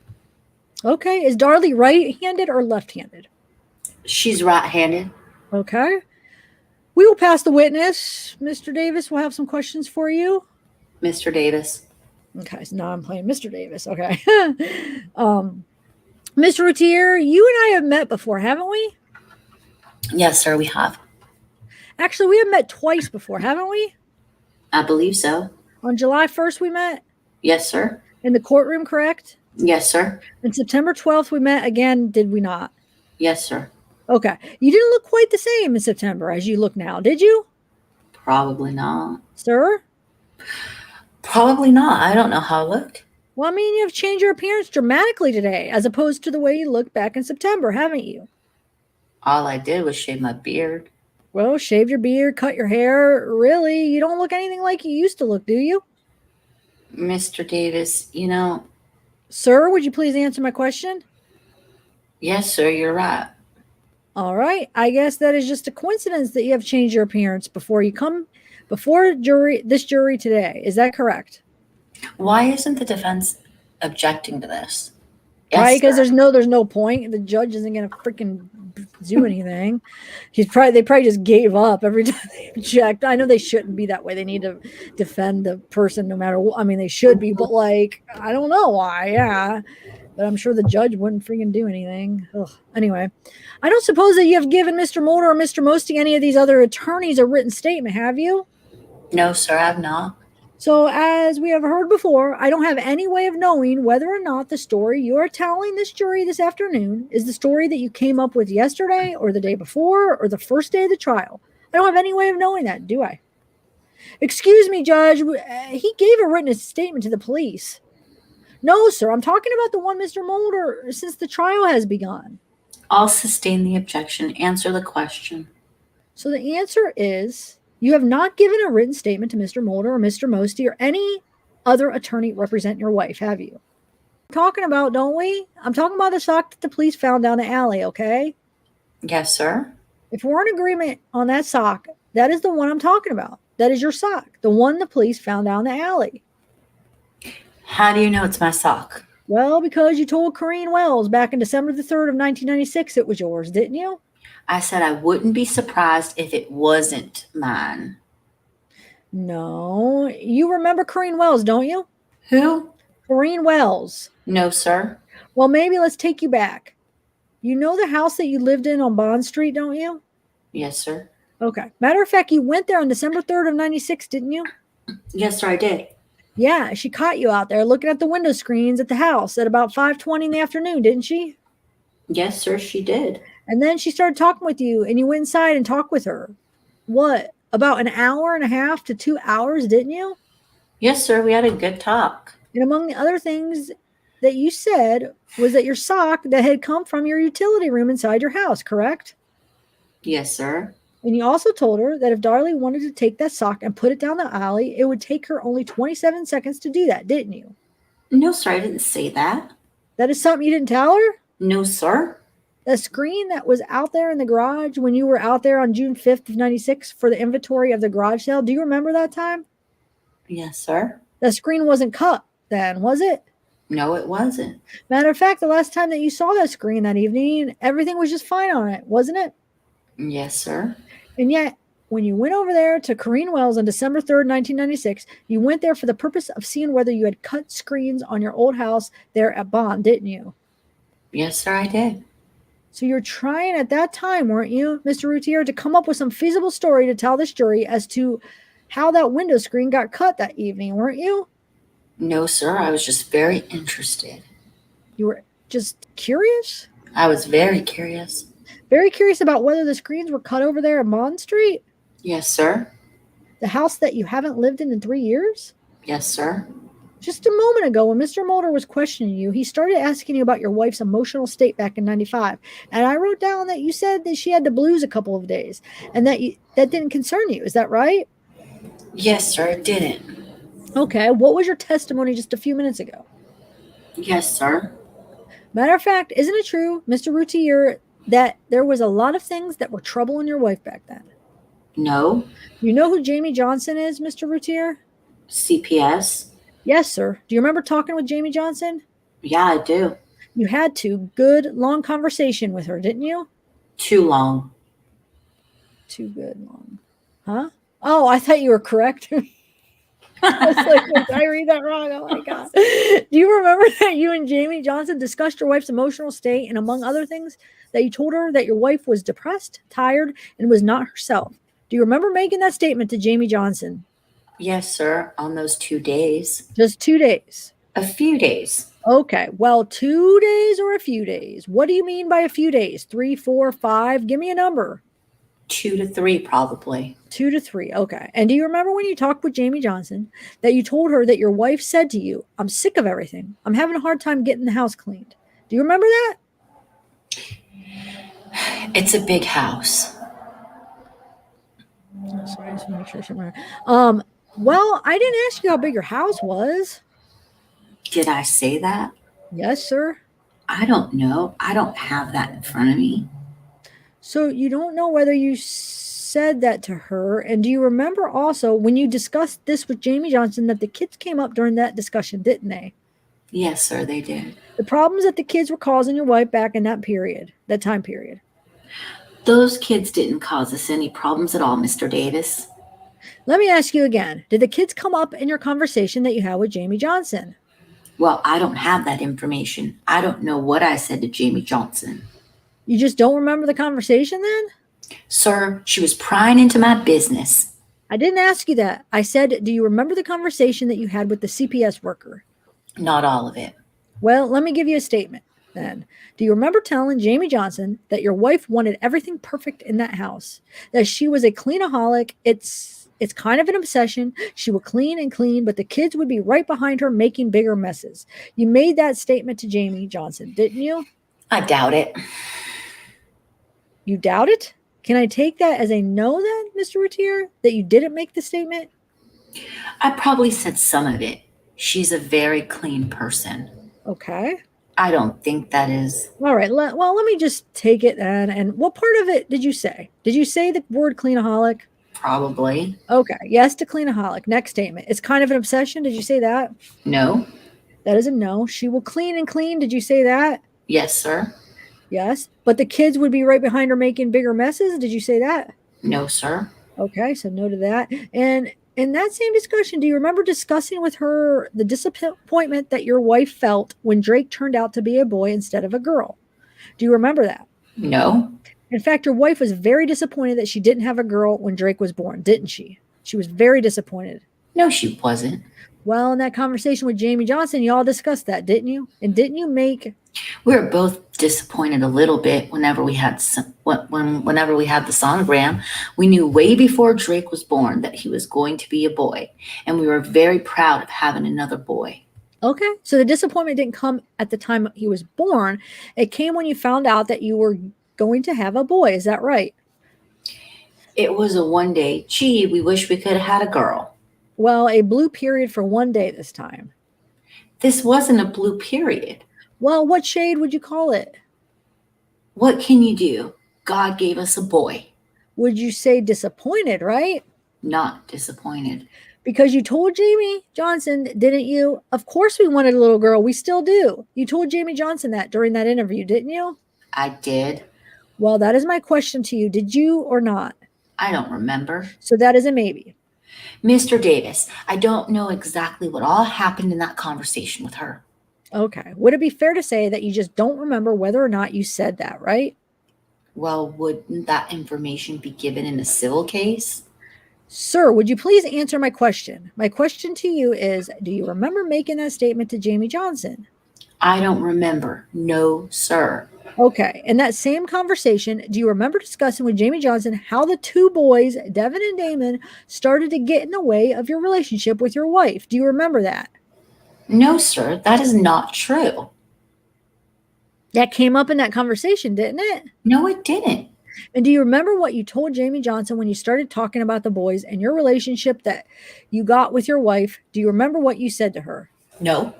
Okay. Is Darlie right-handed or left-handed? She's right-handed. Okay. We will pass the witness. Mr. Davis will have some questions for you. Mr. Davis. Okay, so now I'm playing Mr. Davis. Okay. Mr. Routier, you and I have met before, haven't we? Yes, sir, we have. Actually, we have met twice before, haven't we? I believe so. On July 1st, we met? Yes, sir. In the courtroom, correct? Yes, sir. And September 12th, we met again, did we not? Yes, sir. Okay. You didn't look quite the same in September as you look now, did you? Probably not. Sir? Probably not. I don't know how I looked. Well, I mean, you have changed your appearance dramatically today, as opposed to the way you looked back in September, haven't you? All I did was shave my beard. Well, shave your beard, cut your hair. Really, you don't look anything like you used to look, do you? Mr. Davis, you know. Sir, would you please answer my question? Yes, sir, you're right. All right. I guess that is just a coincidence that you have changed your appearance before this jury today. Is that correct? Why isn't the defense objecting to this? Yes, why? Because sir. there's no point. The judge isn't going to freaking do anything. They probably just gave up every time they object. I know they shouldn't be that way. They need to defend the person no matter what. I mean, they should be, but like, I don't know why. Yeah. But I'm sure the judge wouldn't freaking do anything. Ugh. Anyway, I don't suppose that you have given Mr. Mulder or Mr. Mosty, any of these other attorneys, a written statement, have you? No, sir, I have not. So as we have heard before, I don't have any way of knowing whether or not the story you are telling this jury this afternoon is the story that you came up with yesterday or the day before or the first day of the trial. I don't have any way of knowing that, do I? Excuse me, Judge. He gave a written statement to the police. No, sir. I'm talking about the one Mr. Mulder since the trial has begun. I'll sustain the objection. Answer the question. So the answer is you have not given a written statement to Mr. Mulder or Mr. Mosty or any other attorney representing your wife, have you? Talking about, don't we? I'm talking about the sock that the police found down the alley, okay? Yes, sir. If we're in agreement on that sock, that is the one I'm talking about. That is your sock, the one the police found down the alley. How do you know it's my sock? Well, because you told Corrine Wells back in December the 3rd of 1996 it was yours, didn't you? I said I wouldn't be surprised if it wasn't mine. No. You remember Corrine Wells, don't you? Who? Corrine Wells. No, sir. Well, maybe let's take you back. You know the house that you lived in on Bond Street, don't you? Yes, sir. Okay. Matter of fact, you went there on December 3rd of 96, didn't you? Yes, sir, I did. Yeah, she caught you out there looking at the window screens at the house at about 5:20 in the afternoon, didn't she? Yes, sir, she did. And then she started talking with you, and you went inside and talked with her. What, about an hour and a half to 2 hours, didn't you? Yes, sir, we had a good talk. And among the other things that you said was that your sock that had come from your utility room inside your house, correct? Yes, sir. And you also told her that if Darlie wanted to take that sock and put it down the alley, it would take her only 27 seconds to do that, didn't you? No, sir, I didn't say that. That is something you didn't tell her? No, sir. The screen that was out there in the garage when you were out there on June 5th of 96 for the inventory of the garage sale, do you remember that time? Yes, sir. The screen wasn't cut then, was it? No, it wasn't. Matter of fact, the last time that you saw that screen that evening, everything was just fine on it, wasn't it? Yes, sir. And yet, when you went over there to Corrine Wells on December 3rd, 1996, you went there for the purpose of seeing whether you had cut screens on your old house there at Bond, didn't you? Yes, sir, I did. So you're trying at that time, weren't you, Mr. Routier, to come up with some feasible story to tell this jury as to how that window screen got cut that evening, weren't you? No, sir, I was just very interested. You were just curious? I was very curious. Very curious about whether the screens were cut over there at Bond Street? Yes, sir. The house that you haven't lived in 3 years? Yes, sir. Just a moment ago, when Mr. Mulder was questioning you, he started asking you about your wife's emotional state back in 95. And I wrote down that you said that she had the blues a couple of days and that didn't concern you. Is that right? Yes, sir, it didn't. Okay. What was your testimony just a few minutes ago? Yes, sir. Matter of fact, isn't it true, Mr. Routier, that there was a lot of things that were troubling your wife back then? No. You know who Jamie Johnson is, Mr. Routier? CPS? Yes, sir. Do you remember talking with Jamie Johnson? Yeah, I do. You had to. Good, long conversation with her, didn't you? Too long. Too good, long. Huh? Oh, I thought you were correct. I was like, did I read that wrong? Oh my God. Do you remember that you and Jamie Johnson discussed your wife's emotional state and, among other things, that you told her that your wife was depressed, tired, and was not herself? Do you remember making that statement to Jamie Johnson? Yes, sir. On those 2 days. Just 2 days. A few days. Okay. Well, 2 days or a few days? What do you mean by a few days? 3, 4, 5? Give me a number. 2 to 3, probably. 2 to 3. Okay. And do you remember when you talked with Jamie Johnson that you told her that your wife said to you, I'm sick of everything. I'm having a hard time getting the house cleaned. Do you remember that? It's a big house. Oh, sorry, I just want to make sure. Well, I didn't ask you how big your house was. Did I say that? Yes, sir. I don't know. I don't have that in front of me. So you don't know whether you said that to her. And do you remember also when you discussed this with Jamie Johnson that the kids came up during that discussion, didn't they? Yes, sir, they did. The problems that the kids were causing your wife back in that time period. Those kids didn't cause us any problems at all, Mr. Davis. Let me ask you again. Did the kids come up in your conversation that you had with Jamie Johnson? Well, I don't have that information. I don't know what I said to Jamie Johnson. You just don't remember the conversation then? Sir, she was prying into my business. I didn't ask you that. I said, do you remember the conversation that you had with the CPS worker? Not all of it. Well, let me give you a statement then. Do you remember telling Jamie Johnson that your wife wanted everything perfect in that house? That she was a cleanaholic? It's kind of an obsession. She would clean and clean, but the kids would be right behind her making bigger messes. You made that statement to Jamie Johnson, didn't you? I doubt it. You doubt it? Can I take that as a no then, Mr. Routier, that you didn't make the statement? I probably said some of it. She's a very clean person. Okay. I don't think that is. All right. Let me just take it then. And what part of it did you say? Did you say the word cleanaholic? Probably. Okay. Yes to cleanaholic. Next statement. It's kind of an obsession. Did you say that? No. That is a no. She will clean and clean. Did you say that? Yes, sir. Yes. But the kids would be right behind her making bigger messes. Did you say that? No, sir. Okay. So no to that. And in that same discussion, do you remember discussing with her the disappointment that your wife felt when Drake turned out to be a boy instead of a girl? Do you remember that? No. In fact, your wife was very disappointed that she didn't have a girl when Drake was born, didn't she? She was very disappointed. No, she wasn't. Well, in that conversation with Jamie Johnson, you all discussed that, didn't you? And didn't you make... We were both disappointed a little bit whenever we had whenever we had the sonogram. We knew way before Drake was born that he was going to be a boy, and we were very proud of having another boy. Okay, so the disappointment didn't come at the time he was born. It came when you found out that you were going to have a boy. Is that right? It was a one day, gee, we wish we could have had a girl. Well, a blue period for one day this time. This wasn't a blue period. Well, what shade would you call it? What can you do? God gave us a boy. Would you say disappointed, right? Not disappointed. Because you told Jamie Johnson, didn't you? Of course we wanted a little girl. We still do. You told Jamie Johnson that during that interview, didn't you? I did. Well, that is my question to you. Did you or not? I don't remember. So that is a maybe. Mr. Davis, I don't know exactly what all happened in that conversation with her. Okay. Would it be fair to say that you just don't remember whether or not you said that, right? Well, wouldn't that information be given in a civil case? Sir, would you please answer my question? My question to you is, do you remember making that statement to Jamie Johnson? I don't remember. No, sir. Okay. In that same conversation, do you remember discussing with Jamie Johnson how the two boys, Devin and Damon, started to get in the way of your relationship with your wife? Do you remember that? No, sir. That is not true. That came up in that conversation, didn't it? No, it didn't. And do you remember what you told Jamie Johnson when you started talking about the boys and your relationship that you got with your wife? Do you remember what you said to her? No.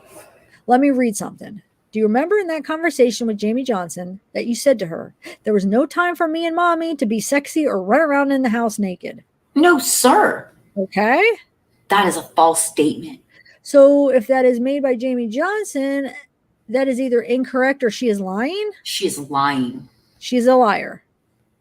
Let me read something. Do you remember in that conversation with Jamie Johnson that you said to her, there was no time for me and mommy to be sexy or run around in the house naked? No, sir. Okay. That is a false statement. So if that is made by Jamie Johnson, that is either incorrect or she is lying? She is lying. She's a liar.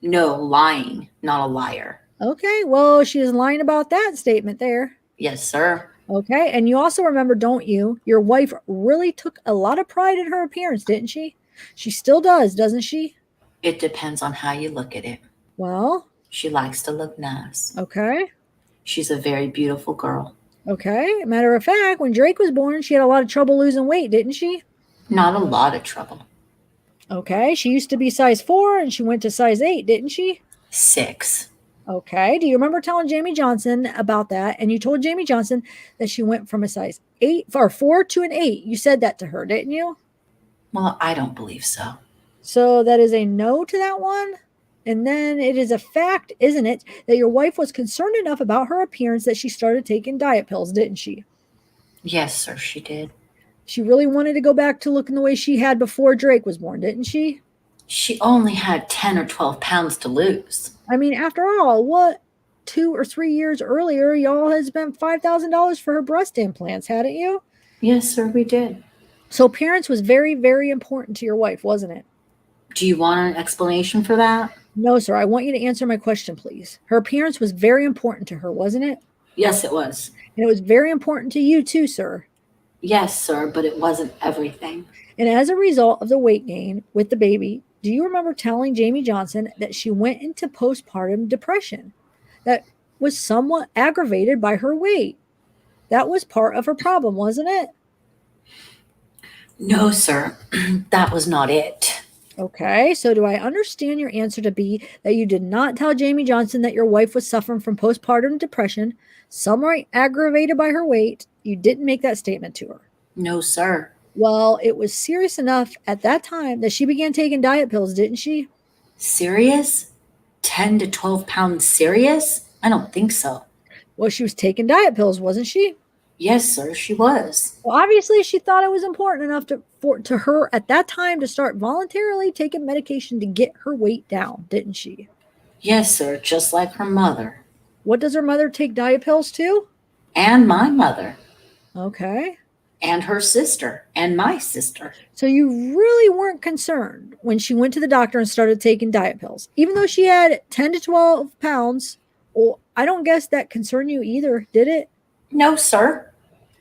No, lying, not a liar. Okay, well, she is lying about that statement there. Yes, sir. Okay, and you also remember, don't you? Your wife really took a lot of pride in her appearance, didn't she? She still does, doesn't she? It depends on how you look at it. Well, she likes to look nice. Okay. She's a very beautiful girl. Okay. Matter of fact, when Drake was born, she had a lot of trouble losing weight, didn't she? Not a lot of trouble. Okay. She used to be size 4 and she went to size 8, didn't she? 6. Okay. Do you remember telling Jamie Johnson about that? And you told Jamie Johnson that she went from a size 8 or 4 to an 8. You said that to her, didn't you? Well, I don't believe so. So that is a no to that one. And then it is a fact, isn't it, that your wife was concerned enough about her appearance that she started taking diet pills, didn't she? Yes, sir, she did. She really wanted to go back to looking the way she had before Drake was born, didn't she? She only had 10 or 12 pounds to lose. I mean, after all, what 2 or 3 years earlier, y'all had spent $5,000 for her breast implants, hadn't you? Yes, sir, we did. So appearance was very, very important to your wife, wasn't it? Do you want an explanation for that? No, sir. I want you to answer my question, please. Her appearance was very important to her, wasn't it? Yes, it was. And it was very important to you too, sir. Yes, sir, but it wasn't everything. And as a result of the weight gain with the baby, do you remember telling Jamie Johnson that she went into postpartum depression that was somewhat aggravated by her weight? That was part of her problem, wasn't it? No, sir. That was not it. Okay, so do I understand your answer to be that you did not tell Jamie Johnson that your wife was suffering from postpartum depression, somewhat aggravated by her weight? You didn't make that statement to her. No, sir. Well, it was serious enough at that time that she began taking diet pills, didn't she? Serious? 10 to 12 pounds serious? I don't think so. Well, she was taking diet pills, wasn't she? Yes, sir, she was. Well, obviously, she thought it was important enough to her at that time to start voluntarily taking medication to get her weight down, didn't she? Yes, sir, just like her mother. What does her mother take diet pills to? And my mother. Okay. And her sister. And my sister. So you really weren't concerned when she went to the doctor and started taking diet pills, even though she had 10 to 12 pounds. Well, I don't guess that concerned you either, did it? No, sir.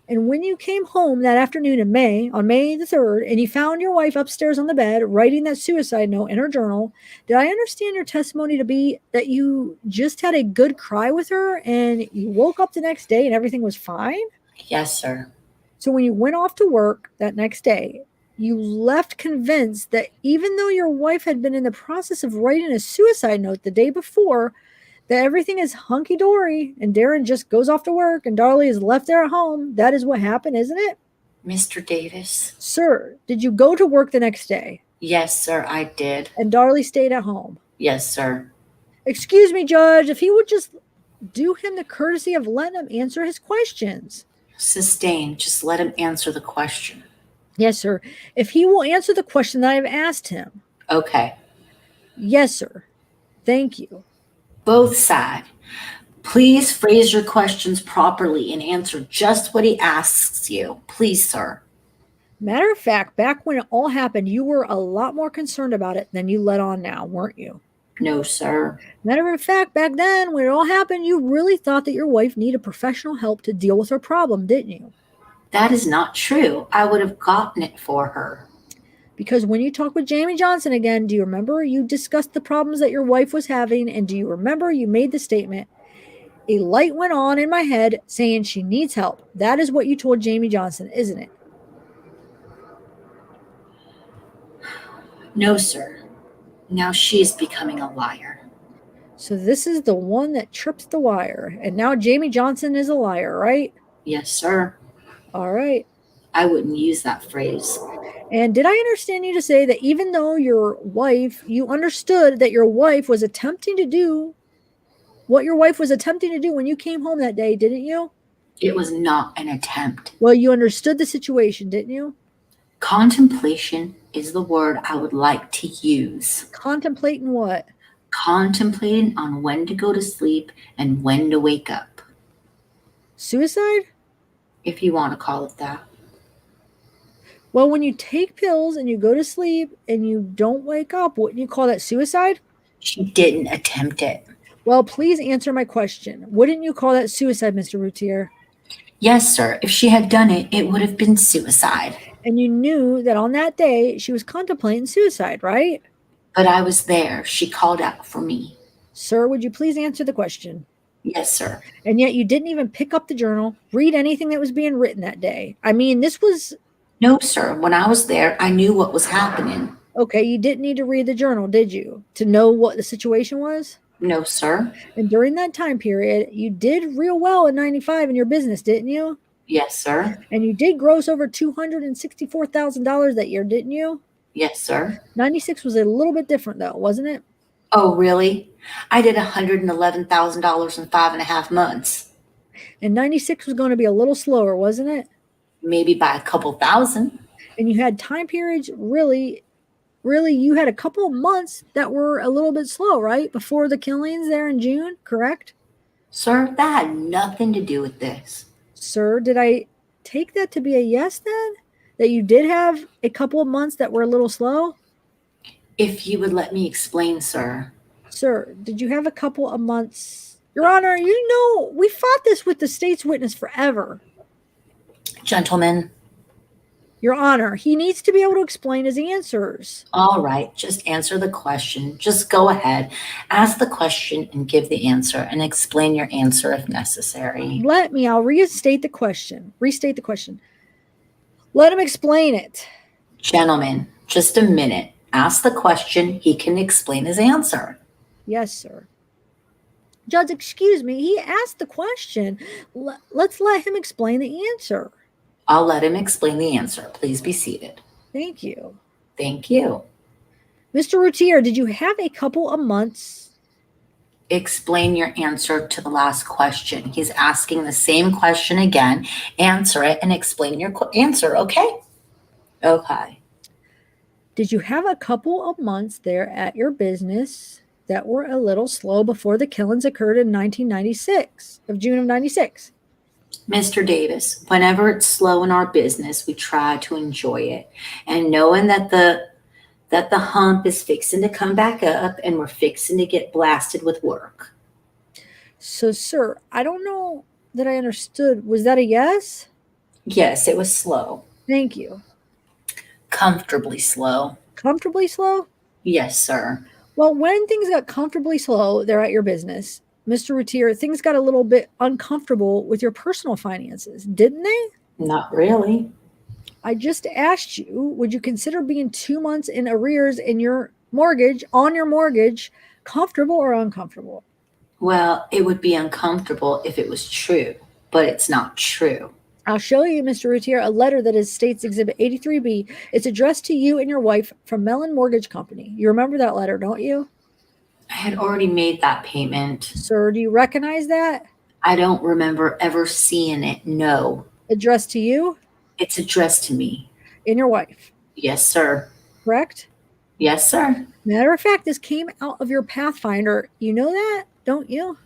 And when you came home that afternoon in May, on May the 3rd, and you found your wife upstairs on the bed writing that suicide note in her journal, did I understand your testimony to be that you just had a good cry with her and you woke up the next day and everything was fine? Yes, sir. So when you went off to work that next day, you left convinced that even though your wife had been in the process of writing a suicide note the day before, that everything is hunky-dory and Darren just goes off to work and Darlie is left there at home. That is what happened, isn't it? Mr. Davis. Sir, did you go to work the next day? Yes, sir, I did. And Darlie stayed at home? Yes, sir. Excuse me, Judge, if he would just do him the courtesy of letting him answer his questions. Sustained. Just let him answer the question. Yes, sir. If he will answer the question that I've asked him. Okay. Yes, sir. Thank you. Both sides. Please phrase your questions properly and answer just what he asks you. Please, sir. Matter of fact, back when it all happened, you were a lot more concerned about it than you let on now, weren't you? No, sir. Matter of fact, back then, when it all happened, you really thought that your wife needed professional help to deal with her problem, didn't you? That is not true. I would have gotten it for her. Because when you talked with Jamie Johnson again, do you remember you discussed the problems that your wife was having? And do you remember you made the statement, a light went on in my head saying she needs help? That is what you told Jamie Johnson, isn't it? No, sir. Now she is becoming a liar. So this is the one that trips the wire. And now Jamie Johnson is a liar, right? Yes, sir. All right. I wouldn't use that phrase. And did I understand you to say that even though your wife, you understood that your wife was attempting to do what your wife was attempting to do when you came home that day, didn't you? It was not an attempt. Well, you understood the situation, didn't you? Contemplation is the word I would like to use. Contemplating what? Contemplating on when to go to sleep and when to wake up. Suicide? If you want to call it that. Well, when you take pills and you go to sleep and you don't wake up, wouldn't you call that suicide? She didn't attempt it. Well, please answer my question. Wouldn't you call that suicide, Mr. Routier? Yes, sir. If she had done it, it would have been suicide. And you knew that on that day she was contemplating suicide, right? But I was there. She called out for me. Sir, would you please answer the question? Yes, sir. And yet you didn't even pick up the journal, read anything that was being written that day. I mean, this was... No, sir. When I was there, I knew what was happening. Okay, you didn't need to read the journal, did you? To know what the situation was? No, sir. And during that time period, you did real well in 95 in your business, didn't you? Yes, sir. And you did gross over $264,000 that year, didn't you? Yes, sir. 96 was a little bit different, though, wasn't it? Oh, really? I did $111,000 in 5.5 months. And 96 was going to be a little slower, wasn't it? Maybe by a couple thousand. And you had time periods, really, you had a couple of months that were a little bit slow, right? Before the killings there in June, correct? Sir, that had nothing to do with this. Sir, did I take that to be a yes then? That you did have a couple of months that were a little slow? If you would let me explain, sir. Sir, did you have a couple of months? Your Honor, you know, we fought this with the state's witness forever. Gentlemen. Your Honor, he needs to be able to explain his answers. All right, just answer the question. Just go ahead. Ask the question and give the answer and explain your answer if necessary. I'll restate the question. Let him explain it. Gentlemen, just a minute. Ask the question. He can explain his answer. Yes, sir. Judge, excuse me. He asked the question. Let's let him explain the answer. I'll let him explain the answer. Please be seated. Thank you. Thank you. Mr. Routier, did you have a couple of months? Explain your answer to the last question. He's asking the same question again. Answer it and explain your answer, okay? Okay. Did you have a couple of months there at your business that were a little slow before the killings occurred in 1996, of June of 96? Mr. Davis, whenever it's slow in our business, we try to enjoy it. And knowing that the hump is fixing to come back up and we're fixing to get blasted with work. So, sir, I don't know that I understood. Was that a yes? Yes, it was slow. Thank you. Comfortably slow. Comfortably slow? Yes, sir. Well, when things got comfortably slow there at your business, Mr. Routier, things got a little bit uncomfortable with your personal finances, didn't they? Not really. I just asked you, would you consider being 2 months in arrears in your mortgage, comfortable or uncomfortable? Well, it would be uncomfortable if it was true, but it's not true. I'll show you, Mr. Routier, a letter that is State's Exhibit 83B. It's addressed to you and your wife from Mellon Mortgage Company. You remember that letter, don't you? I had already made that payment. Sir, do you recognize that? I don't remember ever seeing it, no. Addressed to you? It's addressed to me. And your wife? Yes, sir. Correct? Yes, sir. Matter of fact, this came out of your Pathfinder. You know that, don't you?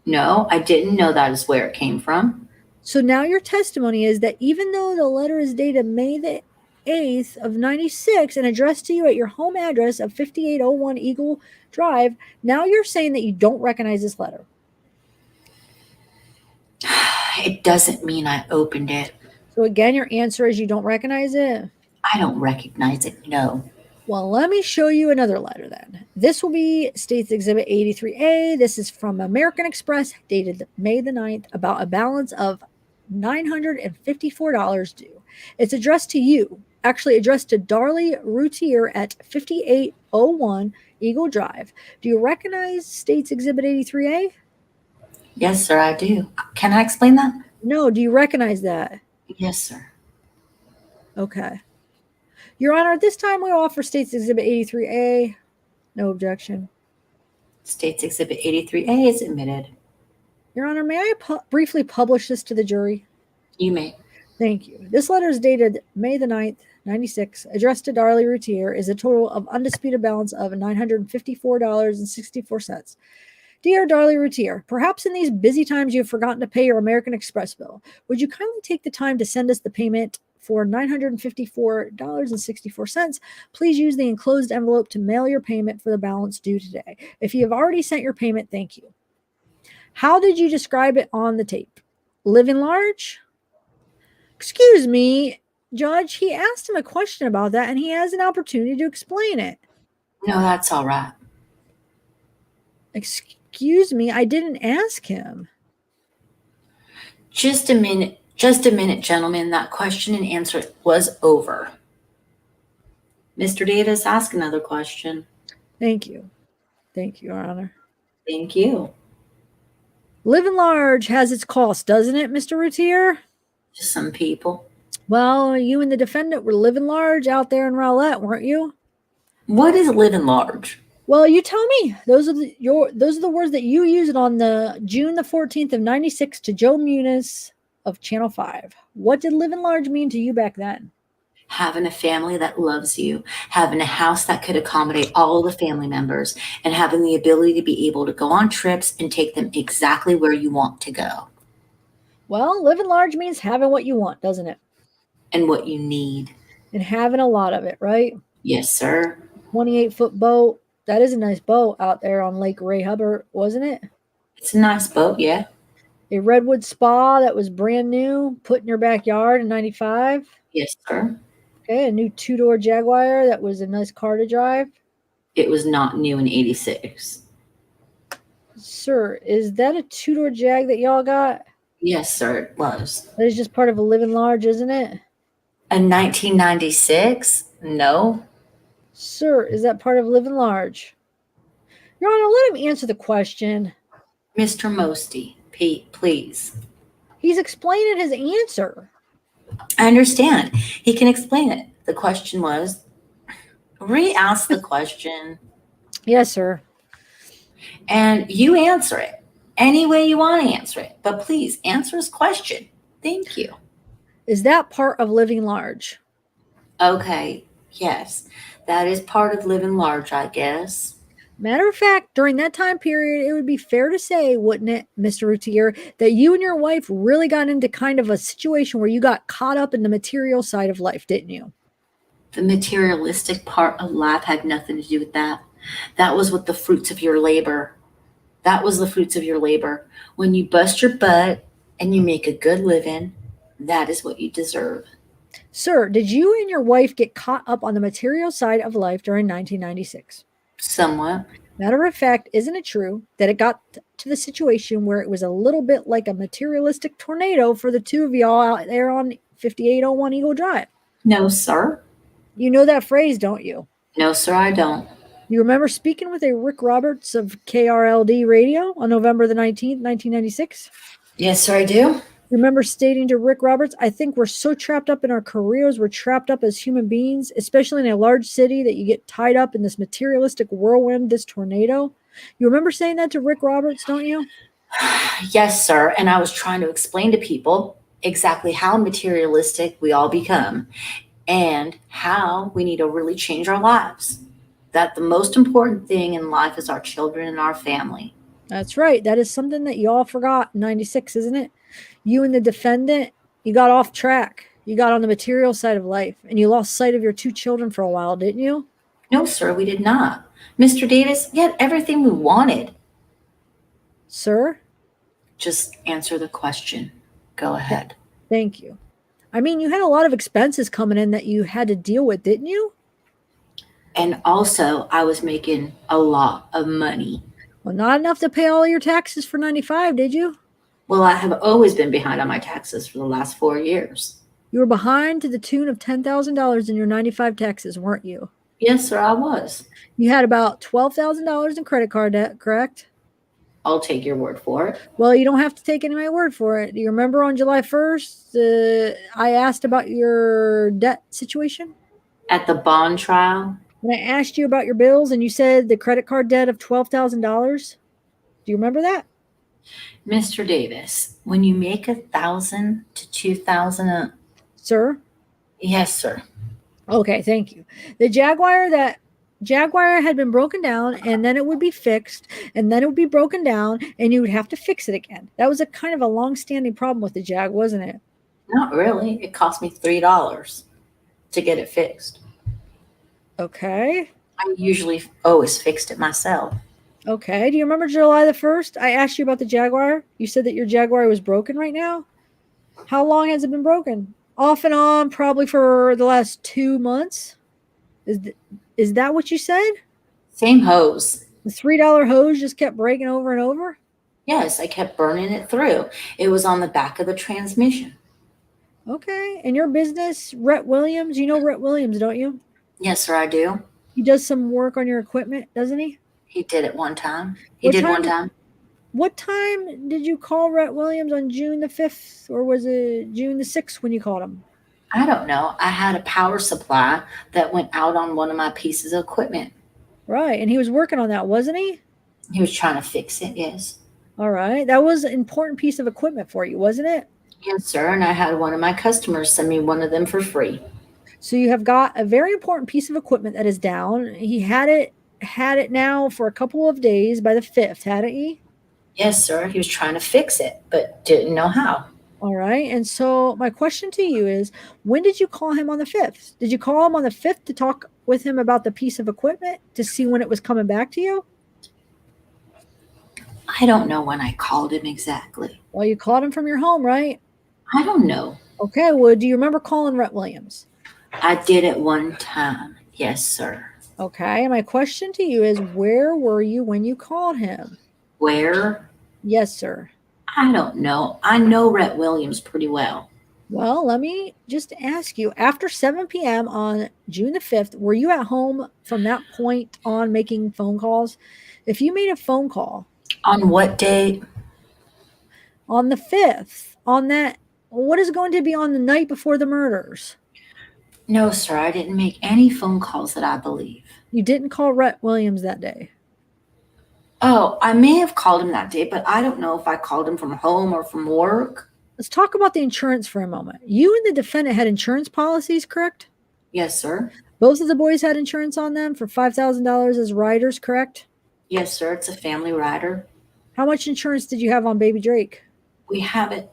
No, I didn't know that is where it came from. So now your testimony is that even though the letter is dated May the 8th of 96 and addressed to you at your home address of 5801 Eagle Drive, now you're saying that you don't recognize this letter. It doesn't mean I opened it. So again, your answer is you don't recognize it? I don't recognize it, no. Well, let me show you another letter then. This will be State's Exhibit 83A. This is from American Express, dated May the 9th, about a balance of $954 due. It's addressed to you, actually addressed to Darlie Routier at 5801 Eagle Drive. Do you recognize State's Exhibit 83A? Yes, sir, I do. Can I explain that? No, do you recognize that? Yes, sir. Okay. Your Honor, at this time we offer State's Exhibit 83A. No objection. State's Exhibit 83A is admitted. Your Honor, may I briefly publish this to the jury? You may. Thank you. This letter is dated May the 9th, 96, addressed to Darlie Routier, is a total of undisputed balance of $954.64. Dear Darlie Routier, perhaps in these busy times you have forgotten to pay your American Express bill. Would you kindly take the time to send us the payment for $954.64? Please use the enclosed envelope to mail your payment for the balance due today. If you have already sent your payment, thank you. How did you describe it on the tape? Living large? Excuse me, Judge, he asked him a question about that and he has an opportunity to explain it. No, that's all right. Excuse me, I didn't ask him. Just a minute, gentlemen. That question and answer was over. Mr. Davis, ask another question. Thank you. Thank you, Your Honor. Thank you. Living large has its cost, doesn't it, Mr. Routier? To some people. Well, you and the defendant were living large out there in Rowlett, weren't you? What is living large? Well, you tell me. Those are the words that you used on the June the 14th of 96 to Joe Muniz of Channel 5. What did living large mean to you back then? Having a family that loves you, having a house that could accommodate all the family members, and having the ability to be able to go on trips and take them exactly where you want to go. Well, living large means having what you want, doesn't it? And what you need. And having a lot of it, right? Yes, sir. 28-foot boat. That is a nice boat out there on Lake Ray Hubbard, wasn't it? It's a nice boat, yeah. A redwood spa that was brand new, put in your backyard in 95. Yes, sir. Okay, a new two-door Jaguar that was a nice car to drive. It was not new in 86. Sir, is that a two-door Jag that y'all got? Yes, sir, it was. That is just part of a living large, isn't it? In 1996? No. Sir, is that part of living large? Your Honor, let him answer the question. Mr. Mosty, Pete, please. He's explaining his answer. I understand. He can explain it. The question was, re-ask the question. Yes, sir. And you answer it any way you want to answer it. But please answer his question. Thank you. Is that part of living large? Okay. Yes. That is part of living large, I guess. Matter of fact, during that time period, it would be fair to say, wouldn't it, Mr. Routier, that you and your wife really got into kind of a situation where you got caught up in the material side of life, didn't you? The materialistic part of life had nothing to do with that. That was what the fruits of your labor. That was the fruits of your labor. When you bust your butt and you make a good living, that is what you deserve. Sir, did you and your wife get caught up on the material side of life during 1996? Somewhat. Matter of fact, isn't it true that it got to the situation where it was a little bit like a materialistic tornado for the two of y'all out there on 5801 Eagle Drive? No, sir. You know that phrase, don't you? No, sir, I don't. You remember speaking with a Rick Roberts of KRLD Radio on November the 19th, 1996? Yes, sir, I do. Remember stating to Rick Roberts, I think we're so trapped up in our careers, we're trapped up as human beings, especially in a large city, that you get tied up in this materialistic whirlwind, this tornado. You remember saying that to Rick Roberts, don't you? Yes, sir. And I was trying to explain to people exactly how materialistic we all become and how we need to really change our lives. That the most important thing in life is our children and our family. That's right. That is something that you all forgot in 96, isn't it? You and the defendant, you got off track. You got on the material side of life, and you lost sight of your two children for a while, didn't you? No, sir, we did not. Mr. Davis, we had everything we wanted. Sir? Just answer the question. Go ahead. Thank you. I mean, you had a lot of expenses coming in that you had to deal with, didn't you? And also, I was making a lot of money. Well, not enough to pay all your taxes for 95, did you? Well, I have always been behind on my taxes for the last 4 years. You were behind to the tune of $10,000 in your 95 taxes, weren't you? Yes, sir, I was. You had about $12,000 in credit card debt, correct? I'll take your word for it. Well, you don't have to take any of my word for it. Do you remember on July 1st, I asked about your debt situation? At the bond trial? When I asked you about your bills and you said the credit card debt of $12,000, do you remember that? Mr. Davis, when you make 1,000 to 2,000, Sir? Yes, sir. Okay, thank you. The Jaguar had been broken down, and then it would be fixed, and then it would be broken down, and you would have to fix it again. That was a kind of a long-standing problem with the Jag, wasn't it? Not really. It cost me $3 to get it fixed. Okay. I usually always fixed it myself. Okay. Do you remember July the 1st? I asked you about the Jaguar. You said that your Jaguar was broken right now. How long has it been broken? Off and on, probably for the last 2 months. Is that what you said? Same hose. The $3 hose just kept breaking over and over? Yes, I kept burning it through. It was on the back of the transmission. Okay. And your business, Rhett Williams, you know Rhett Williams, don't you? Yes, sir, I do. He does some work on your equipment, doesn't he? He did it one time. What time did you call Rhett Williams on June the 5th, or was it June the 6th when you called him? I don't know. I had a power supply that went out on one of my pieces of equipment. Right. And he was working on that, wasn't he? He was trying to fix it, yes. All right. That was an important piece of equipment for you, wasn't it? Yes, sir. And I had one of my customers send me one of them for free. So you have got a very important piece of equipment that is down. He had it now for a couple of days by the 5th, hadn't he? Yes, sir. He was trying to fix it, but didn't know how. All right. And so my question to you is, when did you call him on the 5th? Did you call him on the 5th to talk with him about the piece of equipment to see when it was coming back to you? I don't know when I called him exactly. Well, you called him from your home, right? I don't know. Okay. Well, do you remember calling Rhett Williams? I did it one time. Yes, sir. Okay. And my question to you is, where were you when you called him? Where? Yes, sir. I don't know. I know Rhett Williams pretty well. Well, let me just ask you, after 7 p.m. on June the 5th, were you at home from that point on making phone calls? If you made a phone call. On what date? On the 5th. On that, what is going to be on the night before the murders? No, sir. I didn't make any phone calls that I believe. You didn't call Rhett Williams that day? Oh, I may have called him that day, but I don't know if I called him from home or from work. Let's talk about the insurance for a moment. You and the defendant had insurance policies, correct? Yes, sir. Both of the boys had insurance on them for $5,000 as riders, correct? Yes, sir. It's a family rider. How much insurance did you have on baby Drake? We haven't.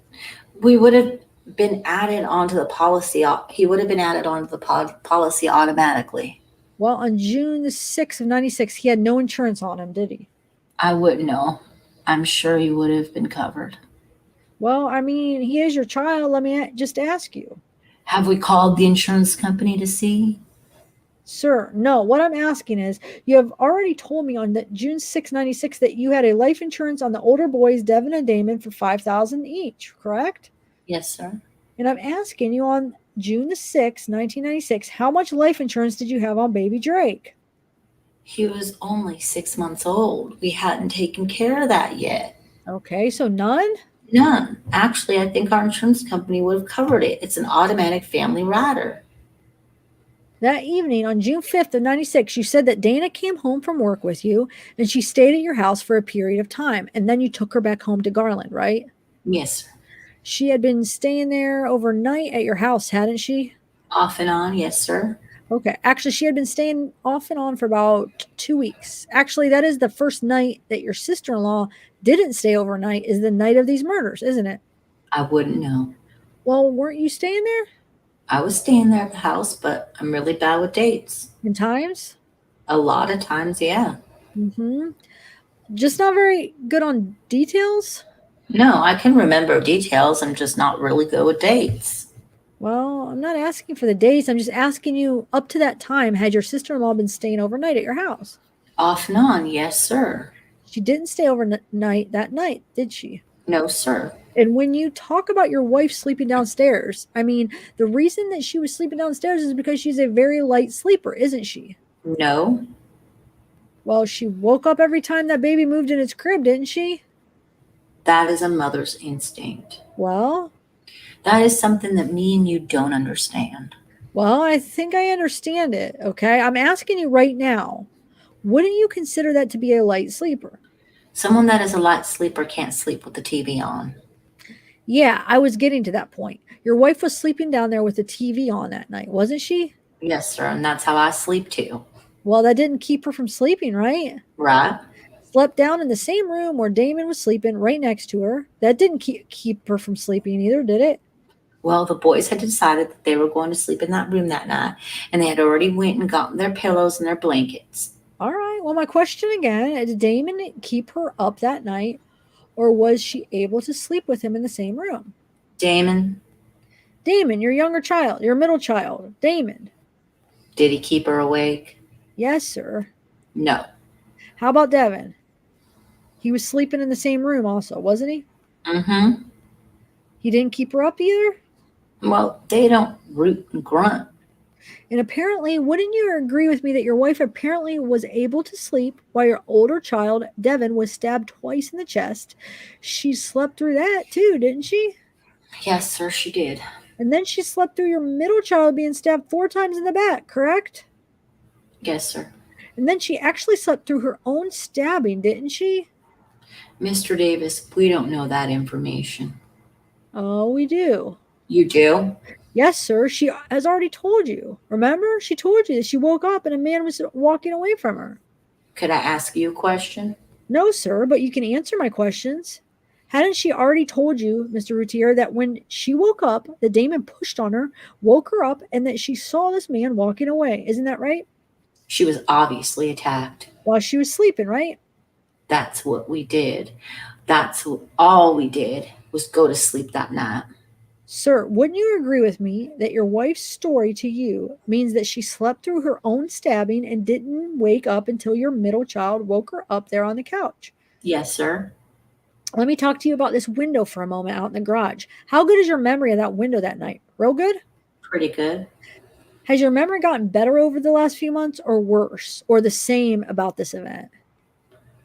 We would have been added onto the policy. He would have been added onto the policy automatically. Well, on June the 6th of 96, he had no insurance on him, did he? I wouldn't know. I'm sure he would have been covered. Well, I mean, he is your child. Let me just ask you. Have we called the insurance company to see? Sir, no. What I'm asking is, you have already told me on that June 6, 96 that you had a life insurance on the older boys, Devin and Damon, for $5,000 each, correct? Yes, sir. And I'm asking you on June the 6th, 1996, how much life insurance did you have on baby Drake? He was only 6 months old. We hadn't taken care of that yet. Okay, so none? None. Actually, I think our insurance company would have covered it. It's an automatic family rider. That evening on June 5th of 96, you said that Dana came home from work with you and she stayed at your house for a period of time. And then you took her back home to Garland, right? Yes, sir. She had been staying there overnight at your house, hadn't she? Off and on, yes, sir. Okay. Actually, she had been staying off and on for about 2 weeks. Actually, that is the first night that your sister-in-law didn't stay overnight, is the night of these murders, isn't it? I wouldn't know. Well, weren't you staying there? I was staying there at the house, but I'm really bad with dates. In times? A lot of times, yeah. Mm-hmm. Just not very good on details? No, I can remember details. I'm just not really good with dates. Well, I'm not asking for the dates. I'm just asking you, up to that time, had your sister-in-law been staying overnight at your house? Off and on, yes, sir. She didn't stay overnight that night, did she? No, sir. And when you talk about your wife sleeping downstairs, I mean, the reason that she was sleeping downstairs is because she's a very light sleeper, isn't she? No. Well, she woke up every time that baby moved in its crib, didn't she? That is a mother's instinct. Well? That is something that me and you don't understand. Well, I think I understand it, okay? I'm asking you right now, wouldn't you consider that to be a light sleeper? Someone that is a light sleeper can't sleep with the TV on. Yeah, I was getting to that point. Your wife was sleeping down there with the TV on that night, wasn't she? Yes, sir, and that's how I sleep too. Well, that didn't keep her from sleeping, right? Right. Slept down in the same room where Damon was sleeping right next to her. That didn't keep her from sleeping either, did it? Well, the boys had decided that they were going to sleep in that room that night, and they had already went and gotten their pillows and their blankets. All right. Well, my question again, did Damon keep her up that night, or was she able to sleep with him in the same room? Damon. Damon, your younger child, your middle child, Damon. Did he keep her awake? Yes, sir. No. How about Devin? He was sleeping in the same room also, wasn't he? Mm-hmm. He didn't keep her up either? Well, they don't root and grunt. And apparently, wouldn't you agree with me that your wife apparently was able to sleep while your older child, Devin, was stabbed twice in the chest? She slept through that too, didn't she? Yes, sir, she did. And then she slept through your middle child being stabbed 4 times in the back, correct? Yes, sir. And then she actually slept through her own stabbing, didn't she? Mr. Davis, we don't know that information. Oh, we do. You do? Yes, sir. She has already told you. Remember? She told you that she woke up and a man was walking away from her. Could I ask you a question? No, sir, but you can answer my questions. Hadn't she already told you, Mr. Routier, that when she woke up, the Damon pushed on her, woke her up, and that she saw this man walking away? Isn't that right? She was obviously attacked. While she was sleeping, right? That's what we did. All we did was go to sleep that night. Sir, wouldn't you agree with me that your wife's story to you means that she slept through her own stabbing and didn't wake up until your middle child woke her up there on the couch? Yes, sir. Let me talk to you about this window for a moment out in the garage. How good is your memory of that window that night? Real good? Pretty good. Has your memory gotten better over the last few months or worse or the same about this event?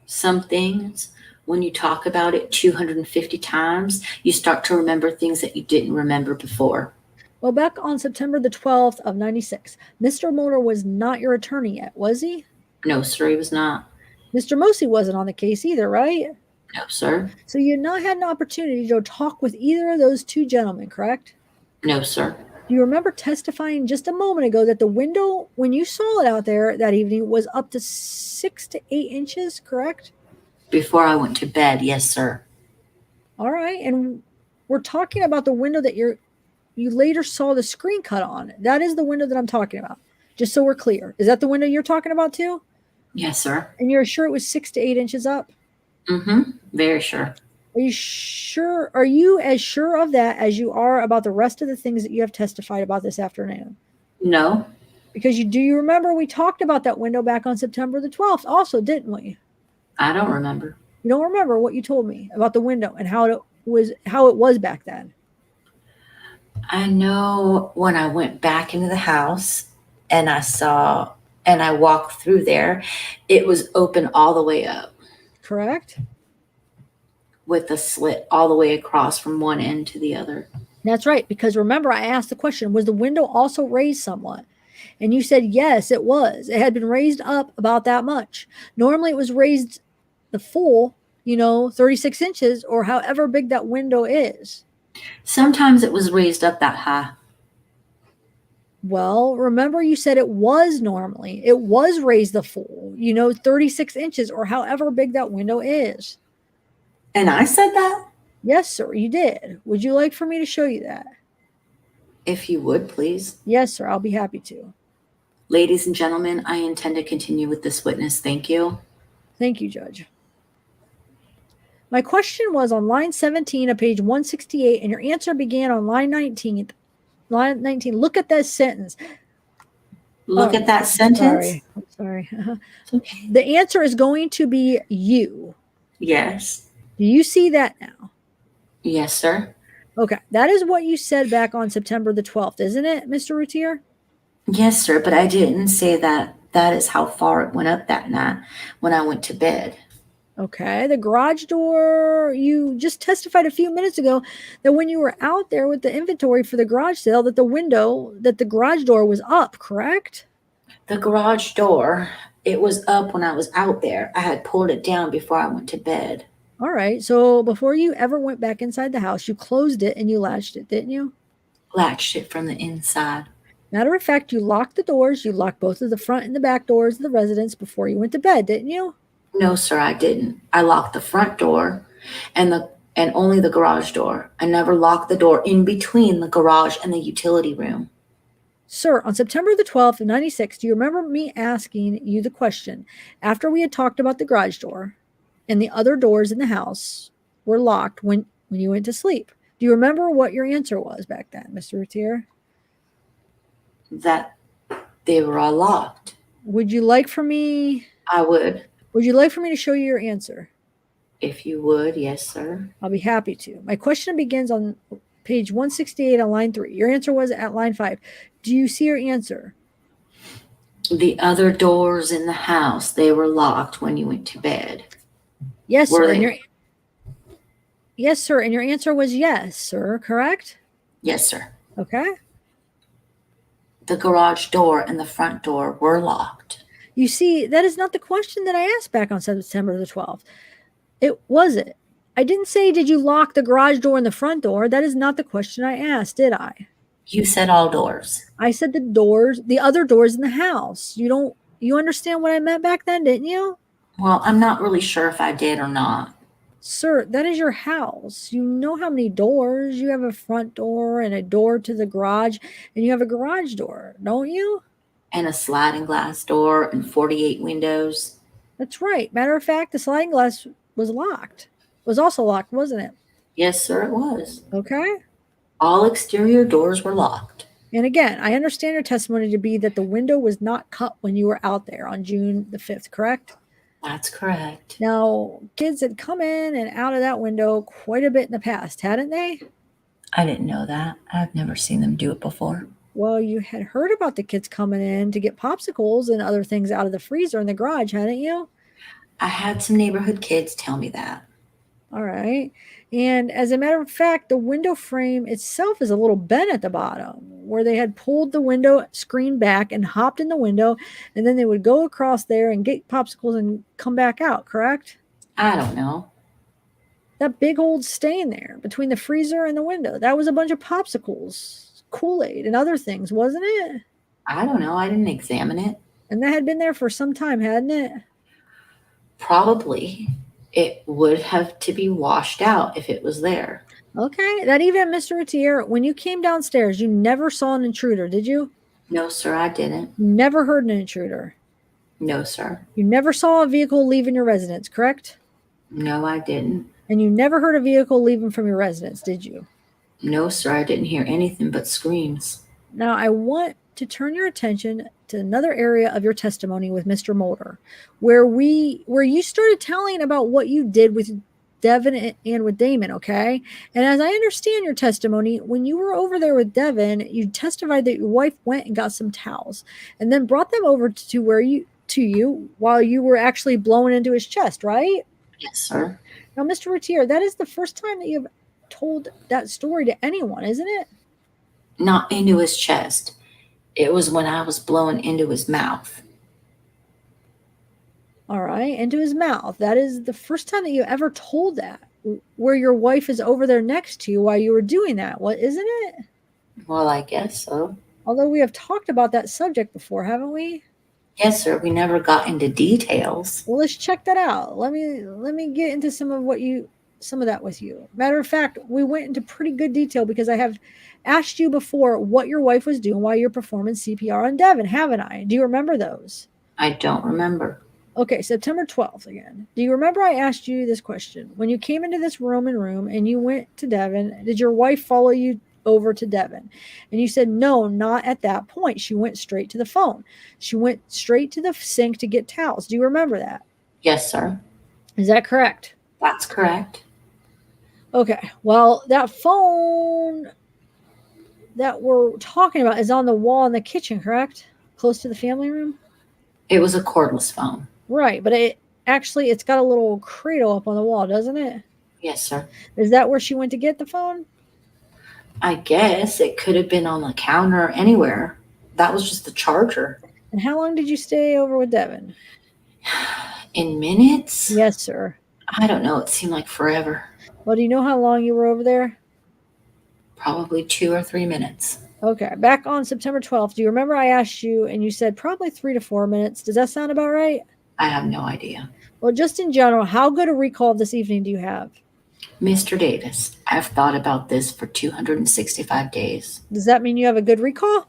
Some things, when you talk about it 250 times, you start to remember things that you didn't remember before. Well, back on September the 12th of 96, Mr. Mulder was not your attorney yet, was he? No, sir, he was not. Mr. Mosey wasn't on the case either, right? No, sir. So you had not had an opportunity to talk with either of those two gentlemen, correct? No, sir. Do you remember testifying just a moment ago that the window, when you saw it out there that evening, was up to 6 to 8 inches, correct? Before I went to bed, yes, sir. All right. And we're talking about the window that you later saw the screen cut on. That is the window that I'm talking about. Just so we're clear. Is that the window you're talking about too? Yes, sir. And you're sure it was 6 to 8 inches up? Mm-hmm. Very sure. Are you sure? Are you as sure of that as you are about the rest of the things that you have testified about this afternoon? No. Because do you remember we talked about that window back on September the 12th also, didn't we? I don't remember. You don't remember what you told me about the window and how it was back then? I know when I went back into the house and I walked through there, it was open all the way up. Correct? With a slit all the way across from one end to the other. That's right. Because remember, I asked the question, was the window also raised somewhat? And you said, yes, it was. It had been raised up about that much. Normally it was raised the full, 36 inches or however big that window is. Sometimes it was raised up that high. Well, remember you said it was raised the full, 36 inches or however big that window is. And I said that? Yes, sir, you did. Would you like for me to show you that? If you would, please. Yes, sir, I'll be happy to. Ladies and gentlemen, I intend to continue with this witness. Thank you. Thank you, Judge. My question was on line 17 of page 168, and your answer began on line 19. Line 19. Look at that sentence. Look at that sentence? I'm sorry. Okay. The answer is going to be you. Yes. Do you see that now? Yes, sir. Okay. That is what you said back on September the 12th, isn't it, Mr. Routier? Yes, sir, but I didn't say that is how far it went up that night when I went to bed. Okay. The garage door, you just testified a few minutes ago that when you were out there with the inventory for the garage sale, that the garage door was up, correct? The garage door, it was up when I was out there. I had pulled it down before I went to bed. All right. So before you ever went back inside the house, you closed it and you latched it, didn't you? Latched it from the inside. Matter of fact, you locked the doors. You locked both of the front and the back doors of the residence before you went to bed, didn't you? No, sir, I didn't. I locked the front door and only the garage door. I never locked the door in between the garage and the utility room. Sir, on September the 12th of 96, do you remember me asking you the question after we had talked about the garage door and the other doors in the house were locked when you went to sleep? Do you remember what your answer was back then, Mr. Routier? That they were all locked. Would you like for me? I would. Would you like for me to show you your answer? If you would, yes, sir. I'll be happy to. My question begins on page 168 on line 3. Your answer was at line 5. Do you see your answer? The other doors in the house, they were locked when you went to bed. Yes, sir. Yes, sir. And your answer was yes, sir. Correct? Yes, sir. Okay. The garage door and the front door were locked. You see, that is not the question that I asked back on September the 12th. It wasn't. I didn't say, did you lock the garage door and the front door? That is not the question I asked, did I? You said all doors. I said the other doors in the house. You understand what I meant back then, didn't you? Well, I'm not really sure if I did or not. Sir, that is your house. You know how many doors. You have a front door and a door to the garage, and you have a garage door, don't you? And a sliding glass door and 48 windows. That's right. Matter of fact, the sliding glass was locked. Was also locked, wasn't it? Yes, sir, it was. Okay. All exterior doors were locked. And again, I understand your testimony to be that the window was not cut when you were out there on June the 5th, correct? That's correct. Now, kids had come in and out of that window quite a bit in the past, hadn't they? I didn't know that. I've never seen them do it before. Well, you had heard about the kids coming in to get popsicles and other things out of the freezer in the garage, hadn't you? I had some neighborhood kids tell me that. All right. And as a matter of fact, the window frame itself is a little bent at the bottom where they had pulled the window screen back and hopped in the window, and then they would go across there and get popsicles and come back out, correct? I don't know. That big old stain there between the freezer and the window, that was a bunch of popsicles, Kool-Aid and other things, wasn't it? I don't know. I didn't examine it. And that had been there for some time, hadn't it? Probably. It would have to be washed out if it was there. Okay. That even, Mr. Routier, when you came downstairs, you never saw an intruder, did you? No, sir, I didn't. You never heard an intruder? No, sir. You never saw a vehicle leaving your residence, correct? No, I didn't. And you never heard a vehicle leaving from your residence, did you? No, sir, I didn't hear anything but screams. Now, I want to turn your attention to another area of your testimony with Mr. Mulder, where you started telling about what you did with Devin and with Damon, okay? And as I understand your testimony, when you were over there with Devin, you testified that your wife went and got some towels and then brought them over to you while you were actually blowing into his chest, right? Yes, sir. Now, Mr. Routier, that is the first time that you've told that story to anyone, isn't it? Not into his chest. It was when I was blowing into his mouth. All right, into his mouth. That is the first time that you ever told that, where your wife is over there next to you while you were doing that. What, isn't it? Well, I guess so. Although we have talked about that subject before, haven't we? Yes, sir. We never got into details. Well, let's check that out. Let me get into some of that with you. Matter of fact, we went into pretty good detail because I have asked you before what your wife was doing while you're performing CPR on Devin, haven't I? Do you remember those? I don't remember. Okay, September 12th again. Do you remember I asked you this question? When you came into this room and you went to Devin, did your wife follow you over to Devin? And you said, no, not at that point. She went straight to the phone. She went straight to the sink to get towels. Do you remember that? Yes, sir. Is that correct? That's correct. Okay, well, that phone that we're talking about is on the wall in the kitchen, correct? Close to the family room? It was a cordless phone. Right, but it's got a little cradle up on the wall, doesn't it? Yes, sir. Is that where she went to get the phone? I guess it could have been on the counter or anywhere. That was just the charger. And how long did you stay over with Devin? In minutes? Yes, sir. I don't know. It seemed like forever. Well, do you know how long you were over there? Probably 2 or 3 minutes. Okay. Back on September 12th, do you remember I asked you and you said probably 3 to 4 minutes? Does that sound about right? I have no idea. Well, just in general, how good a recall of this evening do you have? Mr. Davis, I've thought about this for 265 days. Does that mean you have a good recall?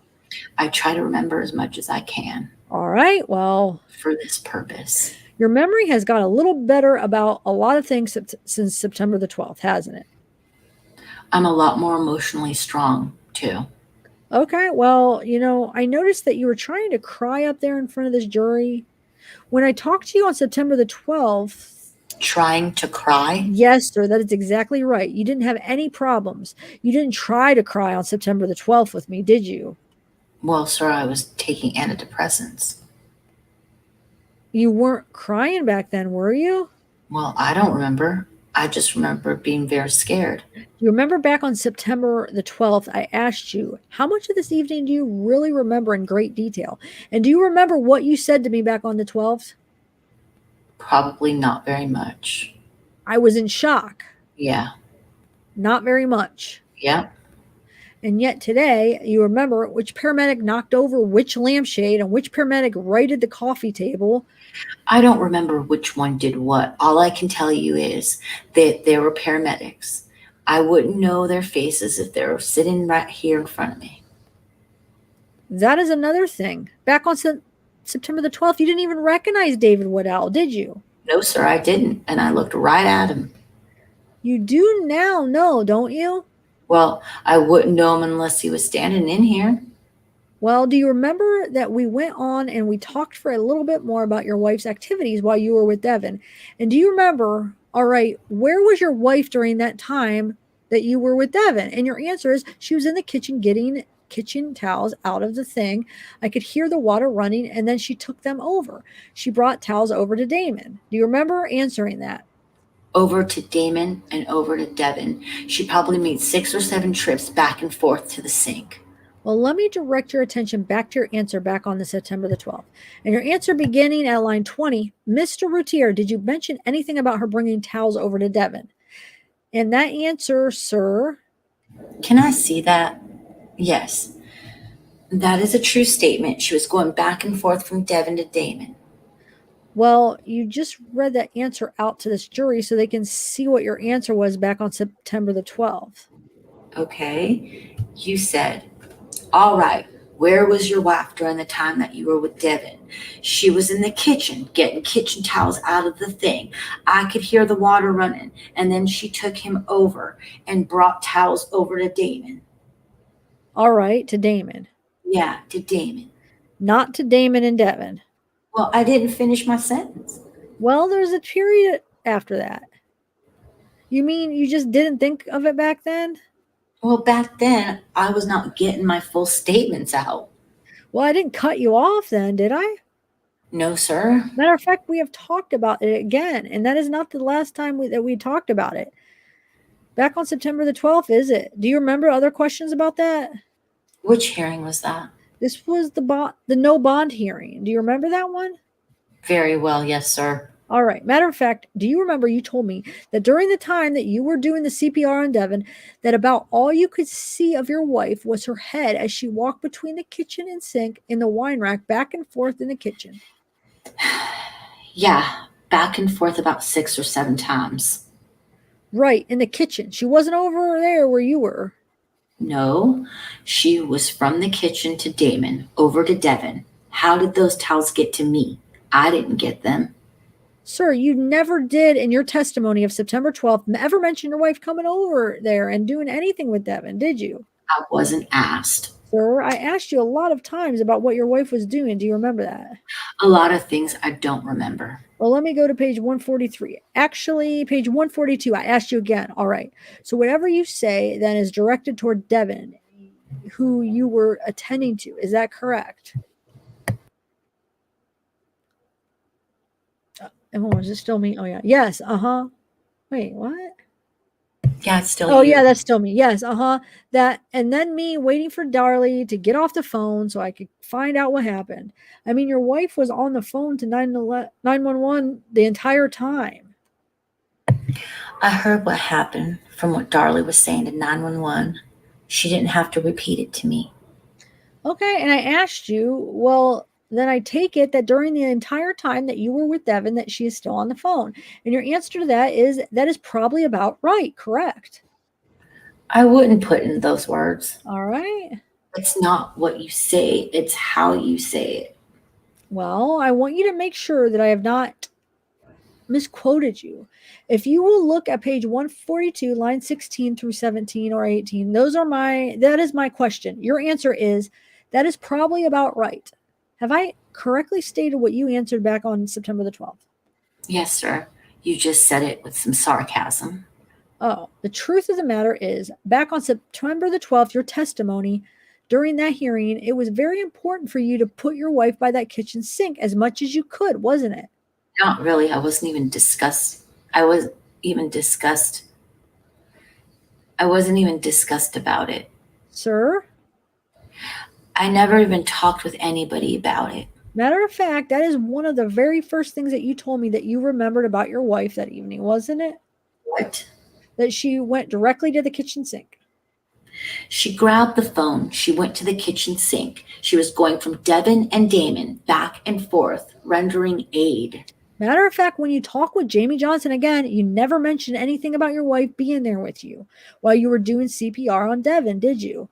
I try to remember as much as I can. All right, well. For this purpose. Your memory has got a little better about a lot of things since September the 12th, hasn't it? I'm a lot more emotionally strong, too. Okay, well, I noticed that you were trying to cry up there in front of this jury. When I talked to you on September the 12th. Trying to cry? Yes, sir, that is exactly right. You didn't have any problems. You didn't try to cry on September the 12th with me, did you? Well, sir, I was taking antidepressants. You weren't crying back then, were you? Well, I don't remember. I just remember being very scared. You remember back on September the 12th, I asked you, how much of this evening do you really remember in great detail? And do you remember what you said to me back on the 12th? Probably not very much. I was in shock. Yeah. Not very much. Yeah. And yet today, you remember which paramedic knocked over which lampshade and which paramedic righted the coffee table. I don't remember which one did what. All I can tell you is that there were paramedics. I wouldn't know their faces if they were sitting right here in front of me. That is another thing. Back on September the 12th, you didn't even recognize David Woodall, did you? No, sir, I didn't. And I looked right at him. You do now know, don't you? Well, I wouldn't know him unless he was standing in here. Well, do you remember that we went on and we talked for a little bit more about your wife's activities while you were with Devin? And do you remember, all right, where was your wife during that time that you were with Devin? And your answer is she was in the kitchen getting kitchen towels out of the thing. I could hear the water running, and then she took them over. She brought towels over to Damon. Do you remember answering that? Over to Damon and over to Devin. She probably made 6 or 7 trips back and forth to the sink. Well, let me direct your attention back to your answer back on the September the 12th. And your answer beginning at line 20, Mr. Routier, did you mention anything about her bringing towels over to Devin? And that answer, sir. Can I see that? Yes. That is a true statement. She was going back and forth from Devin to Damon. Well, you just read that answer out to this jury so they can see what your answer was back on September the 12th. Okay. You said, all right, where was your wife during the time that you were with Devin? She was in the kitchen getting kitchen towels out of the thing. I could hear the water running, and then she took him over and brought towels over to Damon. All right, to Damon. Yeah, to Damon. Not to Damon and Devin. Well, I didn't finish my sentence. Well, there's a period after that. You mean you just didn't think of it back then? Well, back then, I was not getting my full statements out. Well, I didn't cut you off then, did I? No, sir. Matter of fact, we have talked about it again, and that is not the last time that we talked about it. Back on September the 12th, is it? Do you remember other questions about that? Which hearing was that? This was the no bond hearing. Do you remember that one? Very well, yes, sir. All right. Matter of fact, do you remember you told me that during the time that you were doing the CPR on Devin, that about all you could see of your wife was her head as she walked between the kitchen and sink in the wine rack back and forth in the kitchen? Yeah, back and forth about 6 or 7 times. Right, in the kitchen. She wasn't over there where you were. No, she was from the kitchen to Damon, over to Devin. How did those towels get to me? I didn't get them. Sir, you never did in your testimony of September 12th ever mention your wife coming over there and doing anything with Devin, did you? I wasn't asked. Sir, I asked you a lot of times about what your wife was doing. Do you remember that? A lot of things I don't remember. Well, let me go to page 143. Actually, page 142, I asked you again. All right. So whatever you say then is directed toward Devin, who you were attending to. Is that correct? Oh, is it still me? Oh, yeah. Yes. Uh-huh. Wait, what? Yeah, it's still you. Yeah, that's still me. Yes. Uh-huh. That, and then me waiting for Darlie to get off the phone so I could find out what happened. I mean, your wife was on the phone to 911 the entire time. I heard what happened from what Darlie was saying to 911. She didn't have to repeat it to me. Okay, and I asked you, well, then I take it that during the entire time that you were with Devin that she is still on the phone. And your answer to that is probably about right, correct? I wouldn't put in those words. All right. It's not what you say, it's how you say it. Well, I want you to make sure that I have not misquoted you. If you will look at page 142, line 16 through 17 or 18, that is my question. Your answer is, that is probably about right. Have I correctly stated what you answered back on September the 12th? Yes, sir. You just said it with some sarcasm. Oh, the truth of the matter is, back on September the 12th, your testimony during that hearing, it was very important for you to put your wife by that kitchen sink as much as you could, wasn't it? Not really. I wasn't even disgusted about it. Sir? I never even talked with anybody about it. Matter of fact, that is one of the very first things that you told me that you remembered about your wife that evening, wasn't it? What? That she went directly to the kitchen sink. She grabbed the phone. She went to the kitchen sink. She was going from Devin and Damon back and forth, rendering aid. Matter of fact, when you talk with Jamie Johnson again, you never mentioned anything about your wife being there with you while you were doing CPR on Devin, did you?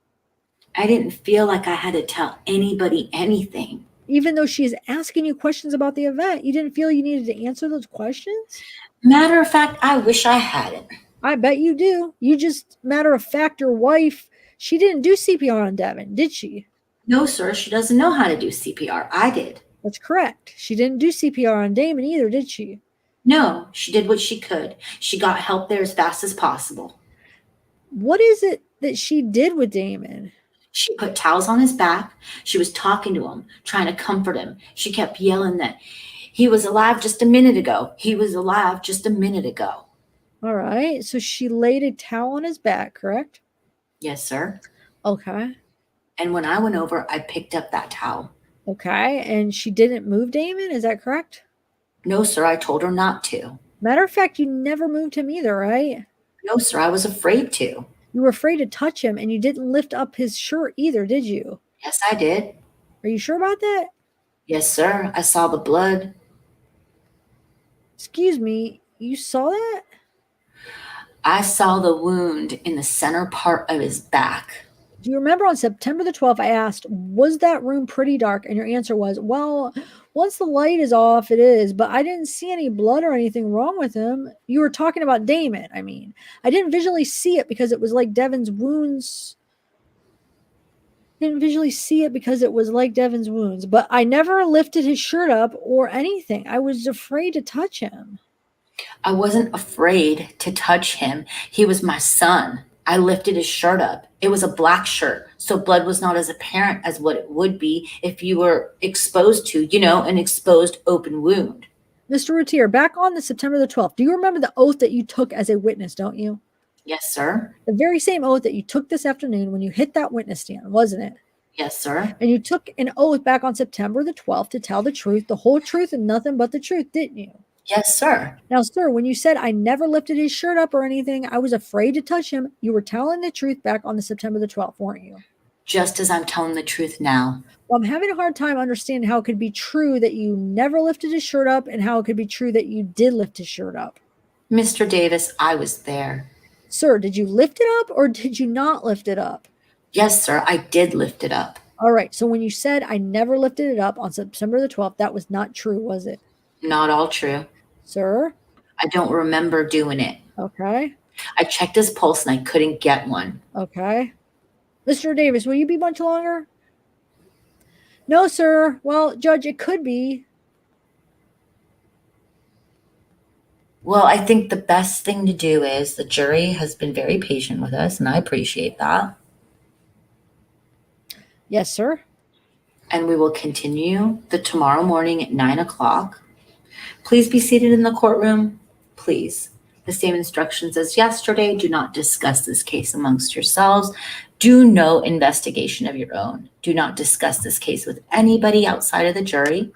I didn't feel like I had to tell anybody anything. Even though she is asking you questions about the event, you didn't feel you needed to answer those questions? Matter of fact, I wish I hadn't. I bet you do. You just, matter of fact, your wife, she didn't do CPR on Devin, did she? No, sir, she doesn't know how to do CPR. I did. That's correct. She didn't do CPR on Damon either, did she? No, she did what she could. She got help there as fast as possible. What is it that she did with Damon? She put towels on his back. She was talking to him, trying to comfort him. She kept yelling that he was alive just a minute ago. He was alive just a minute ago. All right. So she laid a towel on his back, correct? Yes, sir. Okay. And when I went over, I picked up that towel. Okay. And she didn't move Damon, is that correct? No, sir, I told her not to. Matter of fact, you never moved him either, right? No, sir, I was afraid to. You were afraid to touch him, and you didn't lift up his shirt either, did you? Yes, I did. Are you sure about that? Yes, sir. I saw the blood. Excuse me, you saw that? I saw the wound in the center part of his back. Do you remember on September the 12th, I asked, was that room pretty dark? And your answer was, well, once the light is off, it is, but I didn't see any blood or anything wrong with him. You were talking about Damon, I mean. I didn't visually see it because it was like Devin's wounds. Didn't visually see it because it was like Devin's wounds, but I never lifted his shirt up or anything. I was afraid to touch him. I wasn't afraid to touch him. He was my son. I lifted his shirt up. It was a black shirt, so blood was not as apparent as what it would be if you were exposed to, an exposed open wound. Mr. Routier, back on the September the 12th, do you remember the oath that you took as a witness, don't you? Yes, sir. The very same oath that you took this afternoon when you hit that witness stand, wasn't it? Yes, sir. And you took an oath back on September the 12th to tell the truth, the whole truth, and nothing but the truth, didn't you? Yes, sir. Now, sir, when you said I never lifted his shirt up or anything, I was afraid to touch him, you were telling the truth back on the September the 12th, weren't you? Just as I'm telling the truth now. Well, I'm having a hard time understanding how it could be true that you never lifted his shirt up and how it could be true that you did lift his shirt up. Mr. Davis, I was there. Sir, did you lift it up or did you not lift it up? Yes, sir, I did lift it up. All right, so when you said I never lifted it up on September the 12th, that was not true, was it? Not all true. Sir? I don't remember doing it. Okay. I checked his pulse and I couldn't get one. Okay. Mr. Davis, will you be much longer? No, sir. Well, Judge, it could be. Well, I think the best thing to do is the jury has been very patient with us, and I appreciate that. Yes, sir. And we will continue tomorrow morning at 9 o'clock. Please be seated in the courtroom. Please. The same instructions as yesterday. Do not discuss this case amongst yourselves. Do no investigation of your own. Do not discuss this case with anybody outside of the jury.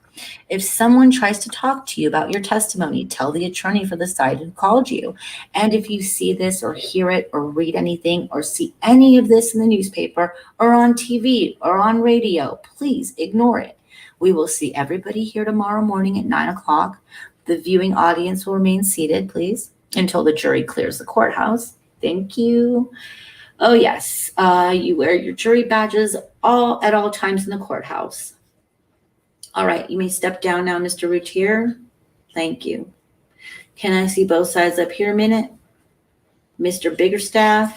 If someone tries to talk to you about your testimony, tell the attorney for the side who called you. And if you see this or hear it or read anything or see any of this in the newspaper or on TV or on radio, please ignore it. We will see everybody here tomorrow morning at 9 o'clock. The viewing audience will remain seated, please, until the jury clears the courthouse. Thank you. Oh, yes. You wear your jury badges at all times in the courthouse. All right. You may step down now, Mr. Routier. Thank you. Can I see both sides up here a minute? Mr. Biggerstaff.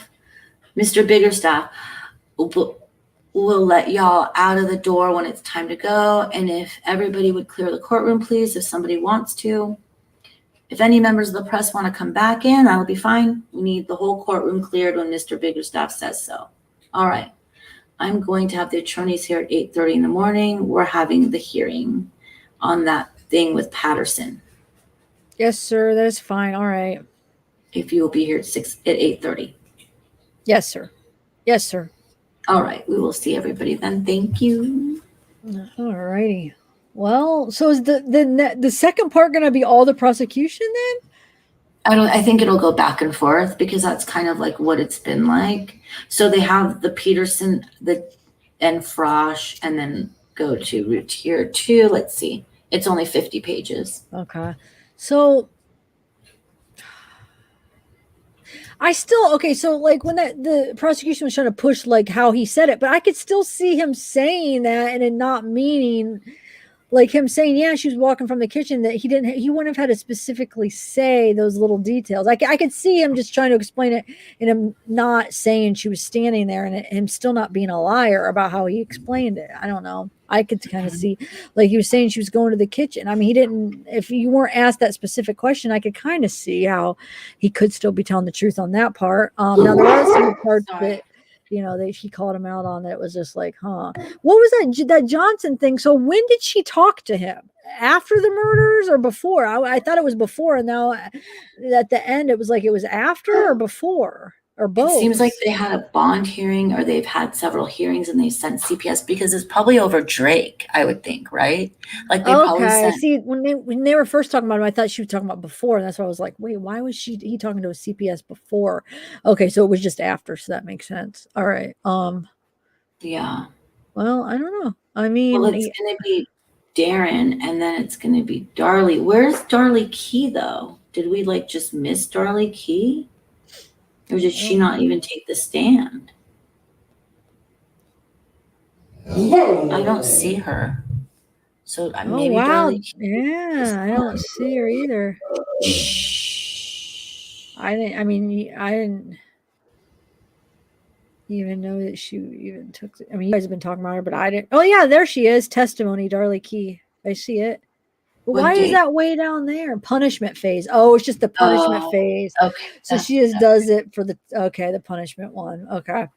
Mr. Biggerstaff, we'll let y'all out of the door when it's time to go. And if everybody would clear the courtroom, please, if somebody wants to. If any members of the press want to come back in, that'll be fine. We need the whole courtroom cleared when Mr. Biggerstaff says so. All right. I'm going to have the attorneys here at 8:30 in the morning. We're having the hearing on that thing with Patterson. Yes, sir. That's fine. All right. If you will be here at 8:30. Yes, sir. Yes, sir. All right. We will see everybody then. Thank you. All righty. Well, so is the second part going to be all the prosecution then? I think it'll go back and forth because that's kind of like what it's been like. So they have the Peterson, and Frosch, and then go to Routier too. Let's see. It's only 50 pages. Okay. So I still, okay, so like when the prosecution was trying to push like how he said it, but I could still see him saying that and it not meaning like him saying, yeah, she was walking from the kitchen, that he wouldn't have had to specifically say those little details. I could see him just trying to explain it and him not saying she was standing there and him still not being a liar about how he explained it. I don't know. I could kind of see, like he was saying she was going to the kitchen. I mean, he didn't, if you weren't asked that specific question, I could kind of see how he could still be telling the truth on that part. Now there are some parts that, you know, he called him out on that. It was just like, huh, what was that Johnson thing? So when did she talk to him? After the murders or before? I thought it was before, and now at the end it was like it was after or before or both. It seems like they had a bond hearing, or they've had several hearings, and they sent CPS because it's probably over Drake, I would think, right? Like they probably sent. See, when they were first talking about him, I thought she was talking about before, and that's why I was like, wait, why was he talking to a CPS before? Okay, so it was just after, so that makes sense. All right. Yeah. Well, I don't know. I mean, well, it's gonna be Darren, and then it's gonna be Darlie. Where's Darlie Key though? Did we like just miss Darlie Key? Or did she not even take the stand? I don't see her. So maybe wow. Darlie Key. Yeah, I don't see her either. I didn't even know that she even took. I mean, you guys have been talking about her, but I didn't. Oh yeah, there she is. Testimony, Darlie Key. I see it. But why is that way down there? Punishment phase. Oh, it's just the punishment phase. Okay. So she just does it for the punishment one. Okay.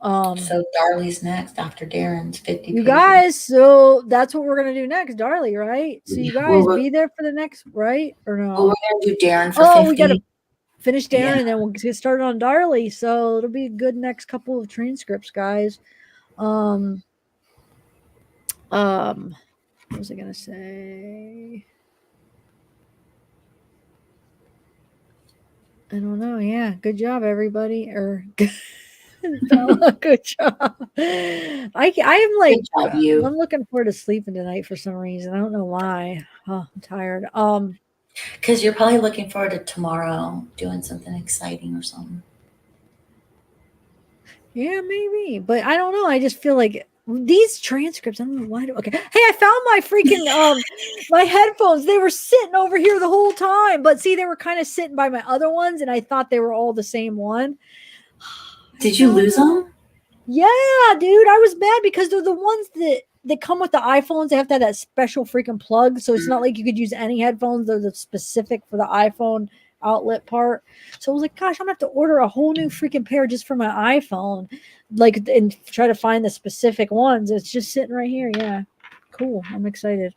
So Darlie's next after Darren's 50 You guys, so that's what we're gonna do next, Darlie, right? So you guys be there for the next, right? Or no? Well, we're gonna do Darren for 50. We gotta finish Darren and then we'll get started on Darlie. So it'll be a good next couple of transcripts, guys. What was I gonna say? I don't know. Yeah, good job, everybody. Or good job. I'm like, I'm looking forward to sleeping tonight for some reason. I don't know why. Oh, I'm tired. Because you're probably looking forward to tomorrow doing something exciting or something. Yeah, maybe, but I don't know. I just feel like these transcripts, I don't know why. Okay. Hey, I found my freaking my headphones. They were sitting over here the whole time, but see, they were kind of sitting by my other ones, and I thought they were all the same one. Did you lose them? Yeah, dude. I was mad because they're the ones that come with the iPhones. They have to have that special freaking plug, so it's not like you could use any headphones. They're the specific for the iPhone outlet part. So I was like, gosh, I'm gonna have to order a whole new freaking pair just for my iPhone, like, and try to find the specific ones. It's just sitting right here. Yeah, cool. I'm excited.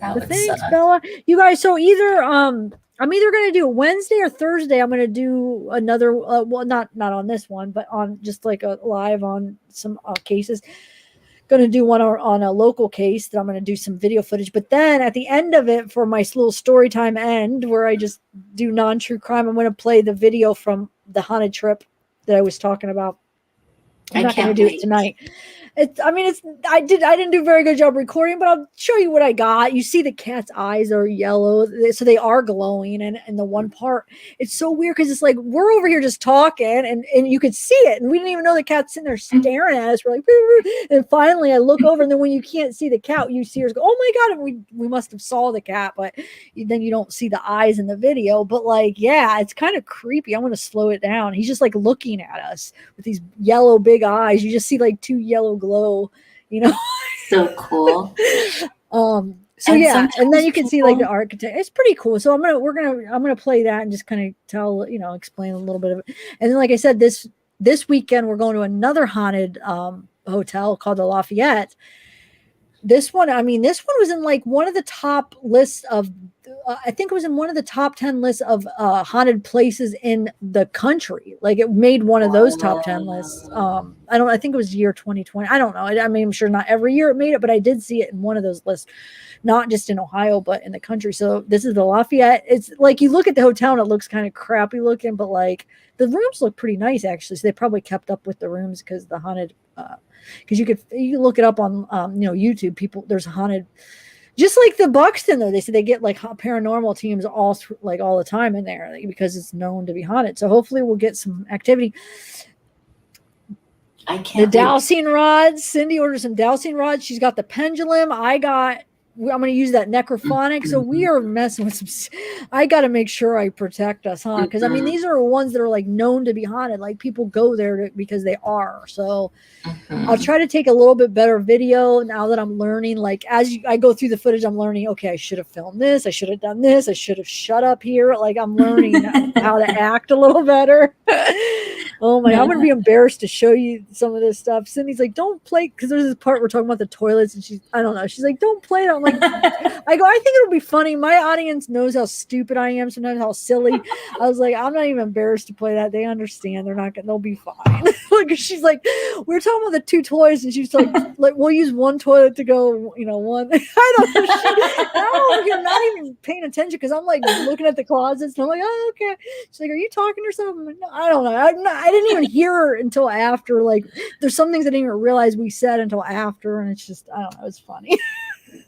Thanks, Bella. You guys. So either I'm either gonna do Wednesday or Thursday. I'm gonna do another. Well, not on this one, but on just like a live on some cases. Going to do one on a local case that I'm going to do some video footage, but then at the end of it, for my little story time end where I just do non-true crime, I'm going to play the video from the haunted trip that I was talking about. I'm not going to do it tonight. I didn't do a very good job recording, but I'll show you what I got. You see the cat's eyes are yellow, so they are glowing. And the one part, it's so weird because it's like we're over here just talking, and you could see it, and we didn't even know the cat's sitting there staring at us. We're like, and finally I look over, and then when you can't see the cat, you see her go, "Oh my god!" And we must have saw the cat, but then you don't see the eyes in the video. But like, yeah, it's kind of creepy. I'm gonna slow it down. He's just like looking at us with these yellow big eyes. You just see like two yellow glow, So cool. So and yeah, and then you can see like the architect. It's pretty cool. So I'm gonna play that and just kind of tell, explain a little bit of it. And then, like I said, this weekend we're going to another haunted hotel called the Lafayette. This one was in like one of the top lists of, I think it was in one of the top 10 lists of haunted places in the country. Like it made one of those top 10 lists. I think it was year 2020. I don't know. I mean, I'm sure not every year it made it, but I did see it in one of those lists, not just in Ohio, but in the country. So this is the Lafayette. It's like you look at the hotel and it looks kind of crappy looking, but like the rooms look pretty nice actually. So they probably kept up with the rooms because the haunted, because you can look it up on YouTube. People, there's haunted, just like the Buxton though. They say they get like paranormal teams all the time in there because it's known to be haunted. So hopefully we'll get some activity. I can't. The dowsing rods. Cindy ordered some dowsing rods. She's got the pendulum. I'm going to use that necrophonic. So we are messing with some. I got to make sure I protect us, huh? Because I mean, these are ones that are like known to be haunted. Like people go there because they are. So I'll try to take a little bit better video now that I'm learning. Like I go through the footage, I'm learning. Okay, I should have filmed this. I should have done this. I should have shut up here. Like I'm learning how to act a little better. Oh my! I'm going to be embarrassed to show you some of this stuff. Cindy's like, "Don't play," because there's this part we're talking about the toilets, and I don't know. She's like, "Don't play it." I'm like, I go, I think it'll be funny. My audience knows how stupid I am sometimes, how silly. I was like, I'm not even embarrassed to play that. They understand. They'll be fine. Like she's like, we're talking about the two toilets, and she's like we'll use one toilet to go, one. I don't know. I'm over here not even paying attention because I'm like looking at the closets, and I'm like, oh, okay. She's like, are you talking or something? Like, no, I don't know. I didn't even hear her until after. Like, there's some things I didn't even realize we said until after, and it's just, I don't know. It's funny.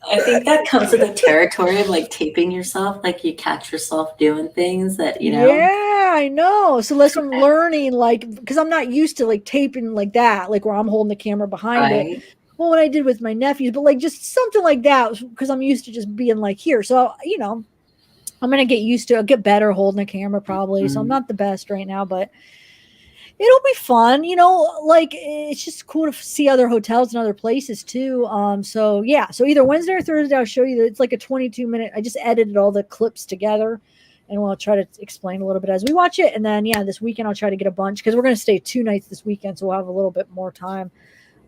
I think that comes with the territory of like taping yourself, like you catch yourself doing things that, Yeah, I know. So that's what I'm learning, like, because I'm not used to like taping like that, like where I'm holding the camera behind it. Well, what I did with my nephews, but like just something like that, because I'm used to just being like here. So, I'm going to get used to it. I'll get better holding a camera probably. So I'm not the best right now, but it'll be fun, like it's just cool to see other hotels and other places too. So yeah, so either Wednesday or Thursday, I'll show you that it's like a 22-minute. I just edited all the clips together, and we'll try to explain a little bit as we watch it. And then yeah, this weekend I'll try to get a bunch because we're going to stay 2 nights this weekend, so we'll have a little bit more time.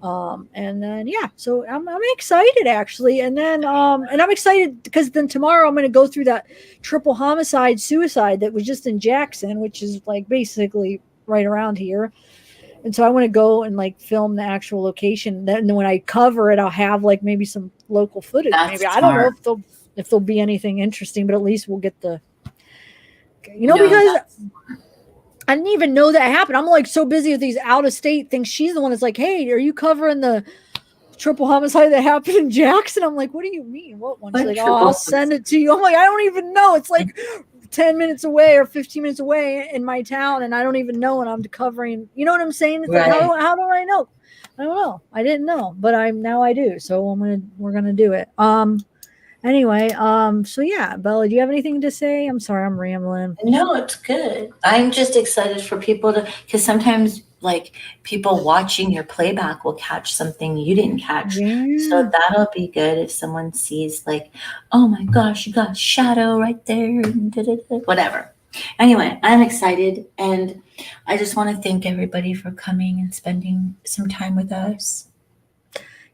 And then yeah, so I'm excited actually, and then and I'm excited because then tomorrow I'm going to go through that triple homicide suicide that was just in Jackson, which is like basically right around here. And so I want to go and like film the actual location. Then when I cover it, I'll have like maybe some local footage. Maybe I don't know if there'll be anything interesting, but at least we'll get the because I didn't even know that happened. I'm like so busy with these out of state things. She's the one that's like, hey, are you covering the triple homicide that happened in Jackson? I'm like, what do you mean? What one? She's like, oh, I'll send it to you. I'm like, I don't even know. It's like 10 minutes away or 15 minutes away in my town, and I don't even know, and I'm covering, you know what I'm saying? It's like, how do I know? I don't know. I didn't know, but now I do. So we're gonna do it. Anyway, so yeah, Bella, do you have anything to say? I'm sorry, I'm rambling. No, it's good. I'm just excited for people because sometimes like people watching your playback will catch something you didn't catch. Yeah. So that'll be good if someone sees like, oh my gosh, you got shadow right there, whatever. Anyway, I'm excited, and I just want to thank everybody for coming and spending some time with us.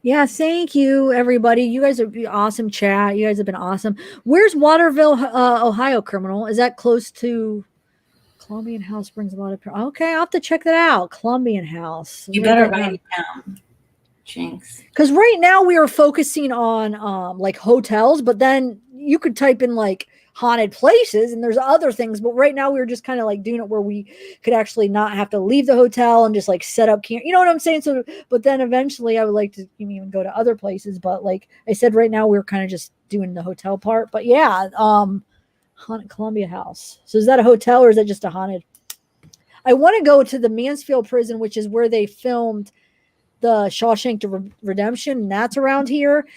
Yeah, thank you, everybody. You guys are awesome chat. You guys have been awesome. Where's Waterville, Ohio, criminal? Is that close to Columbian House? Brings a lot of people. Okay, I'll have to check that out. Columbian House. You better write it down. Jinx. Because right now we are focusing on like hotels, but then you could type in like haunted places and there's other things, but right now we were just kind of like doing it where we could actually not have to leave the hotel and just like set up camp. You know what I'm saying? So, but then eventually I would like to even go to other places. But like I said, right now we're kind of just doing the hotel part. But yeah, haunted Columbia House. So is that a hotel or is that just a haunted? I want to go to the Mansfield prison, which is where they filmed the Shawshank Redemption. And that's around here.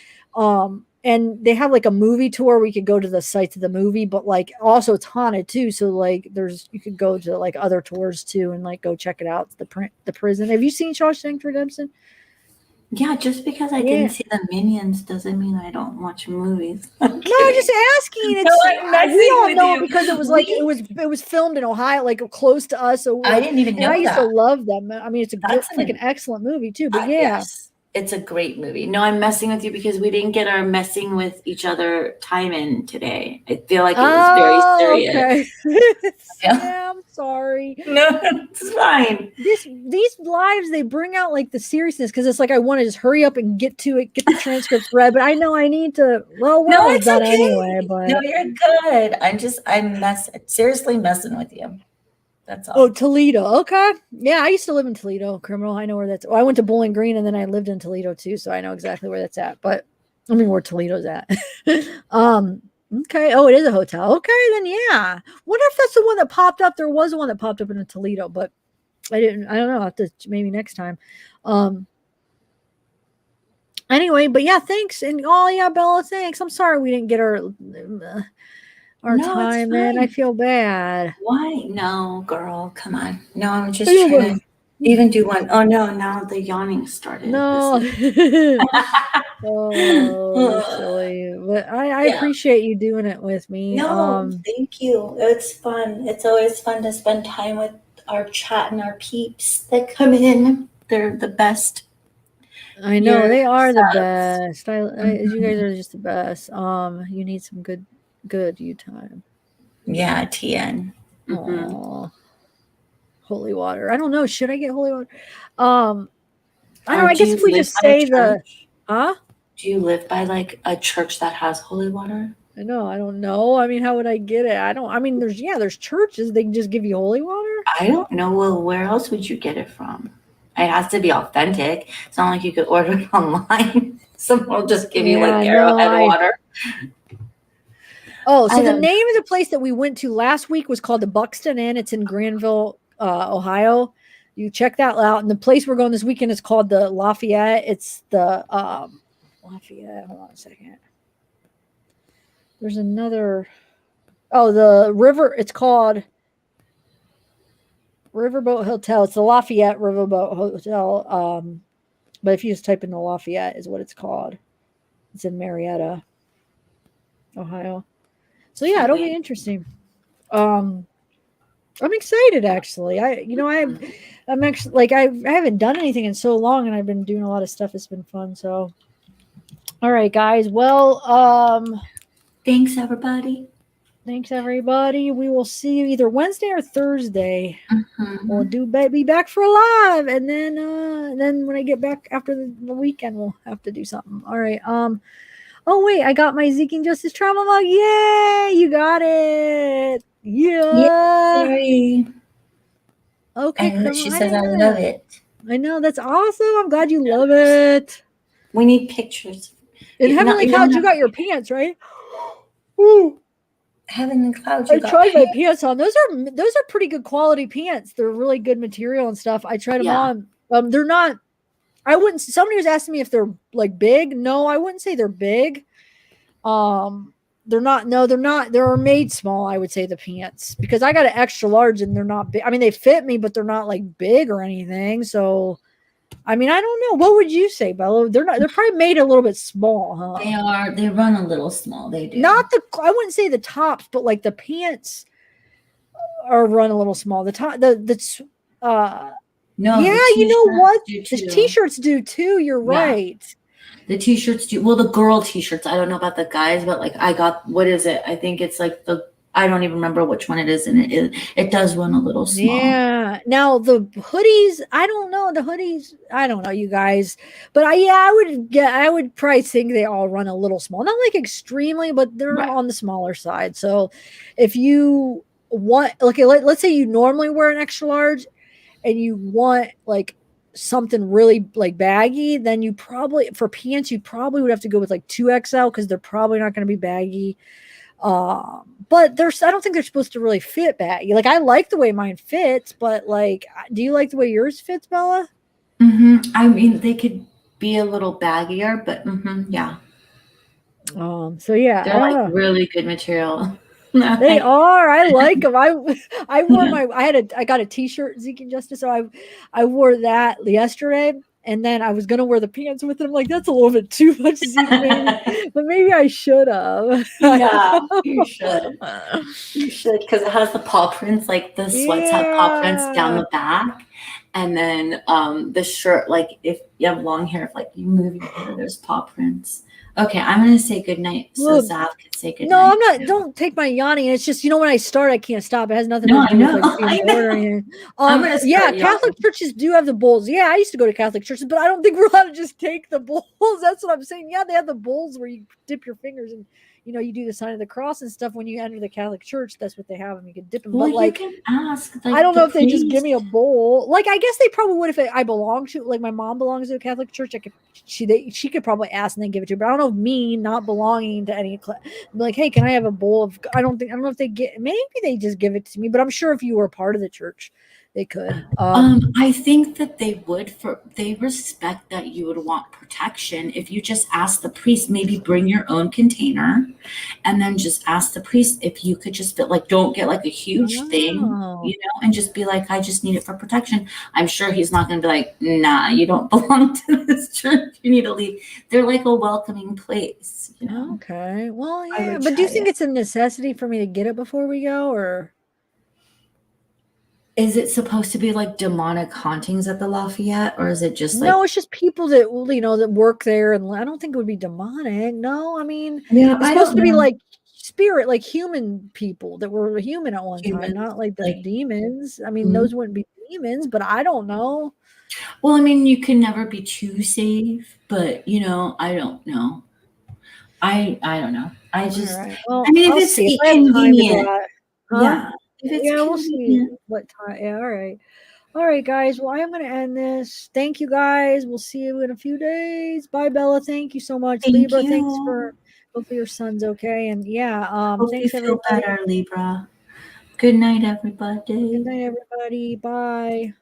And they have like a movie tour where you could go to the sites of the movie, but like also it's haunted too. So like you could go to like other tours too and like go check it out. The prison. Have you seen Shawshank Redemption? Yeah, just because I didn't see the Minions doesn't mean I don't watch movies. No, I'm just asking. We all know because it was like it was filmed in Ohio, like close to us. So I didn't even know that. I used to love them. I mean, it's an excellent movie too. But yeah. Yes. It's a great movie. No, I'm messing with you because we didn't get our messing with each other time in today. I feel like it was very serious. Okay. Yeah, I'm sorry. No, it's fine. These lives, they bring out like the seriousness because it's like I want to just hurry up and get to it, get the transcripts read, but I know I need to. Well, it's done okay. Anyway. But no, you're good. I'm seriously messing with you. That's all. Oh, Toledo. Okay. Yeah, I used to live in Toledo, criminal. I know where that's. Well, I went to Bowling Green and then I lived in Toledo too, so I know exactly where that's at. But I mean, where Toledo's at. Okay. Oh, it is a hotel. Okay, then yeah. Wonder if that's the one that popped up. There was one that popped up in Toledo, but I don't know. I'll have to maybe next time. Anyway, but yeah, thanks. And Bella, thanks. I'm sorry we didn't get our time in. I feel bad. Why? No, girl, come on. No, I'm just trying to even do one. Oh no, now the yawning started. No. Oh, silly. But I appreciate you doing it with me. No, thank you. It's fun. It's always fun to spend time with our chat and our peeps that come in. They're the best. I know they are the best. You guys are just the best. You need some good you time. Yeah, TN. Oh, holy water. I don't know. Should I get holy water? I don't know. I guess if we just say do you live by like a church that has holy water? I know. I don't know. I mean, how would I get it? There's churches. They can just give you holy water. I don't know. Well, where else would you get it from? It has to be authentic. It's not like you could order it online. Someone will just give you like Arrowhead water. Oh, so the name of the place that we went to last week was called the Buxton Inn. It's in Granville, Ohio. You check that out. And the place we're going this weekend is called the Lafayette. It's the Lafayette. Hold on a second. There's another. Oh, the river. It's called Riverboat Hotel. It's the Lafayette Riverboat Hotel. But if you just type in the Lafayette, is what it's called. It's in Marietta, Ohio. So yeah, it'll be interesting. I'm excited actually. I'm actually like I haven't done anything in so long, and I've been doing a lot of stuff. It's been fun. So, all right, guys. Well, thanks everybody. Thanks everybody. We will see you either Wednesday or Thursday. We'll be back for a live, and then when I get back after the weekend, we'll have to do something. All right. Oh wait, I got my Zeke and Justice travel mug. Yay! You got it. Yeah. Yay. Okay. And she says I love it. I know, that's awesome. I'm glad you love it. We need pictures. In Heavenly Clouds, you got your pants, right? Ooh. Heavenly Clouds. I tried my pants on. Those are pretty good quality pants. They're really good material and stuff. I tried them on. They're not. I wouldn't. Somebody was asking me if they're like big. No, I wouldn't say they're big. They're not. No, they're not. They're made small. I would say the pants, because I got an extra large and they're not big. I mean, they fit me, but they're not like big or anything. So, I mean, I don't know. What would you say, Bella? They're not. They're probably made a little bit small, huh? They are. They run a little small. They do. Not the. I wouldn't say the tops, but like the pants are run a little small. The top. No. Yeah, you know what? The t-shirts do too. You're right. The t-shirts do. Well, the girl t-shirts. I don't know about the guys, but like I got. What is it? I think it's like the I don't even remember which one it is, and it does run a little small. Yeah. Now the hoodies, I don't know. The hoodies, I don't know, you guys. But I would probably think they all run a little small. Not like extremely, but they're Right. on the smaller side. So if you want, okay, let's say you normally wear an extra large and you want like something really like baggy, then you probably for pants you probably would have to go with like 2XL because they're probably not going to be baggy. But I don't think they're supposed to really fit baggy. Like I like the way mine fits, but like, do you like the way yours fits, Bella? I mean, they could be a little baggier, but yeah. So yeah, They're like really good material. They are. I like them. I wore I got a t-shirt, Zeke and Justice. So I wore that yesterday, and then I was gonna wear the pants with it. I'm like, that's a little bit too much, Zeke, maybe, but maybe I should have. Yeah, you should. You should, because it has the paw prints. Like the sweats have paw prints down the back, and then the shirt. Like if you have long hair, if like you move your hair, there's paw prints. Okay, I'm gonna say goodnight so Zav can say goodnight. No, I'm not. Don't take my yawning. It's just, when I start, I can't stop. It has nothing to do with like being bored or anything. Yeah, Catholic churches do have the bowls. Yeah, I used to go to Catholic churches, but I don't think we're allowed to just take the bowls. That's what I'm saying. Yeah, they have the bowls where you dip your fingers and you do the sign of the cross and stuff when you enter the Catholic church. That's what they have, and you can dip them. Well, but like, you can ask. Like, I don't know if they just give me a bowl. Like, I guess they probably would if I belong to. Like, my mom belongs to a Catholic church. She could probably ask and then give it to her. But I don't know if me not belonging to any, like, hey, can I have a bowl of? I don't know if they maybe they just give it to me. But I'm sure if you were part of the church, they could. I think that they would. They respect that you would want protection. If you just ask the priest, maybe bring your own container, and then just ask the priest if you could just fit. Like, don't get like a huge thing, and just be like, I just need it for protection. I'm sure he's not going to be like, nah, you don't belong to this church. You need to leave. They're like a welcoming place. Okay. Well, yeah. But do you think it's a necessity for me to get it before we go, or? Is it supposed to be like demonic hauntings at the Lafayette, or is it just like? No, it's just people that that work there, and I don't think it would be demonic. No, I mean, it's supposed to be like spirit, like human people that were human at one time, not like the demons. I mean, those wouldn't be demons, but I don't know. Well, I mean, you can never be too safe, but I don't know. I don't know. I just, well, I mean, if it's inconvenient, yeah. We'll see what time. Yeah, all right, guys. Well, I am going to end this. Thank you, guys. We'll see you in a few days. Bye, Bella. Thank you so much, Libra. Thanks for hopefully your son's okay. And thanks everybody. Better, Libra. Good night, everybody. Good night, everybody. Bye.